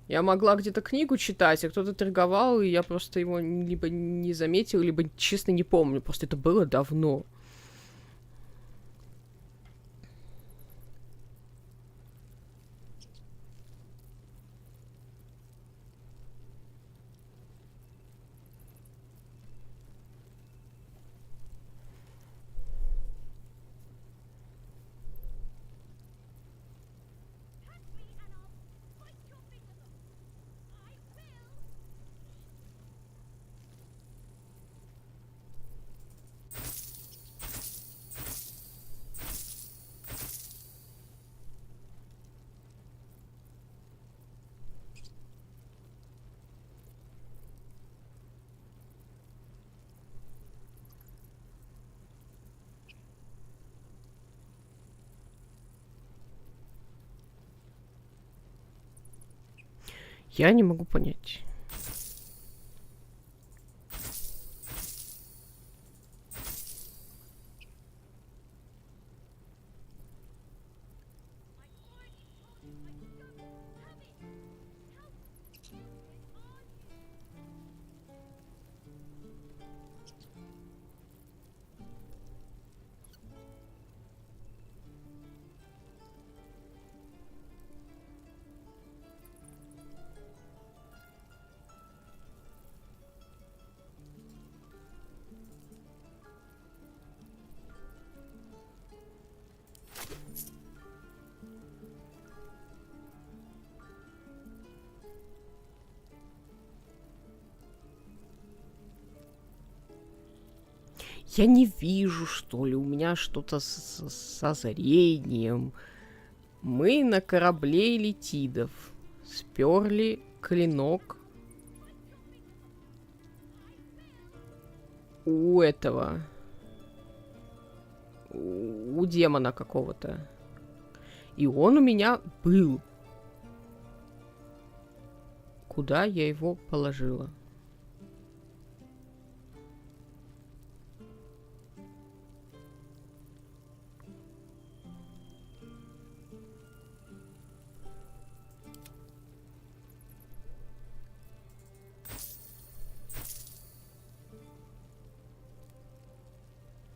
Я могла где-то книгу читать, а кто-то торговал, и я просто его либо не заметила, либо, честно, не помню, просто это было давно. Я не могу понять. Я не вижу, что ли, у меня что-то с озарением. Мы на корабле элитидов сперли клинок у этого, у демона какого-то. И он у меня был. Куда я его положила?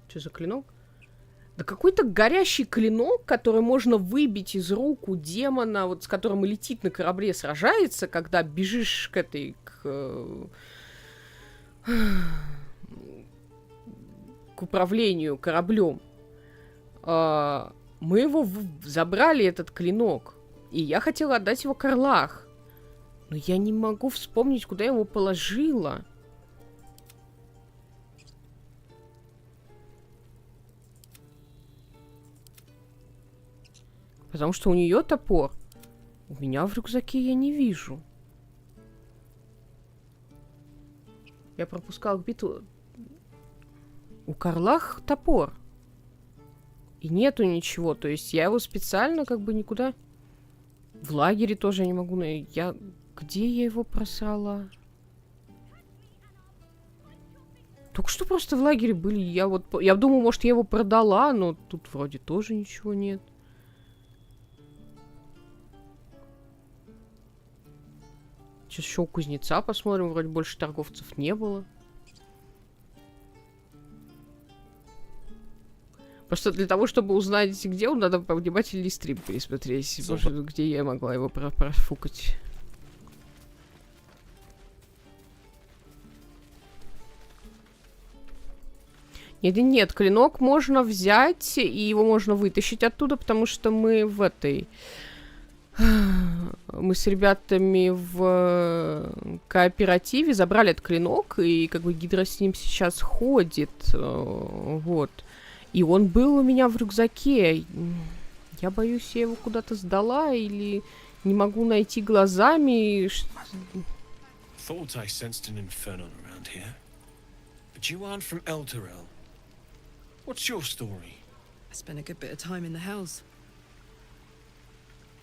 Что за клинок? Да какой-то горящий клинок, который можно выбить из рук у демона, вот с которым летит на корабле, сражается, когда бежишь к этой... к управлению кораблем. Мы его забрали, этот клинок. И я хотела отдать его Карлах. Но я не могу вспомнить, куда я его положила. Потому что у нее топор. У меня в рюкзаке я не вижу. Я пропускал битву. У Карлах топор. И нету ничего. То есть я его специально как бы никуда... В лагере тоже не могу... Я... Где я его просрала? Только что просто в лагере были. Я думаю, может, я его продала, но тут вроде тоже ничего нет. Сейчас еще у кузнеца посмотрим. Вроде больше торговцев не было. Просто для того, чтобы узнать, где он, надо повнимательнее стрим пересмотреть. Может, где я могла его профукать. Нет, клинок можно взять, и его можно вытащить оттуда, потому что мы в этой... Мы с ребятами в кооперативе забрали этот клинок, и как бы Гидра с ним сейчас ходит. Вот. И он был у меня в рюкзаке. Я боюсь, я его куда-то сдала или не могу найти глазами. Thought I sensed an inferno around here. But you aren't from Elturel. What's your story? I spent a good bit of time in the Hells.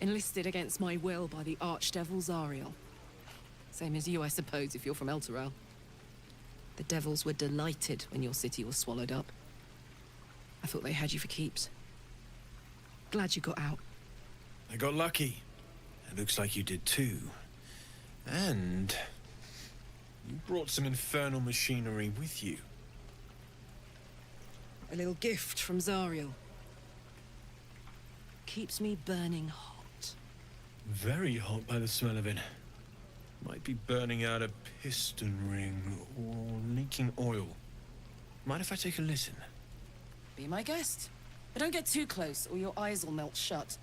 Enlisted against my will by the Archdevil Zariel. Same as you, I suppose, if you're from Elturel. The devils were delighted when your city was swallowed up. I thought they had you for keeps. Glad you got out. I got lucky. It looks like you did too. And you brought some infernal machinery with you. A little gift from Zariel. Keeps me burning hot. Very hot by the smell of it. Might be burning out a piston ring or leaking oil. Mind if I take a listen? Be my guest. But don't get too close or your eyes will melt shut.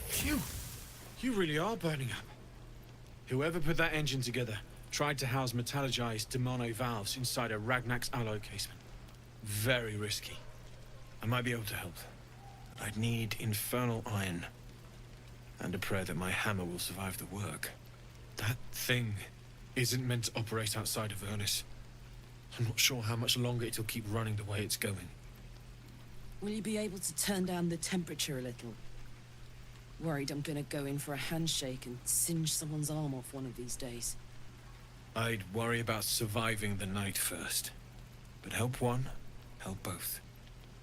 Phew! You really are burning up. Whoever put that engine together tried to house metallurgized demono valves inside a Ragnak's alloy casement. Very risky. I might be able to help. But I'd need infernal iron. And a prayer that my hammer will survive the work. That thing isn't meant to operate outside of Ernest. I'm not sure how much longer it'll keep running the way it's going. Will you be able to turn down the temperature a little? Worried I'm gonna go in for a handshake and singe someone's arm off one of these days. I'd worry about surviving the night first. But help one, help both.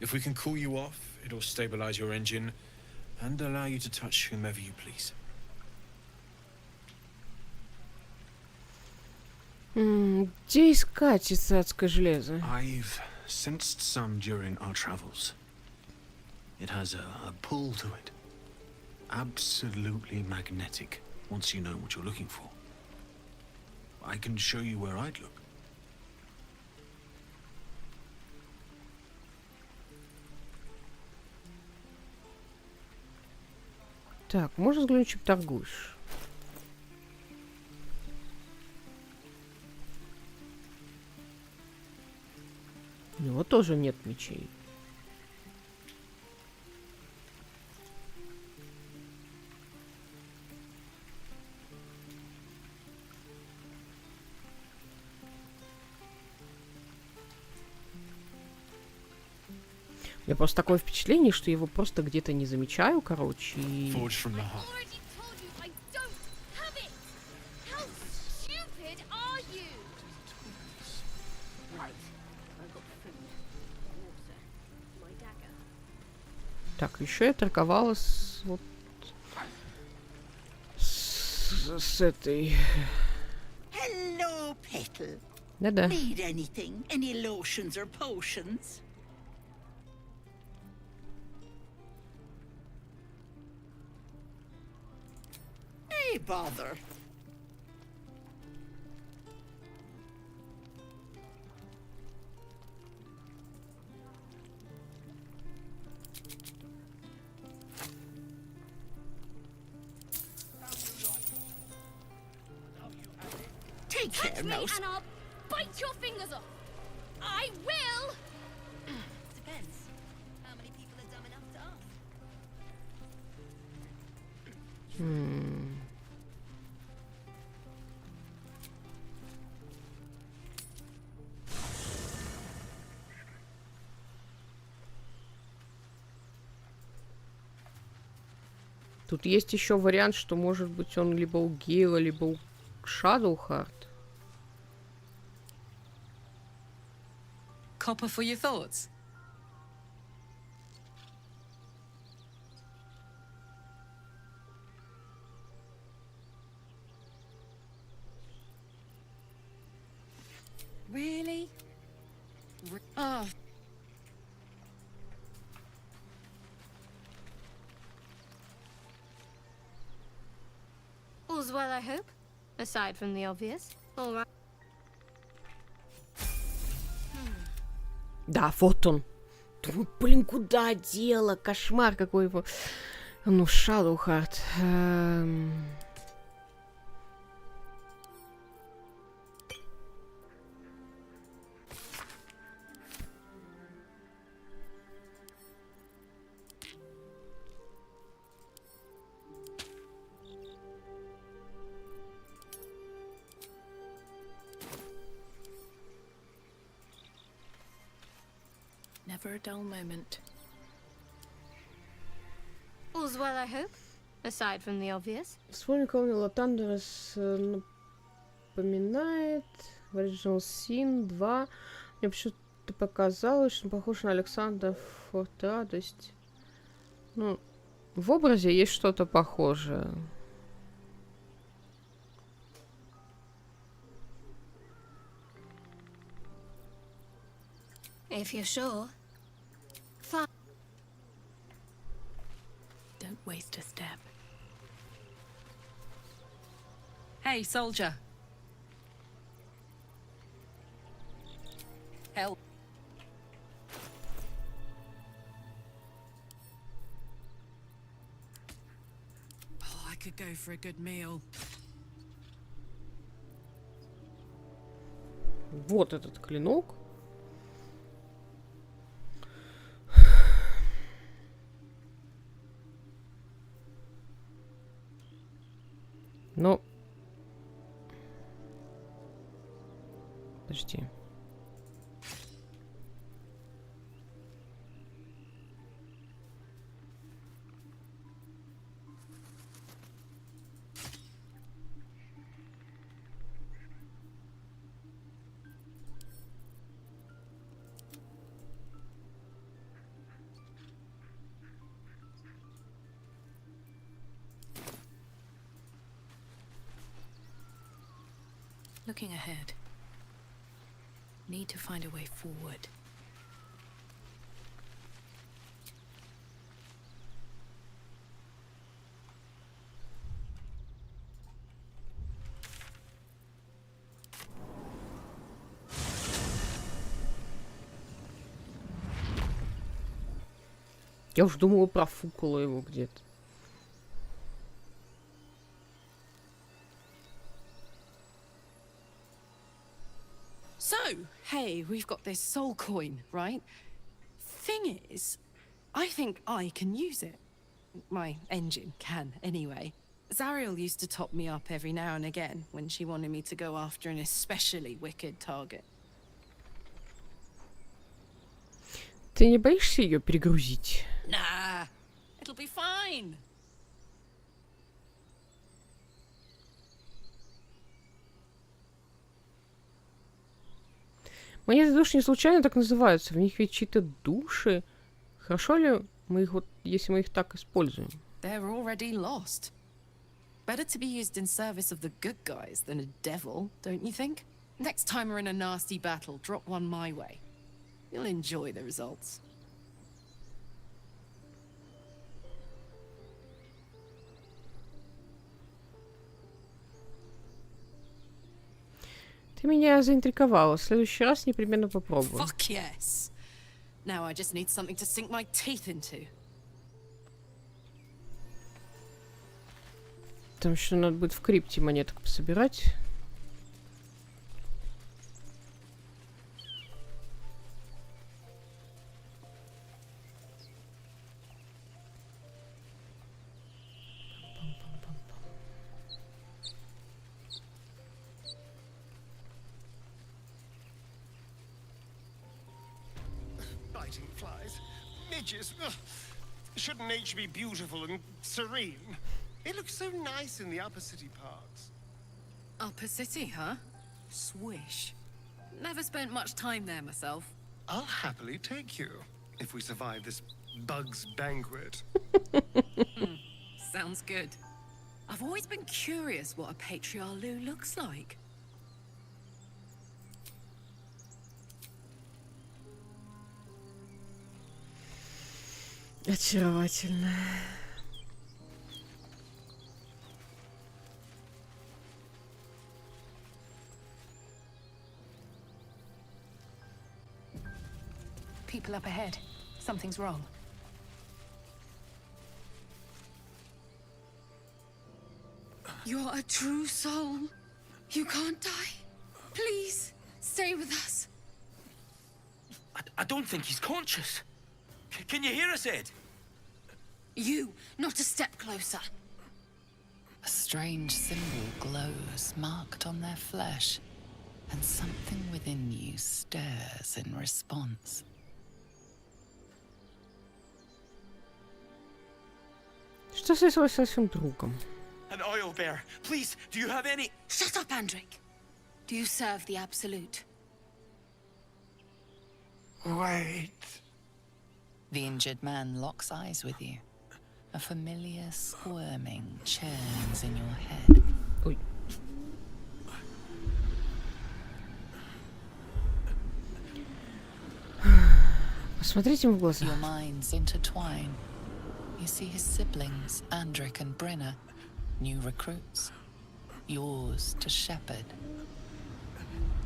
If we can cool you off, it'll stabilize your engine and allow you to touch whomever you please. Где искать исаадское железо? I've sensed some during our travels. It has a pull to it. Absolutely magnetic, once you know what you're looking for. I can show you where I'd look. Так, можно взглянуть, чем торгуешь? У него тоже нет мечей. У меня просто такое впечатление, что я его просто где-то не замечаю, короче, и... Так, еще я торговала с вот с этой. Hello, Petal. Да-да. Need anything? Any lotions or potions? Hey, bother. Take care, Mouse. And I'll bite your fingers off. I will. Depends. How many people are dumb enough to ask? Тут есть еще вариант, что может быть он либо у Гейла, либо у Shadowheart. Copper for your thoughts? Really? Oh. All's well, I hope. Aside from the obvious. All right. Да, вот он. Думаю, блин, куда дело? Кошмар какой его. Ну, Shadowheart. Never a dull moment. All's well, I hope. Aside from the obvious. Вспомнил, кого мне Латандерс напоминает. В Original Sin 2. Мне почему-то показалось, что он похож на Александра Форт Радость. Ну, в образе есть что-то похожее. If you're sure. Fine. Don't waste a step. Hey, soldier. Help. Oh, I could go for a good meal. Вот этот клинок. Ну, подожди. Looking ahead. Need to find a way forward. Я уж думала, профукала его где-то. So, hey, we've got this soul coin, right? Thing is, I think I can use it. My engine can, anyway. Zariel used to top me up every now and again when she wanted me to go after an especially wicked target. Ты не боишься ее перегрузить? Nah, it'll be fine. Монеты душ не случайно так называются. В них ведь чьи-то души. Хорошо ли мы их вот, если мы их так используем? They're already lost. Better to be used in service of the good guys than a devil, don't you think? Next time we're in a nasty battle, drop one my way. You'll enjoy the results. Ты меня заинтриговала. В следующий раз непременно попробую. Fuck yes. Now I just need something to sink my teeth into. Там еще надо будет в крипте монеток пособирать. Biting flies. Midges. Ugh. Shouldn't nature be beautiful and serene? It looks so nice in the upper city parks. Upper City, huh? Swish. Never spent much time there myself. I'll happily take you, if we survive this bug's banquet. Sounds good. I've always been curious what a patriarch looks like. Очаровательно. People up ahead. Something's wrong. You're a true soul. You can't die. Please, stay with us. I don't think he's conscious. Can you hear us, Ed? You, not a step closer. A strange symbol glows, marked on their flesh, and something within you stirs in response. Что случилось с вашим другом? An oil bear. Please, do you have any... Shut up, Andric. Do you serve the Absolute? Wait. The injured man locks eyes with you. A familiar squirming churns in your head. Ой. Посмотрите ему в глаза. Your minds intertwine. You see his siblings, Andric and Brenna, new recruits. Yours to shepherd.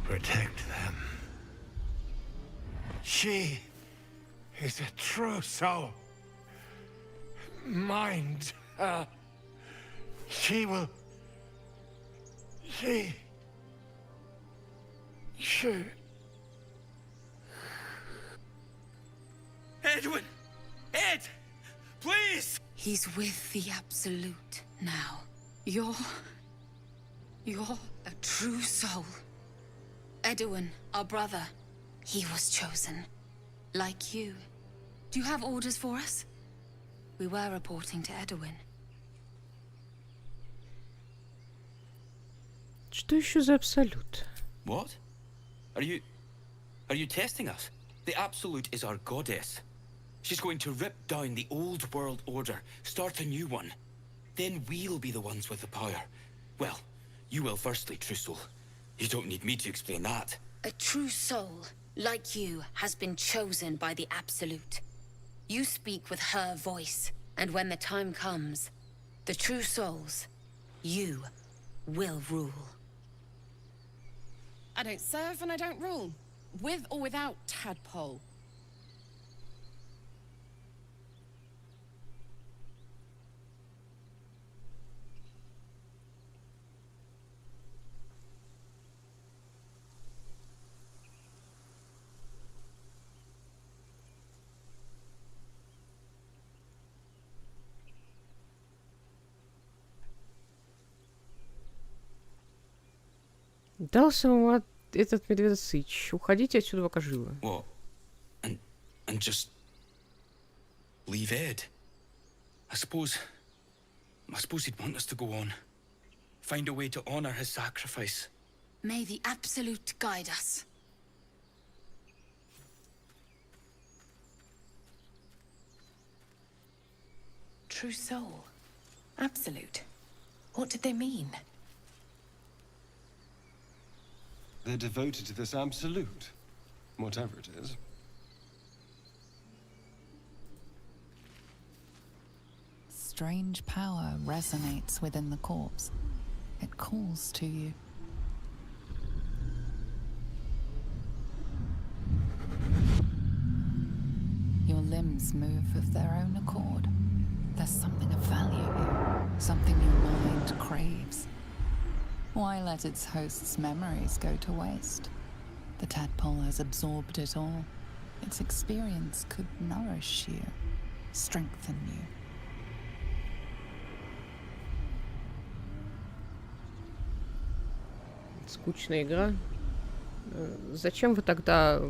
Protect them. She is a true soul. Mind her. She will... She... Edwin! Ed! Please! He's with the Absolute now. You're a true soul. Edwin, our brother, he was chosen. Like you. Do you have orders for us? We were reporting to Edwin. Что еще за абсолют? What? Are you testing us? The Absolute is our goddess. She's going to rip down the old world order, start a new one. Then we'll be the ones with the power. Well, you will firstly, True Soul. You don't need me to explain that. A true soul, like you, has been chosen by the Absolute. You speak with her voice, and when the time comes, the true souls, you will rule. I don't serve and I don't rule. With or without Tadpole. Дался вам этот медведь-сыч. Уходите отсюда, пока живы. What? And just leave Ed? I suppose he'd want us to go on. Find a way to honor his sacrifice. May the Absolute guide us. True soul. Absolute. What did they mean? They're devoted to this absolute, whatever it is. Strange power resonates within the corpse. It calls to you. Your limbs move of their own accord. There's something of value here, something your mind craves. Why let its host's memories go to waste? The tadpole has absorbed it all. Its experience could nourish you, strengthen you. Скучная игра. Зачем вы тогда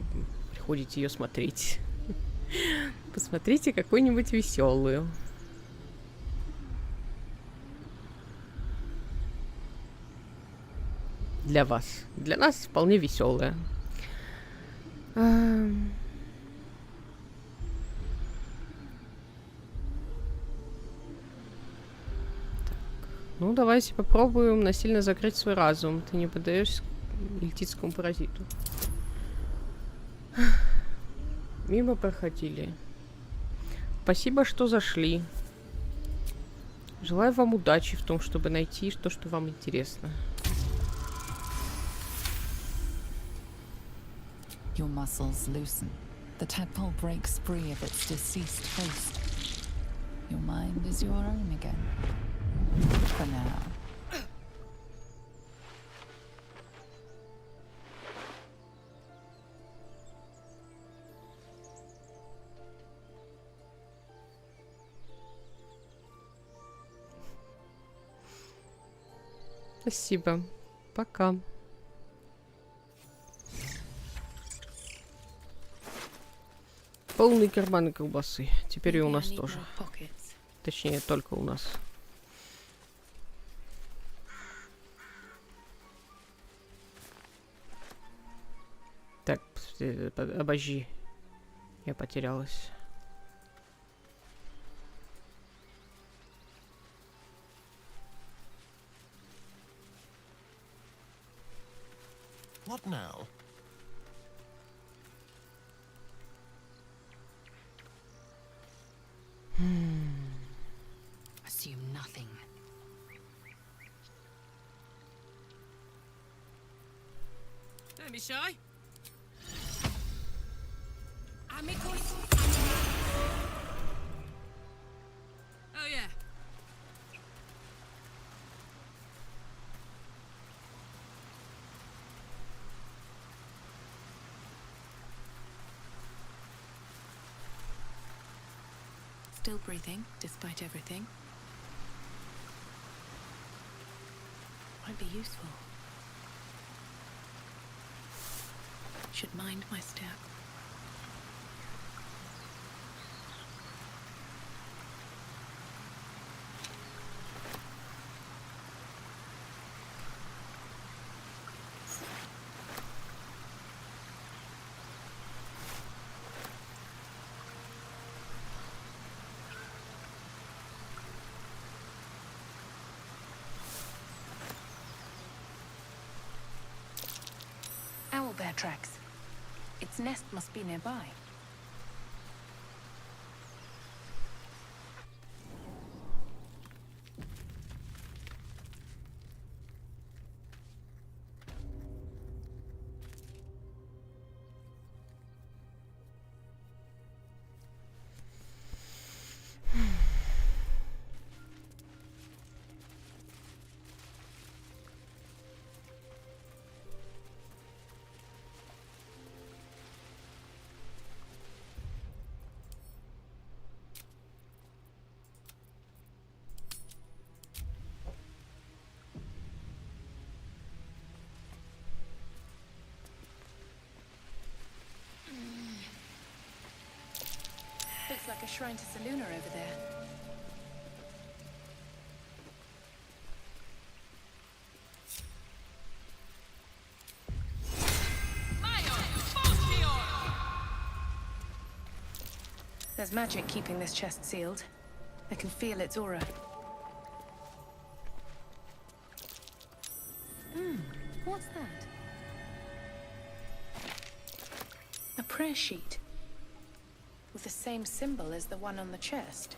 приходите ее смотреть? Посмотрите какую-нибудь веселую. Для вас. Для нас вполне веселая. Ну, давайте попробуем насильно закрыть свой разум. Ты не поддаешься эльтитскому паразиту. Мимо проходили. Спасибо, что зашли. Желаю вам удачи в том, чтобы найти то, что вам интересно. Your muscles loosen. The tadpole breaks free of its deceased host. Your mind is your own again. For now. Спасибо. Пока. Полные карманы колбасы. Теперь и у нас тоже. Точнее, только у нас. Так, обожди. Я потерялась. What now? Assume nothing. Don't be shy. Amicus. Oh yeah. Still breathing, despite everything. Might be useful. Should mind my step. tracks. Its nest must be nearby. Looks like a shrine to Saluna over there. There's magic keeping this chest sealed. I can feel its aura. What's that? A prayer sheet. With the same symbol as the one on the chest.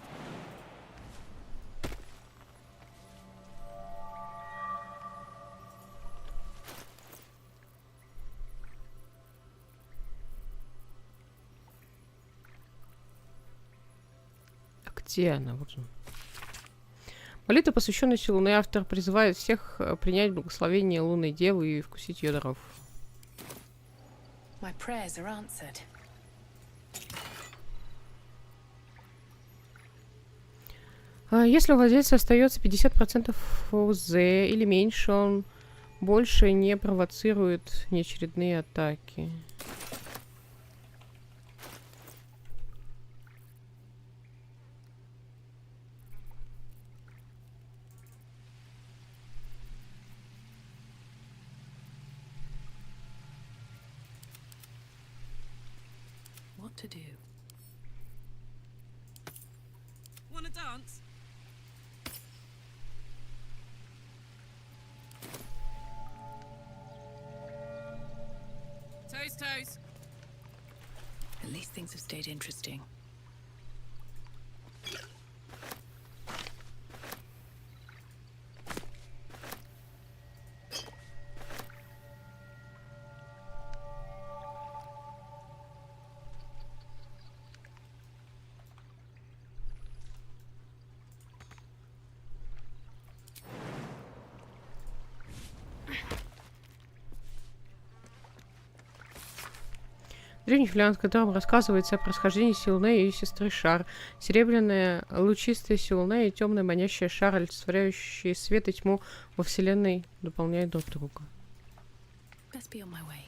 Где она? Вот же. Молитва, посвященная Луны, автор призывает всех принять благословение лунной девы и вкусить ее даров. My prayers are answered. Если у владельца остается 50% ОЗ или меньше, он больше не провоцирует неочередные атаки. What to do? Wanna dance? Toes, toes. At least things have stayed interesting. Древний фолиант, в котором рассказывается о происхождении Силуне и ее сестры Шар. Серебряная лучистая Силуне и темная манящая Шар, олицетворяющие свет и тьму во вселенной, дополняют друг друга. Best be on my way.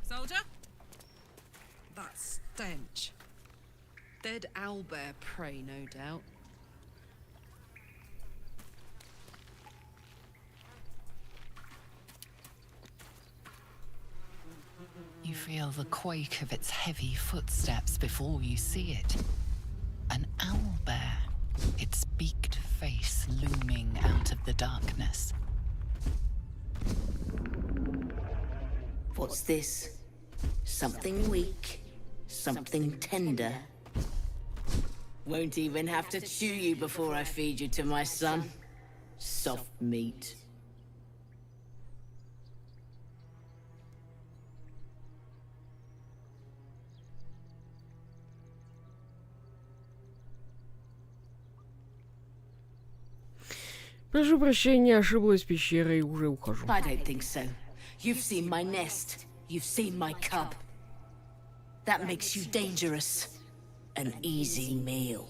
Soldier? That stench. Dead owlbear prey, no doubt. You feel the quake of its heavy footsteps before you see it. An owlbear, its beaked face looming out of the darkness. What's this? Something weak, something tender. Won't even have to chew you before I feed you to my son. Soft meat. Прошу прощения, ошиблась пещерой и уже ухожу. I don't think so. You've seen my nest. You've seen my cub. That makes you dangerous. An easy meal.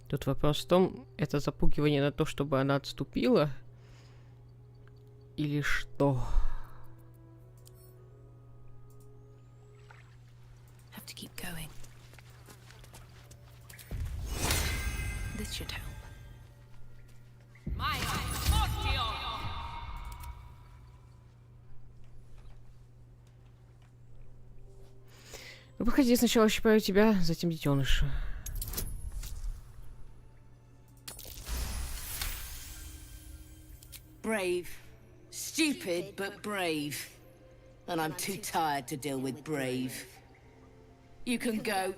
Тут вопрос в том, это запугивание на то, чтобы она отступила, или что? Have to keep going. This should help. Ну, походи, сначала щипаю тебя, затем детеныша. Brave. Stupid, but brave. And I'm too tired to deal with brave. You can go,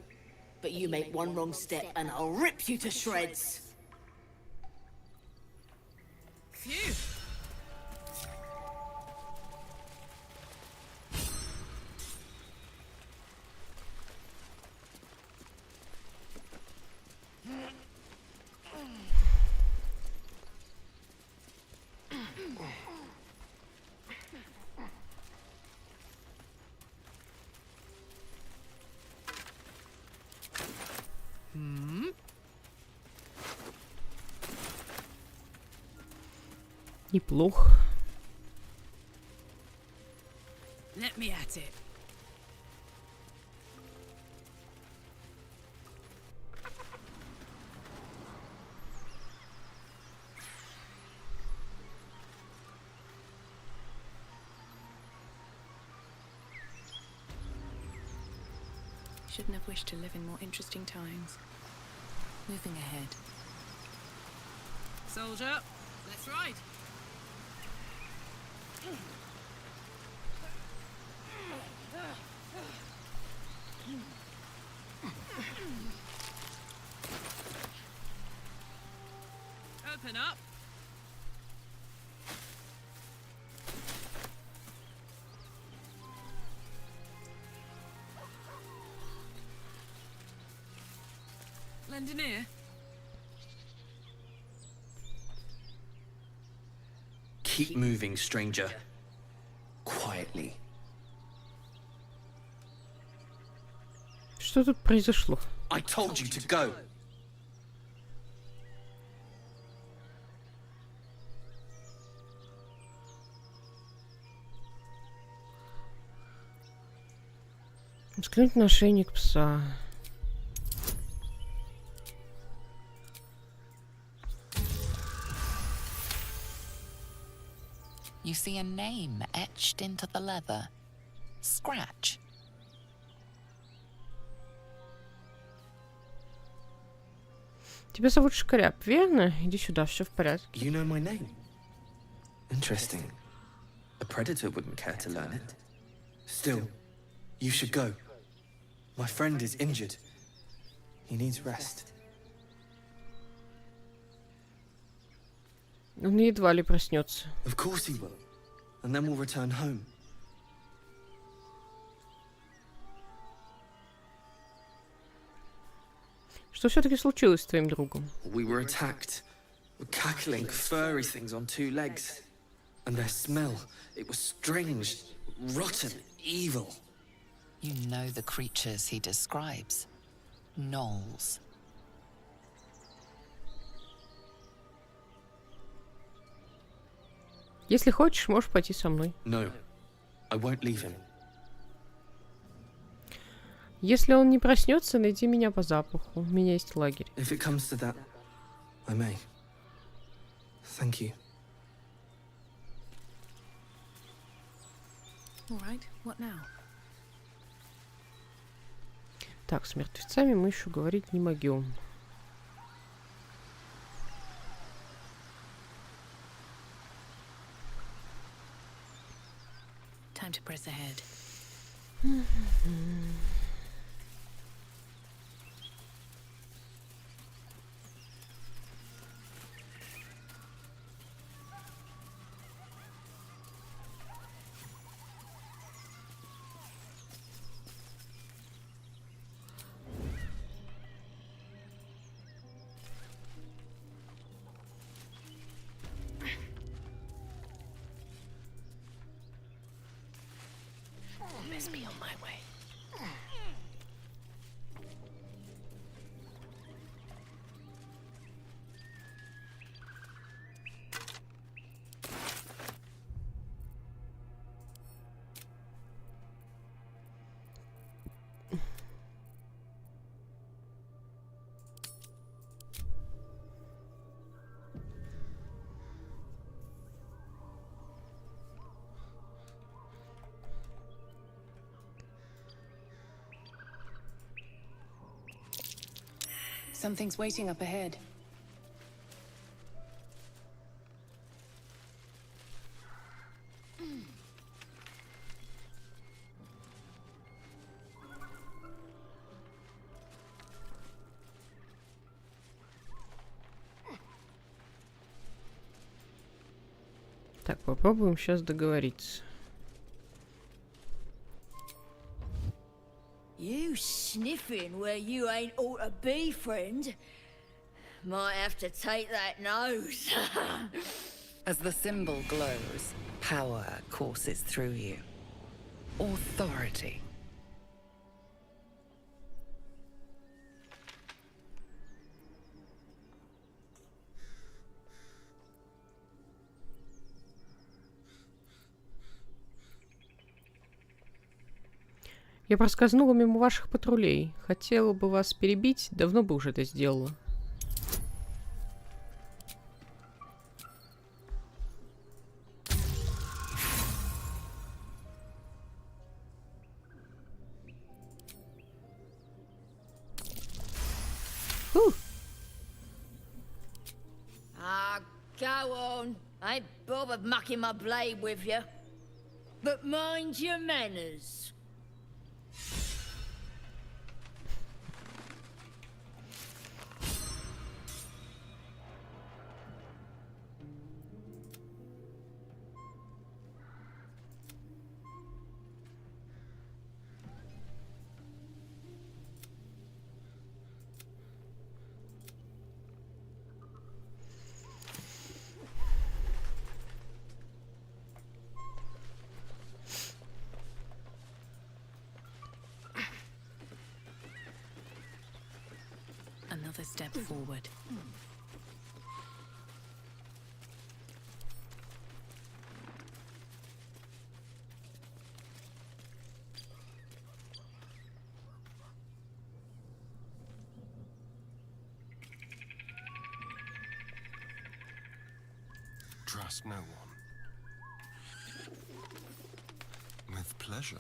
but you make one wrong step and I'll rip you to shreds. Phew. Неплохо. Let me at it. Shouldn't have wished to live in more interesting times. Moving ahead. Soldier, let's ride. Open up. Lend an ear. Keep moving, stranger. Quietly. Что тут произошло? I told you to go. Взглянуть на ошейник пса. You see a name etched into the leather. Scratch. Тебя зовут Шкаряб, верно? Иди сюда, все в порядке. You know my name. Interesting. A predator wouldn't care to learn it. Still, you should go. My friend is injured. He needs rest. Он едва ли проснется. Of course he will. And then we'll return home. Что все-таки случилось с твоим другом? We were attacked. Cackling, furry things on two legs. And their smell, it was strange, rotten, evil. You know the creatures he describes. Gnolls. Если хочешь, можешь пойти со мной. No, I won't leave him. Если он не проснется, найди меня по запаху. У меня есть лагерь. If it comes to that, I may. Thank you. All right, what now? Так, с мертвецами мы еще говорить не могем. Time to press ahead. Best be on my way. Something's waiting up ahead. Так, попробуем сейчас договориться. You sniffing where you ain't ought to be, friend? Might have to take that nose. As the symbol glows, power courses through you. Authority. Я проскользнула мимо ваших патрулей. Хотела бы вас перебить, давно бы уже это сделала. Go on. I ain't bothered mucking my blade with you. But mind your manners. Another step forward. Trust no one. With pleasure.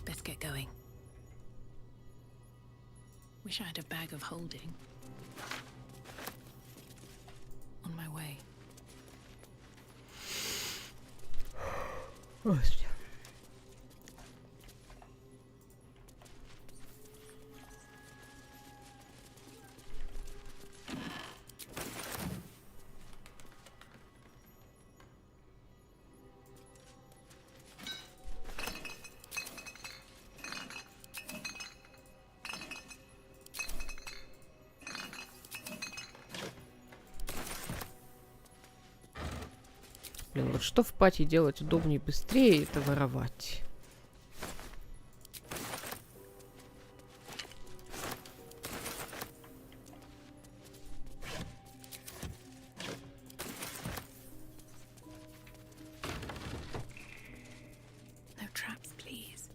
Best get going. Wish I had a bag of holding. On my way. Господи. Блин, вот что в пати делать удобнее и быстрее, это воровать. No traps, please.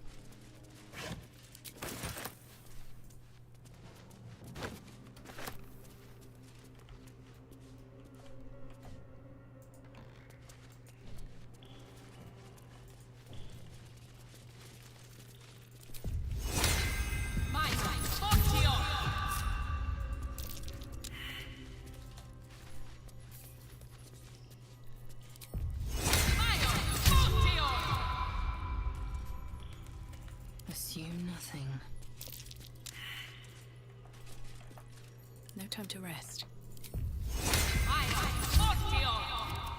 Assume nothing. No time to rest.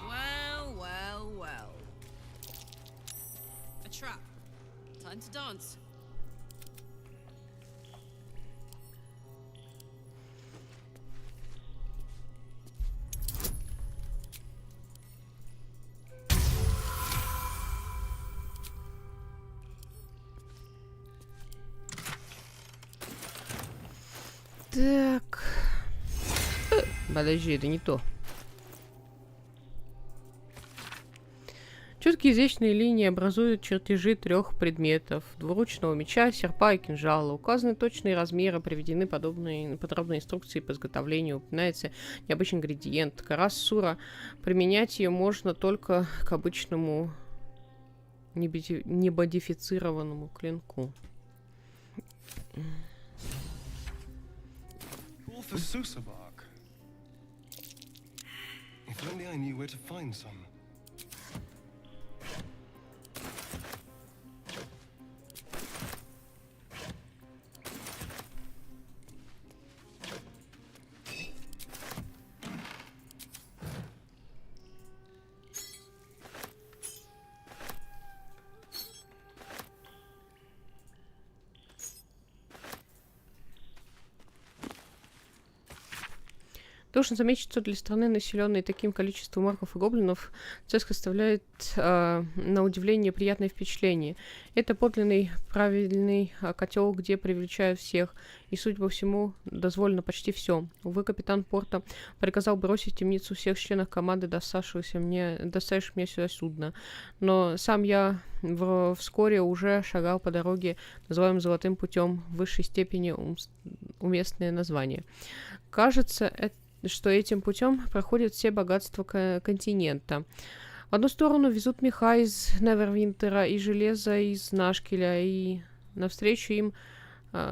Well, well, well. A trap. Time to dance. Так. Подожди, это не то. Четкие изящные линии образуют чертежи 3 предметов: двуручного меча, серпа и кинжала. Указаны точные размеры, приведены подробные инструкции по изготовлению. Упоминается необычный ингредиент. Кора сура. Применять ее можно только к обычному немодифицированному клинку. For Susa bark. If only I knew where to find some. Должен заметить, что для страны, населенной таким количеством орков и гоблинов, Цеск оставляет на удивление приятное впечатление. Это подлинный, правильный котел, где привлечают всех, и, судя по всему, дозволено почти все. Увы, капитан порта приказал бросить в темницу всех членов команды, доставших мне сюда судно. Но сам я вскоре уже шагал по дороге, называемой Золотым путем, в высшей степени уместное название. Кажется, что этим путем проходят все богатства континента. В одну сторону везут меха из Невервинтера и железо из Нашкеля, и навстречу им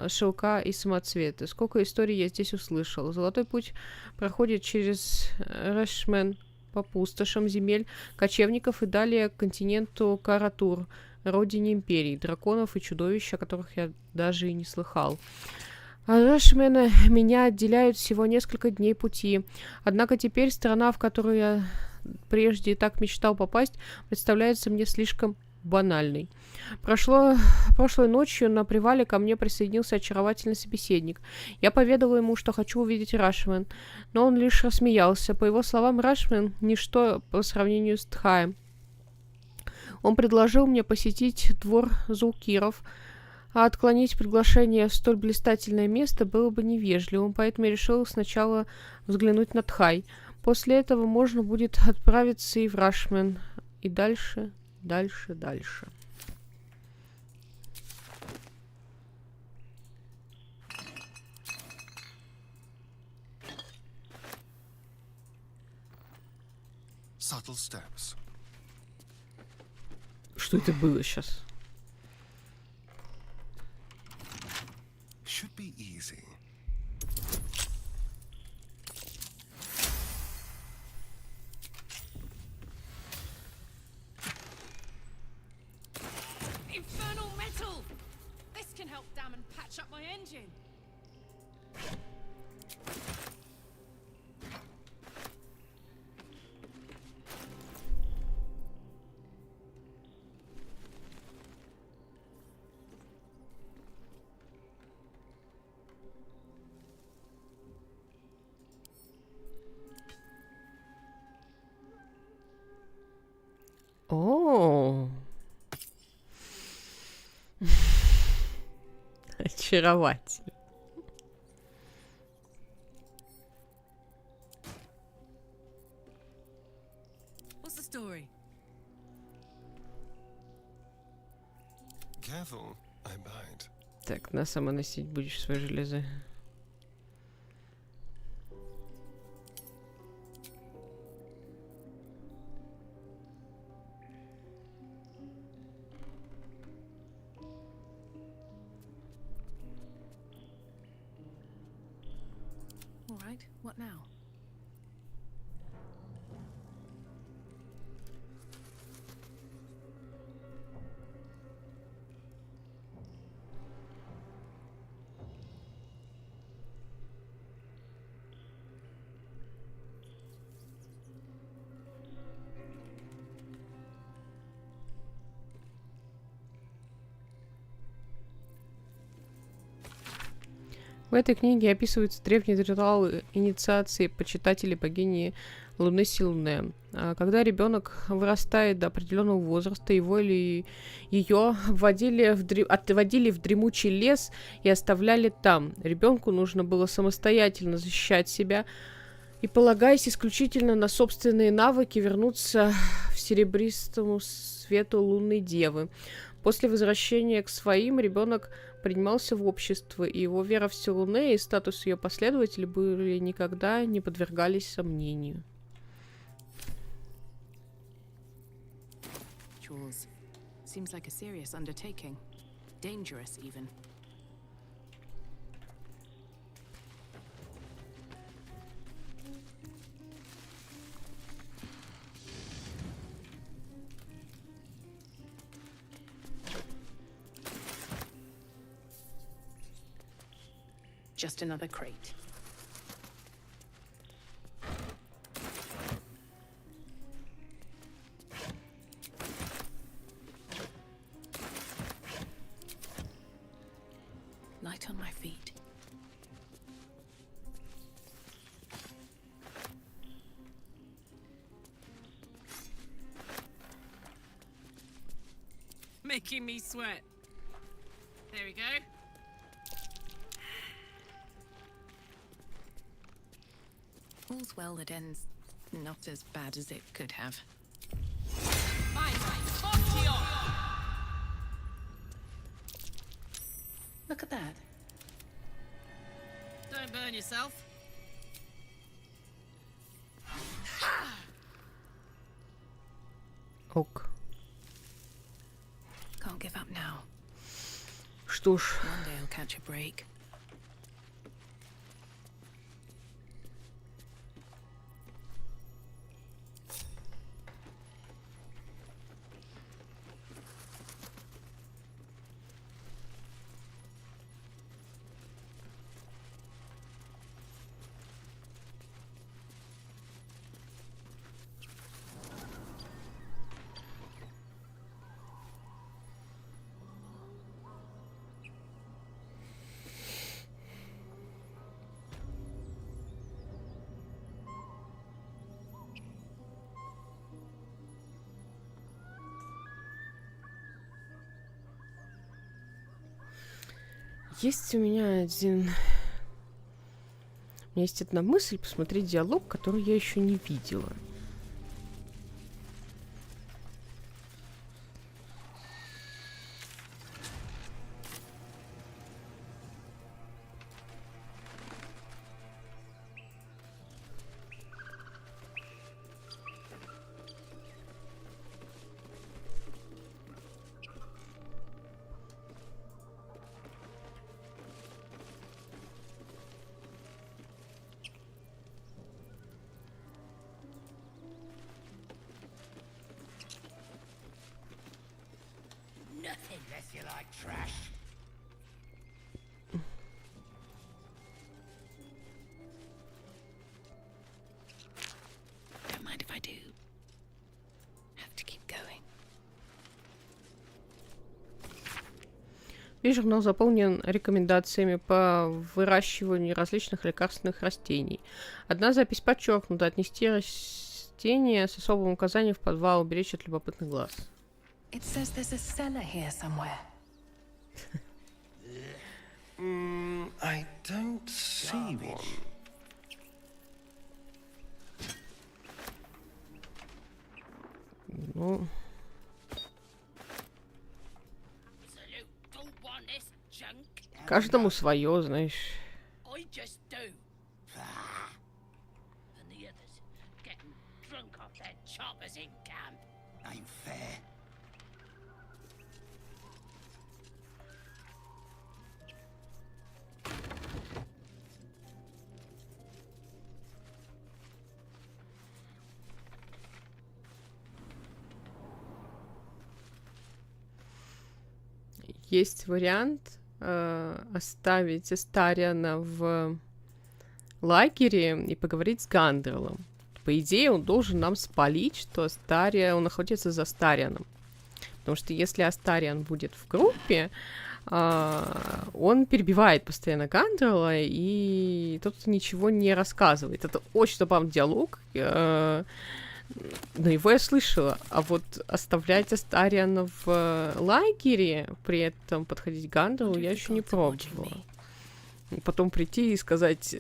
шелка и самоцветы. Сколько историй я здесь услышал. Золотой путь проходит через Решмен по пустошам земель кочевников и далее к континенту Каратур, родине империи, драконов и чудовищ, о которых я даже и не слыхал. От Решмена меня отделяют всего несколько дней пути. Однако теперь страна, в которую я прежде так мечтал попасть, представляется мне слишком банальной. Прошлой ночью на привале ко мне присоединился очаровательный собеседник. Я поведал ему, что хочу увидеть Рашмен, но он лишь рассмеялся. По его словам, Рашмен — ничто по сравнению с Тхаем. Он предложил мне посетить двор Зулкиров, а отклонить приглашение в столь блистательное место было бы невежливым, поэтому я решил сначала взглянуть на Тхай. После этого можно будет отправиться и в Рашмен, и дальше. Subtle steps. Что это было сейчас? Should be easy. Infernal metal! This can help dam and patch up my engine. О, очаровательно. What's the story? Careful, I bite. Так, на самоносить будешь свои железы. All right, what now? В этой книге описываются древние ритуалы инициации почитателей богини Луны Силне. Когда ребенок вырастает до определенного возраста, его или ее отводили в дремучий лес и оставляли там. Ребенку нужно было самостоятельно защищать себя И, полагаясь исключительно на собственные навыки, вернуться в серебристому свету лунной девы. После возвращения к своим ребенок принимался в общество, и его вера в Селуне и статус ее последователей были никогда не подвергались сомнению. Chores. Seems like a serious undertaking. Dangerous, even. Just another crate. Light on my feet. Making me sweat. There we go. All's well that ends not as bad as it could have. Look at that. Don't burn yourself. Ок. Can't give up now. Что ж. One day I'll catch a break. Есть у меня есть одна мысль посмотреть диалог, который я еще не видела. Nothing less you like trash. Don't mind if I do. Have to keep going. Весь журнал заполнен рекомендациями по выращиванию различных лекарственных растений. Одна запись подчеркнута: отнести растения с особым указанием в подвал, уберечь от любопытных глаз. It says there's a cellar here somewhere. I don't see one. Ну... Каждому свое, знаешь. I just do. And the others getting drunk off their choppers in camp. Ain't fair. Есть вариант оставить Астариана в лагере и поговорить с Гандрелом. По идее, он должен нам спалить, что он находится за Астарианом. Потому что если Астариан будет в группе, он перебивает постоянно Гандрела, и тот ничего не рассказывает. Это очень забавный диалог. Но его я слышала. А вот оставлять Астариана в лагере, при этом подходить к Гандрелу, я еще не пробовала. Потом прийти и сказать: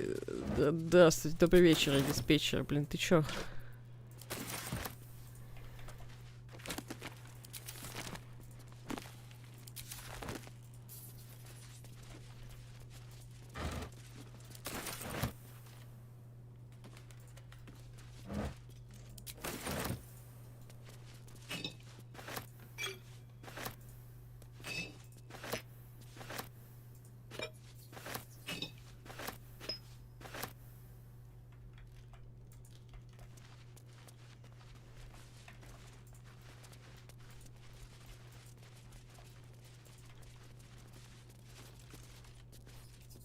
здравствуйте, добрый вечер, диспетчер. Блин, ты чё?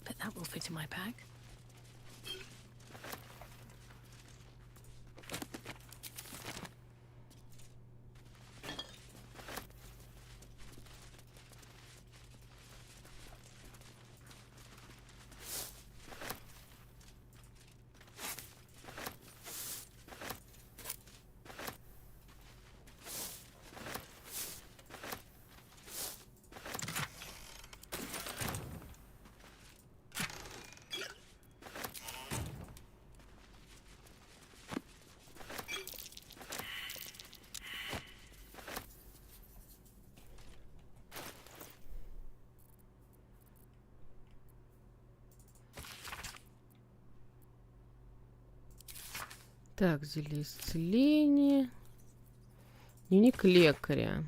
But that will fit in my pack. Так, зелье исцеления. Дневник лекаря.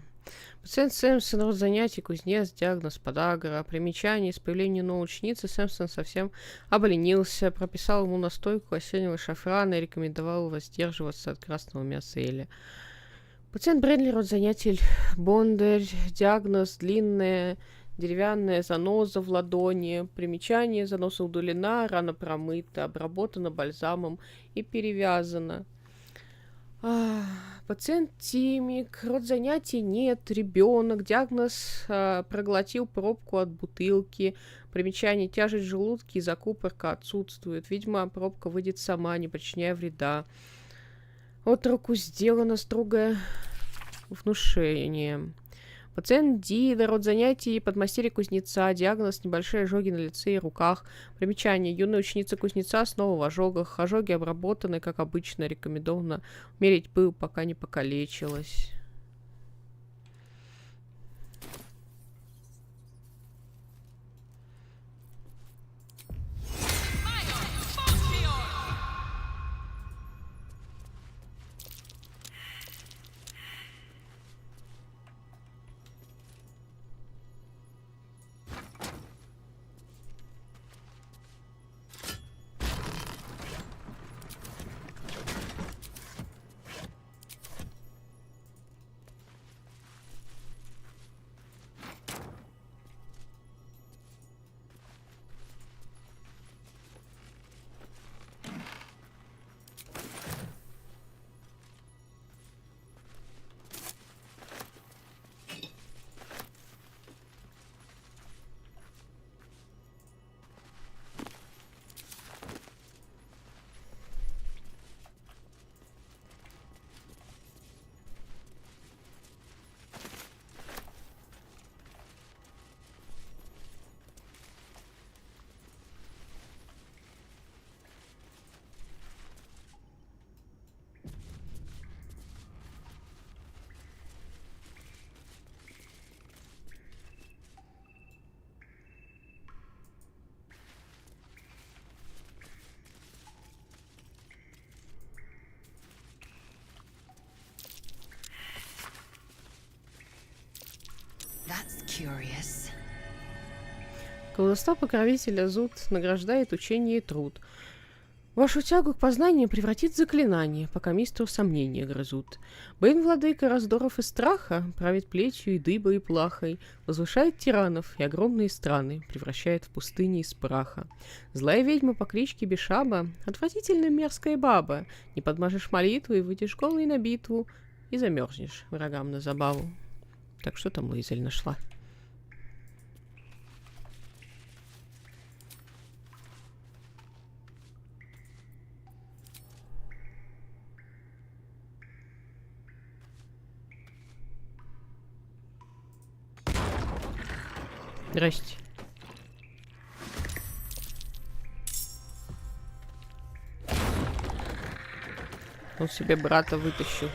Пациент Сэмпсон, род занятий, кузнец, диагноз подагра. Примечание: с появлением новой ученицы Сэмпсон совсем обленился, прописал ему настойку осеннего шафрана и рекомендовал воздерживаться от красного мяса или. Пациент Брэдли, род занятий бондарь, диагноз длинная деревянная заноза в ладони. Примечание: заноза удалена, рана промыта, обработана бальзамом и перевязана. Пациент Тимик, род занятий нет, ребенок, диагноз проглотил пробку от бутылки. Примечание: тяжесть в желудке и закупорка отсутствует. Видимо, пробка выйдет сама, не причиняя вреда. От руку сделано строгое внушение. Пациент Дида, род занятий подмастерье кузнеца, диагноз небольшие ожоги на лице и руках. Примечание: юная ученица кузнеца снова в ожогах. Ожоги обработаны, как обычно, рекомендовано мерить пыл, пока не покалечилась. That's curious. Колдовство покровителя Зуд награждает учение и труд. Вашу тягу к познанию превратит в заклинание, пока мистеру сомнения грызут. Бэйн, владыка раздоров и страха, правит плетью и дыбой и плахой, возвышает тиранов и огромные страны, превращает в пустыни из праха. Злая ведьма по кличке Бешаба, отвратительная мерзкая баба, не подмажешь молитвы, выйдешь голый на битву и замерзнешь врагам на забаву. Так что там Луизель нашла? Здрасте. Он себе брата вытащил.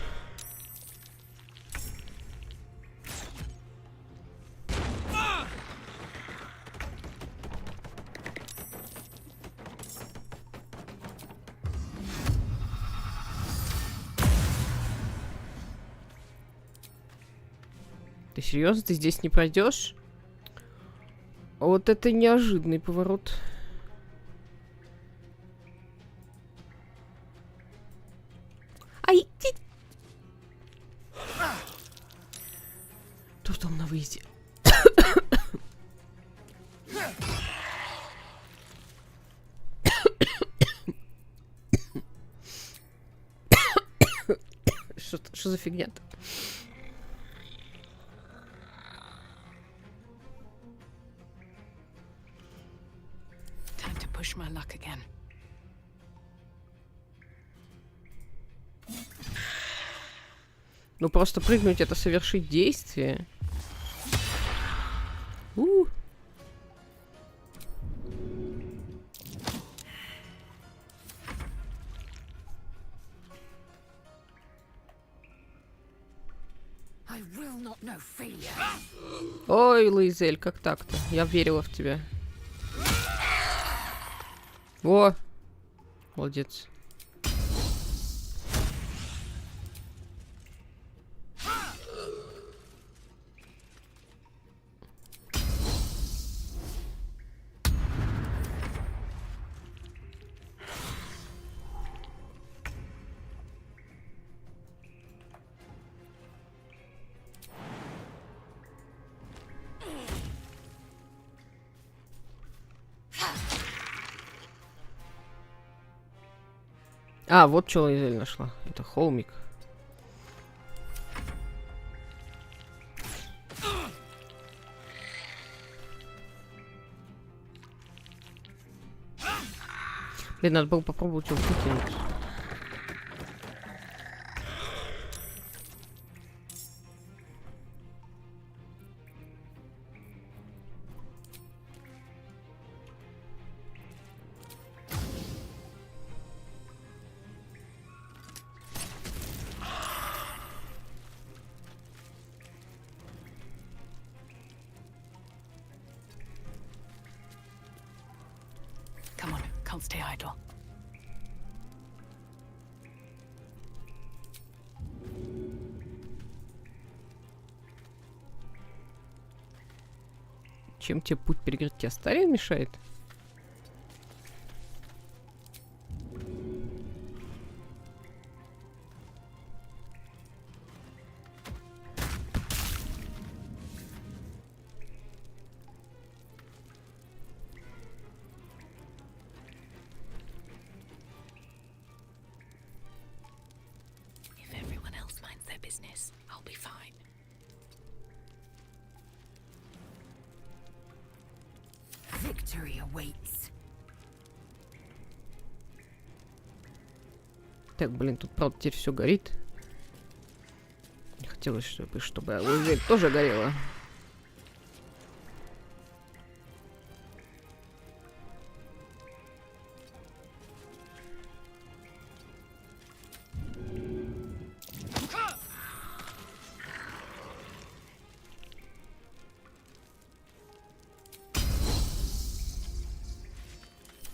Ты серьезно? Ты здесь не пройдешь? Вот это неожиданный поворот. Ай, ты... Кто там на выезде? Что за фигня-то? Time to push my luck again. Ну просто прыгнуть — это совершить действие. Ой, Луизель, как так-то? Я верила в тебя. О! Молодец. А, вот что Луизель нашла. Это холмик. Блин, надо было попробовать его выкинуть. Come on, can't stay idle. Чем тебе путь перекрытия Астария мешает? If everyone else minds their business, I'll be fine. Victory awaits. Так, блин, тут, правда, теперь все горит. Не хотелось, чтобы Луизель тоже горела.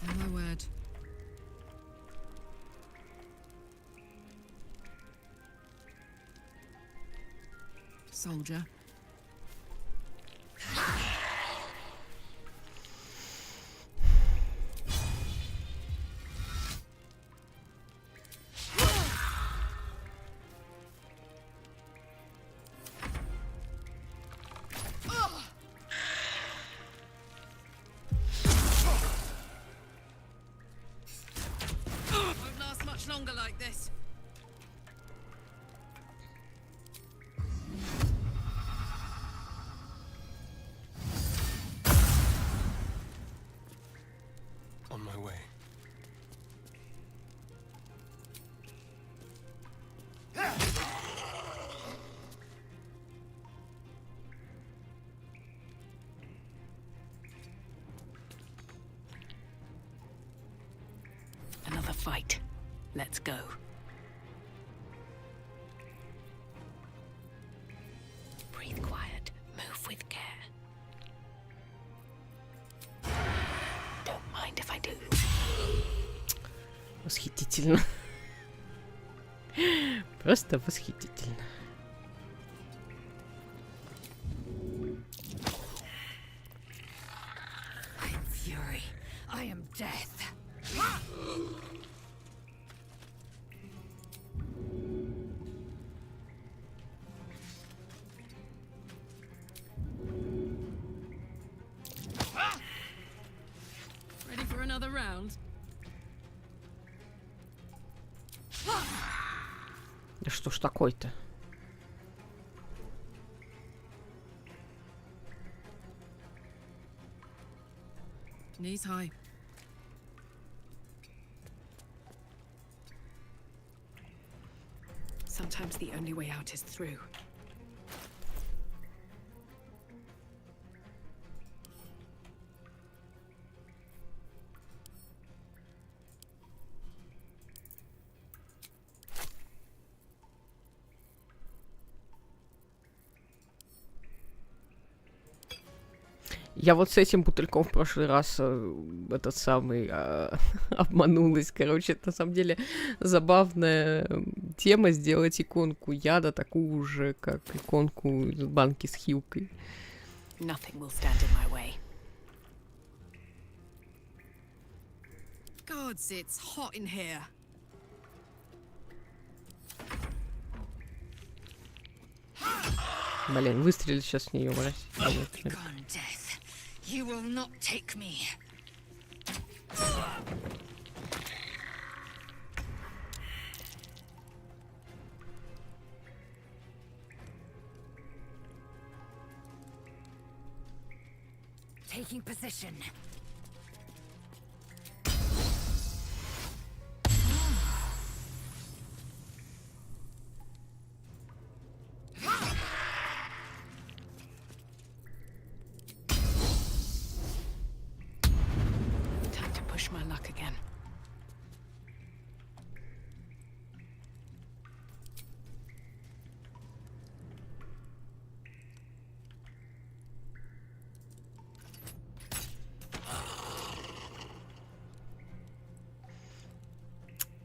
Oh, my word. Soldier. Won't last much longer like this. On my way. Another fight. Let's go. mind if I do? Восхитительно. Просто восхитительно. I'm fury. I am death. Ready for another round? Да что ж такое-то? Knees high. Sometimes the only way out is through. Я вот с этим бутыльком в прошлый раз этот самый обманулась. Короче, это на самом деле забавная тема сделать иконку яда такую же, как иконку из банки с хилкой. Nothing will stand in my way. Gods, it's hot in here. Блин, выстрелить сейчас в нее, мразь. Gone, death. You will not take me. Taking position. Time to push my luck again.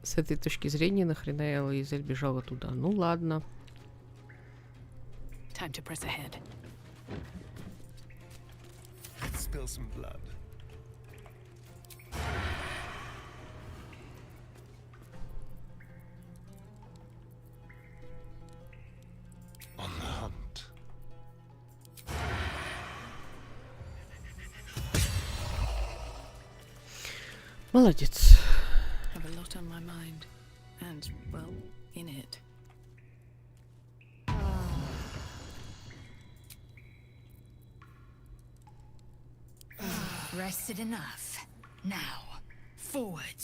С этой точки зрения, нахрена Элоизель бежала туда? Ну ладно. Time to press ahead. Let's spill some blood. On the hunt. Молодец. Have a lot on my mind. And, well, in it. Rested enough. Now, forward.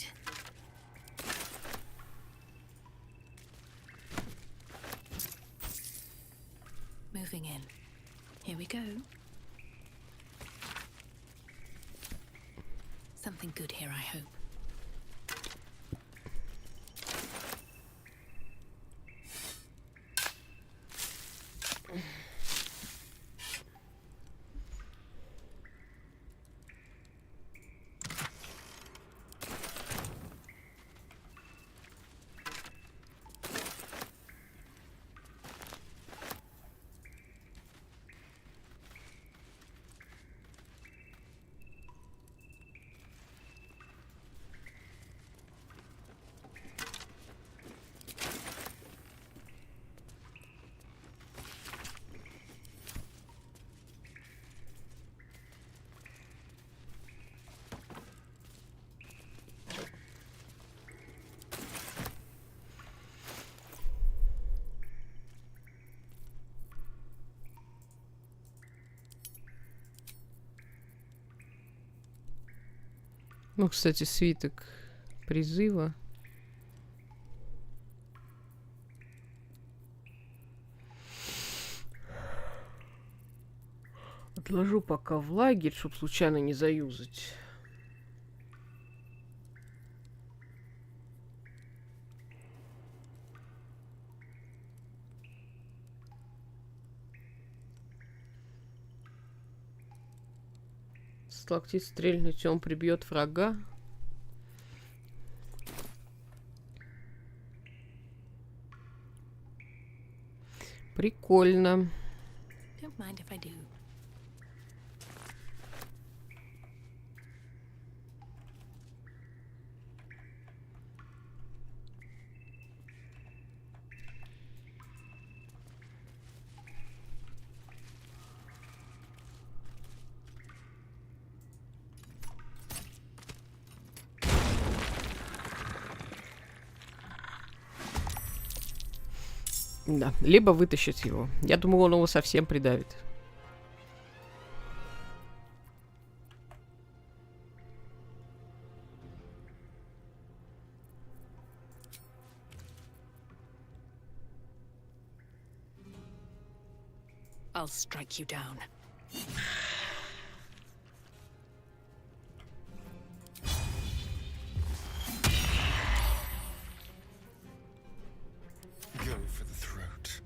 Moving in. Here we go. Something good here, I hope. Ну, кстати, свиток призыва. Отложу пока в лагерь, чтобы случайно не заюзать. Сталактит стрельнуть, он прибьет врага. Прикольно. Don't mind if I do. Да, либо вытащить его. Я думаю, он его совсем придавит. I'll strike you down. Go for the throat.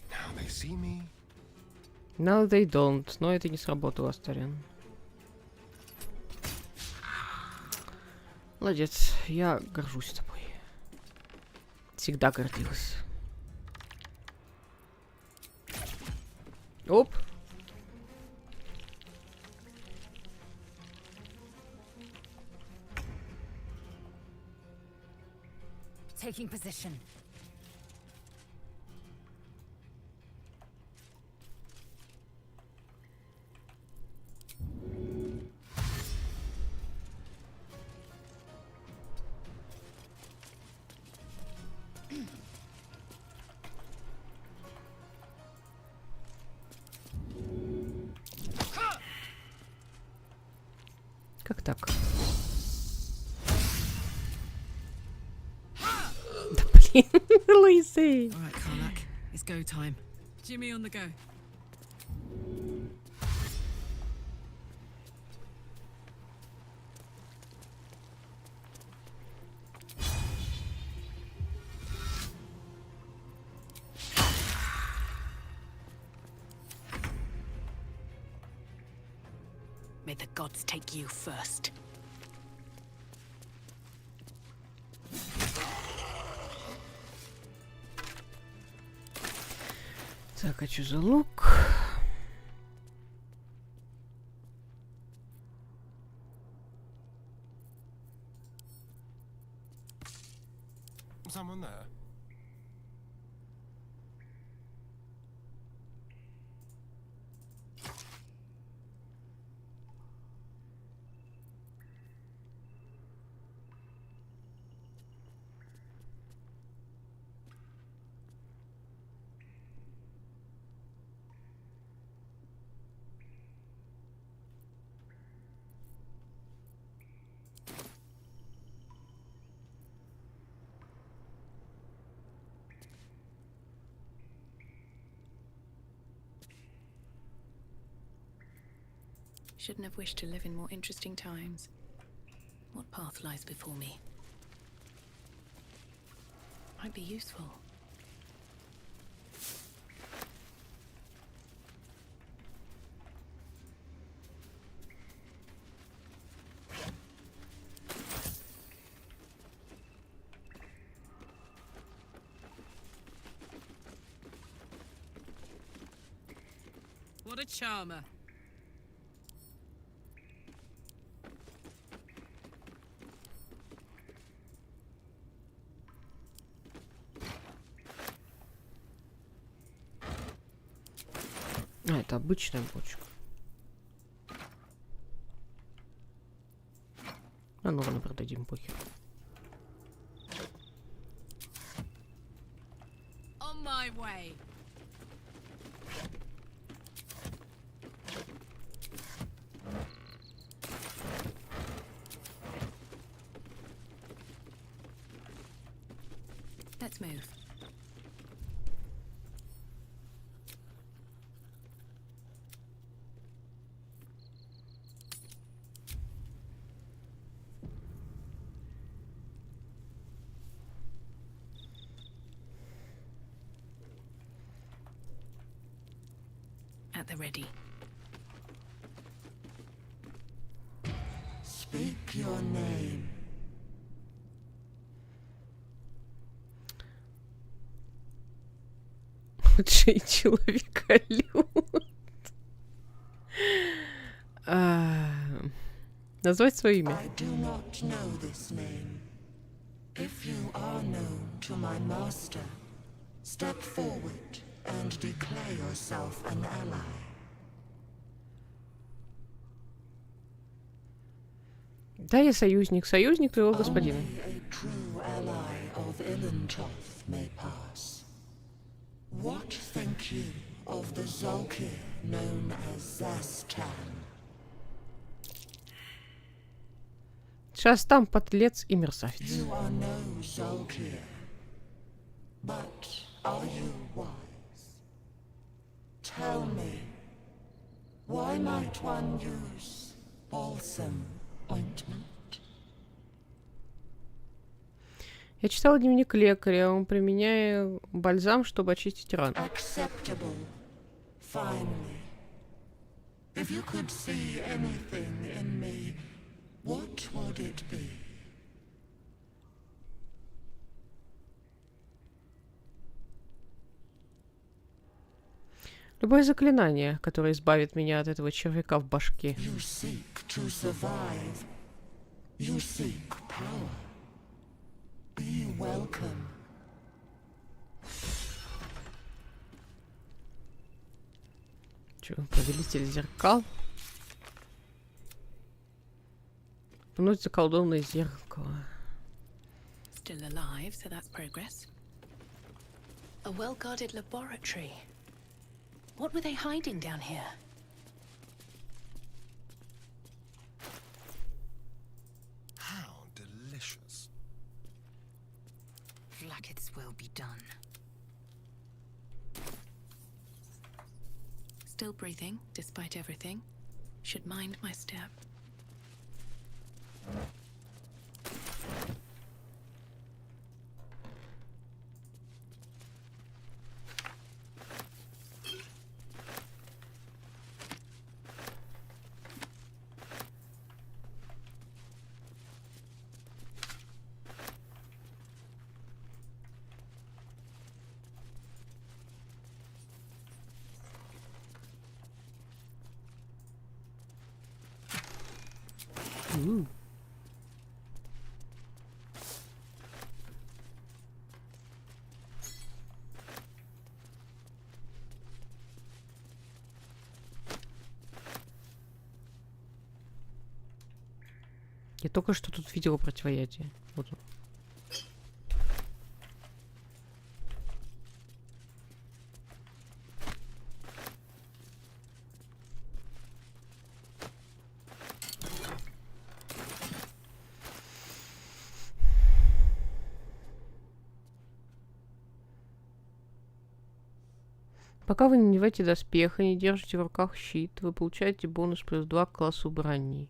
Now they see me. No, they don't. Но это не сработало, Астариан. Молодец. Я горжусь тобой. Всегда гордилась. Оп. Taking position. Как так? Да блин, лысый. All right, Karlak, it's go time. Jimmy on the go. May the gods take you first. Так, а что за лук? Someone there? Shouldn't have wished to live in more interesting times. What path lies before me? Might be useful. What a charmer. А, это обычная бочка. А ну ладно, продадим, похер. On my way. Let's move. At the ready. Speak your name. Лучший человеколюд. Назвать свое имя. I do not know this name. If you are known to my master, step forward and declare yourself an ally. Да, я союзник. Союзник твоего господина. Only a true ally of Ilintoth may pass. What think you of the Zolkir known as Zastan? Сейчас там подлец и мерзавец. You are no Zolkir, but are you wise? Tell me, why might one use balsam ointment? Я читала дневник лекаря. Он применяет бальзам, чтобы очистить рану. Acceptable. Finally. If you could see anything in me, what would it be? Любое заклинание, которое избавит меня от этого червяка в башке. You seek to survive. You seek power. Be welcome. Че, повелитель зеркал? Пнуть заколдованное зеркало. Still alive, so that's progress. A well-guarded laboratory. What were they hiding down here? How delicious. Flackets will be done. Still breathing, despite everything. Should mind my step. Я только что тут видела противоядие. Вот он. Пока вы не надеваете доспех и не держите в руках щит, вы получаете бонус +2 к классу брони.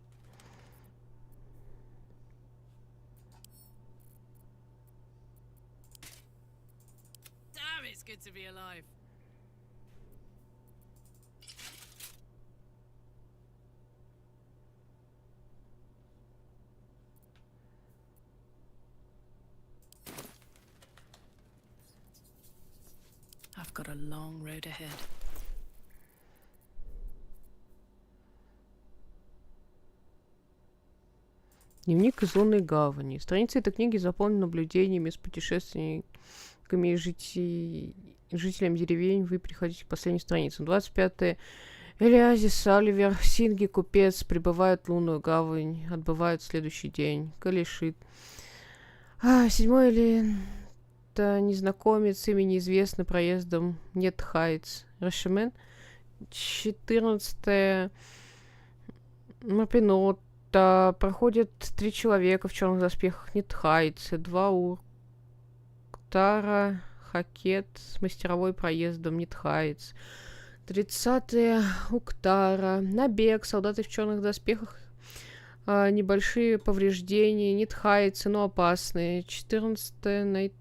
Damn, it's good to be alive. I've got a long road ahead. Дневник из лунной гавани. Страница этой книги заполнена наблюдениями с путешественниками и жителями деревень. Вы приходите к последней странице. 25-е. Элиази, Салливер, Синги, купец, прибывают в лунную гавань, отбывают в следующий день. Калишит. 7-й или... Это незнакомец, имя неизвестно, проездом нет Хайтс. Рашемен. 14-е. Мапинота. Проходят 3 человека в черных доспехах. Нет Хайтс. 2 Уктара. Хакет с мастеровой проездом. Нет Хайтс. 30-е. Уктара. Набег. Солдаты в черных доспехах. Небольшие повреждения. Нет Хайтс, но опасные. 14-е. Найт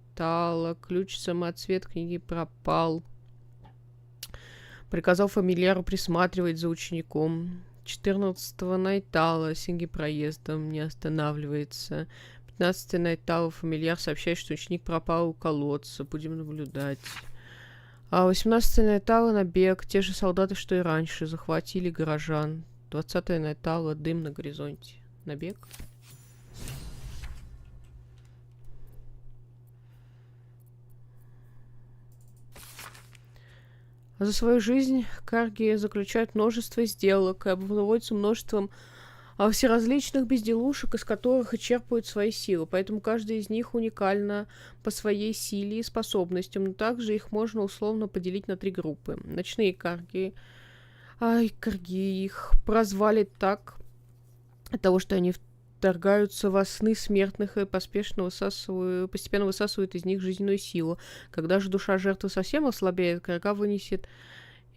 ключ самоцвет книги пропал. Приказал фамильяру присматривать за учеником. 14-го Найтала с проездом не останавливается. 15-й Найтала фамильяр сообщает, что ученик пропал у колодца. Будем наблюдать. А 18-й Найтала набег. Те же солдаты, что и раньше. Захватили горожан. 20-й Найтала дым на горизонте. Набег. За свою жизнь карги заключают множество сделок и обзаводятся множеством всеразличных безделушек, из которых и черпают свои силы. Поэтому каждая из них уникальна по своей силе и способностям, но также их можно условно поделить на 3 группы. Ночные карги. Карги их прозвали так от того, что они вторгаются во сны смертных и постепенно высасывают из них жизненную силу. Когда же душа жертвы совсем ослабеет, карга вынесет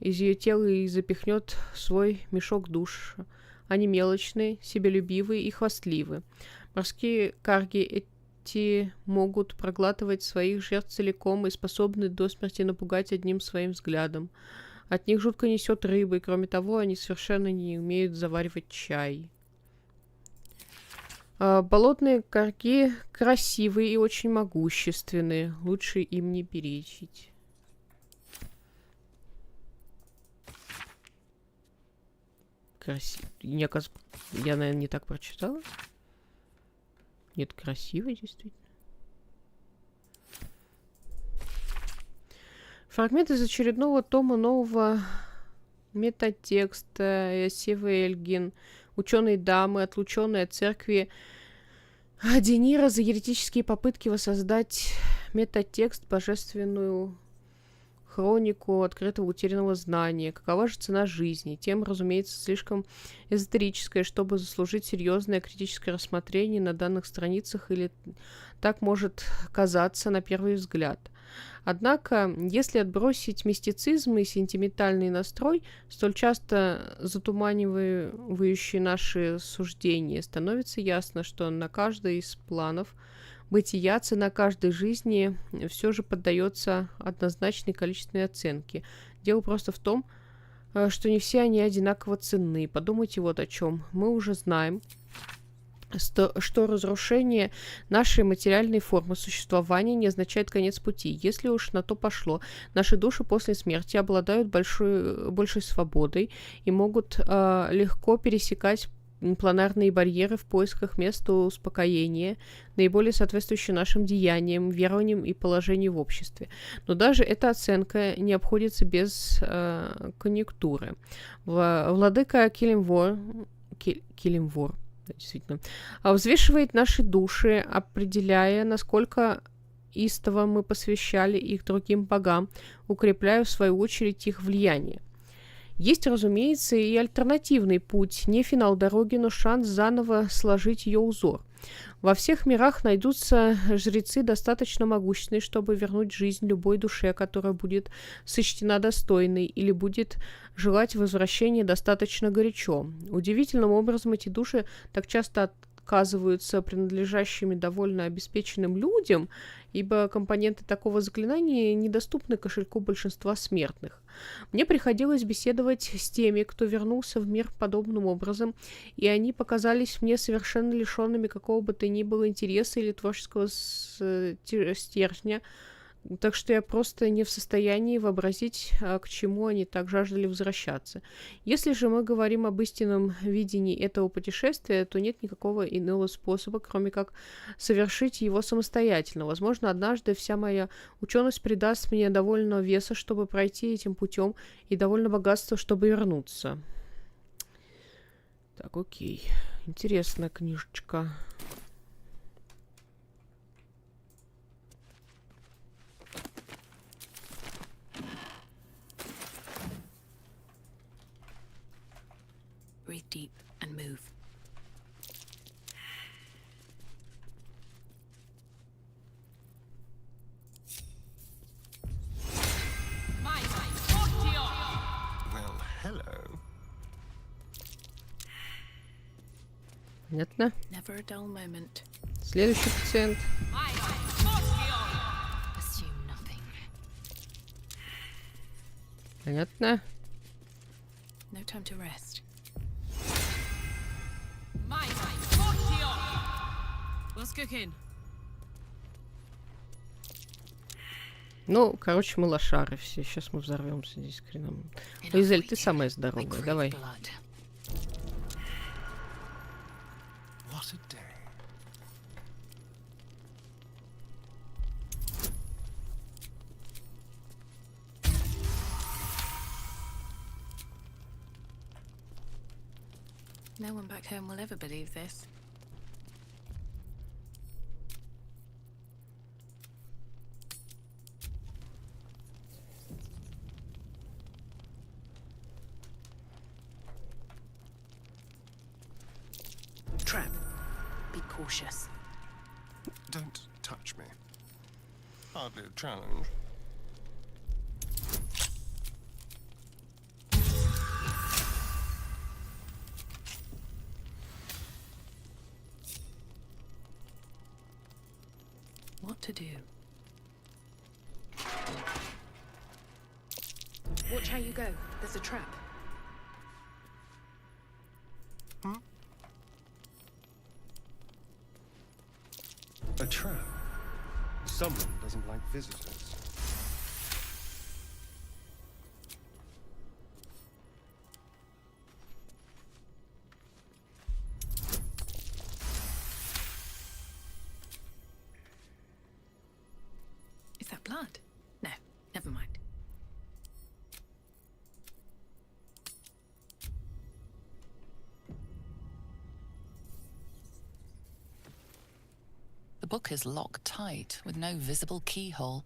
из ее тела и запихнет в свой мешок душ. Они мелочные, себялюбивые и хвастливы. Морские карги эти могут проглатывать своих жертв целиком и способны до смерти напугать одним своим взглядом. От них жутко несет рыбой, кроме того, они совершенно не умеют заваривать чай. Болотные карги красивые и очень могущественные. Лучше им не перечить. Я, наверное, не так прочитала. Нет, красиво, действительно. Фрагмент из очередного тома нового метатекста Севы Эльгин. Ученые дамы, отлученные от церкви Денира за еретические попытки воссоздать метатекст, божественную хронику открытого утерянного знания. Какова же цена жизни? Тема, разумеется, слишком эзотерическая, чтобы заслужить серьезное критическое рассмотрение на данных страницах, или так может казаться на первый взгляд. Однако, если отбросить мистицизм и сентиментальный настрой, столь часто затуманивающие наши суждения, становится ясно, что на каждый из планов бытия цена каждой жизни все же поддается однозначной количественной оценке. Дело просто в том, что не все они одинаково ценны. Подумайте вот о чем. Мы уже знаем, что разрушение нашей материальной формы существования не означает конец пути. Если уж на то пошло, наши души после смерти обладают большей свободой и могут легко пересекать планарные барьеры в поисках места успокоения, наиболее соответствующие нашим деяниям, верованиям и положению в обществе. Но даже эта оценка не обходится без конъюнктуры. Владыка Килимвор, действительно, взвешивает наши души, определяя, насколько истово мы посвящали их другим богам, укрепляя в свою очередь их влияние. Есть, разумеется, и альтернативный путь, не финал дороги, но шанс заново сложить ее узор. Во всех мирах найдутся жрецы достаточно могущественные, чтобы вернуть жизнь любой душе, которая будет сочтена достойной или будет желать возвращения достаточно горячо. Удивительным образом эти души так часто оказываются принадлежащими довольно обеспеченным людям, ибо компоненты такого заклинания недоступны кошельку большинства смертных. Мне приходилось беседовать с теми, кто вернулся в мир подобным образом, и они показались мне совершенно лишенными какого бы то ни было интереса или творческого стержня, так что я просто не в состоянии вообразить, к чему они так жаждали возвращаться. Если же мы говорим об истинном видении этого путешествия, то нет никакого иного способа, кроме как совершить его самостоятельно. Возможно, однажды вся моя ученость придаст мне довольно веса, чтобы пройти этим путем, и довольно богатства, чтобы вернуться. Так, окей. Интересная книжечка. Breathe deep and move. Well, hello. Понятно. Never a dull moment. Следующий пациент. Понятно. No time to rest. What's cooking? Ну, короче, мы лошары все. Сейчас мы взорвемся здесь хреном. Изель, ты самая здоровая, давай. No one back home will ever believe this. Trap. Be cautious. Don't touch me. Hardly a challenge. What to do? Watch how you go. There's a trap. A trap? Someone doesn't like visitors. Is that blood? No, never mind. The book is locked tight with no visible keyhole,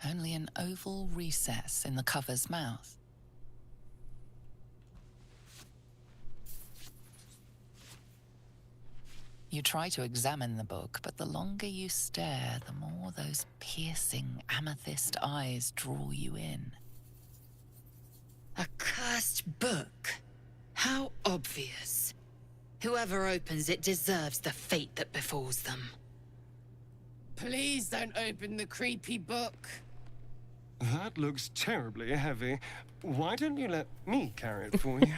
only an oval recess in the cover's mouth. You try to examine the book, but the longer you stare, the more those piercing amethyst eyes draw you in. A cursed book? How obvious. Whoever opens it deserves the fate that befalls them. Please don't open the creepy book. That looks terribly heavy. Why don't you let me carry it for you?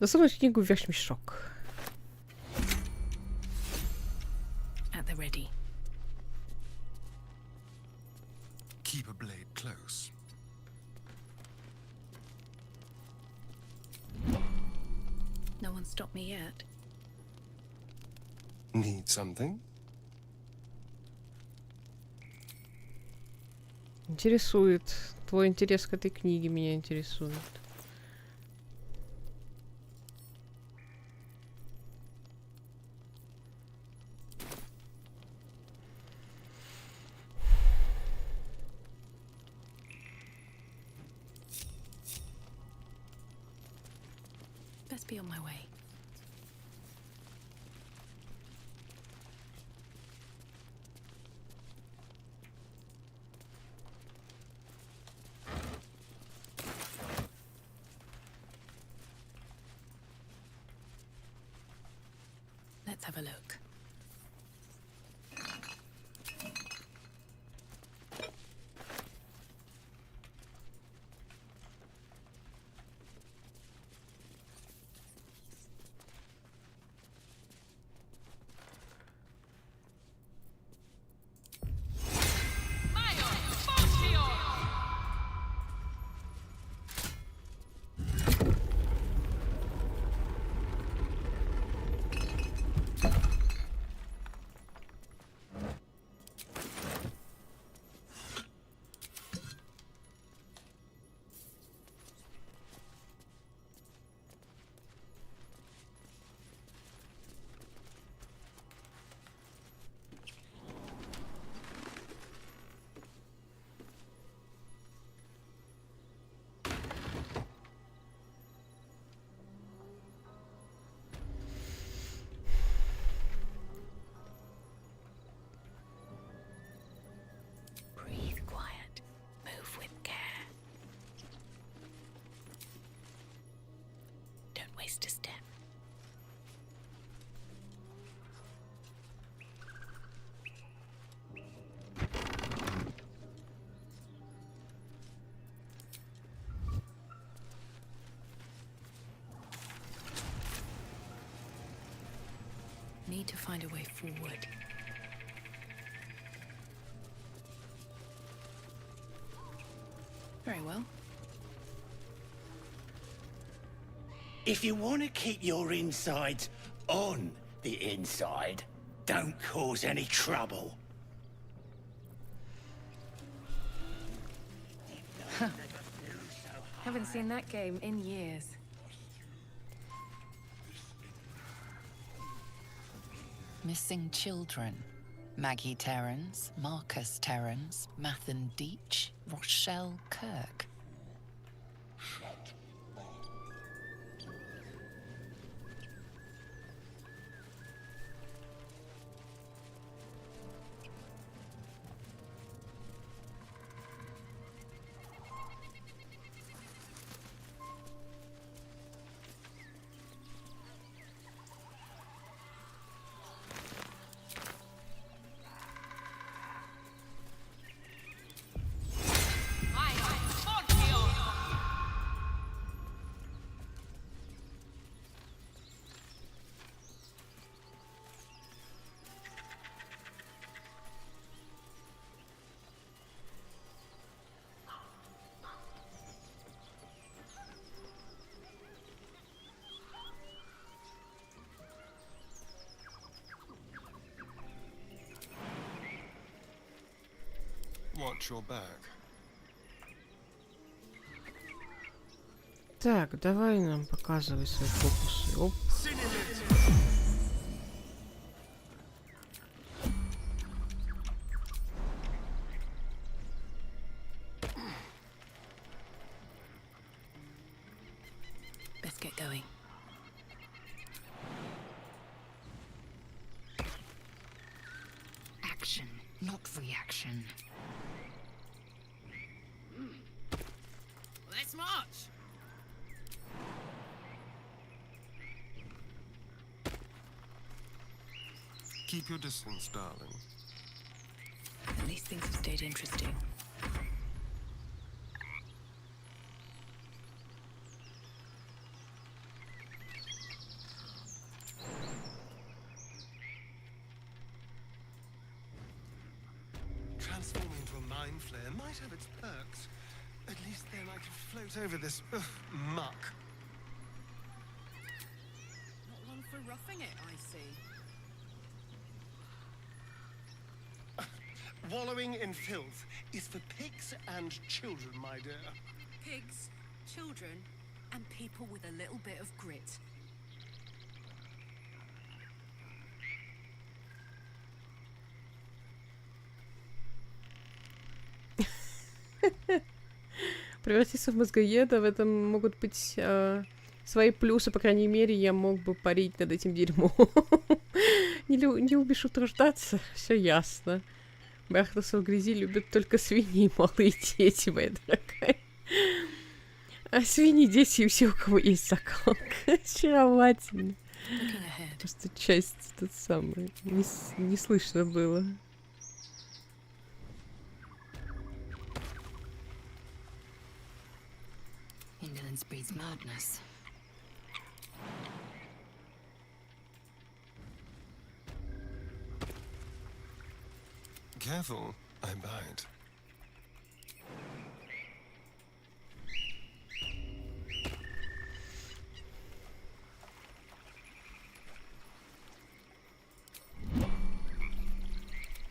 Засунуть книгу в вещмешок. At the ready. Keep a blade close. No one stopped me yet. Need something? Интересует. Твой интерес к этой книге меня интересует. Best be on my way. Let's have a look. need to find a way forward. Very well. If you want to keep your insides on the inside, don't cause any trouble. Haven't seen that game in years. Missing children. Maggie Terrans, Marcus Terrans, Mathan Deach, Rochelle Kirk. Watch your back. Так, давай нам показывай свои фокусы. Оп. Let's get going. Action, not reaction. Let's march! Keep your distance, darling. At least things have stayed interesting. Transforming into a mind flayer might have its perks. At least then I could float over this muck. Not one for roughing it, I see. Wallowing in filth is for pigs and children, my dear. Pigs, children, and people with a little bit of grit. Превратиться в мозгоеда, в этом могут быть свои плюсы, по крайней мере, я мог бы парить над этим дерьмом. Не любишь утруждаться, все ясно. Бархатца в грязи любят только свиньи и малые дети, моя дорогая. А свиньи, дети и все, у кого есть закалка. Очаровательно. Просто часть тот самый. Не слышно было. Indolence breeds madness. Careful, I bite.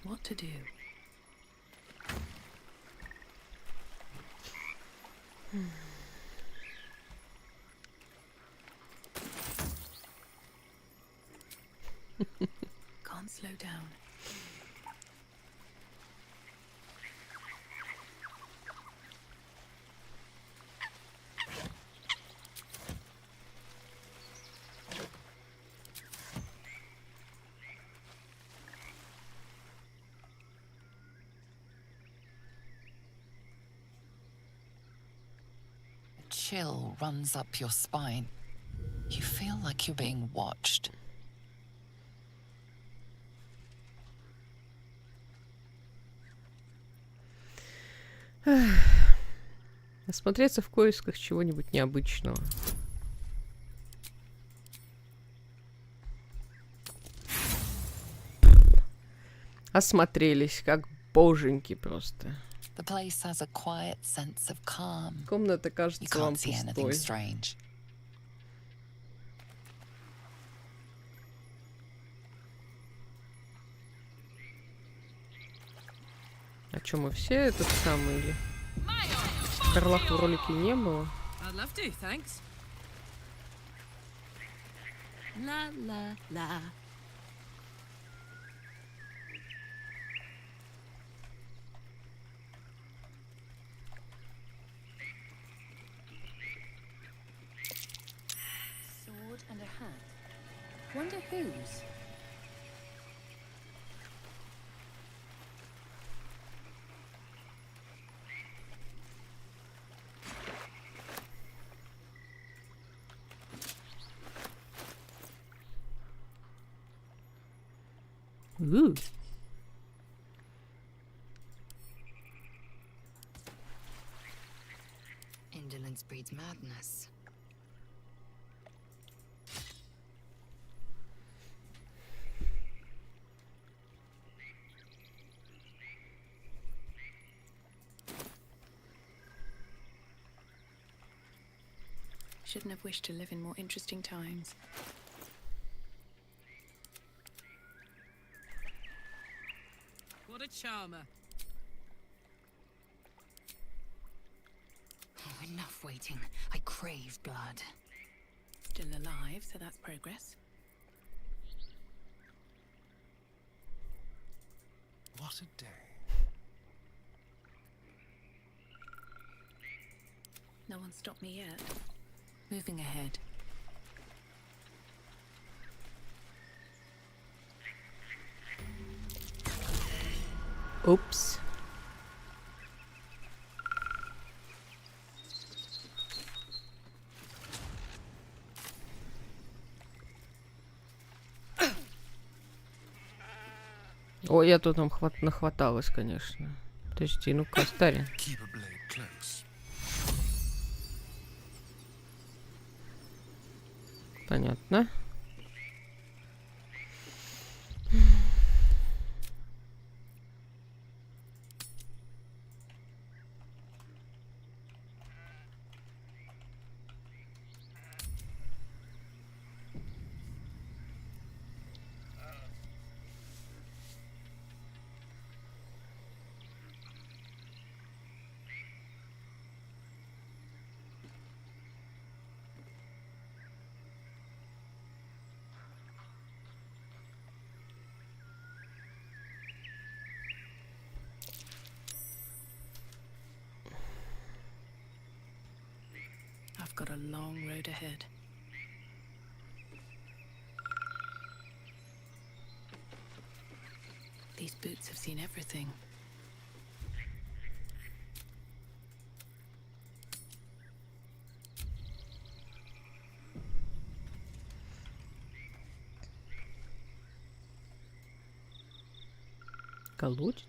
What to do? Can't slow down. A chill runs up your spine. You feel like you're being watched. Осмотреться в поисках чего-нибудь необычного. Осмотрелись, как боженьки просто. The place has a quiet sense of calm. Комната You кажется вам can't see anything пустой. strange. А чё, мы все этот самый или? Карлах в ролике не было. I'd love to, thanks. La la la. Sword and a hat. Wonder whose? Ooh. Indolence breeds madness. Shouldn't have wished to live in more interesting times. What a charmer. Oh, enough waiting. I crave blood. Still alive, so that's progress. What a day. No one stopped me yet. Moving ahead. Oops. Ой, я тут там нахваталась, конечно. Подожди, ну-ка, Старин. Понятно. I've got a long road ahead. These boots have seen everything. Колодец?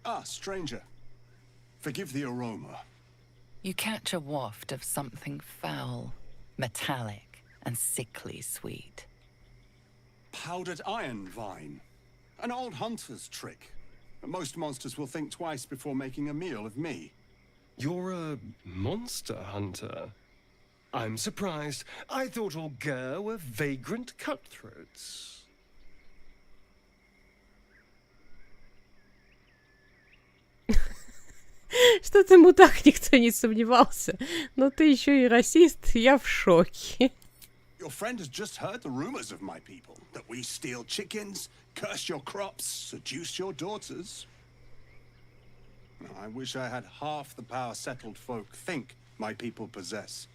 Ah, stranger. Forgive the aroma. You catch a waft of something foul, metallic, and sickly sweet. Powdered iron vine. An old hunter's trick. Most monsters will think twice before making a meal of me. You're a monster hunter? I'm surprised. I thought all Ger were vagrant cutthroats. Что-то ему так никто не сомневался. Но ты еще и расист, я в шоке. Your friend has just heard the rumors of my people. That we steal chickens, curse your crops, seduce your daughters. I wish I had half the power settled folk think my people possess.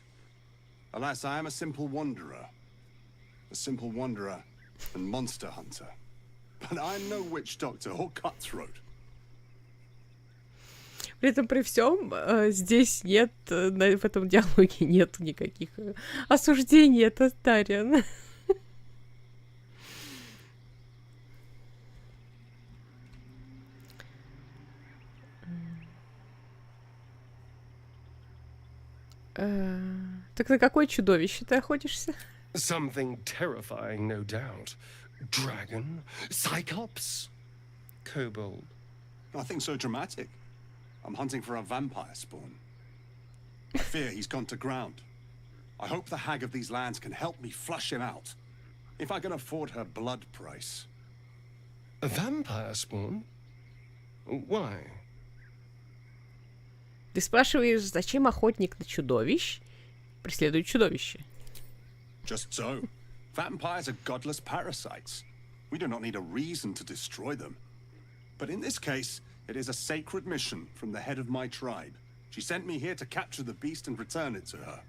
Alas, I am a simple wanderer. A simple wanderer and monster hunter. But I'm no witch doctor or cutthroat. При этом при всем здесь нет, в этом диалоге нет никаких осуждений, это Тариан. Так на какое чудовище ты охотишься? Something terrifying, no doubt. Dragon? Cyclops? Kobold? Nothing so dramatic. I'm hunting for a vampire spawn. I fear he's gone to ground. I hope the hag of these lands can help me flush him out. If I can afford her blood price. A vampire spawn? Why? Ты спрашиваешь, зачем охотник на чудовищ преследует чудовище? Just so. Vampires are godless parasites. We do not need a reason to destroy them. But in this case, it is a sacred mission from the head of my tribe. She sent me here to capture the beast and return it to her.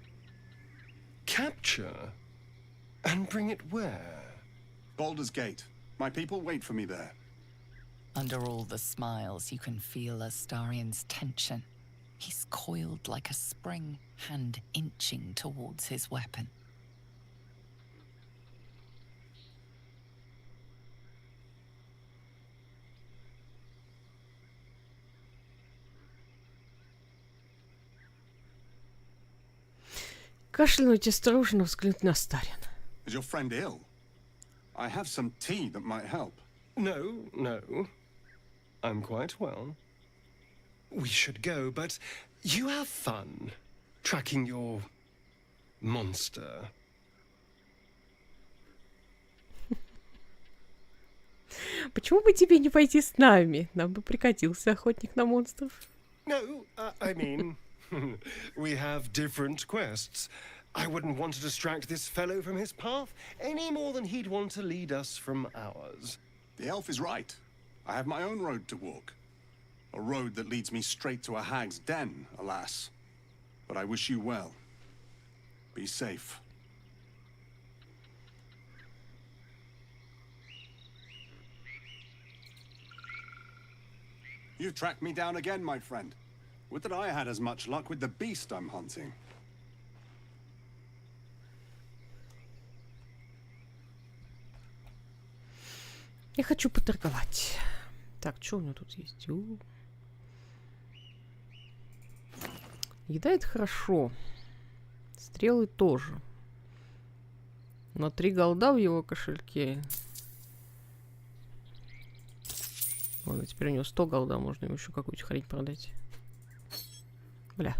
Capture? And bring it where? Baldur's Gate. My people wait for me there. Under all the smiles, you can feel Astarian's tension. He's coiled like a spring, hand inching towards his weapon. Кашлянуть осторожно взглянуть на Старин. Is your friend ill? I have some tea that might help. No, no. I'm quite well. We should go, but you have fun tracking your monster. Почему бы тебе не пойти с нами? Нам бы пригодился охотник на монстров. No, I mean, we have different quests. I wouldn't want to distract this fellow from his path any more than he'd want to lead us from ours. The elf is right. I have my own road to walk. A road that leads me straight to a hag's den, alas. But I wish you well. Be safe. You've tracked me down again, my friend. Would that I had as much luck with the beast I'm hunting. Я хочу поторговать. Так, что у меня тут есть? Еда это хорошо. Стрелы тоже. Но 3 голда в его кошельке. Ладно, теперь у него 100 голда. Можно ему еще какую-нибудь хрень продать. Бля.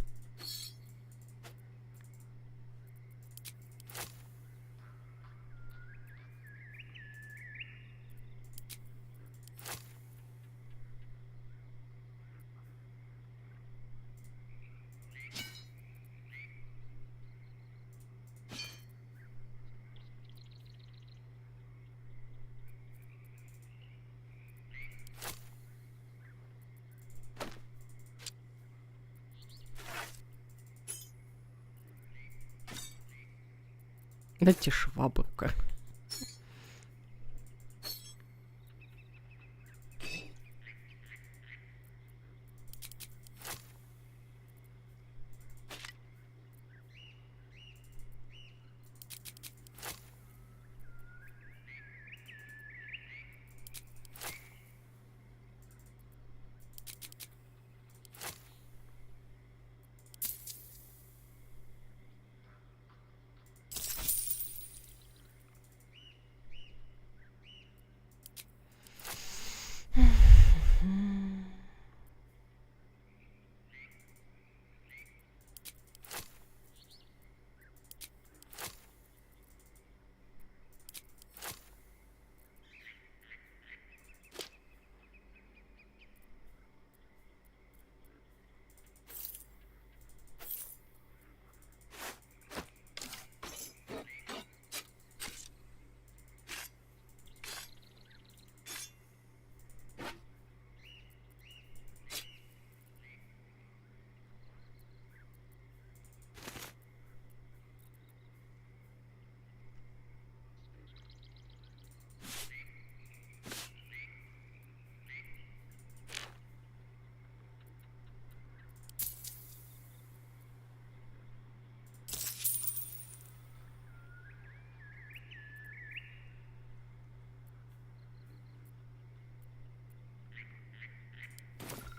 Дайте швабру-ка.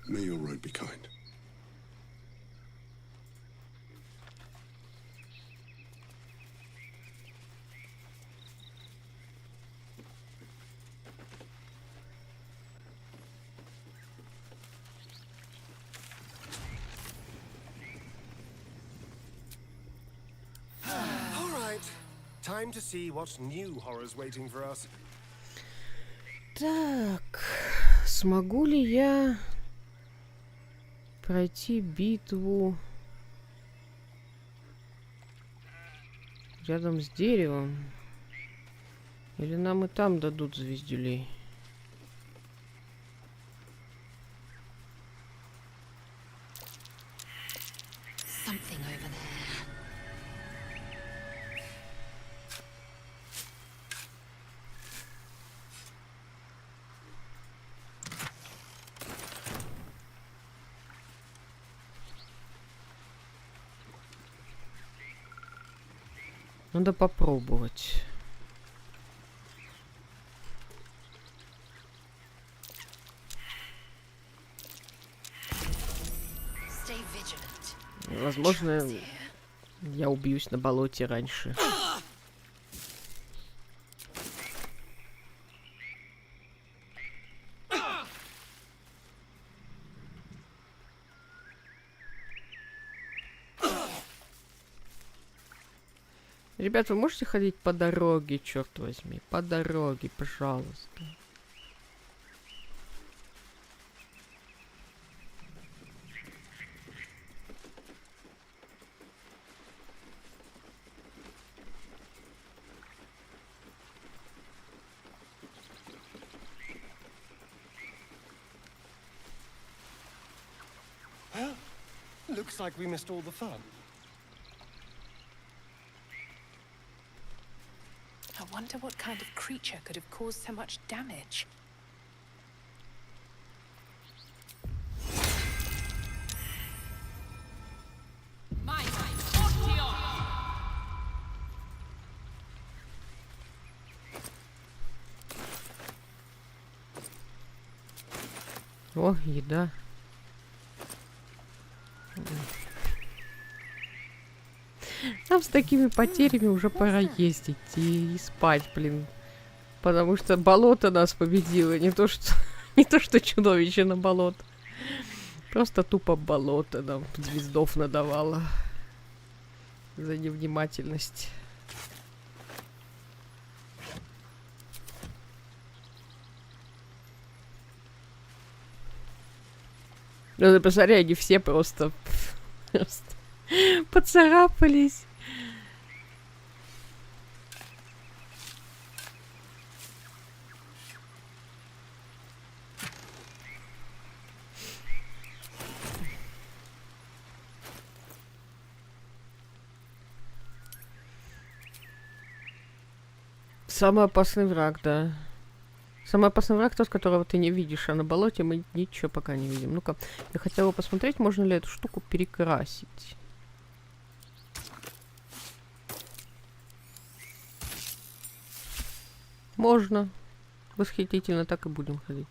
May your road be kind. Time to see what new horrors waiting for us. Так, смогу ли я пройти битву рядом с деревом? Или нам и там дадут звездюлей? Something over there. Надо попробовать. Возможно, я убьюсь на болоте раньше. Ребят, вы можете ходить по дороге, черт возьми? По дороге, пожалуйста. Looks like we missed all the fun. I wonder what kind of creature could have caused so much damage. О, еда. Нам с такими потерями уже пора ездить и спать, блин. Потому что болото нас победило. Не то, что чудовище на болото. Просто тупо болото нам звездов надавало. За невнимательность. Ну, посмотри, они все просто поцарапались. Самый опасный враг, да. Самый опасный враг тот, которого ты не видишь, а на болоте мы ничего пока не видим. Ну-ка, я хотела посмотреть, можно ли эту штуку перекрасить. Можно. Восхитительно, так и будем ходить.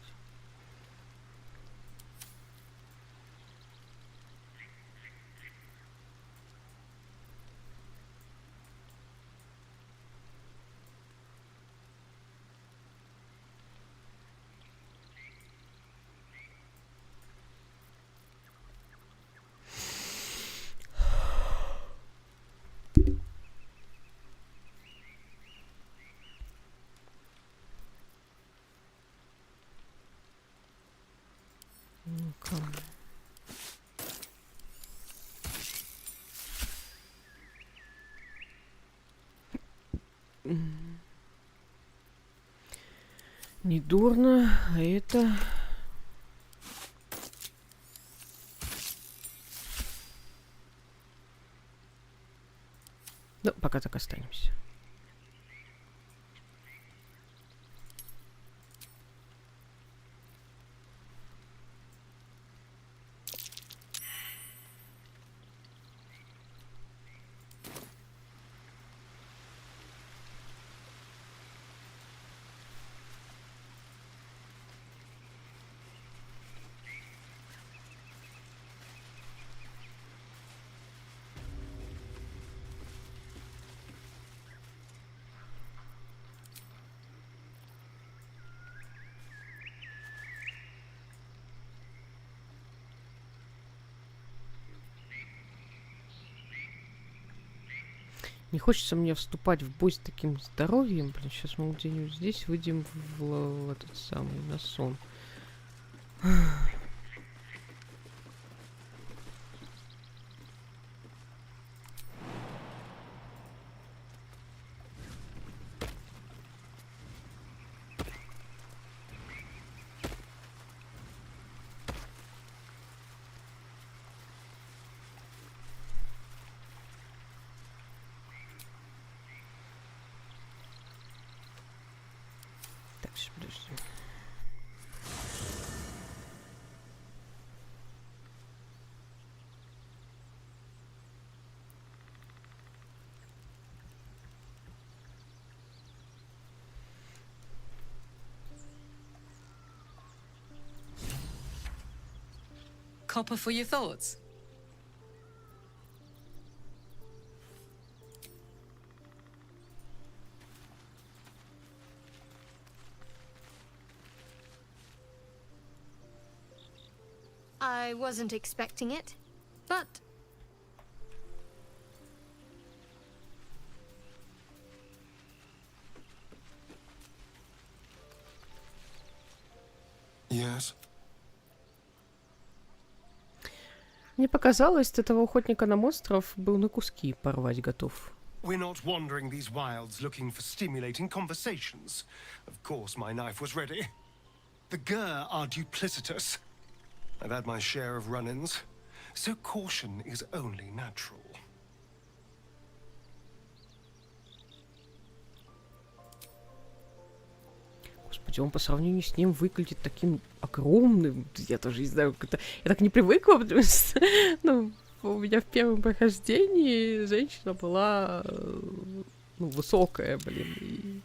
Ну-ка. Не дурно, а это... Ну, пока так останемся. Не хочется мне вступать в бой с таким здоровьем. Блин, сейчас мы где-нибудь здесь выйдем в этот самый, на сон. Copper for your thoughts? I wasn't expecting it, but... Yes. Мне показалось, этого охотника на монстров был на куски порвать готов. We're not wandering these wilds looking for stimulating conversations. Of course, my knife was ready. The Gur are duplicitous. I've had my share of run-ins, so caution is only natural. Господи, он по сравнению с ним выглядит таким огромным. Я тоже не знаю, как это... Я так не привыкла, потому что... Ну, у меня в первом прохождении женщина была... Ну, высокая, блин. И...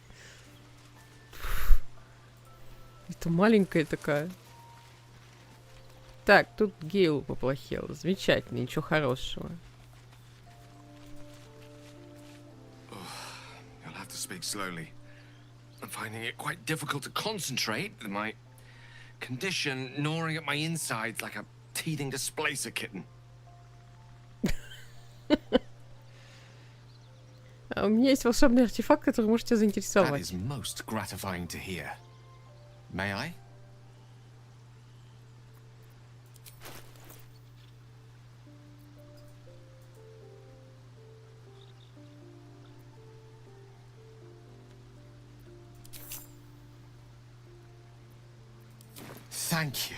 Это маленькая такая. Так, тут Гейл поплохел. Замечательно, ничего хорошего. You'll have to speak slowly. I'm finding it quite difficult to concentrate with my condition gnawing at my insides like a teething displacer kitten. У меня есть волшебный артефакт, который может тебя заинтересовать. That is most gratifying to hear. May I? Thank you.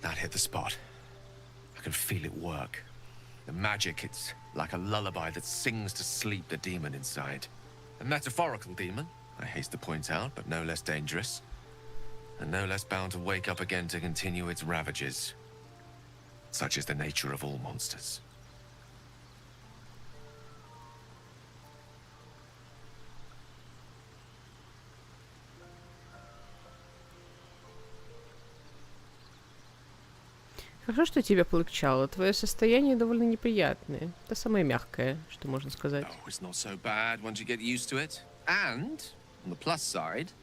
That hit the spot. I can feel it work. The magic, it's like a lullaby that sings to sleep the demon inside. A metaphorical demon, I haste to point out, but no less dangerous. And no less bound to wake up again to continue its ravages. Such is the nature of all monsters. Хорошо, что тебе полегчало. Твое состояние довольно неприятное. Это самое мягкое, что можно сказать. Oh, it's not so bad once you get used to it. And, on the plus side,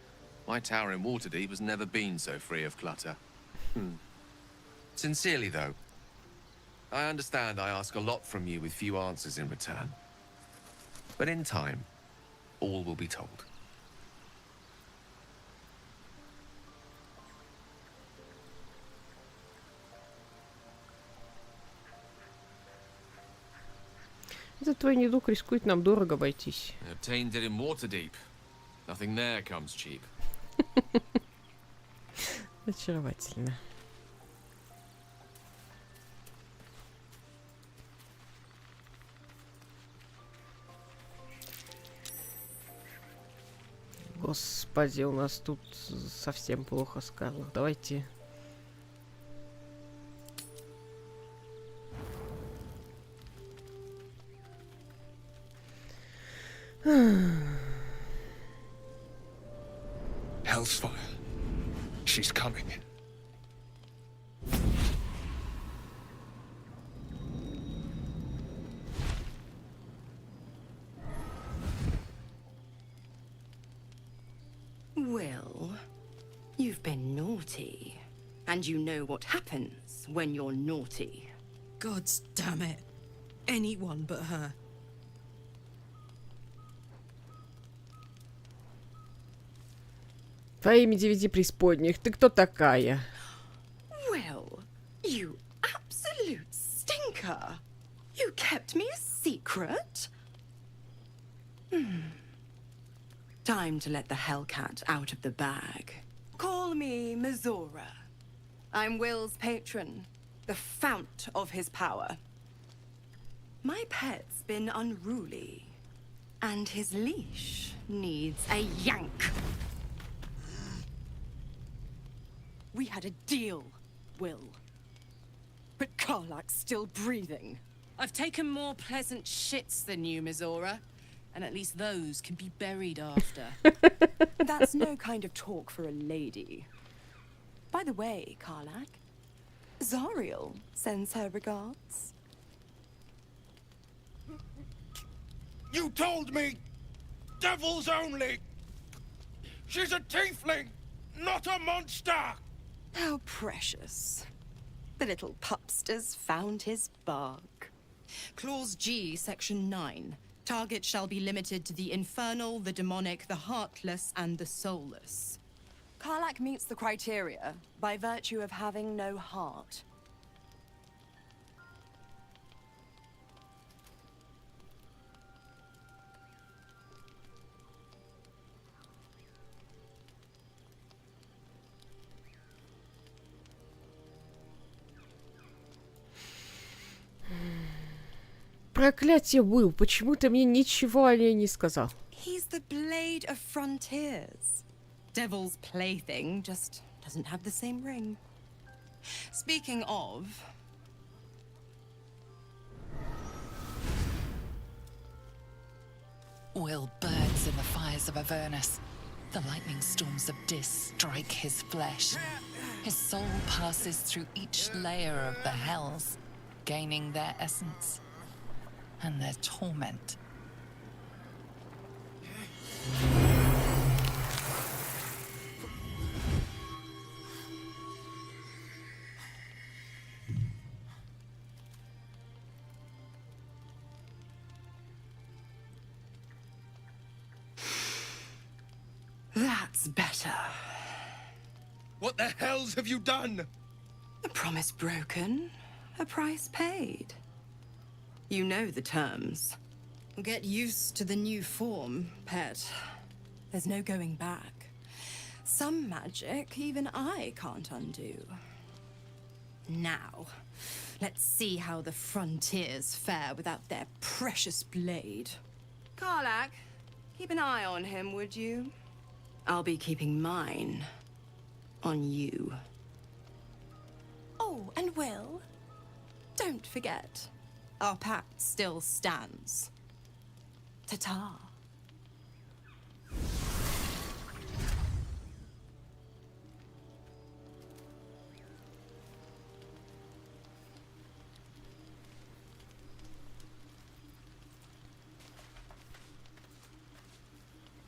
my tower in Waterdeep has never been so free of clutter. Sincerely, though, I understand I ask a lot from you with few answers in return. But in time, all will be told. Этот твой недуг рискует нам дорого обойтись. Obtained it in Waterdeep. Nothing there comes cheap. Очаровательно. Господи, у нас тут совсем плохо с Карлом. Давайте... Hell's fire. She's coming. Will, you've been naughty. And you know what happens when you're naughty. Gods damn it. Anyone but her. Во имя девяти преисподних, ты кто такая? Will, you absolute stinker. You kept me a secret? Time to let the Hellcat out of the bag. Call me Mizora. I'm Will's patron, the fount of his power. My pet's been unruly, and his leash needs a yank. We had a deal, Will. But Karlak's still breathing. I've taken more pleasant shits than you, Mizora. And at least those can be buried after. That's no kind of talk for a lady. By the way, Karlak, Zariel sends her regards. You told me! Devils only! She's a tiefling, not a monster! How precious. The little pupster's found his bark. Clause G, Section 9. Target shall be limited to the infernal, the demonic, the heartless, and the soulless. Karlak meets the criteria by virtue of having no heart. Проклятие, Уилл, почему ты мне ничего о ней не сказал? He's the blade of frontiers. Devil's plaything just doesn't have the same ring. Speaking of... Will burns in the fires of Avernus. The lightning storms of Dis strike his flesh. His soul passes through each layer of the hells, gaining their essence and their torment. That's better. What the hells have you done? A promise broken, a price paid. You know the terms. Get used to the new form, pet. There's no going back. Some magic even I can't undo. Now, let's see how the frontiers fare without their precious blade. Karlak, keep an eye on him, would you? I'll be keeping mine on you. Oh, and Will, don't forget, our pact still stands. Ta-ta.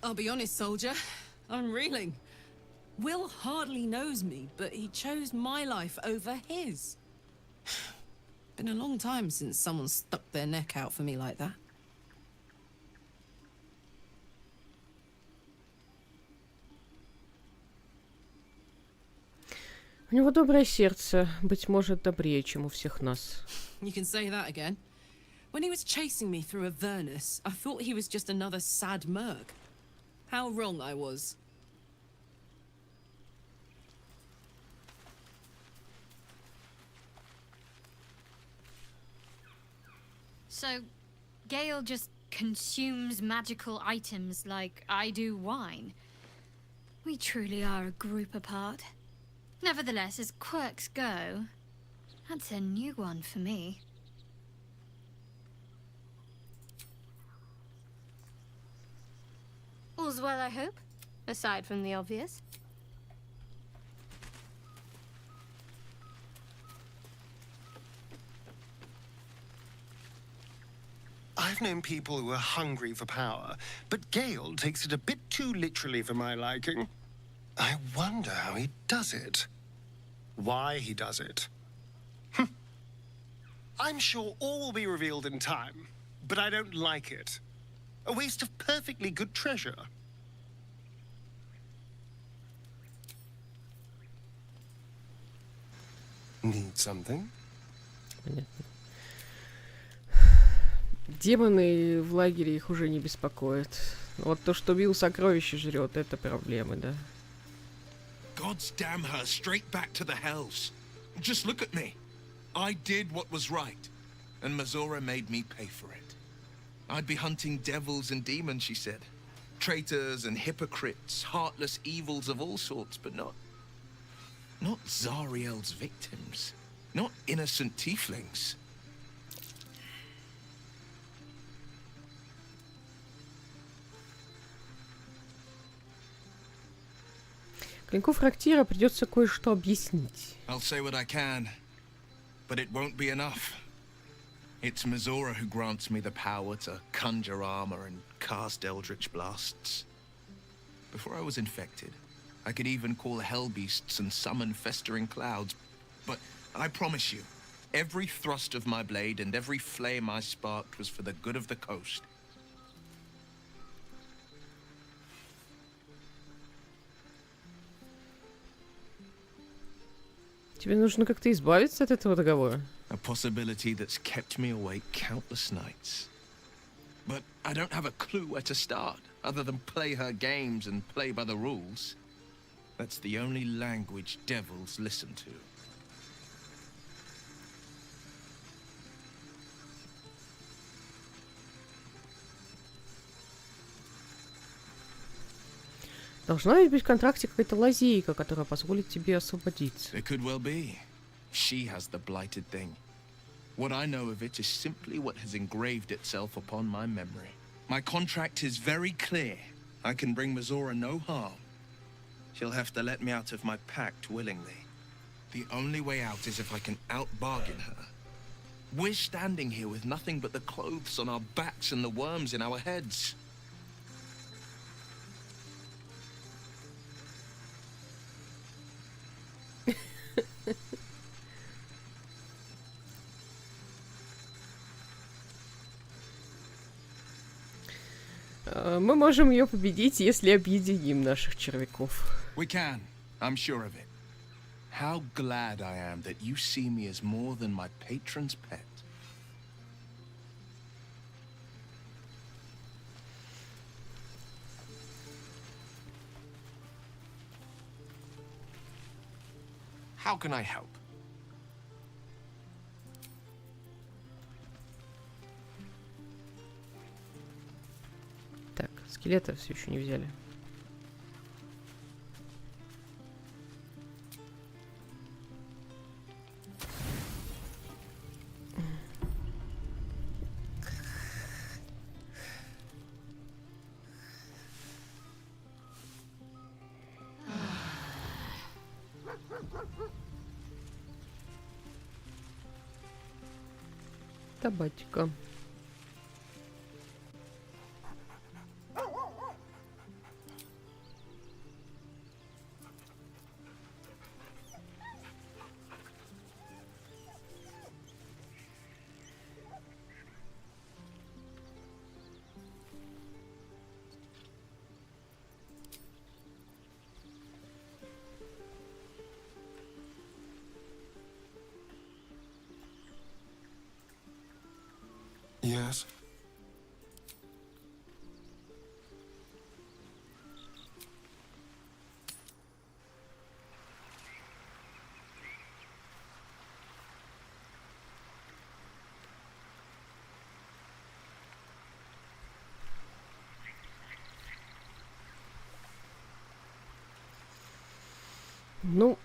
I'll be honest, soldier. I'm reeling. Will hardly knows me, but he chose my life over his. Been a long time since someone stuck their neck out for me like that. У него доброе сердце, быть может, добрее, чем у всех нас. You can say that again. When he was chasing me through Avernus, I thought he was just another sad merc. How wrong I was. So, Gale just consumes magical items like I do wine. We truly are a group apart. Nevertheless, as quirks go, that's a new one for me. All's well, I hope, aside from the obvious. I've known people who are hungry for power, but Gale takes it a bit too literally for my liking. I wonder how he does it. Why he does it. I'm sure all will be revealed in time, but I don't like it. A waste of perfectly good treasure. Need something? Понятно. Демоны в лагере их уже не беспокоят. Вот то, что Билл сокровища жрет, это проблемы, да. God's damn her straight back to the hells. Just look at me. I did what was right, and Mazora made me pay for it. I'd be hunting devils and demons, she said. Traitors and hypocrites, heartless evils of all sorts, but not Zariel's victims. Not innocent tieflings. Клинку Фрактира придется кое-что объяснить. I'll say what I can, but it won't be enough. It's Mazora who grants me the power to conjure armor and cast eldritch blasts. Before I was infected, I could even call hell beasts and summon festering clouds. But I promise you, every thrust of my blade and every flame I sparked was for the good of the coast. Тебе нужно как-то избавиться от этого договора. A possibility that's kept me awake countless nights. But I don't have a clue where to start, other than play her games and play by the rules. That's the only language devils listen to. Должна ведь быть в контракте какая-то лазейка, которая позволит тебе освободиться. It could well be. She has the blighted thing. What I know of it is simply what has engraved itself upon my memory. My contract is very clear. I can bring Mazora no harm. She'll have to let me out of my pact willingly. The only way out is if I can out-bargain her. We're standing here with nothing but the clothes on our backs and the worms in our heads. Мы можем ее победить, если объединим наших червяков. We can. I'm sure of it. How glad I am that you see me as more than my patron's pet. How can I help? Так, скелета все еще не взяли. Табачка. Yes. Ну,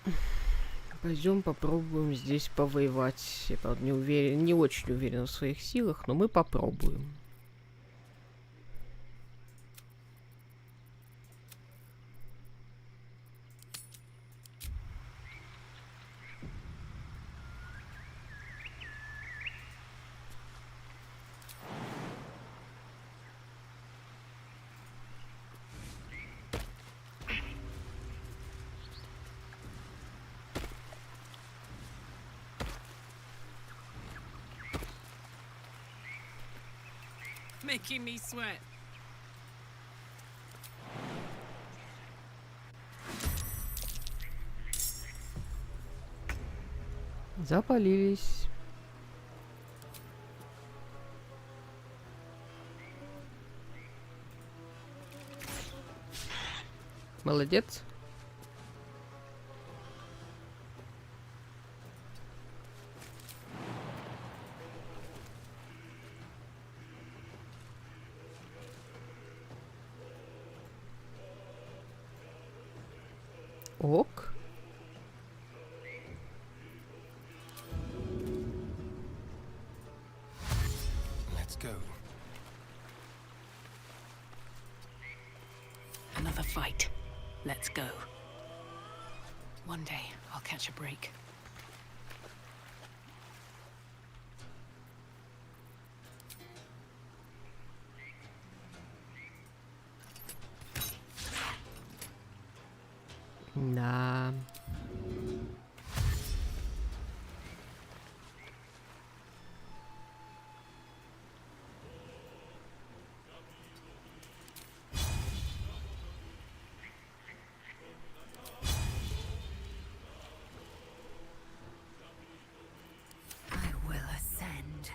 пойдем попробуем здесь повоевать. Я, правда, не уверен, не очень уверен в своих силах, но мы попробуем. making me sweat. Запалились. Молодец. Ок. Let's go. Another fight. Let's go. One day, I'll catch a break. Да. I will ascend.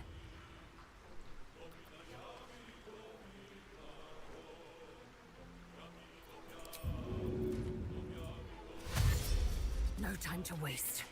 No time to waste.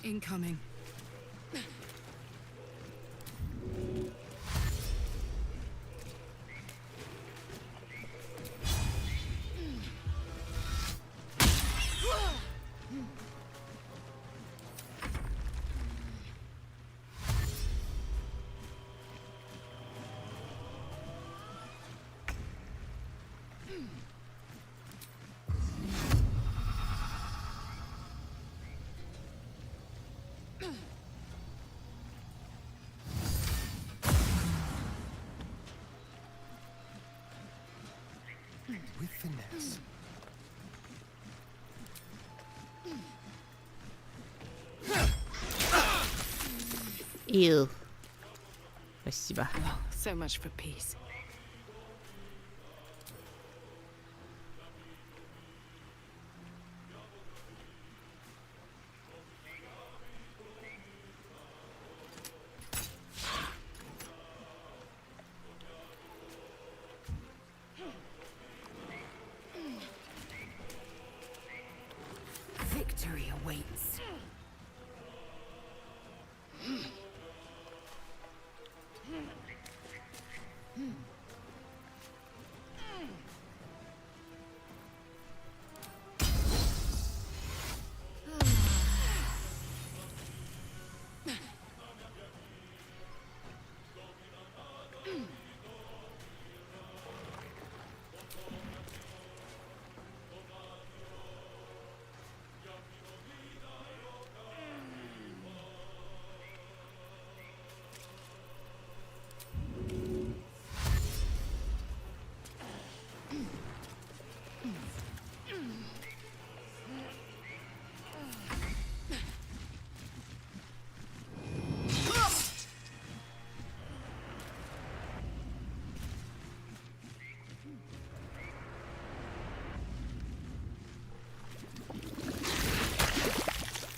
Incoming. With finesse. Ew. Спасибо. Well, so much for peace. Victory awaits.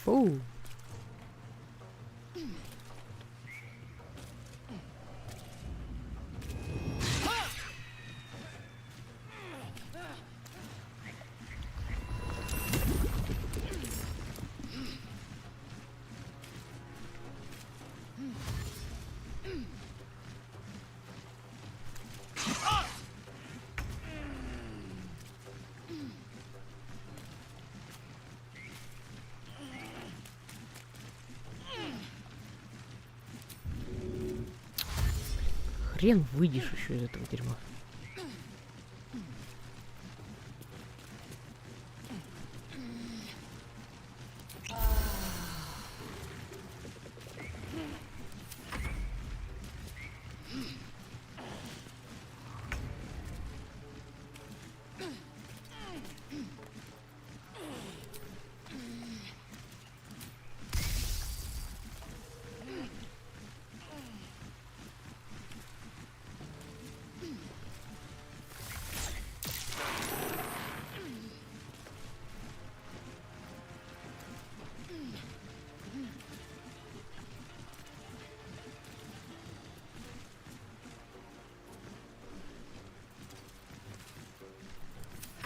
Фу. Хрен выйдешь еще из этого дерьма.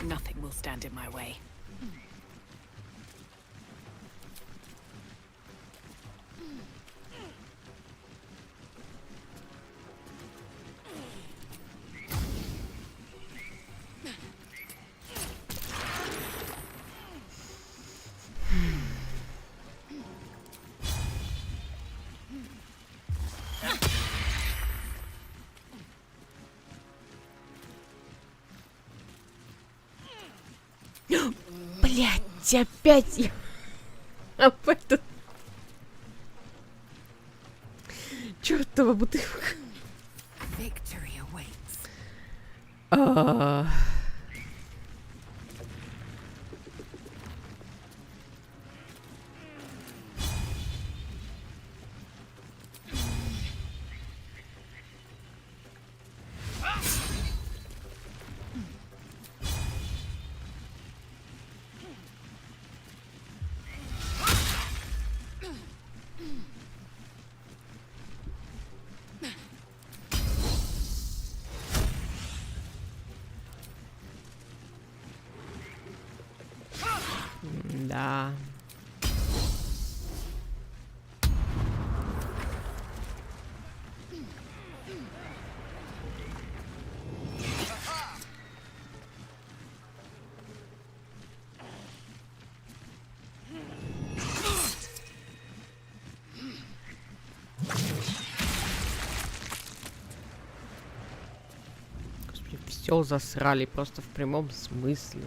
Nothing will stand in my way. Блять, опять я... Об этот... Чёртова бутылка. Да. Господи, все засрали просто в прямом смысле.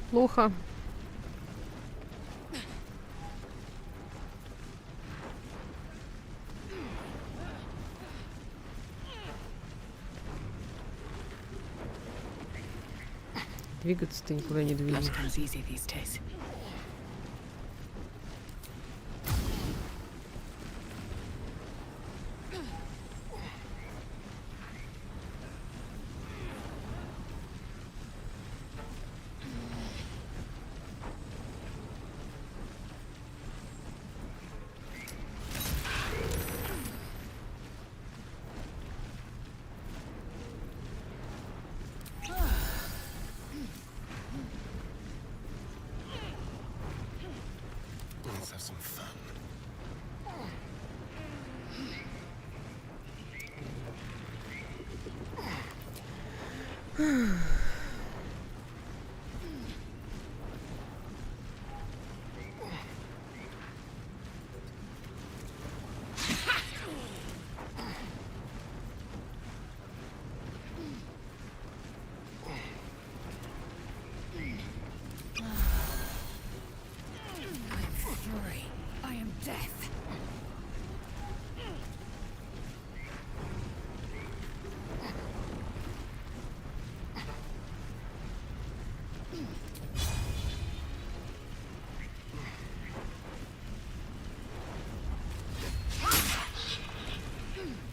Плохо. Двигаться-то никуда не двигаться. Let's have some fun.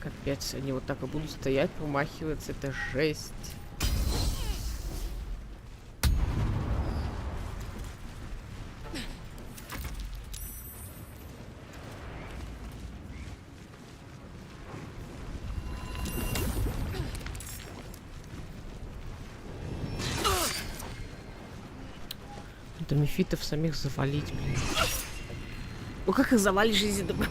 Капец, они вот так и будут стоять, промахиваться, это жесть. Да мефитов самих завалить, блин. Ну как их завалишь, если думаю?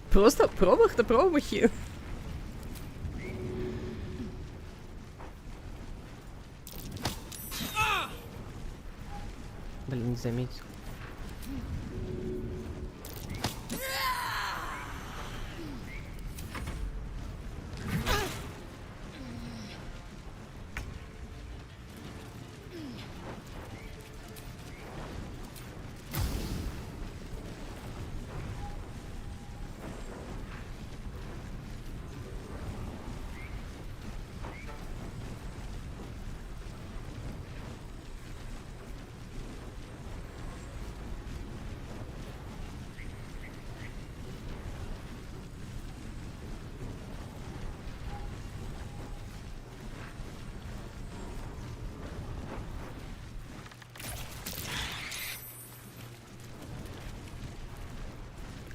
Просто промах на промахе. Блин, не заметил.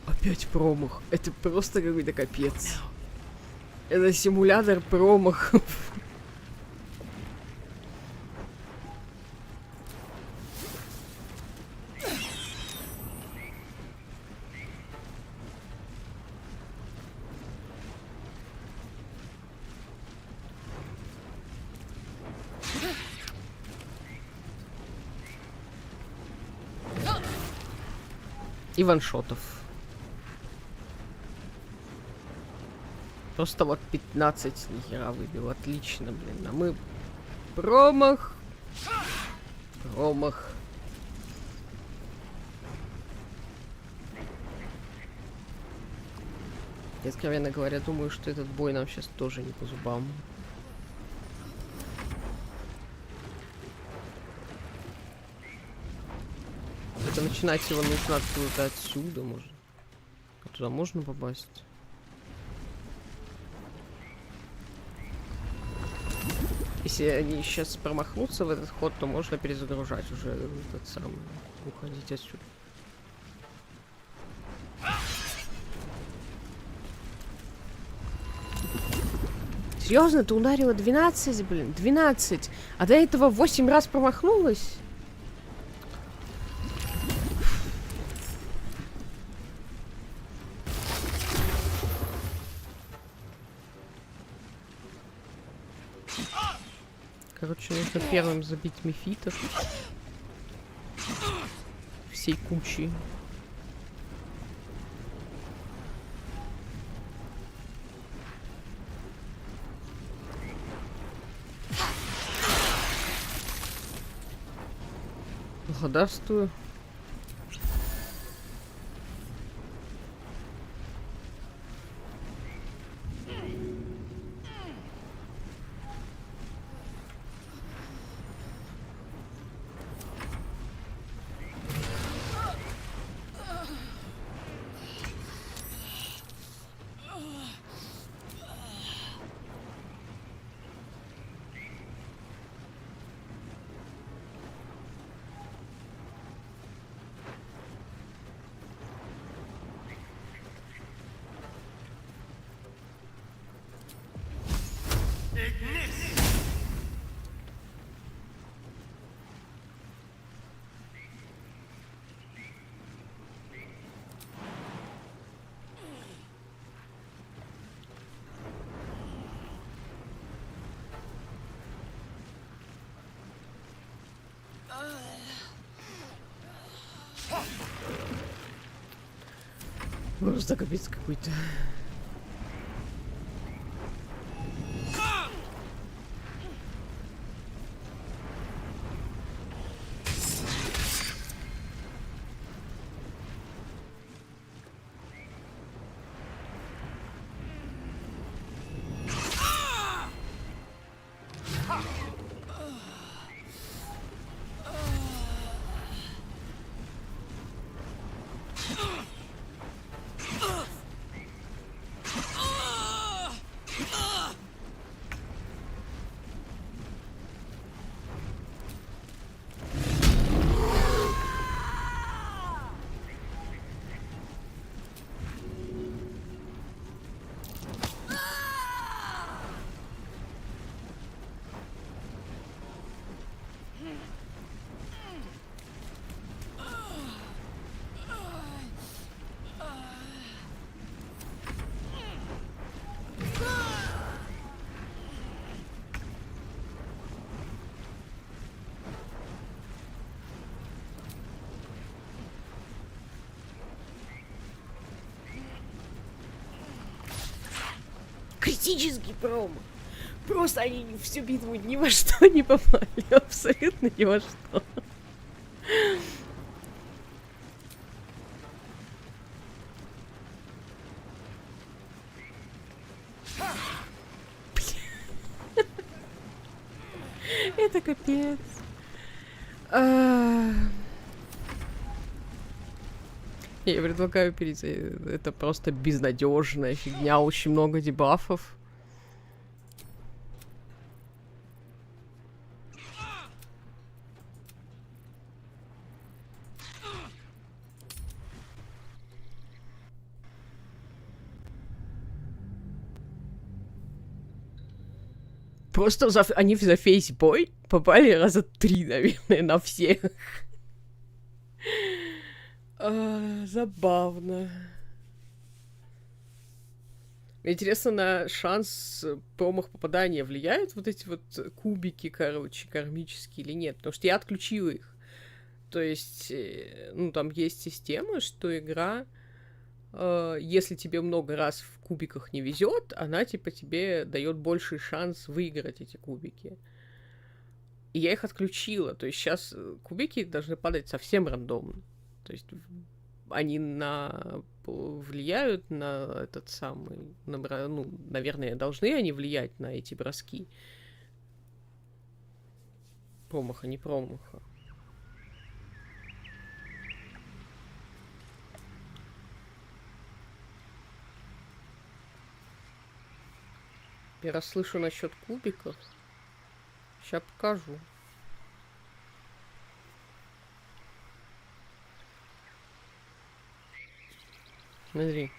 Опять промах. Это просто какой-то капец. Это симулятор промахов. И ваншотов. Просто вот 15 нихера выбил. Отлично, блин. А мы... Промах. Промах. Я, откровенно говоря, думаю, что этот бой нам сейчас тоже не по зубам. Это начинать его нужно откуда-то отсюда, может. А туда можно попасть? Если они сейчас промахнутся в этот ход, то можно перезагружать уже этот самый, уходить отсюда. Серьезно, ты ударила 12, блин, 12, а до этого 8 раз промахнулась? Короче, нужно первым забить мефитов. Всей кучи. Благодарствую. Просто капец какой-то. Критический промах. Просто они всю битву ни во что не попали. Абсолютно ни во что. Это капец. Я предлагаю перейти. Это просто безнадежная фигня. Очень много дебафов. Просто они за фейсбой попали раза 3, наверное, на всех. Забавно. Интересно, на шанс промах попадания влияют вот эти вот кубики, короче, кармические или нет? Потому что я отключила их. То есть, ну, там есть система, что игра, если тебе много раз в кубиках не везет, она, типа, тебе дает больший шанс выиграть эти кубики. И я их отключила. То есть сейчас кубики должны падать совсем рандомно. То есть они влияют на этот самый... ну, наверное, должны они влиять на эти броски. Промаха, не промаха. Я расслышу насчет кубиков. Сейчас покажу. Смотри.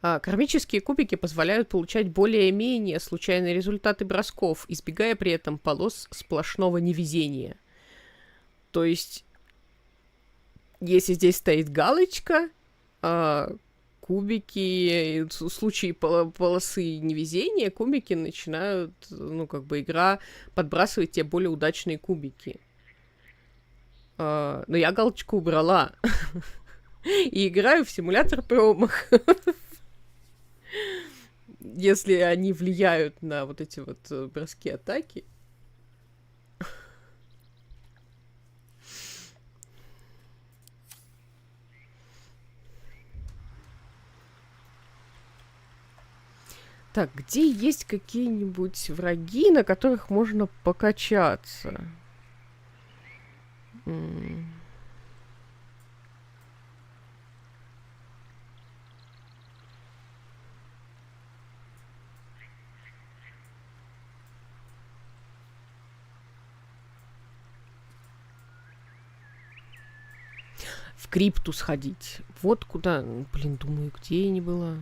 Кармические кубики позволяют получать более-менее случайные результаты бросков, избегая при этом полос сплошного невезения. То есть, если здесь стоит галочка, кубики, в случае полосы невезения, кубики начинают, ну, как бы игра подбрасывает тебе более удачные кубики. Но я галочку убрала. И играю в симулятор промах. Если они влияют на вот эти вот броски атаки. Так, где есть какие-нибудь враги, на которых можно покачаться? В крипту сходить. Вот куда. Блин, думаю, где я не была.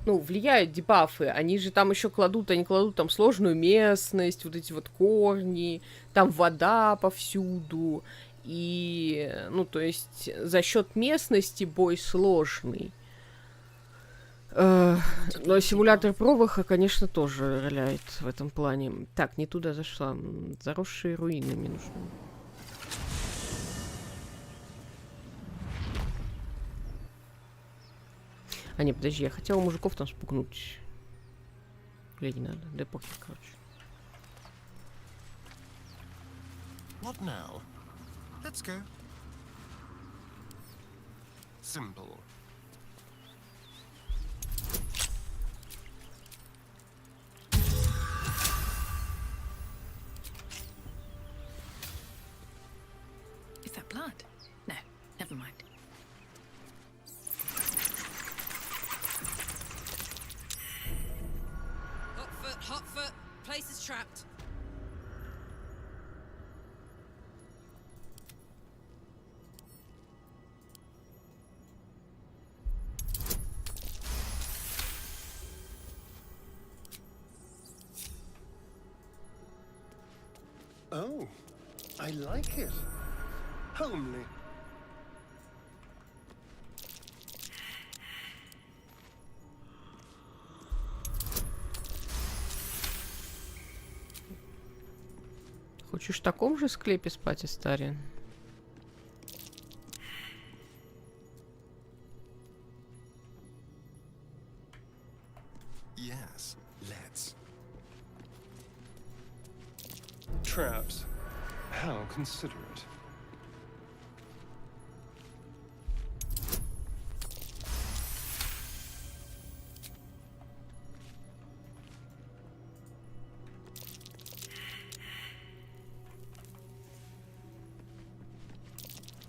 ну, влияют дебафы. Они же там еще кладут, они кладут там сложную местность, вот эти вот корни, там вода повсюду. И, ну, то есть за счет местности бой сложный. Но симулятор промаха, конечно, тоже роляет в этом плане. Так, не туда зашла. Заросшие руины мне нужны. А, не, подожди, я хотела мужиков там спугнуть. Или не надо? Да похер, короче. What now? Let's go. Simple. Is that blood? No, never mind. Hot foot. Place is trapped. Oh, I like it. Homely. Хочешь в таком же склепе спать, Истариан? Yes, let's. Traps. How considerate.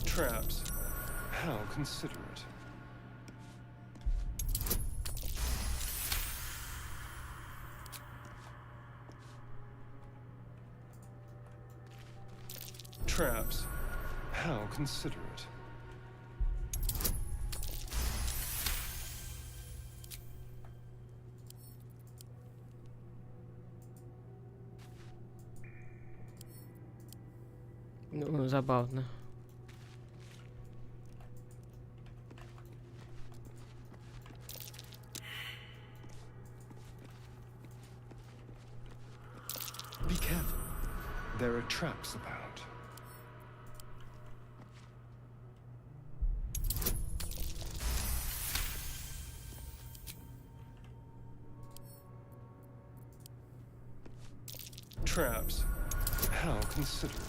Traps. How considerate. Traps. How considerate. Ну, забавно. Be careful. There are traps about. Traps. How considerate.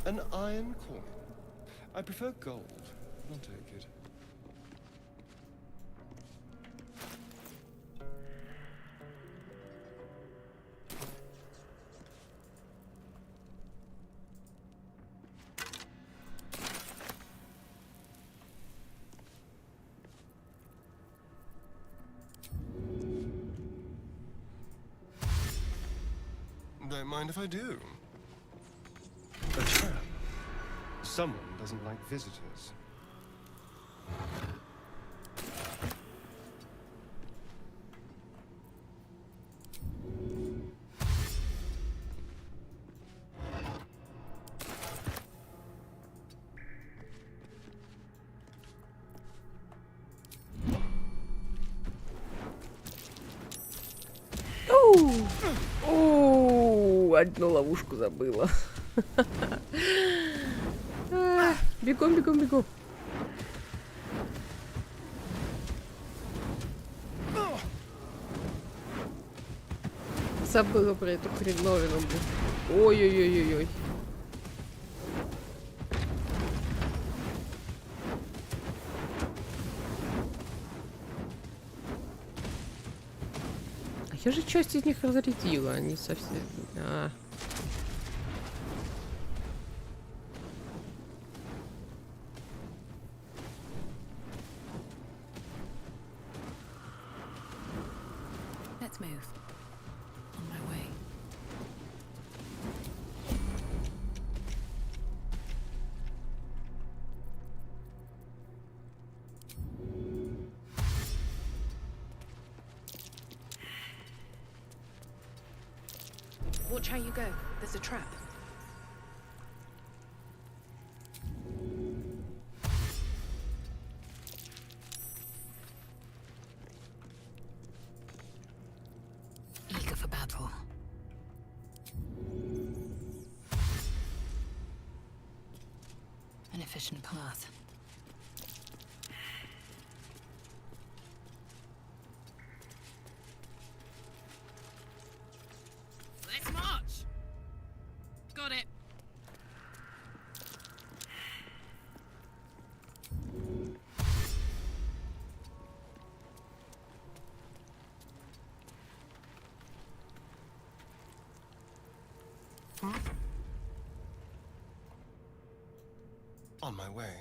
An iron coin. I prefer gold. I'll take it. Don't mind if I do. A trap. Someone doesn't like visitors. Одну ловушку забыла. Бегом, бегом, бегом. Забыла про эту хреновину. Ой-ой-ой-ой-ой. А я же часть из них разрядила, они совсем... Let's move. On my way. Watch how you go. There's a trap. Eager for battle. An efficient path. Let's march! Got it. On my way.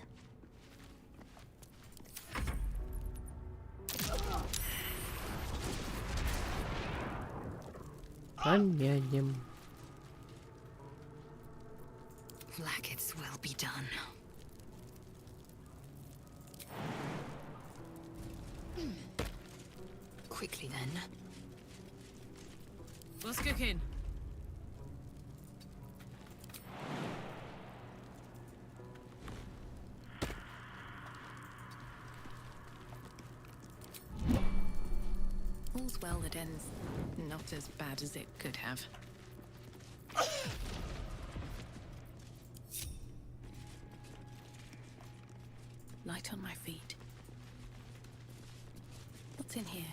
Помянем. Like will be done. Quickly then. What's cooking? All's well that ends not as bad as it could have. Light on my feet. What's in here?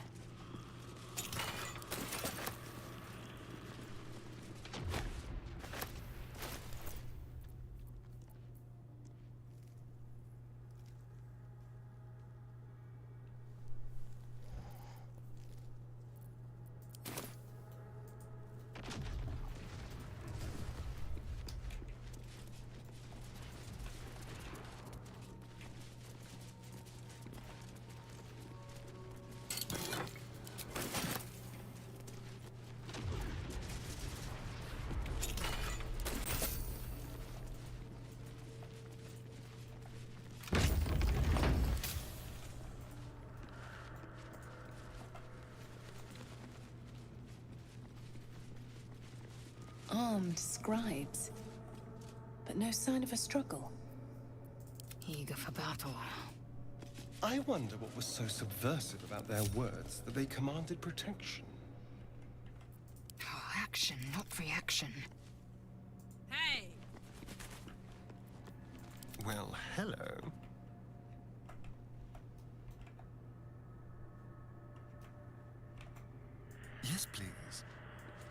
Armed scribes, but no sign of a struggle. Eager for battle. I wonder what was so subversive about their words that they commanded protection. Oh, action, not reaction. Hey! Well, hello. Yes, please.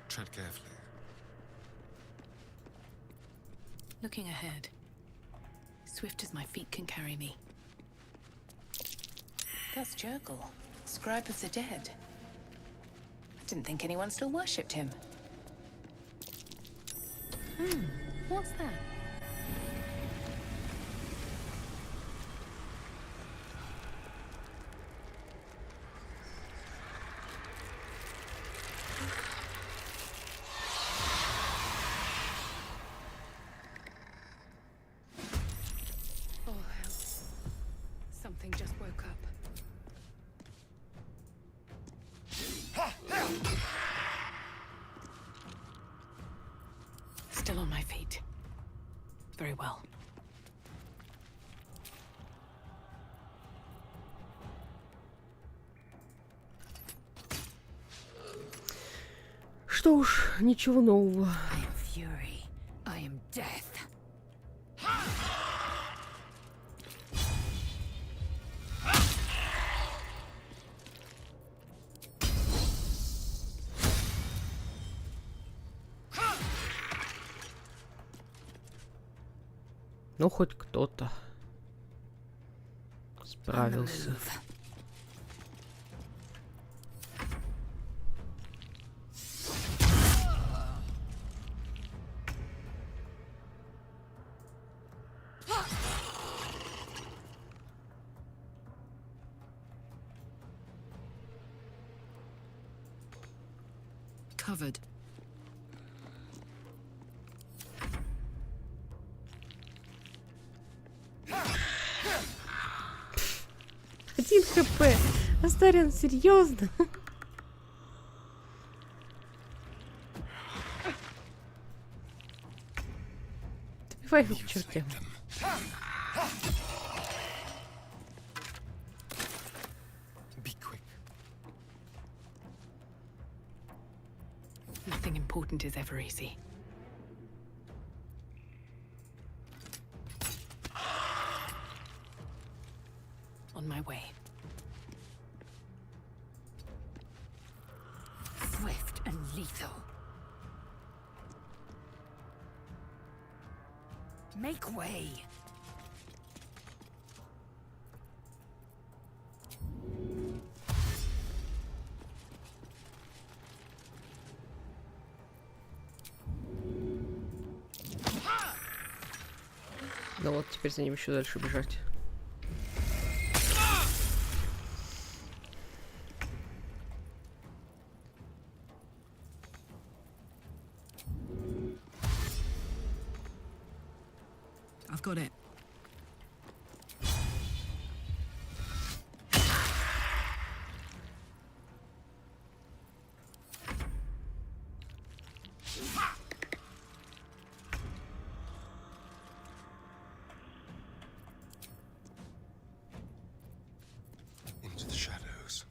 Tread carefully. Looking ahead. Swift as my feet can carry me. That's Jurgle, scribe of the dead. I didn't think anyone still worshipped him. What's that? Oh, hell. Something just woke up. Still on my feet. Very well. Что уж, ничего нового. I am fury. I am death. Ну, хоть кто-то справился. covered. 1 хп. Астариан, серьезно? Добивай его к чертям. Nothing important is ever easy. On my way. Swift and lethal. Make way. Ну вот, теперь за ним еще дальше бежать. I've got it. Into the shadows.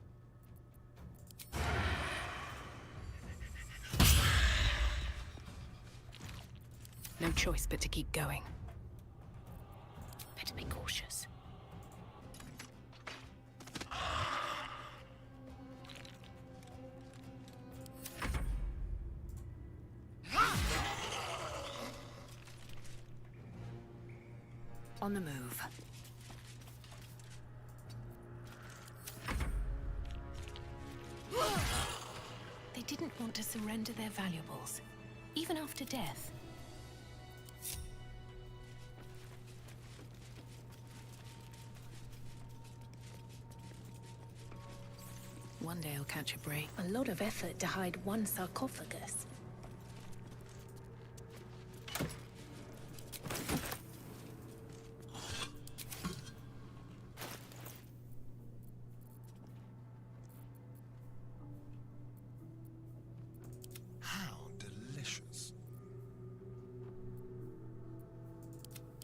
No choice but to keep going. Better be cautious. On the move. They didn't want to surrender their valuables, even after death. One day I'll catch a break. A lot of effort to hide one sarcophagus. How delicious.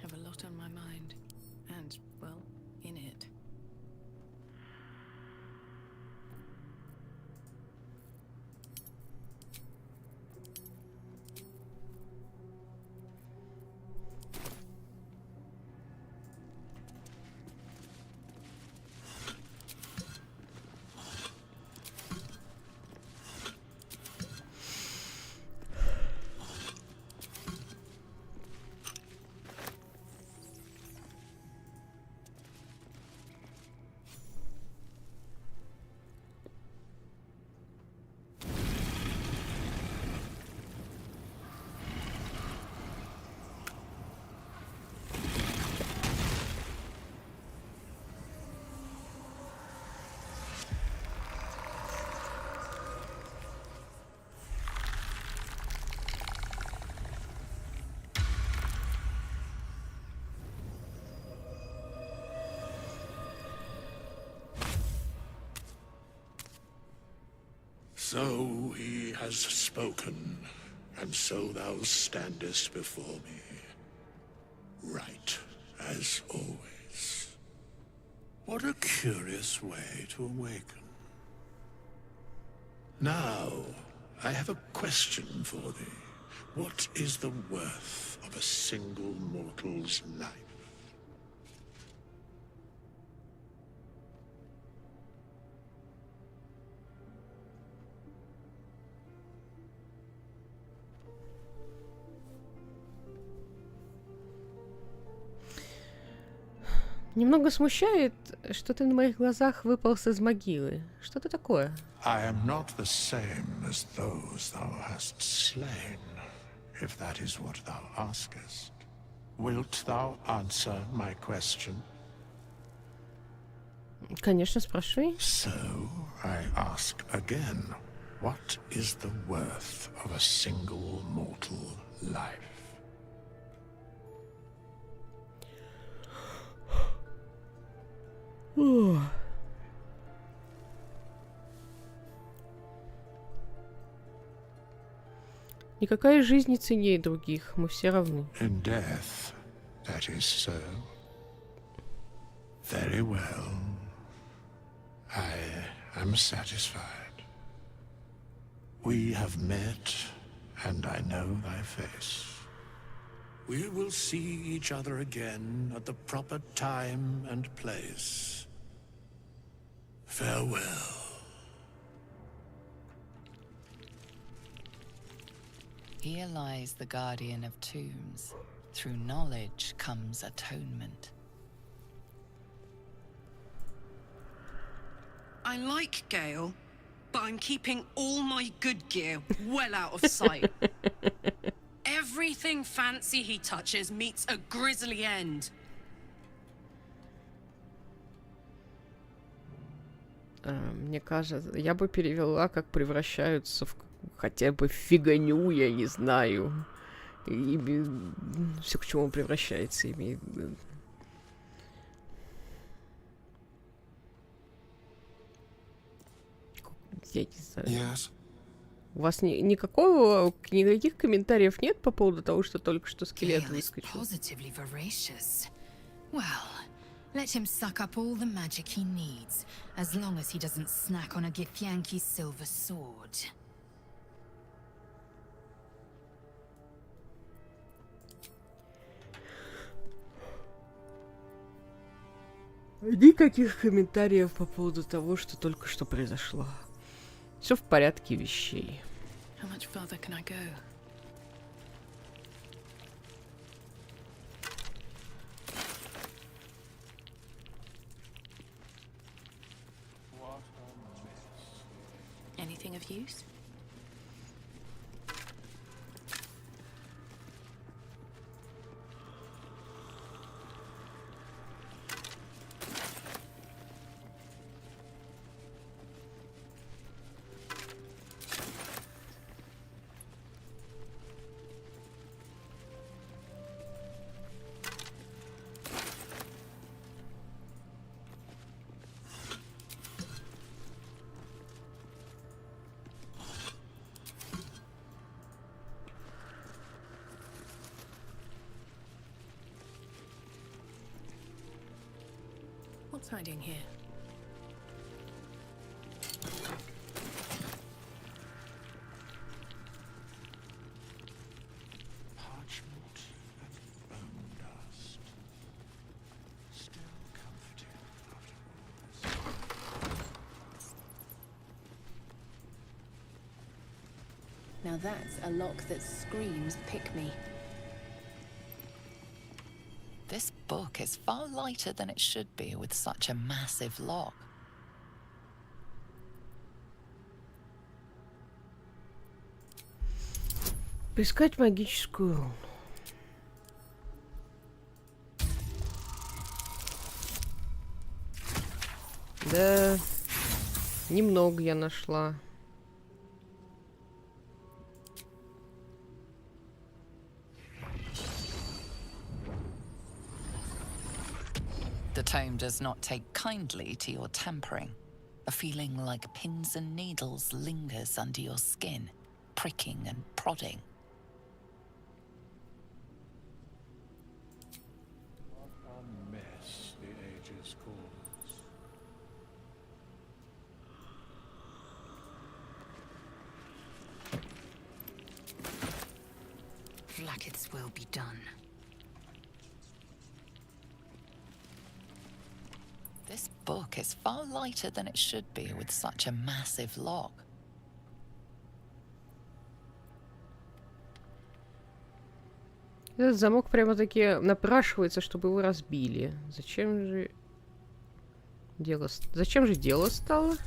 Have a lot on my mind. And, well, in it. So he has spoken, and so thou standest before me, right as always. What a curious way to awaken. Now, I have a question for thee. What is the worth of a single mortal's life? Немного смущает, что ты на моих глазах выполз из могилы. Что-то такое. I am not the same as those thou hast slain, if that is what thou askest. Wilt thou answer my question? Конечно, спрашивай. So, I ask again. What is the worth of a single mortal life? Никакая жизнь не ценнее других, мы все равны. In death, that is so. Very well. I am satisfied. We have met, and I know thy face. We will see each other again at the proper time and place. Farewell. Here lies the guardian of tombs. Through knowledge comes atonement. I like Gale, but I'm keeping all my good gear well out of sight. Everything fancy he touches meets a grisly end. Мне кажется, я бы перевела, как превращаются в хотя бы фигоню, я не знаю. Все, к чему он превращается, имеет... Я не знаю. Yes. У вас никаких комментариев нет по поводу того, что только что скелет выскочил? Let him suck up all the magic he needs, as long as he doesn't snack on a Githyanki's silver sword. Никаких комментариев по поводу того, что только что произошло. Все в порядке вещей. How much further can I go? Anything of use? What's hiding here? Parchment and bone dust. Still comforting after all this. Now that's a lock that screams pick me. This book is far lighter than it should be with such a massive lock. Поискать магическую руну. Да, немного я нашла. The tome does not take kindly to your tampering. A feeling like pins and needles lingers under your skin, pricking and prodding. What a mess the ages cause. Vlaakith's will be done. This book is far lighter than it should be with such a massive lock. Этот замок прямо-таки напрашивается, чтобы его разбили. Зачем же дело стало?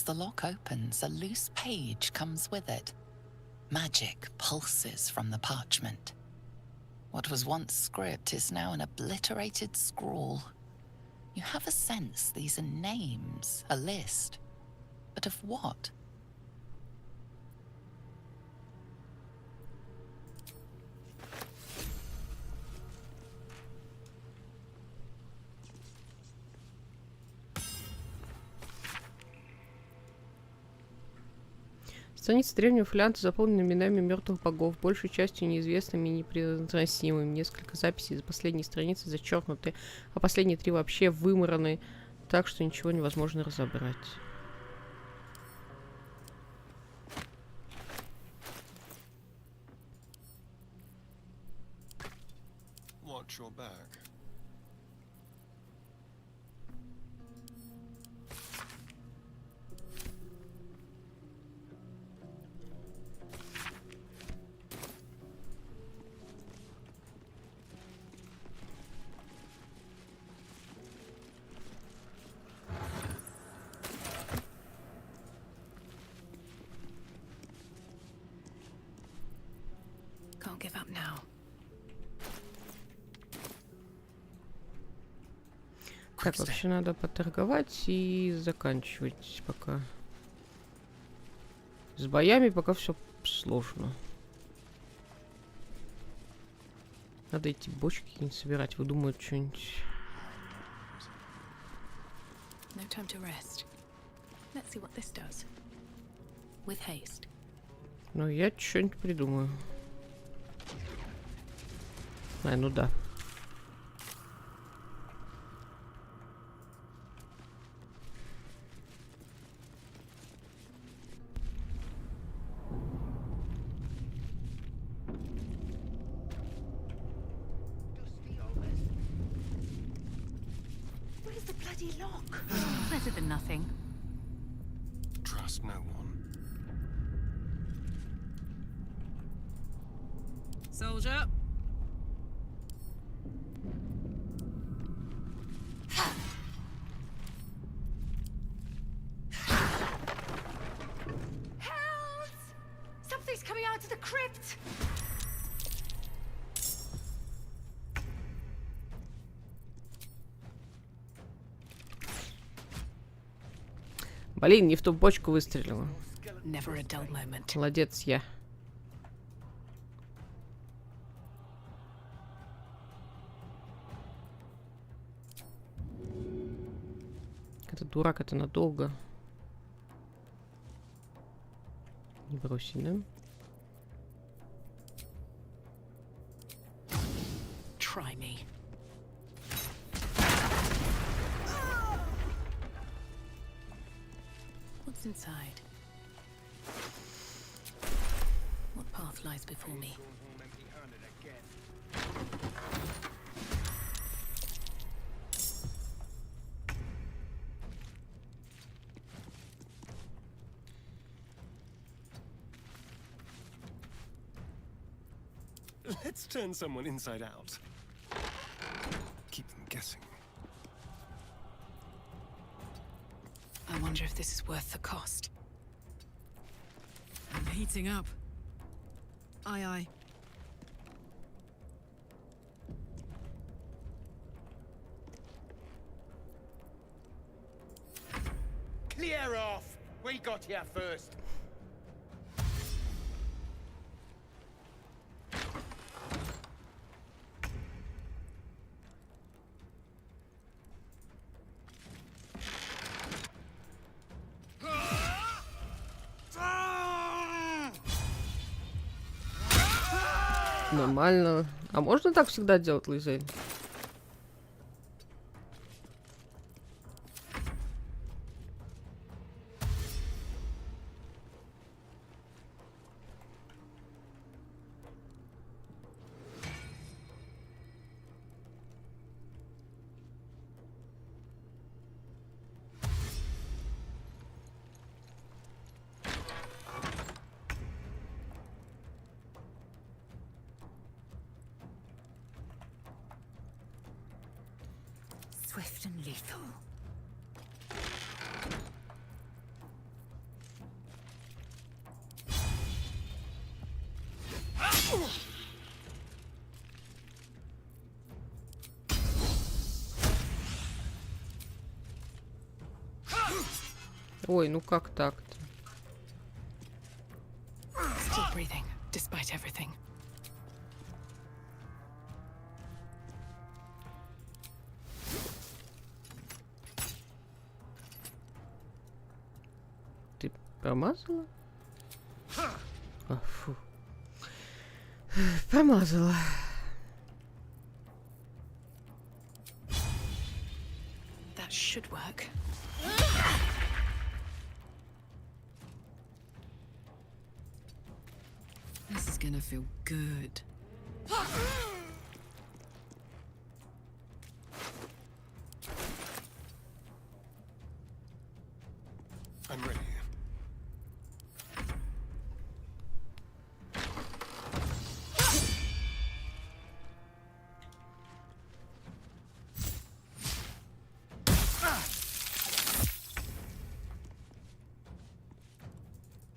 the lock opens, a loose page comes with it. Magic pulses from the parchment. What was once script is now an obliterated scrawl. You have a sense these are names, a list. But of what? Страницы древнего фолианта заполнены именами мертвых богов, большей частью неизвестными и непроизносимыми. Несколько записей за последние страницы зачеркнуты, а последние 3 вообще вымараны, так что ничего невозможно разобрать. Watch your back. Can't give up now. Так, вообще надо поторговать и заканчивать пока. С боями пока все сложно. Надо эти бочки какие-нибудь собирать, выдумывать что-нибудь. No time to rest. Let's see what this does. With haste. Ну, я что-нибудь придумаю. Ну да. Where's the bloody lock? Better than nothing. Trust no one. Soldier. Something's coming out of the crypt! Блин, не в ту бочку выстрелила. Never a dull moment. Молодец я. Это дурак, это надолго. Не бросить, да? Try me. What's inside? What path lies before me? Let's turn someone inside out. Keep them guessing. I wonder if this is worth the cost. I'm heating up. Aye, aye. Clear off! We got here first. Нормально. А можно так всегда делать, Лизель? Swift and lethal. Ой, ну как так-то? Still breathing, despite everything. Ты промазала? А, фу. Промазала. That should work. This is gonna feel good. I'm ready.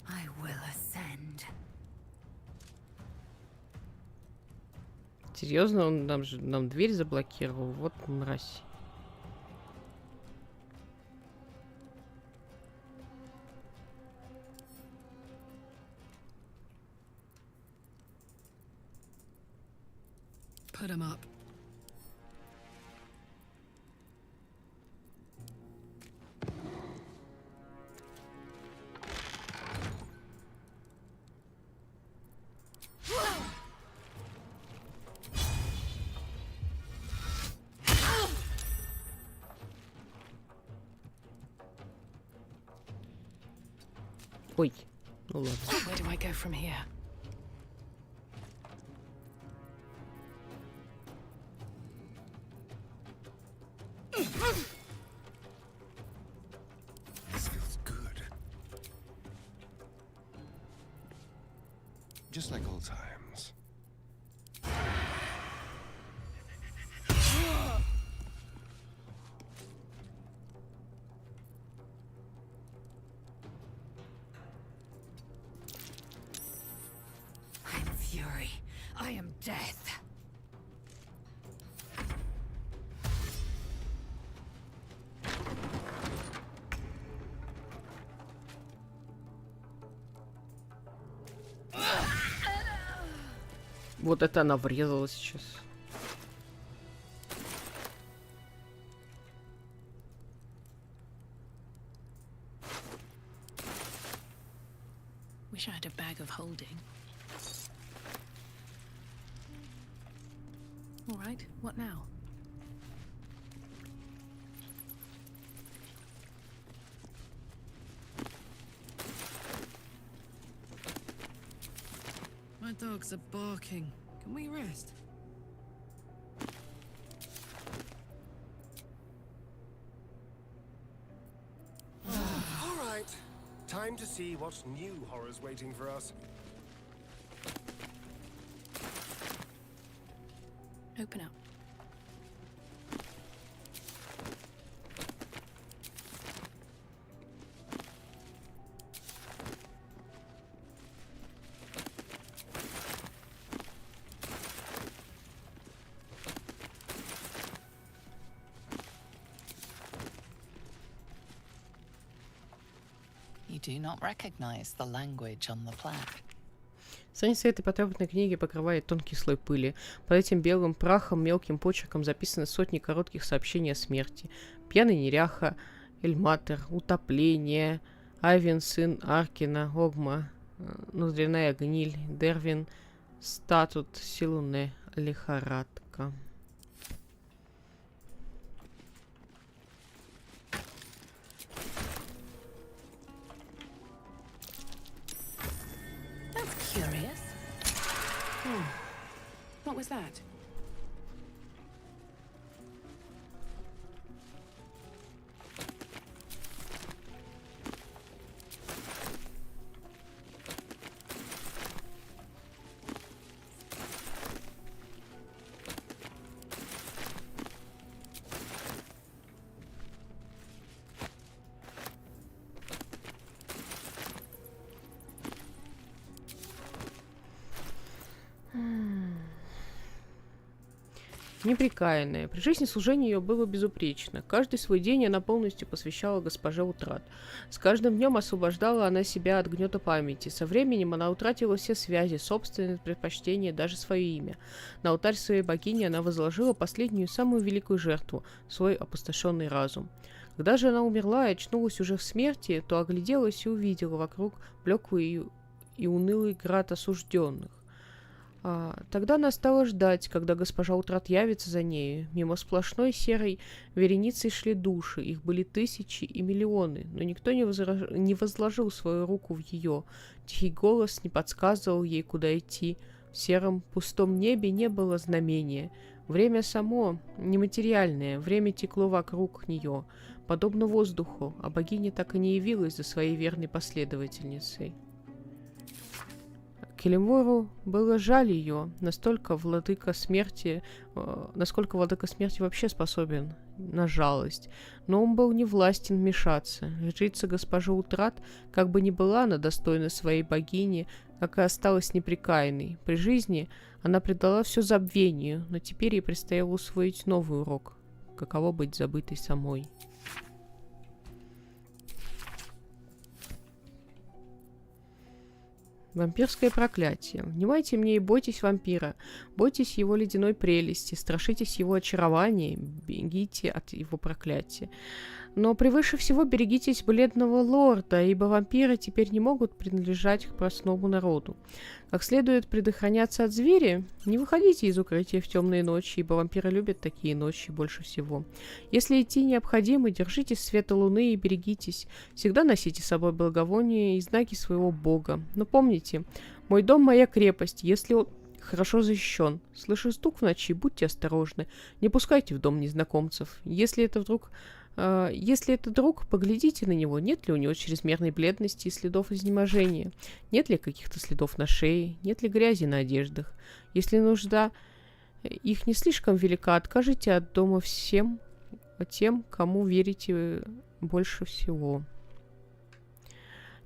I will ascend. Серьезно, он нам дверь заблокировал. Вот мразь. Put him up. Ой, ну ладно. Where do I go from here? This feels good. Just like old times. I'm fury. I am death. Вот это она врезала сейчас. Wish I had a bag of holding. All right, what now? My dogs are barking. Can we rest? All right. Time to see what new horrors waiting for us. Open up. You do not recognize the language on the plaque. Страница этой потрепанной книги покрывает тонкий слой пыли. Под этим белым прахом мелким почерком записаны сотни коротких сообщений о смерти. Пьяный неряха, Эльматер, утопление, Айвен, сын Аркина, Огма, внутренняя гниль, Дервин, статут, Силуне, лихорадка. That's curious. What was that? непрекаянная. При жизни служение ее было безупречно. Каждый свой день она полностью посвящала госпоже утрат. С каждым днем освобождала она себя от гнета памяти. Со временем она утратила все связи, собственные предпочтения, даже свое имя. На алтарь своей богини она возложила последнюю, самую великую жертву – свой опустошенный разум. Когда же она умерла и очнулась уже в смерти, то огляделась и увидела вокруг блеклый и унылый град осужденных. Тогда она стала ждать, когда госпожа утрат явится за нею. Мимо сплошной серой вереницей шли души, их были тысячи и миллионы, но никто не возложил свою руку в ее. Тихий голос не подсказывал ей, куда идти. В сером пустом небе не было знамения. Время само нематериальное, время текло вокруг нее, подобно воздуху, а богиня так и не явилась за своей верной последовательницей. Келемвору было жаль ее, насколько владыка смерти вообще способен на жалость, но он был не властен вмешаться. Жрица госпожа утрат, как бы ни была она достойна своей богини, как и осталась непрекаянной. При жизни она предала все забвению, но теперь ей предстояло усвоить новый урок, каково быть забытой самой. Вампирское проклятие. Внимайте мне и бойтесь вампира. Бойтесь его ледяной прелести, страшитесь его очарования, бегите от его проклятия. Но превыше всего берегитесь бледного лорда, ибо вампиры теперь не могут принадлежать к простому народу. Как следует предохраняться от зверя, не выходите из укрытия в темные ночи, ибо вампиры любят такие ночи больше всего. Если идти необходимо, держитесь света луны и берегитесь. Всегда носите с собой благовония и знаки своего бога. Но помните, мой дом – моя крепость, если он хорошо защищен. Слыша стук в ночи, будьте осторожны. Не пускайте в дом незнакомцев. Если это друг, поглядите на него, нет ли у него чрезмерной бледности и следов изнеможения, нет ли каких-то следов на шее, нет ли грязи на одеждах. Если нужда их не слишком велика, откажите от дома всем тем, кому верите больше всего.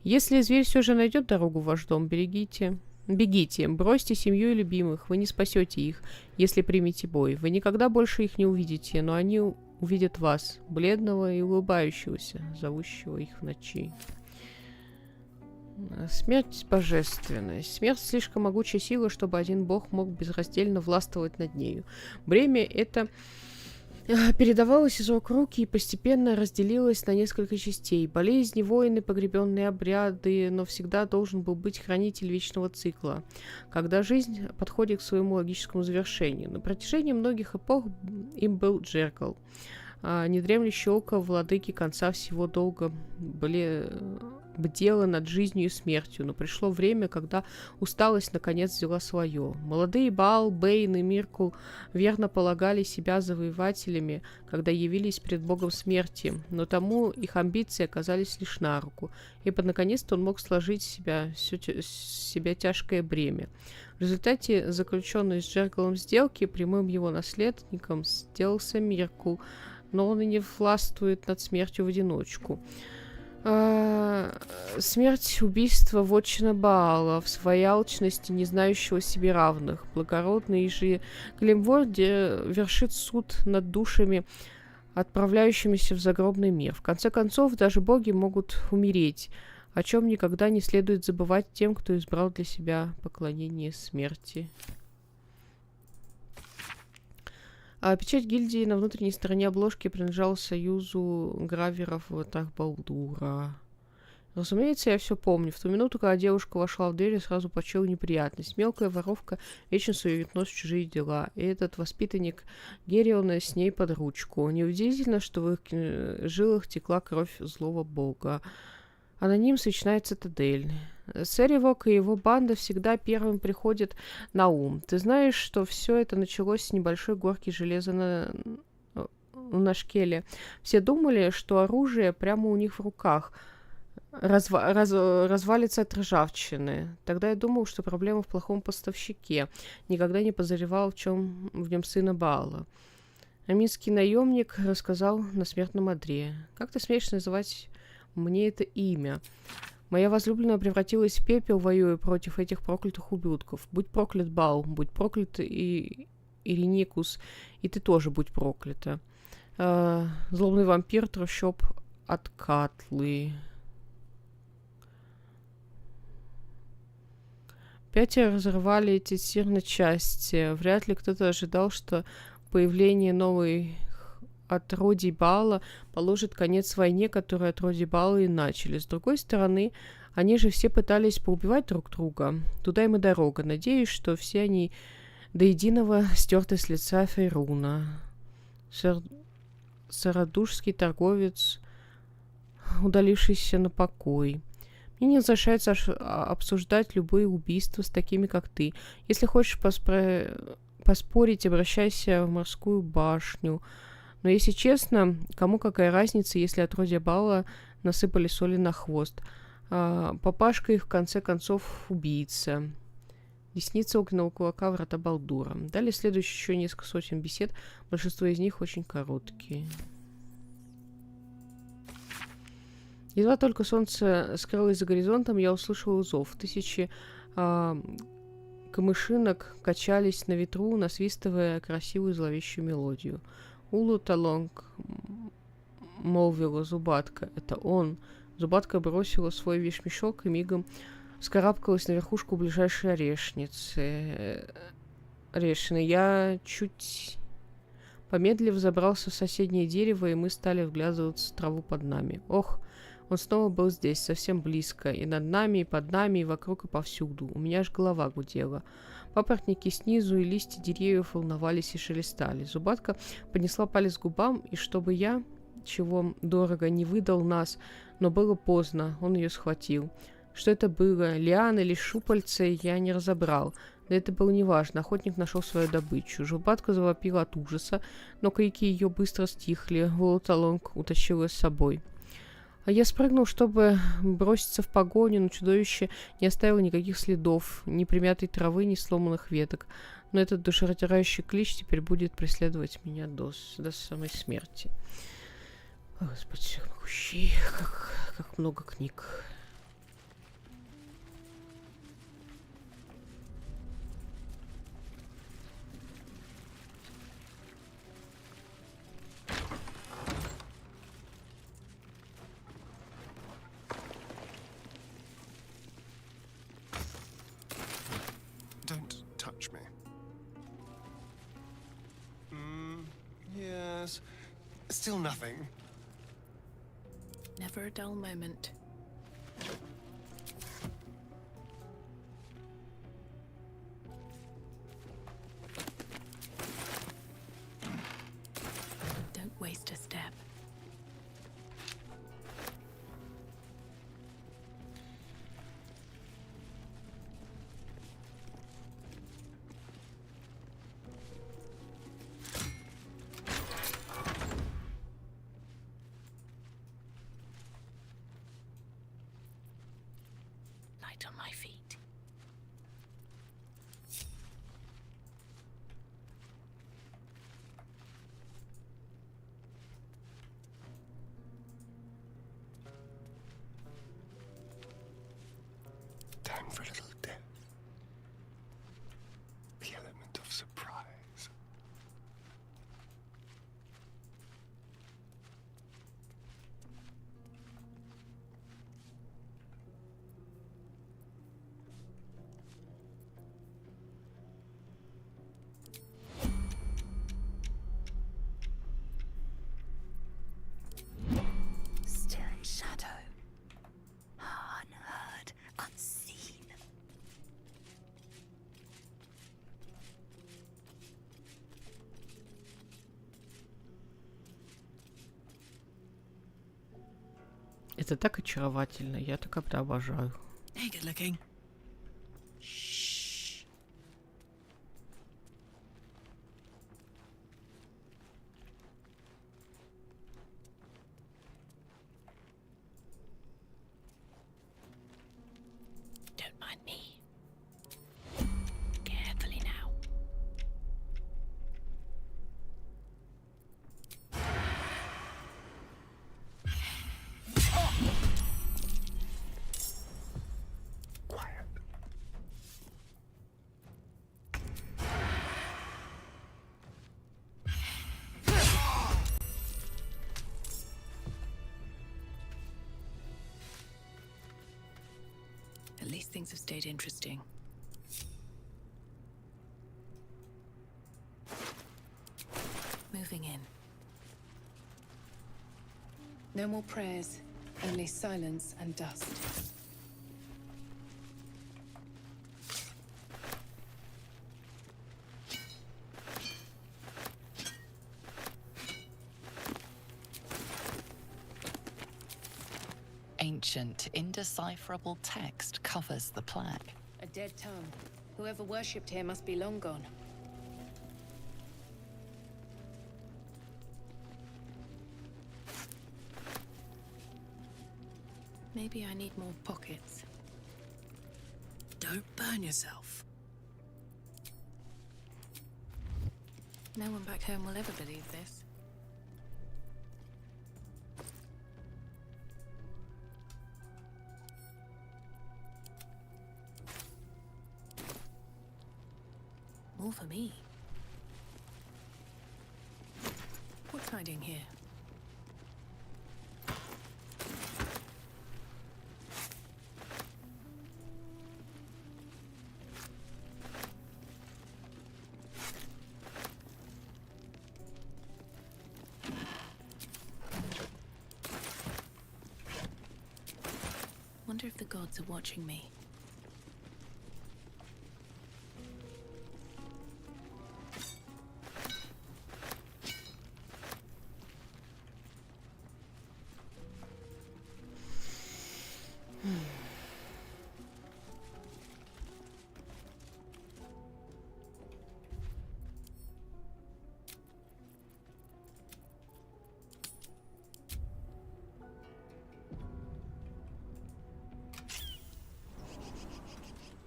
Если зверь все же найдет дорогу в ваш дом, бегите, бросьте семью и любимых, вы не спасете их, если примете бой. Вы никогда больше их не увидите, но они увидят вас, бледного и улыбающегося, зовущего их в ночи. Смерть божественная. Смерть слишком могучая сила, чтобы один бог мог безраздельно властвовать над нею. Бремя это передавалось из рук в руки и постепенно разделилось на несколько частей. Болезни, войны, погребенные обряды, но всегда должен был быть хранитель вечного цикла, когда жизнь подходит к своему логическому завершению. На протяжении многих эпох им был Джеркал, недремлющее око владыки конца всего долга бдела над жизнью и смертью, но пришло время, когда усталость наконец взяла свое. Молодые Баал, Бэйн и Миркул верно полагали себя завоевателями, когда явились пред богом смерти, но тому их амбиции оказались лишь на руку, ибо наконец-то он мог сложить с себя тяжкое бремя. В результате заключенной с Джергалом сделки прямым его наследником сделался Миркул, но он и не властвует над смертью в одиночку. Смерть, убийство вотчина Баала, в своей алчности, не знающего себе равных. Благородный же Келемвор вершит суд над душами, отправляющимися в загробный мир. В конце концов, даже боги могут умереть, о чем никогда не следует забывать тем, кто избрал для себя поклонение смерти. Печать гильдии на внутренней стороне обложки принадлежала союзу граверов в вратах Балдура. Разумеется, я все помню. В ту минуту, когда девушка вошла в дверь, я сразу почуял неприятность. Мелкая воровка вечно сует нос в чужие дела. И этот воспитанник Гериона с ней под ручку. Неудивительно, что в их жилах текла кровь злого бога. Аноним свечная цитадель. Сэривок и его банда всегда первым приходят на ум. Ты знаешь, что все это началось с небольшой горки железа на шкеле. Все думали, что оружие прямо у них в руках развалится от ржавчины. Тогда я думал, что проблема в плохом поставщике. Никогда не подозревал, в нем сына Баала. Аминский наемник рассказал на смертном одре. Как ты смеешь называть мне это имя? Моя возлюбленная превратилась в пепел, воюя против этих проклятых ублюдков. Будь проклят Баал, будь проклят и Ириникус, и ты тоже будь проклята. Злобный вампир, трущоб от Катлы. 5 разорвали эти тир на части. Вряд ли кто-то ожидал, что появление новой отродий Бала положит конец войне, которую отродья Бала и начали. С другой стороны, они же все пытались поубивать друг друга. Туда им и дорога. Надеюсь, что все они до единого стерты с лица Фейруна. Сарадушский торговец, удалившийся на покой. Мне не разрешается обсуждать любые убийства с такими, как ты. Если хочешь поспорить, обращайся в морскую башню. Но, если честно, кому какая разница, если отродья Бала насыпали соли на хвост. Папашка их, в конце концов, убийца. Десница огненного кулака, врата Балдура. Далее следует еще несколько сотен бесед. Большинство из них очень короткие. Едва только солнце скрылось за горизонтом, я услышал зов. Тысячи камышинок качались на ветру, насвистывая красивую зловещую мелодию. «Улу Талонг», — молвила Зубатка. «Это он». Зубатка бросила свой вещмешок и мигом вскарабкалась на верхушку ближайшей орешницы. Я чуть помедлив забрался в соседнее дерево, и мы стали вглядываться в траву под нами. Ох, он снова был здесь, совсем близко, и над нами, и под нами, и вокруг, и повсюду. У меня аж голова гудела. Папоротники снизу и листья деревьев волновались и шелестали. Зубатка поднесла палец к губам, и чтобы я, чего дорого, не выдал нас, но было поздно, он ее схватил. Что это было, лиан или шупальце, я не разобрал. Да это было неважно, охотник нашел свою добычу. Зубатка завопила от ужаса, но крики ее быстро стихли, Волоталонг утащил ее с собой. А я спрыгнул, чтобы броситься в погоню, но чудовище не оставило никаких следов, ни примятой травы, ни сломанных веток. Но этот душераздирающий клич теперь будет преследовать меня до самой смерти. О, Господи, всемогущий, как много книг. Don't touch me. Yes. Still nothing. Never a dull moment. Don't waste a step. On my feet. Time for a little death. The element of surprise. Это так очаровательно, я так это обожаю. Hey, good looking. Don't mind me. Carefully now. least things have stayed interesting. Moving in. No more prayers, only silence and dust. Ancient, indecipherable text covers the plaque. A dead tongue. Whoever worshipped here must be long gone. Maybe I need more pockets. Don't burn yourself. No one back home will ever believe this. More for me. What's hiding here? Wonder if the gods are watching me.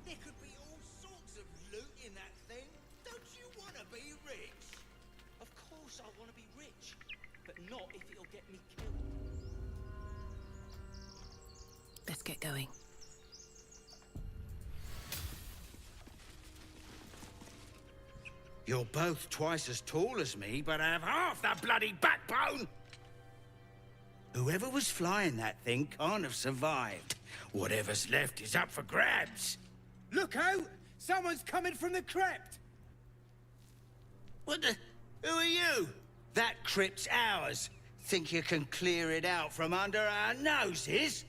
There could be all sorts of loot in that thing. Don't you want to be rich? Of course I want to be rich, but not if it'll get me killed. Let's get going. You're both twice as tall as me, but have half the bloody backbone! Whoever was flying that thing can't have survived. Whatever's left is up for grabs. Look out! Someone's coming from the crypt! What the... Who are you? That crypt's ours. Think you can clear it out from under our noses?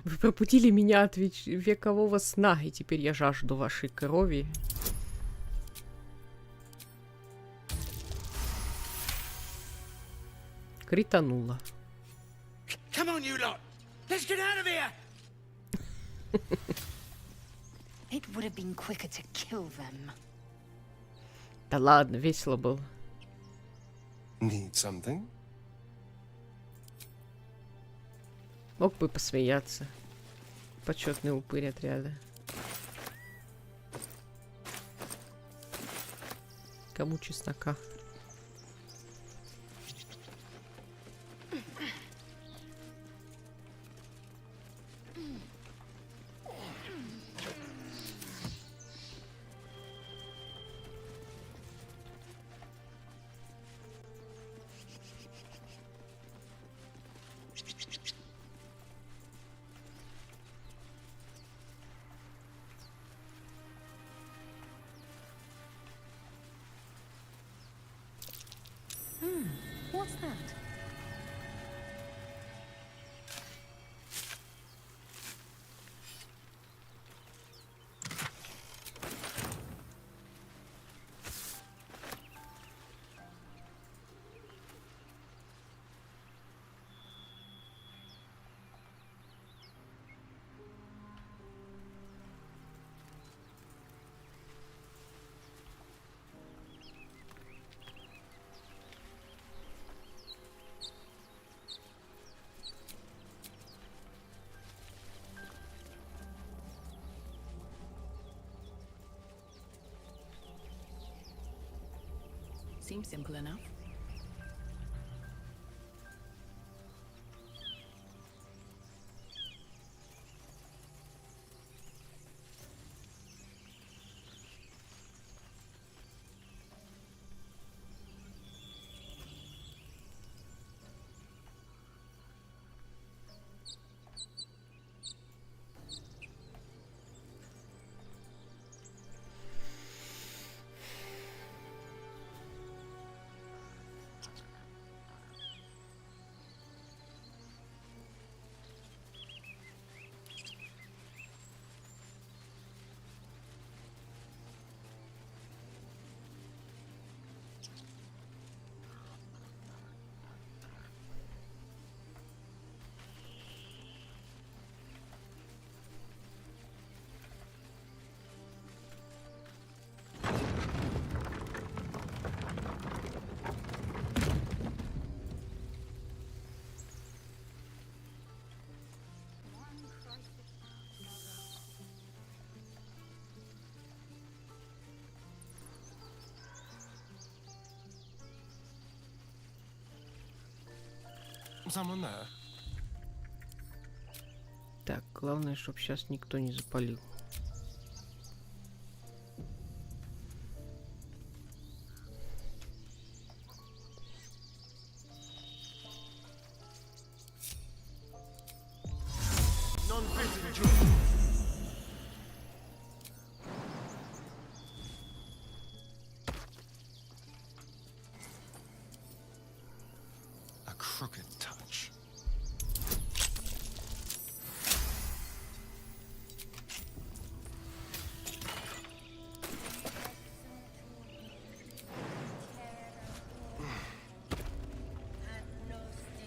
Вы пробудили меня от векового сна, и теперь я жажду вашей крови. Кританула. Come on, you lot! Let's get out of here! It would have been quicker to kill them. Да ладно, весело было. Need something? Мог бы посмеяться. Почетный упырь отряда. Кому чеснока? What's that? Seems simple enough. Someone there? Так, главное, чтобы сейчас никто не запалил. A crooked touch.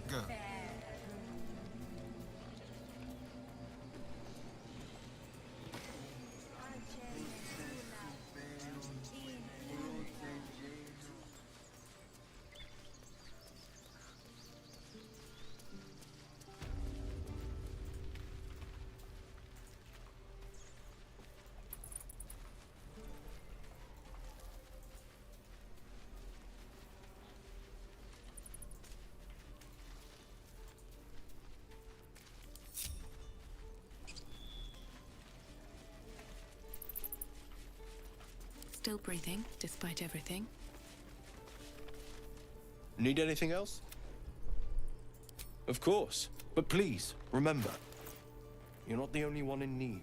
Go. Still breathing, despite everything. Need anything else? Of course. But please, remember, you're not the only one in need.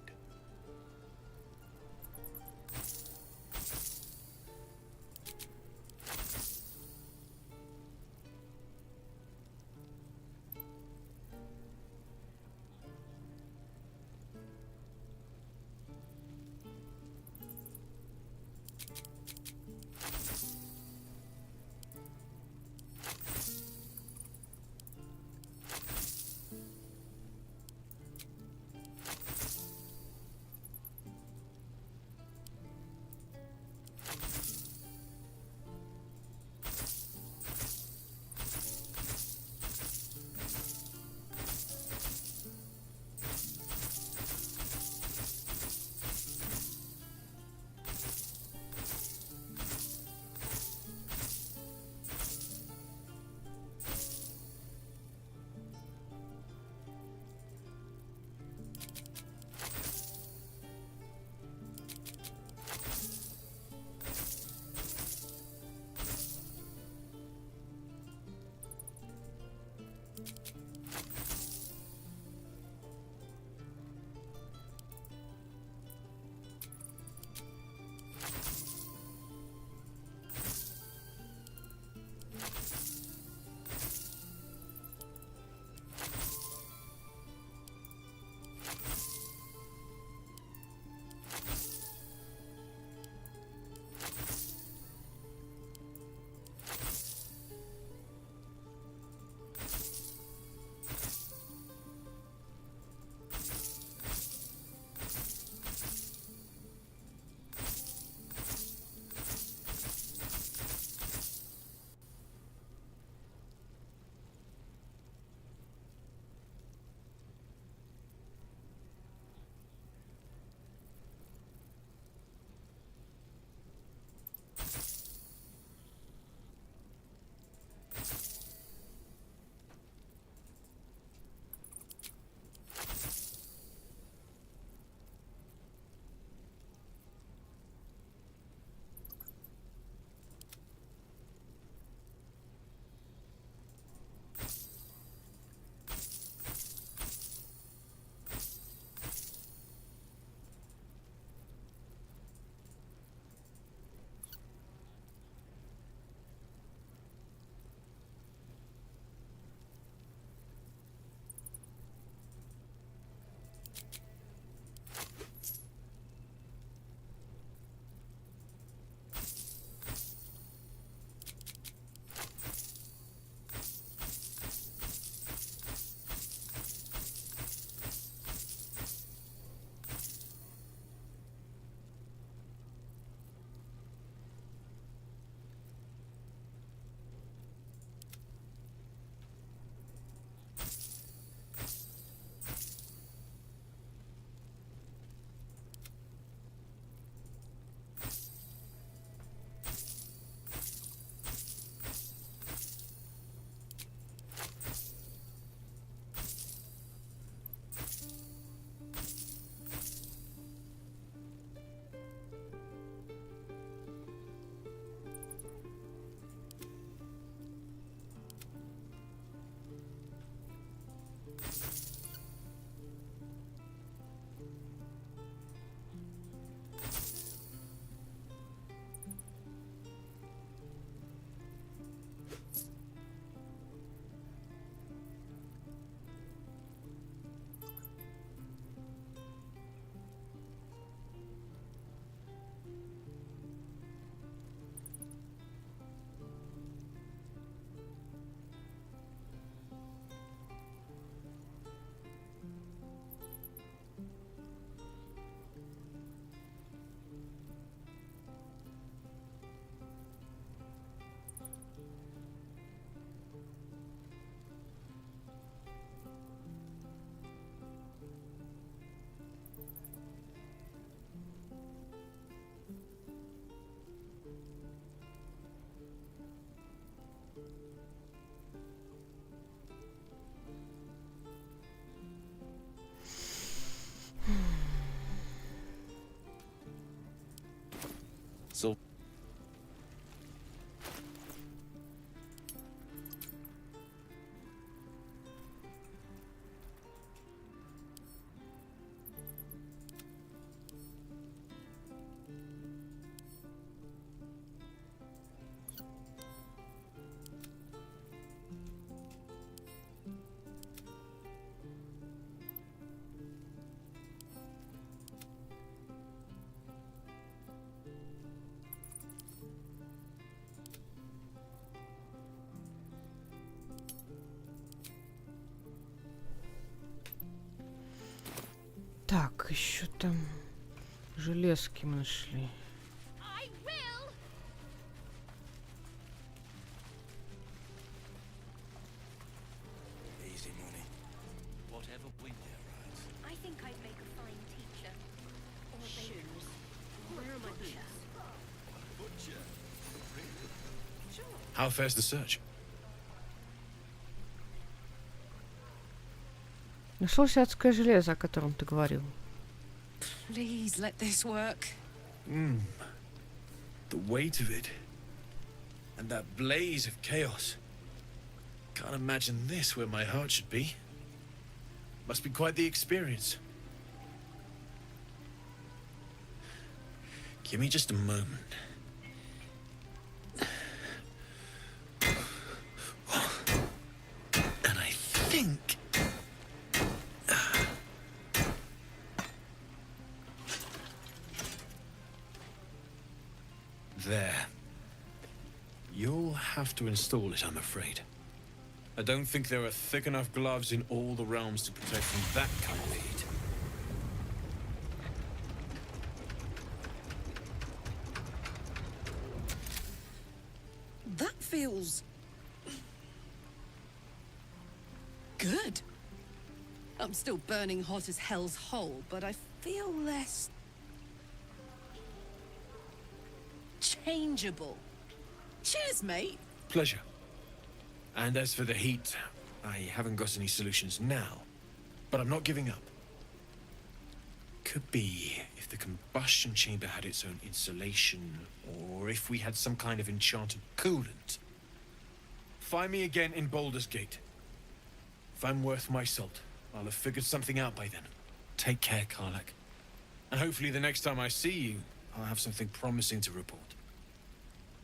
So Так, еще там железки мы нашли. easy money. Whatever we get right. I think I'd make a fine teacher. Or shoes. Where are my boots? How fares the search? Нашлось адское железо, о котором ты говорил. Please let this work. The weight of it. And that blaze of chaos. Can't imagine this where my heart should be. Must be quite the experience. Give me just a moment. And I think... There. You'll have to install it, I'm afraid. I don't think there are thick enough gloves in all the realms to protect from that kind of heat. That feels... good. I'm still burning hot as hell's hole, but I feel less... changeable. Cheers, mate. Pleasure. And as for the heat, I haven't got any solutions now, but I'm not giving up. Could be if the combustion chamber had its own insulation, or if we had some kind of enchanted coolant. Find me again in Baldur's Gate. If I'm worth my salt, I'll have figured something out by then. Take care, Karlach. And hopefully the next time I see you, I'll have something promising to report.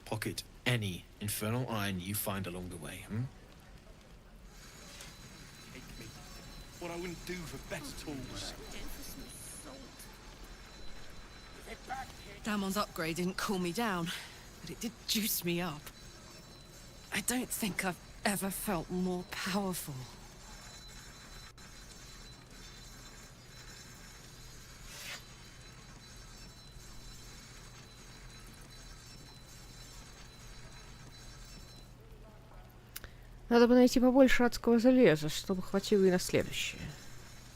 Pocket any infernal iron you find along the way, Take me. What I wouldn't do for better tools. Damon's upgrade didn't cool me down, but it did juice me up. I don't think I've ever felt more powerful. Надо бы найти побольше адского железа, чтобы хватило и на следующее.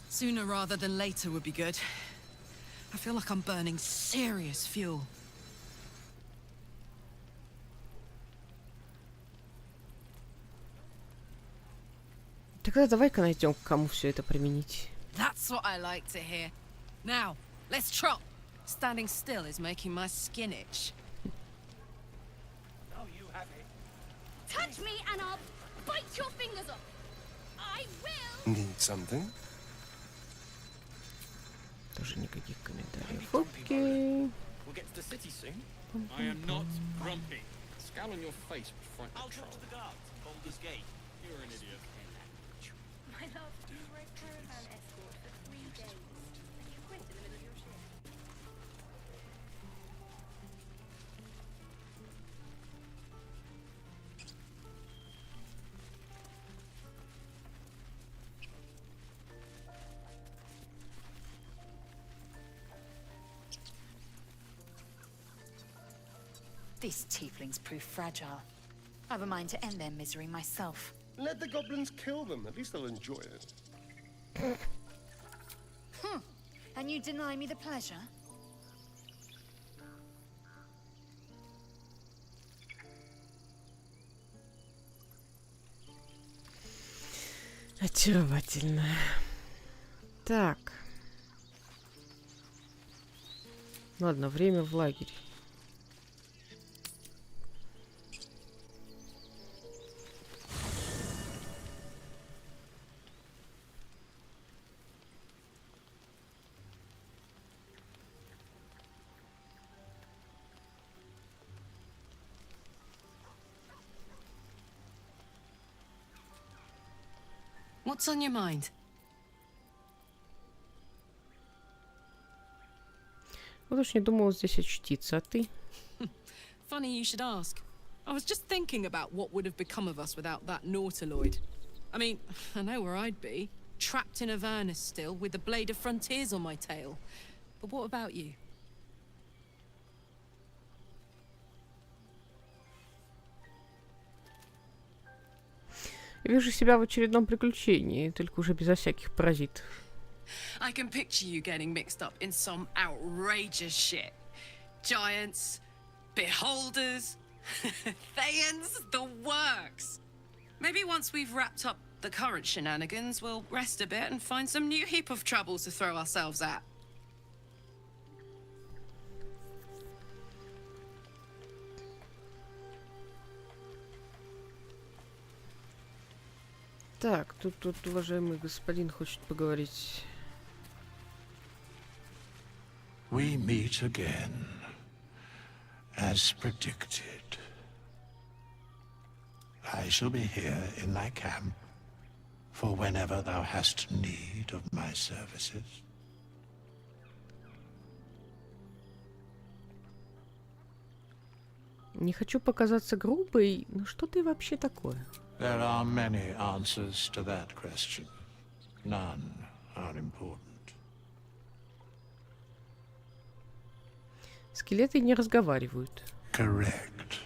Sooner rather than later would be good. I feel like I'm burning serious fuel. Тогда давай-ка найдем, к кому все это применить. That's what I like to hear. Now, let's trot. Standing still is making my skin itch. Oh, you have it. Touch me and I'll bite your fingers off. I will. Need something? Тоже никаких комментариев. Окей. We'll get to the city soon. I am not grumpy. The scowl on your face would frighten the troll. I'll talk to the guards at Baldur's Gate. You're an idiot. My love, you were a caravan escort for 3 days. And you quit in the middle of your shift. These tieflings prove fragile. I've a mind to end their misery myself. Let the goblins kill them. At least they'll enjoy it. And you deny me the pleasure? Очаровательно. Так. Ладно, время в лагере. What's on your mind? Вот уж не думала здесь очутиться, а ты? Funny you should ask. I was just thinking about what would have become of us without that nautiloid. I mean, I know where I'd be. Trapped in Avernus still, with the blade of frontiers on my tail. But what about you? Я вижу себя в очередном приключении, только уже безо всяких паразитов. I can picture you getting mixed up in some outrageous shit. Giants, beholders, Thayans, the works. Maybe once we've wrapped up the current shenanigans, we'll rest a bit and find some new heap of troubles to throw ourselves at. Так, тут уважаемый господин хочет поговорить. We meet again, as predicted. I shall be here in thy camp for whenever thou hast need of my services. Не хочу показаться грубой, но что ты вообще такое? There are many answers to that question. None are important. Скелеты не разговаривают. Correct.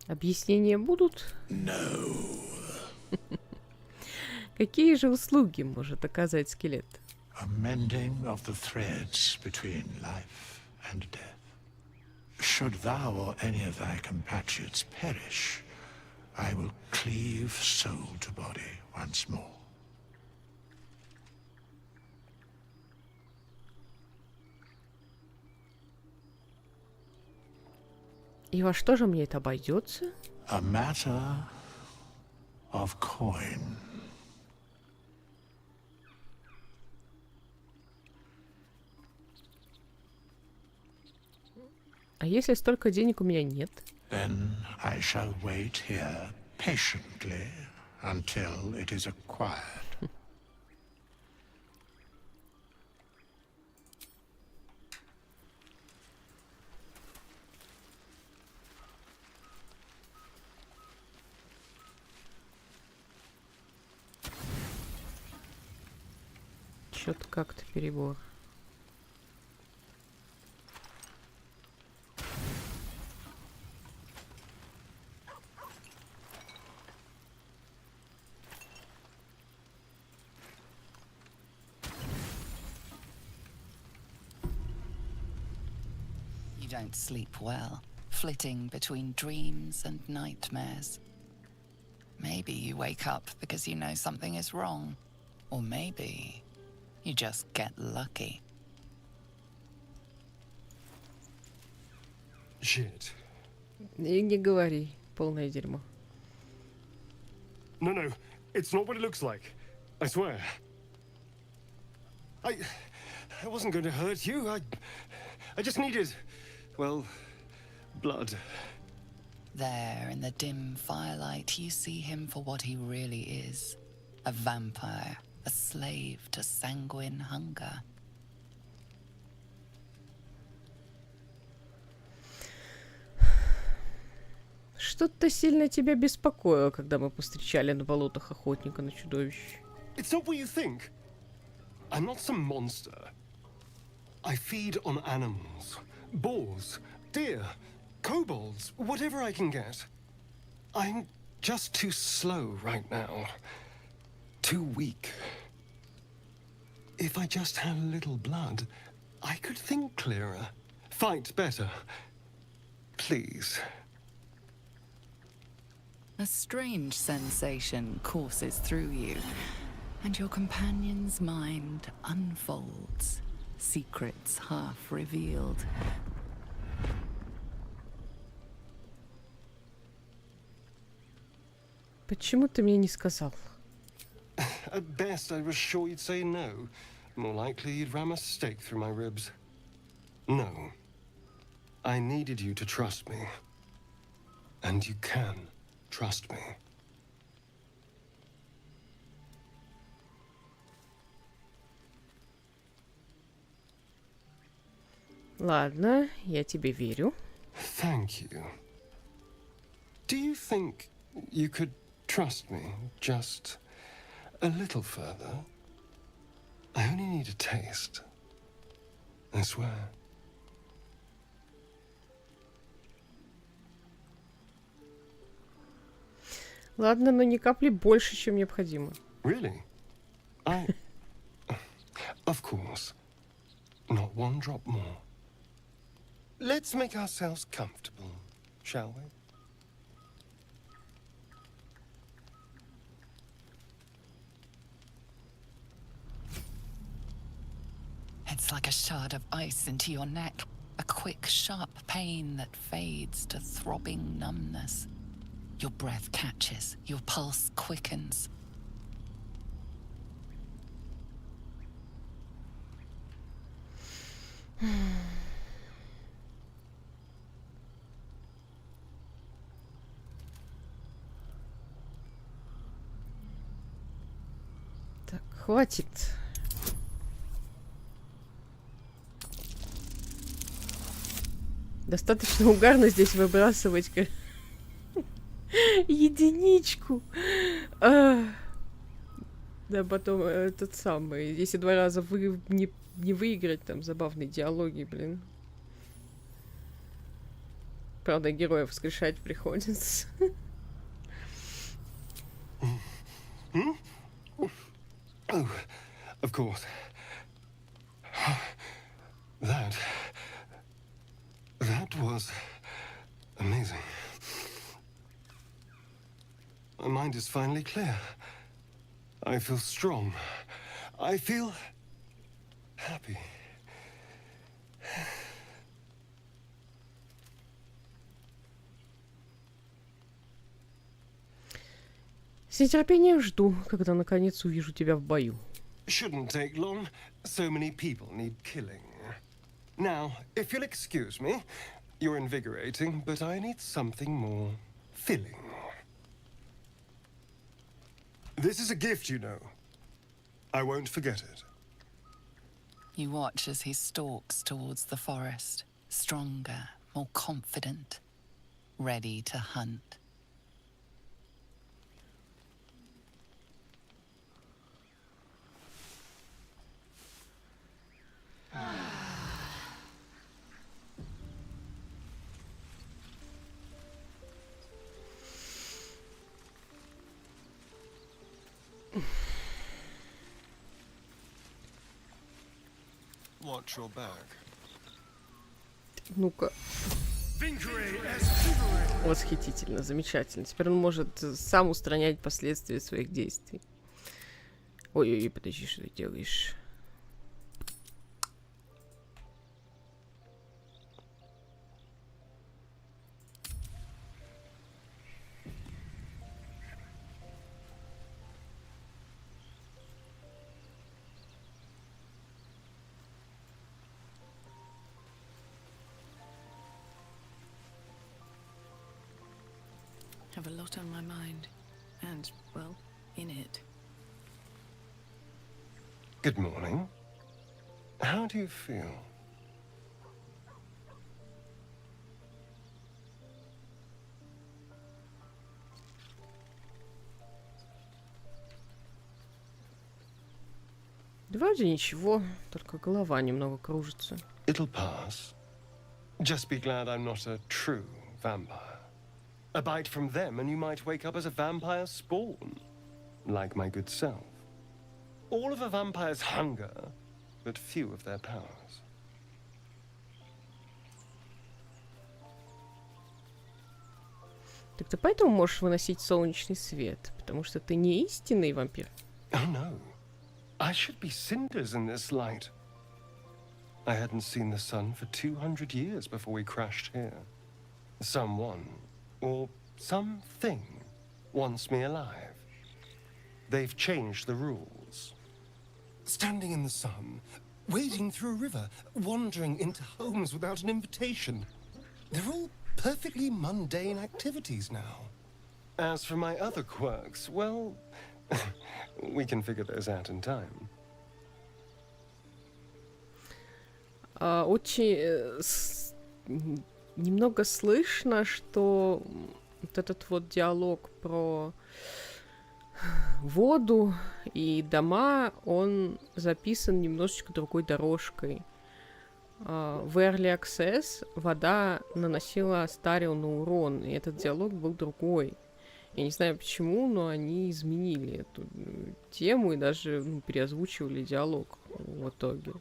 Объяснения будут? No. Какие же услуги может оказать скелет? A mending of the threads between life and death. Should thou or any of thy compatriots perish, I will cleave soul to body once more. И во что же мне это обойдется? A matter of coin. А если столько денег у меня нет? Then I shall wait here patiently until it is acquired. Чё-то как-то перебор. You don't sleep well, flitting between dreams and nightmares. Maybe you wake up because you know something is wrong. Or maybe you just get lucky. Shit. И не говори, полное дерьмо. No, it's not what it looks like. I swear. I wasn't going to hurt you. I just needed, well, blood. There, in the dim firelight, you see him for what he really is. A vampire, a slave to sanguine hunger. Что-то сильно тебя беспокоило, когда мы повстречали на болотах охотника на чудовищ. It's not what you think. I'm not some monster. I feed on animals. Boars, deer, kobolds, whatever I can get. I'm just too slow right now. Too weak. If I just had a little blood, I could think clearer. Fight better. Please. A strange sensation courses through you, and your companion's mind unfolds, secrets half revealed. Почему ты мне не сказал? At best, I was sure you'd say no. More likely, you'd ram a stake through my ribs. No. I needed you to trust me. And you can trust me. Ладно, я тебе верю. Thank you. Do you think you could trust me just a little further? I only need a taste. I swear. Ладно, но ни капли больше, чем необходимо. Really? Of course. Not one drop more. Let's make ourselves comfortable, shall we? It's like a shard of ice into your neck. A quick, sharp pain that fades to throbbing numbness. Your breath catches, your pulse quickens. Так, хватит. Достаточно угарно здесь выбрасывать единичку. Да, потом этот самый. Если 2 раза не выиграть, там забавные диалоги, блин. Правда, героев воскрешать приходится. Oh, of course. That was amazing. My mind is finally clear. I feel strong. I feel happy. С нетерпением жду, когда наконец увижу тебя в бою. Shouldn't take long. So many people need killing. Now, if you'll excuse me, you're invigorating, but I need something more filling. This is a gift, you know. I won't forget it. You watch as he stalks towards the forest, stronger, more confident, ready to hunt. Watch your back. Ну-ка. Восхитительно, замечательно. Теперь он может сам устранять последствия своих действий. Ой-ой-ой, подожди, что ты делаешь? Have a lot on my mind, and, well, in it. Good morning. How do you feel? Да вроде ничего, только голова немного кружится. It'll pass. Just be glad I'm not a true vampire. A bite from them and you might wake up as a vampire spawn, like my good self. All of a vampire's hunger, but few of their powers. Так ты поэтому можешь выносить солнечный свет, потому что ты не истинный вампир. Oh no. I should be cinders in this light. I hadn't seen the sun for 200 years before we crashed here. Someone, or something, wants me alive. They've changed the rules. Standing in the sun, wading through a river, wandering into homes without an invitation. They're all perfectly mundane activities now. As for my other quirks, well, we can figure those out in time. Очень немного слышно, что вот этот вот диалог про воду и дома, он записан немножечко другой дорожкой. В Early Access вода наносила Астариону урон, и этот диалог был другой. Я не знаю почему, но они изменили эту тему и даже переозвучивали диалог в итоге.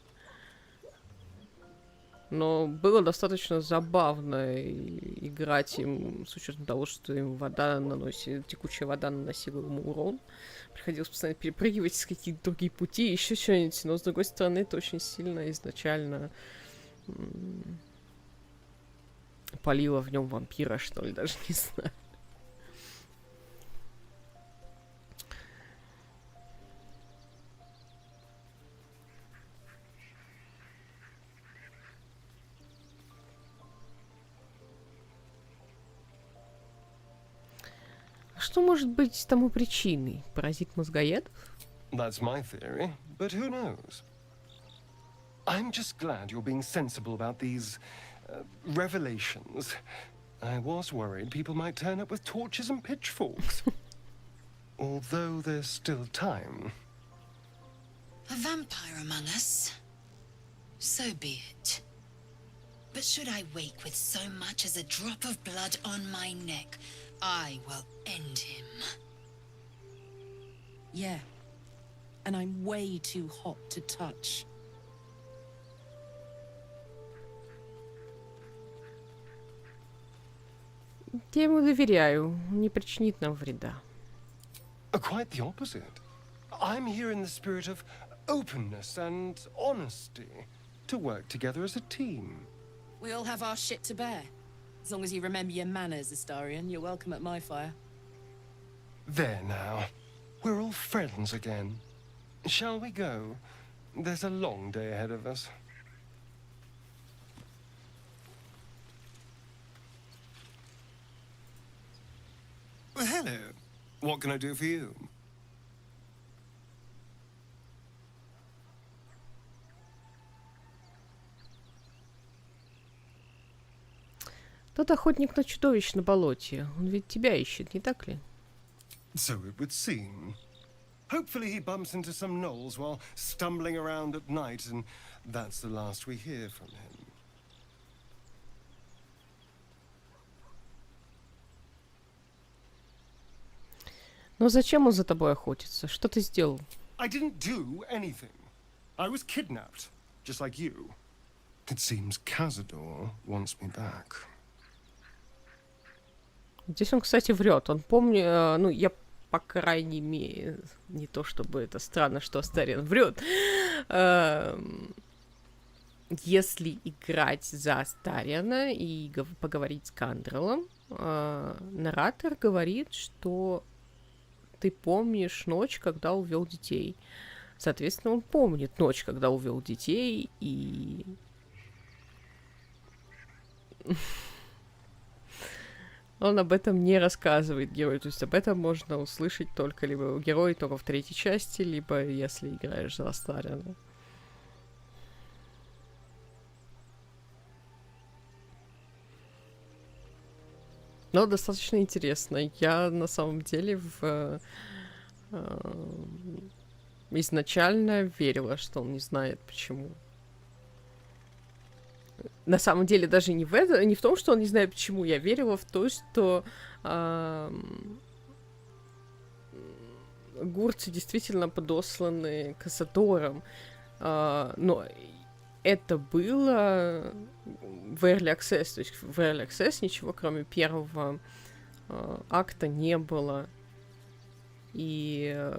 Но было достаточно забавно играть им, с учетом того, что им текучая вода наносила ему урон. Приходилось постоянно перепрыгивать с какие-то другие пути, еще что-нибудь. Но, с другой стороны, это очень сильно изначально палило в нем вампира, что ли, даже не знаю. Что может быть тому причиной? Паразит мозгоедов? That's my theory, but who knows? I'm just glad you're being sensible about these revelations. I was worried people might turn up with torches and pitchforks. Although there's still time. A vampire among us? So be it. But should I wake with so much as a drop of blood on my neck, I will end him. Yeah. And I'm way too hot to touch. Я ему доверяю. Не причинит нам вреда. Quite the opposite. I'm here in the spirit of openness and honesty to work together as a team. We all have our shit to bear. As long as you remember your manners, Astarion, you're welcome at my fire. There now. We're all friends again. Shall we go? There's a long day ahead of us. Well, hello. What can I do for you? Тот охотник на чудовищ на болоте. Он ведь тебя ищет, не так ли? So it would seem. Hopefully he bumps into some gnolls while stumbling around at night, and that's the last we hear from him. Но зачем он за тобой охотится? Что ты сделал? I didn't do anything. I was kidnapped, just like you. It seems Cazador wants me back. Здесь он, кстати, врет. Он помнит, я, по крайней мере, не то чтобы это странно, что Астарион врет. Если играть за Астариона и поговорить с Кандрелом, наратор говорит, что ты помнишь ночь, когда увел детей. Соответственно, он помнит ночь, когда увел детей, и... Он об этом не рассказывает герою. То есть об этом можно услышать только либо у героя, только в третьей части, либо если играешь за Астариона. Но достаточно интересно. Я на самом деле изначально верила, что он не знает почему. На самом деле даже не в том, что он не знает почему. Я верила в то, что гурцы действительно подосланы Кассадором. Но это было в Early Access. То есть в Early Access ничего, кроме первого акта, не было. И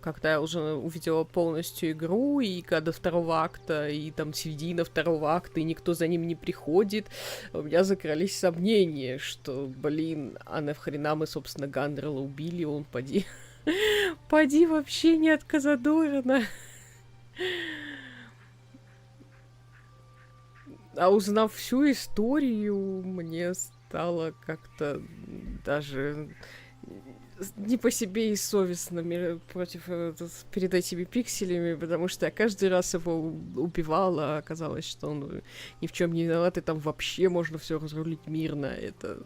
когда я уже увидела полностью игру, и когда второго акта, и там середина второго акта, и никто за ним не приходит, у меня закрались сомнения, что, блин, а нахрена мы, собственно, Гандрела убили, он поди вообще не от Кассадора. А узнав всю историю, мне стало как-то даже не по себе и совестно перед этими пикселями, потому что я каждый раз его убивала, а оказалось, что он ни в чем не виноват, и там вообще можно все разрулить мирно. Это...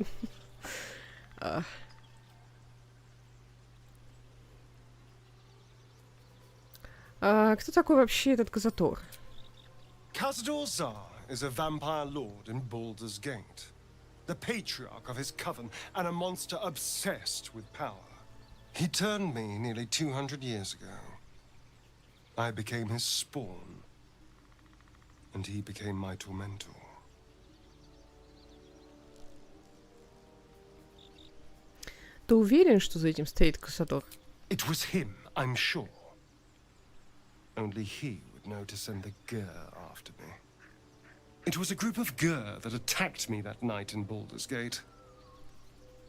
кто такой вообще этот Казатор? Cazador Zar is a vampire lord in Baldur's Gate. The patriarch of his coven, and a monster obsessed with power. He turned me nearly 200 years ago. I became his spawn, and he became my tormentor. Ты уверен, что за этим стоит Кассадор? It was him, I'm sure. Only he would know to send the Gur after me. It was a group of Gur that attacked me that night in Baldur's Gate.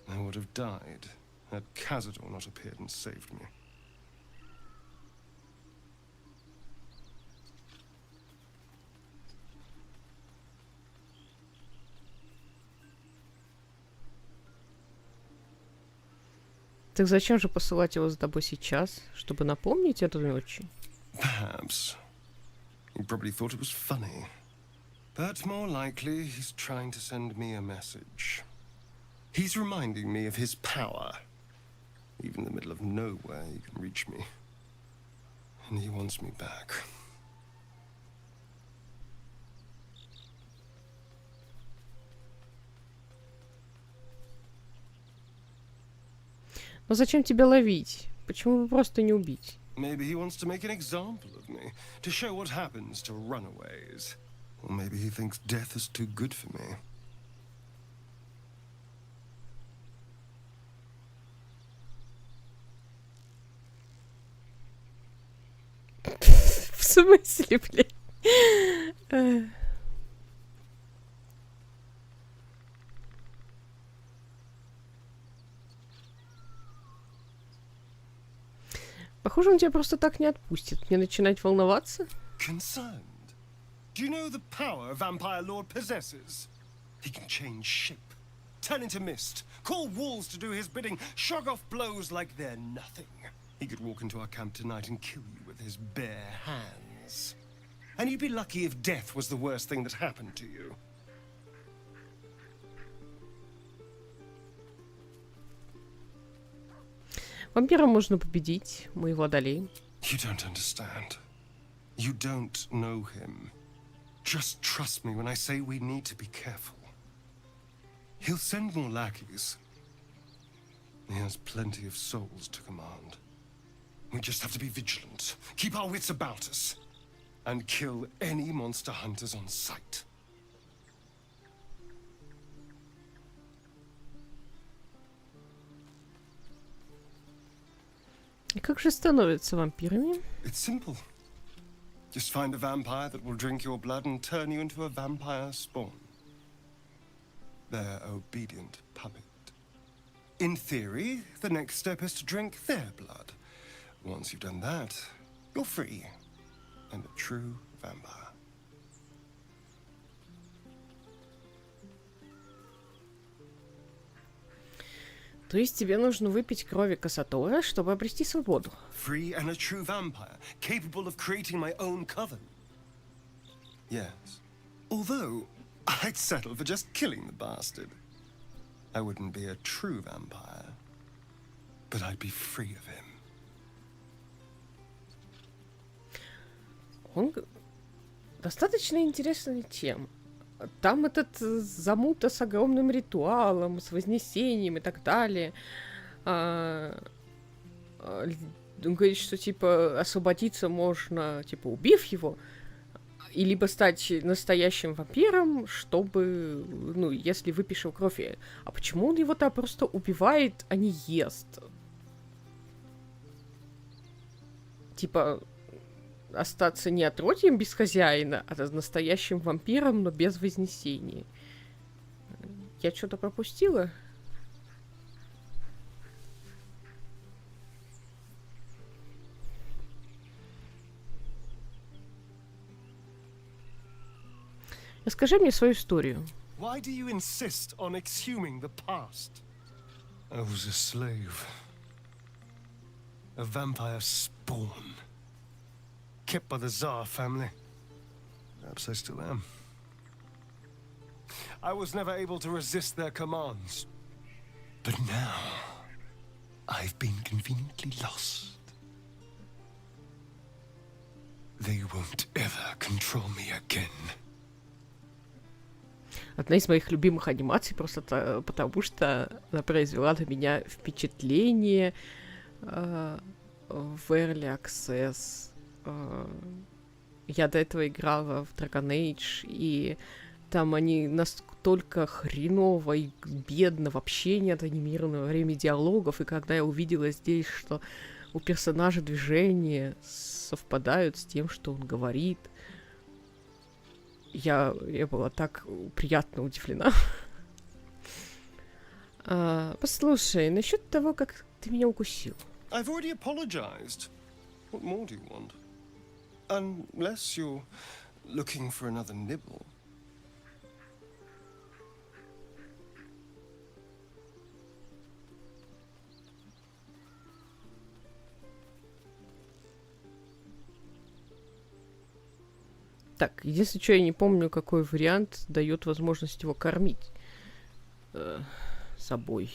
I would have died had Cazador not appeared and saved me. Так зачем же посылать его за тобой сейчас, чтобы напомнить эту ночь? Perhaps. He probably thought it was funny. But more likely, he's trying to send me a message. He's reminding me of his power. Even in the middle of nowhere, he can reach me. And he wants me back. Но зачем тебя ловить? Почему бы просто не убить? Maybe he wants to make an example of me, to show what happens to runaways. Or maybe he thinks death is too good for me. В смысле, блядь? Похоже, он тебя просто так не отпустит. Мне начинать волноваться? Concerned? Do you know the power a vampire lord possesses? He can change shape, turn into mist, call walls to do his bidding, shrug off blows like they're nothing. He could walk into our camp tonight and kill you with his bare hands. And you'd be lucky if death was the worst thing that happened to you. Вампира можно победить, мы его одолеем. You don't understand. You don't know him. Just trust me when I say we need to be careful. He'll send more lackeys. He has plenty of souls to command. We just have to be vigilant, keep our wits about us, and kill any monster hunters on sight. И как же становятся вампирами? It's simple. Just find a vampire that will drink your blood and turn you into a vampire spawn. Their obedient puppet. In theory, the next step is to drink their blood. Once you've done that, you're free and a true vampire. То есть тебе нужно выпить крови Кассатора, чтобы обрести свободу. Free and a true vampire, capable of creating my own coven. Yes. Although, I'd settle for just killing the bastard. I wouldn't be a true vampire, but I'd be free of him. Он достаточно интересная тема. Там этот замута с огромным ритуалом, с вознесением и так далее. Он говорит, что, типа, освободиться можно, типа, убив его, и либо стать настоящим вампиром, чтобы, ну, если выпьешь его кровь. А почему он его-то просто убивает, а не ест? Типа, остаться не отродьем без хозяина, а настоящим вампиром, но без вознесения. Я что-то пропустила? Расскажи мне свою историю. Why do you insist on exhuming the past? I was a slave, A vampire spawn. Kept by the Tsar family. Perhaps I still am. I was never able to resist their commands. But now, I've been conveniently lost. They won't ever control me again. Одна из моих любимых анимаций, просто потому что она произвела на меня впечатление в Early Access. Я до этого играла в Dragon Age, и там они настолько хреново и бедно вообще не анимированы во время диалогов, и когда я увидела здесь, что у персонажа движения совпадают с тем, что он говорит, я была так приятно удивлена. Послушай, насчет того, как ты меня укусил. I've already apologized. What more do you want? Unless you're looking for another nibble. Так, единственное, что я не помню, какой вариант дает возможность его кормить собой.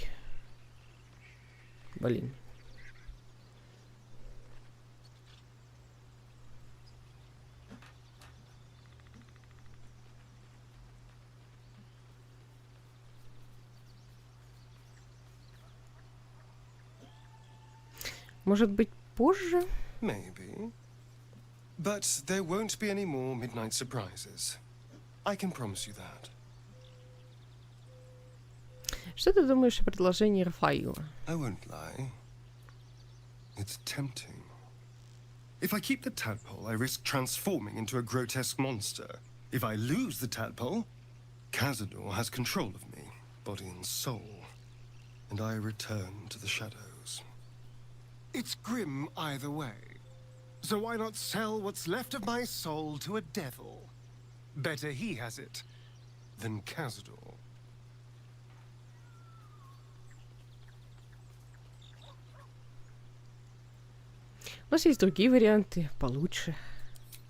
Блин. Может быть, позже? Maybe. But there won't be any more midnight surprises. I can promise you that. Что ты думаешь о предложении Рафаила? I won't lie. It's tempting. If I keep the tadpole, I risk transforming into a grotesque monster. If I lose the tadpole, Cazador has control of me, body and soul, and I return to the shadows. It's grim either way. So why not sell what's left of my soul to a devil? Better he has it than Cazador. У нас есть другие варианты, получше.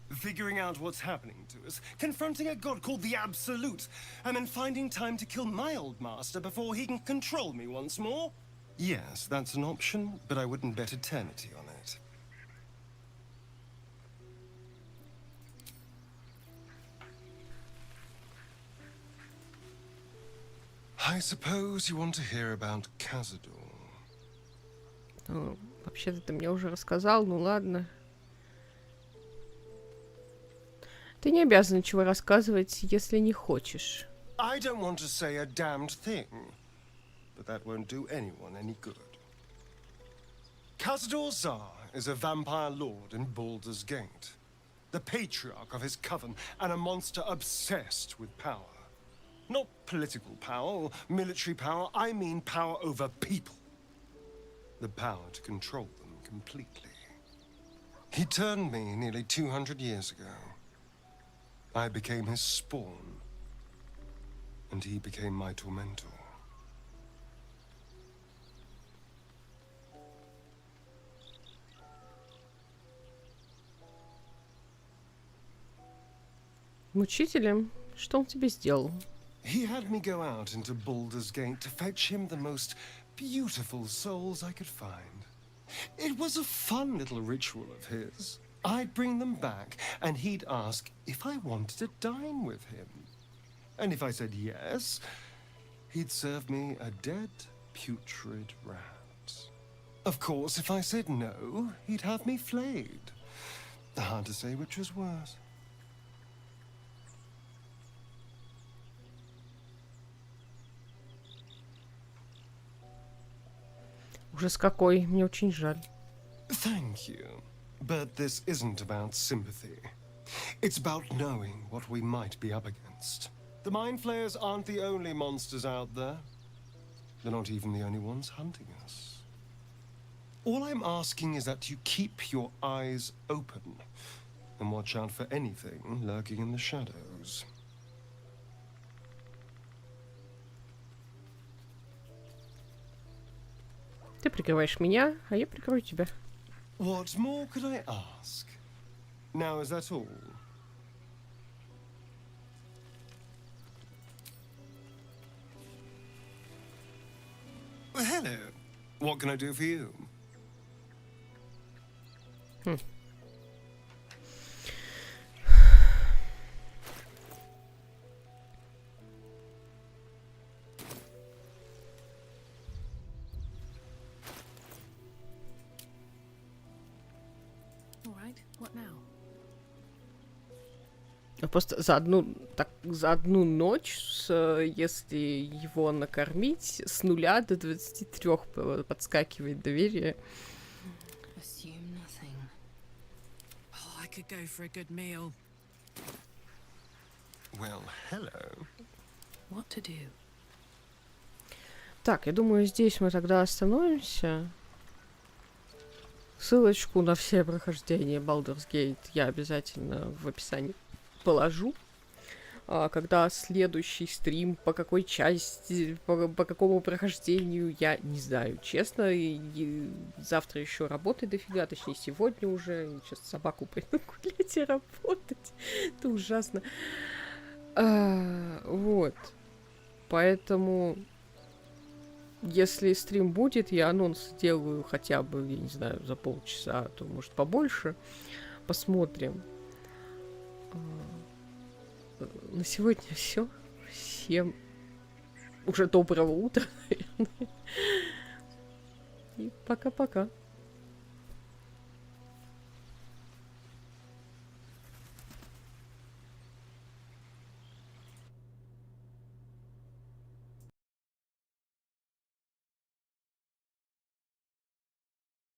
Figuring out what's happening to us, confronting a god called the Absolute, and then finding time to kill my old master before he can control me once more? Yes, that's an option, but I wouldn't bet eternity on it. I suppose you want to hear about Cazador. Ну, вообще-то ты мне уже рассказал, ну ладно. Ты не обязан ничего рассказывать, если не хочешь. I don't want to say a damned thing, but that won't do anyone any good. Cazador Tsar is a vampire lord in Baldur's Gate, the patriarch of his coven, and a monster obsessed with power. Not political power or military power, I mean power over people. The power to control them completely. He turned me nearly 200 years ago. I became his spawn, and he became my tormentor. Мучителем? Что он тебе сделал? He had me go out into Baldur's Gate to fetch him the most beautiful souls I could find. It was a fun little ritual of his. I'd bring them back, and he'd ask if I wanted to dine with him. And if I said yes, he'd serve me a dead, putrid rat. Of course, if I said no, he'd have me flayed. Hard to say which was worse. Ужас какой, мне очень жаль. Thank you. But this isn't about sympathy. It's about knowing what we might be up against. The Mind Flayers aren't the only monsters out there. They're not even the only ones hunting us. All I'm asking is that you keep your eyes open and watch out for anything lurking in the shadows. Ты прикрываешь меня, а я прикрою тебя. What more could I ask? Now, is that all? Well, hello. What can I do for you? All right, what now? Просто за одну ночь, если его накормить, с 0 до 23 подскакивает доверие. Assume nothing. Oh, I could go for a good meal. Well, hello. What to do? Так, я думаю, здесь мы тогда остановимся. Ссылочку на все прохождения Baldur's Gate я обязательно в описании положу. Когда следующий стрим, по какой части, по какому прохождению, я не знаю. Честно, и завтра еще работы дофига, точнее, сегодня уже. Сейчас собаку пойду гулять и работать. Это ужасно. Вот. Поэтому, если стрим будет, я анонс сделаю хотя бы, я не знаю, за полчаса, а то, может, побольше. Посмотрим. На сегодня все. Всем уже доброго утра, наверное. И пока-пока.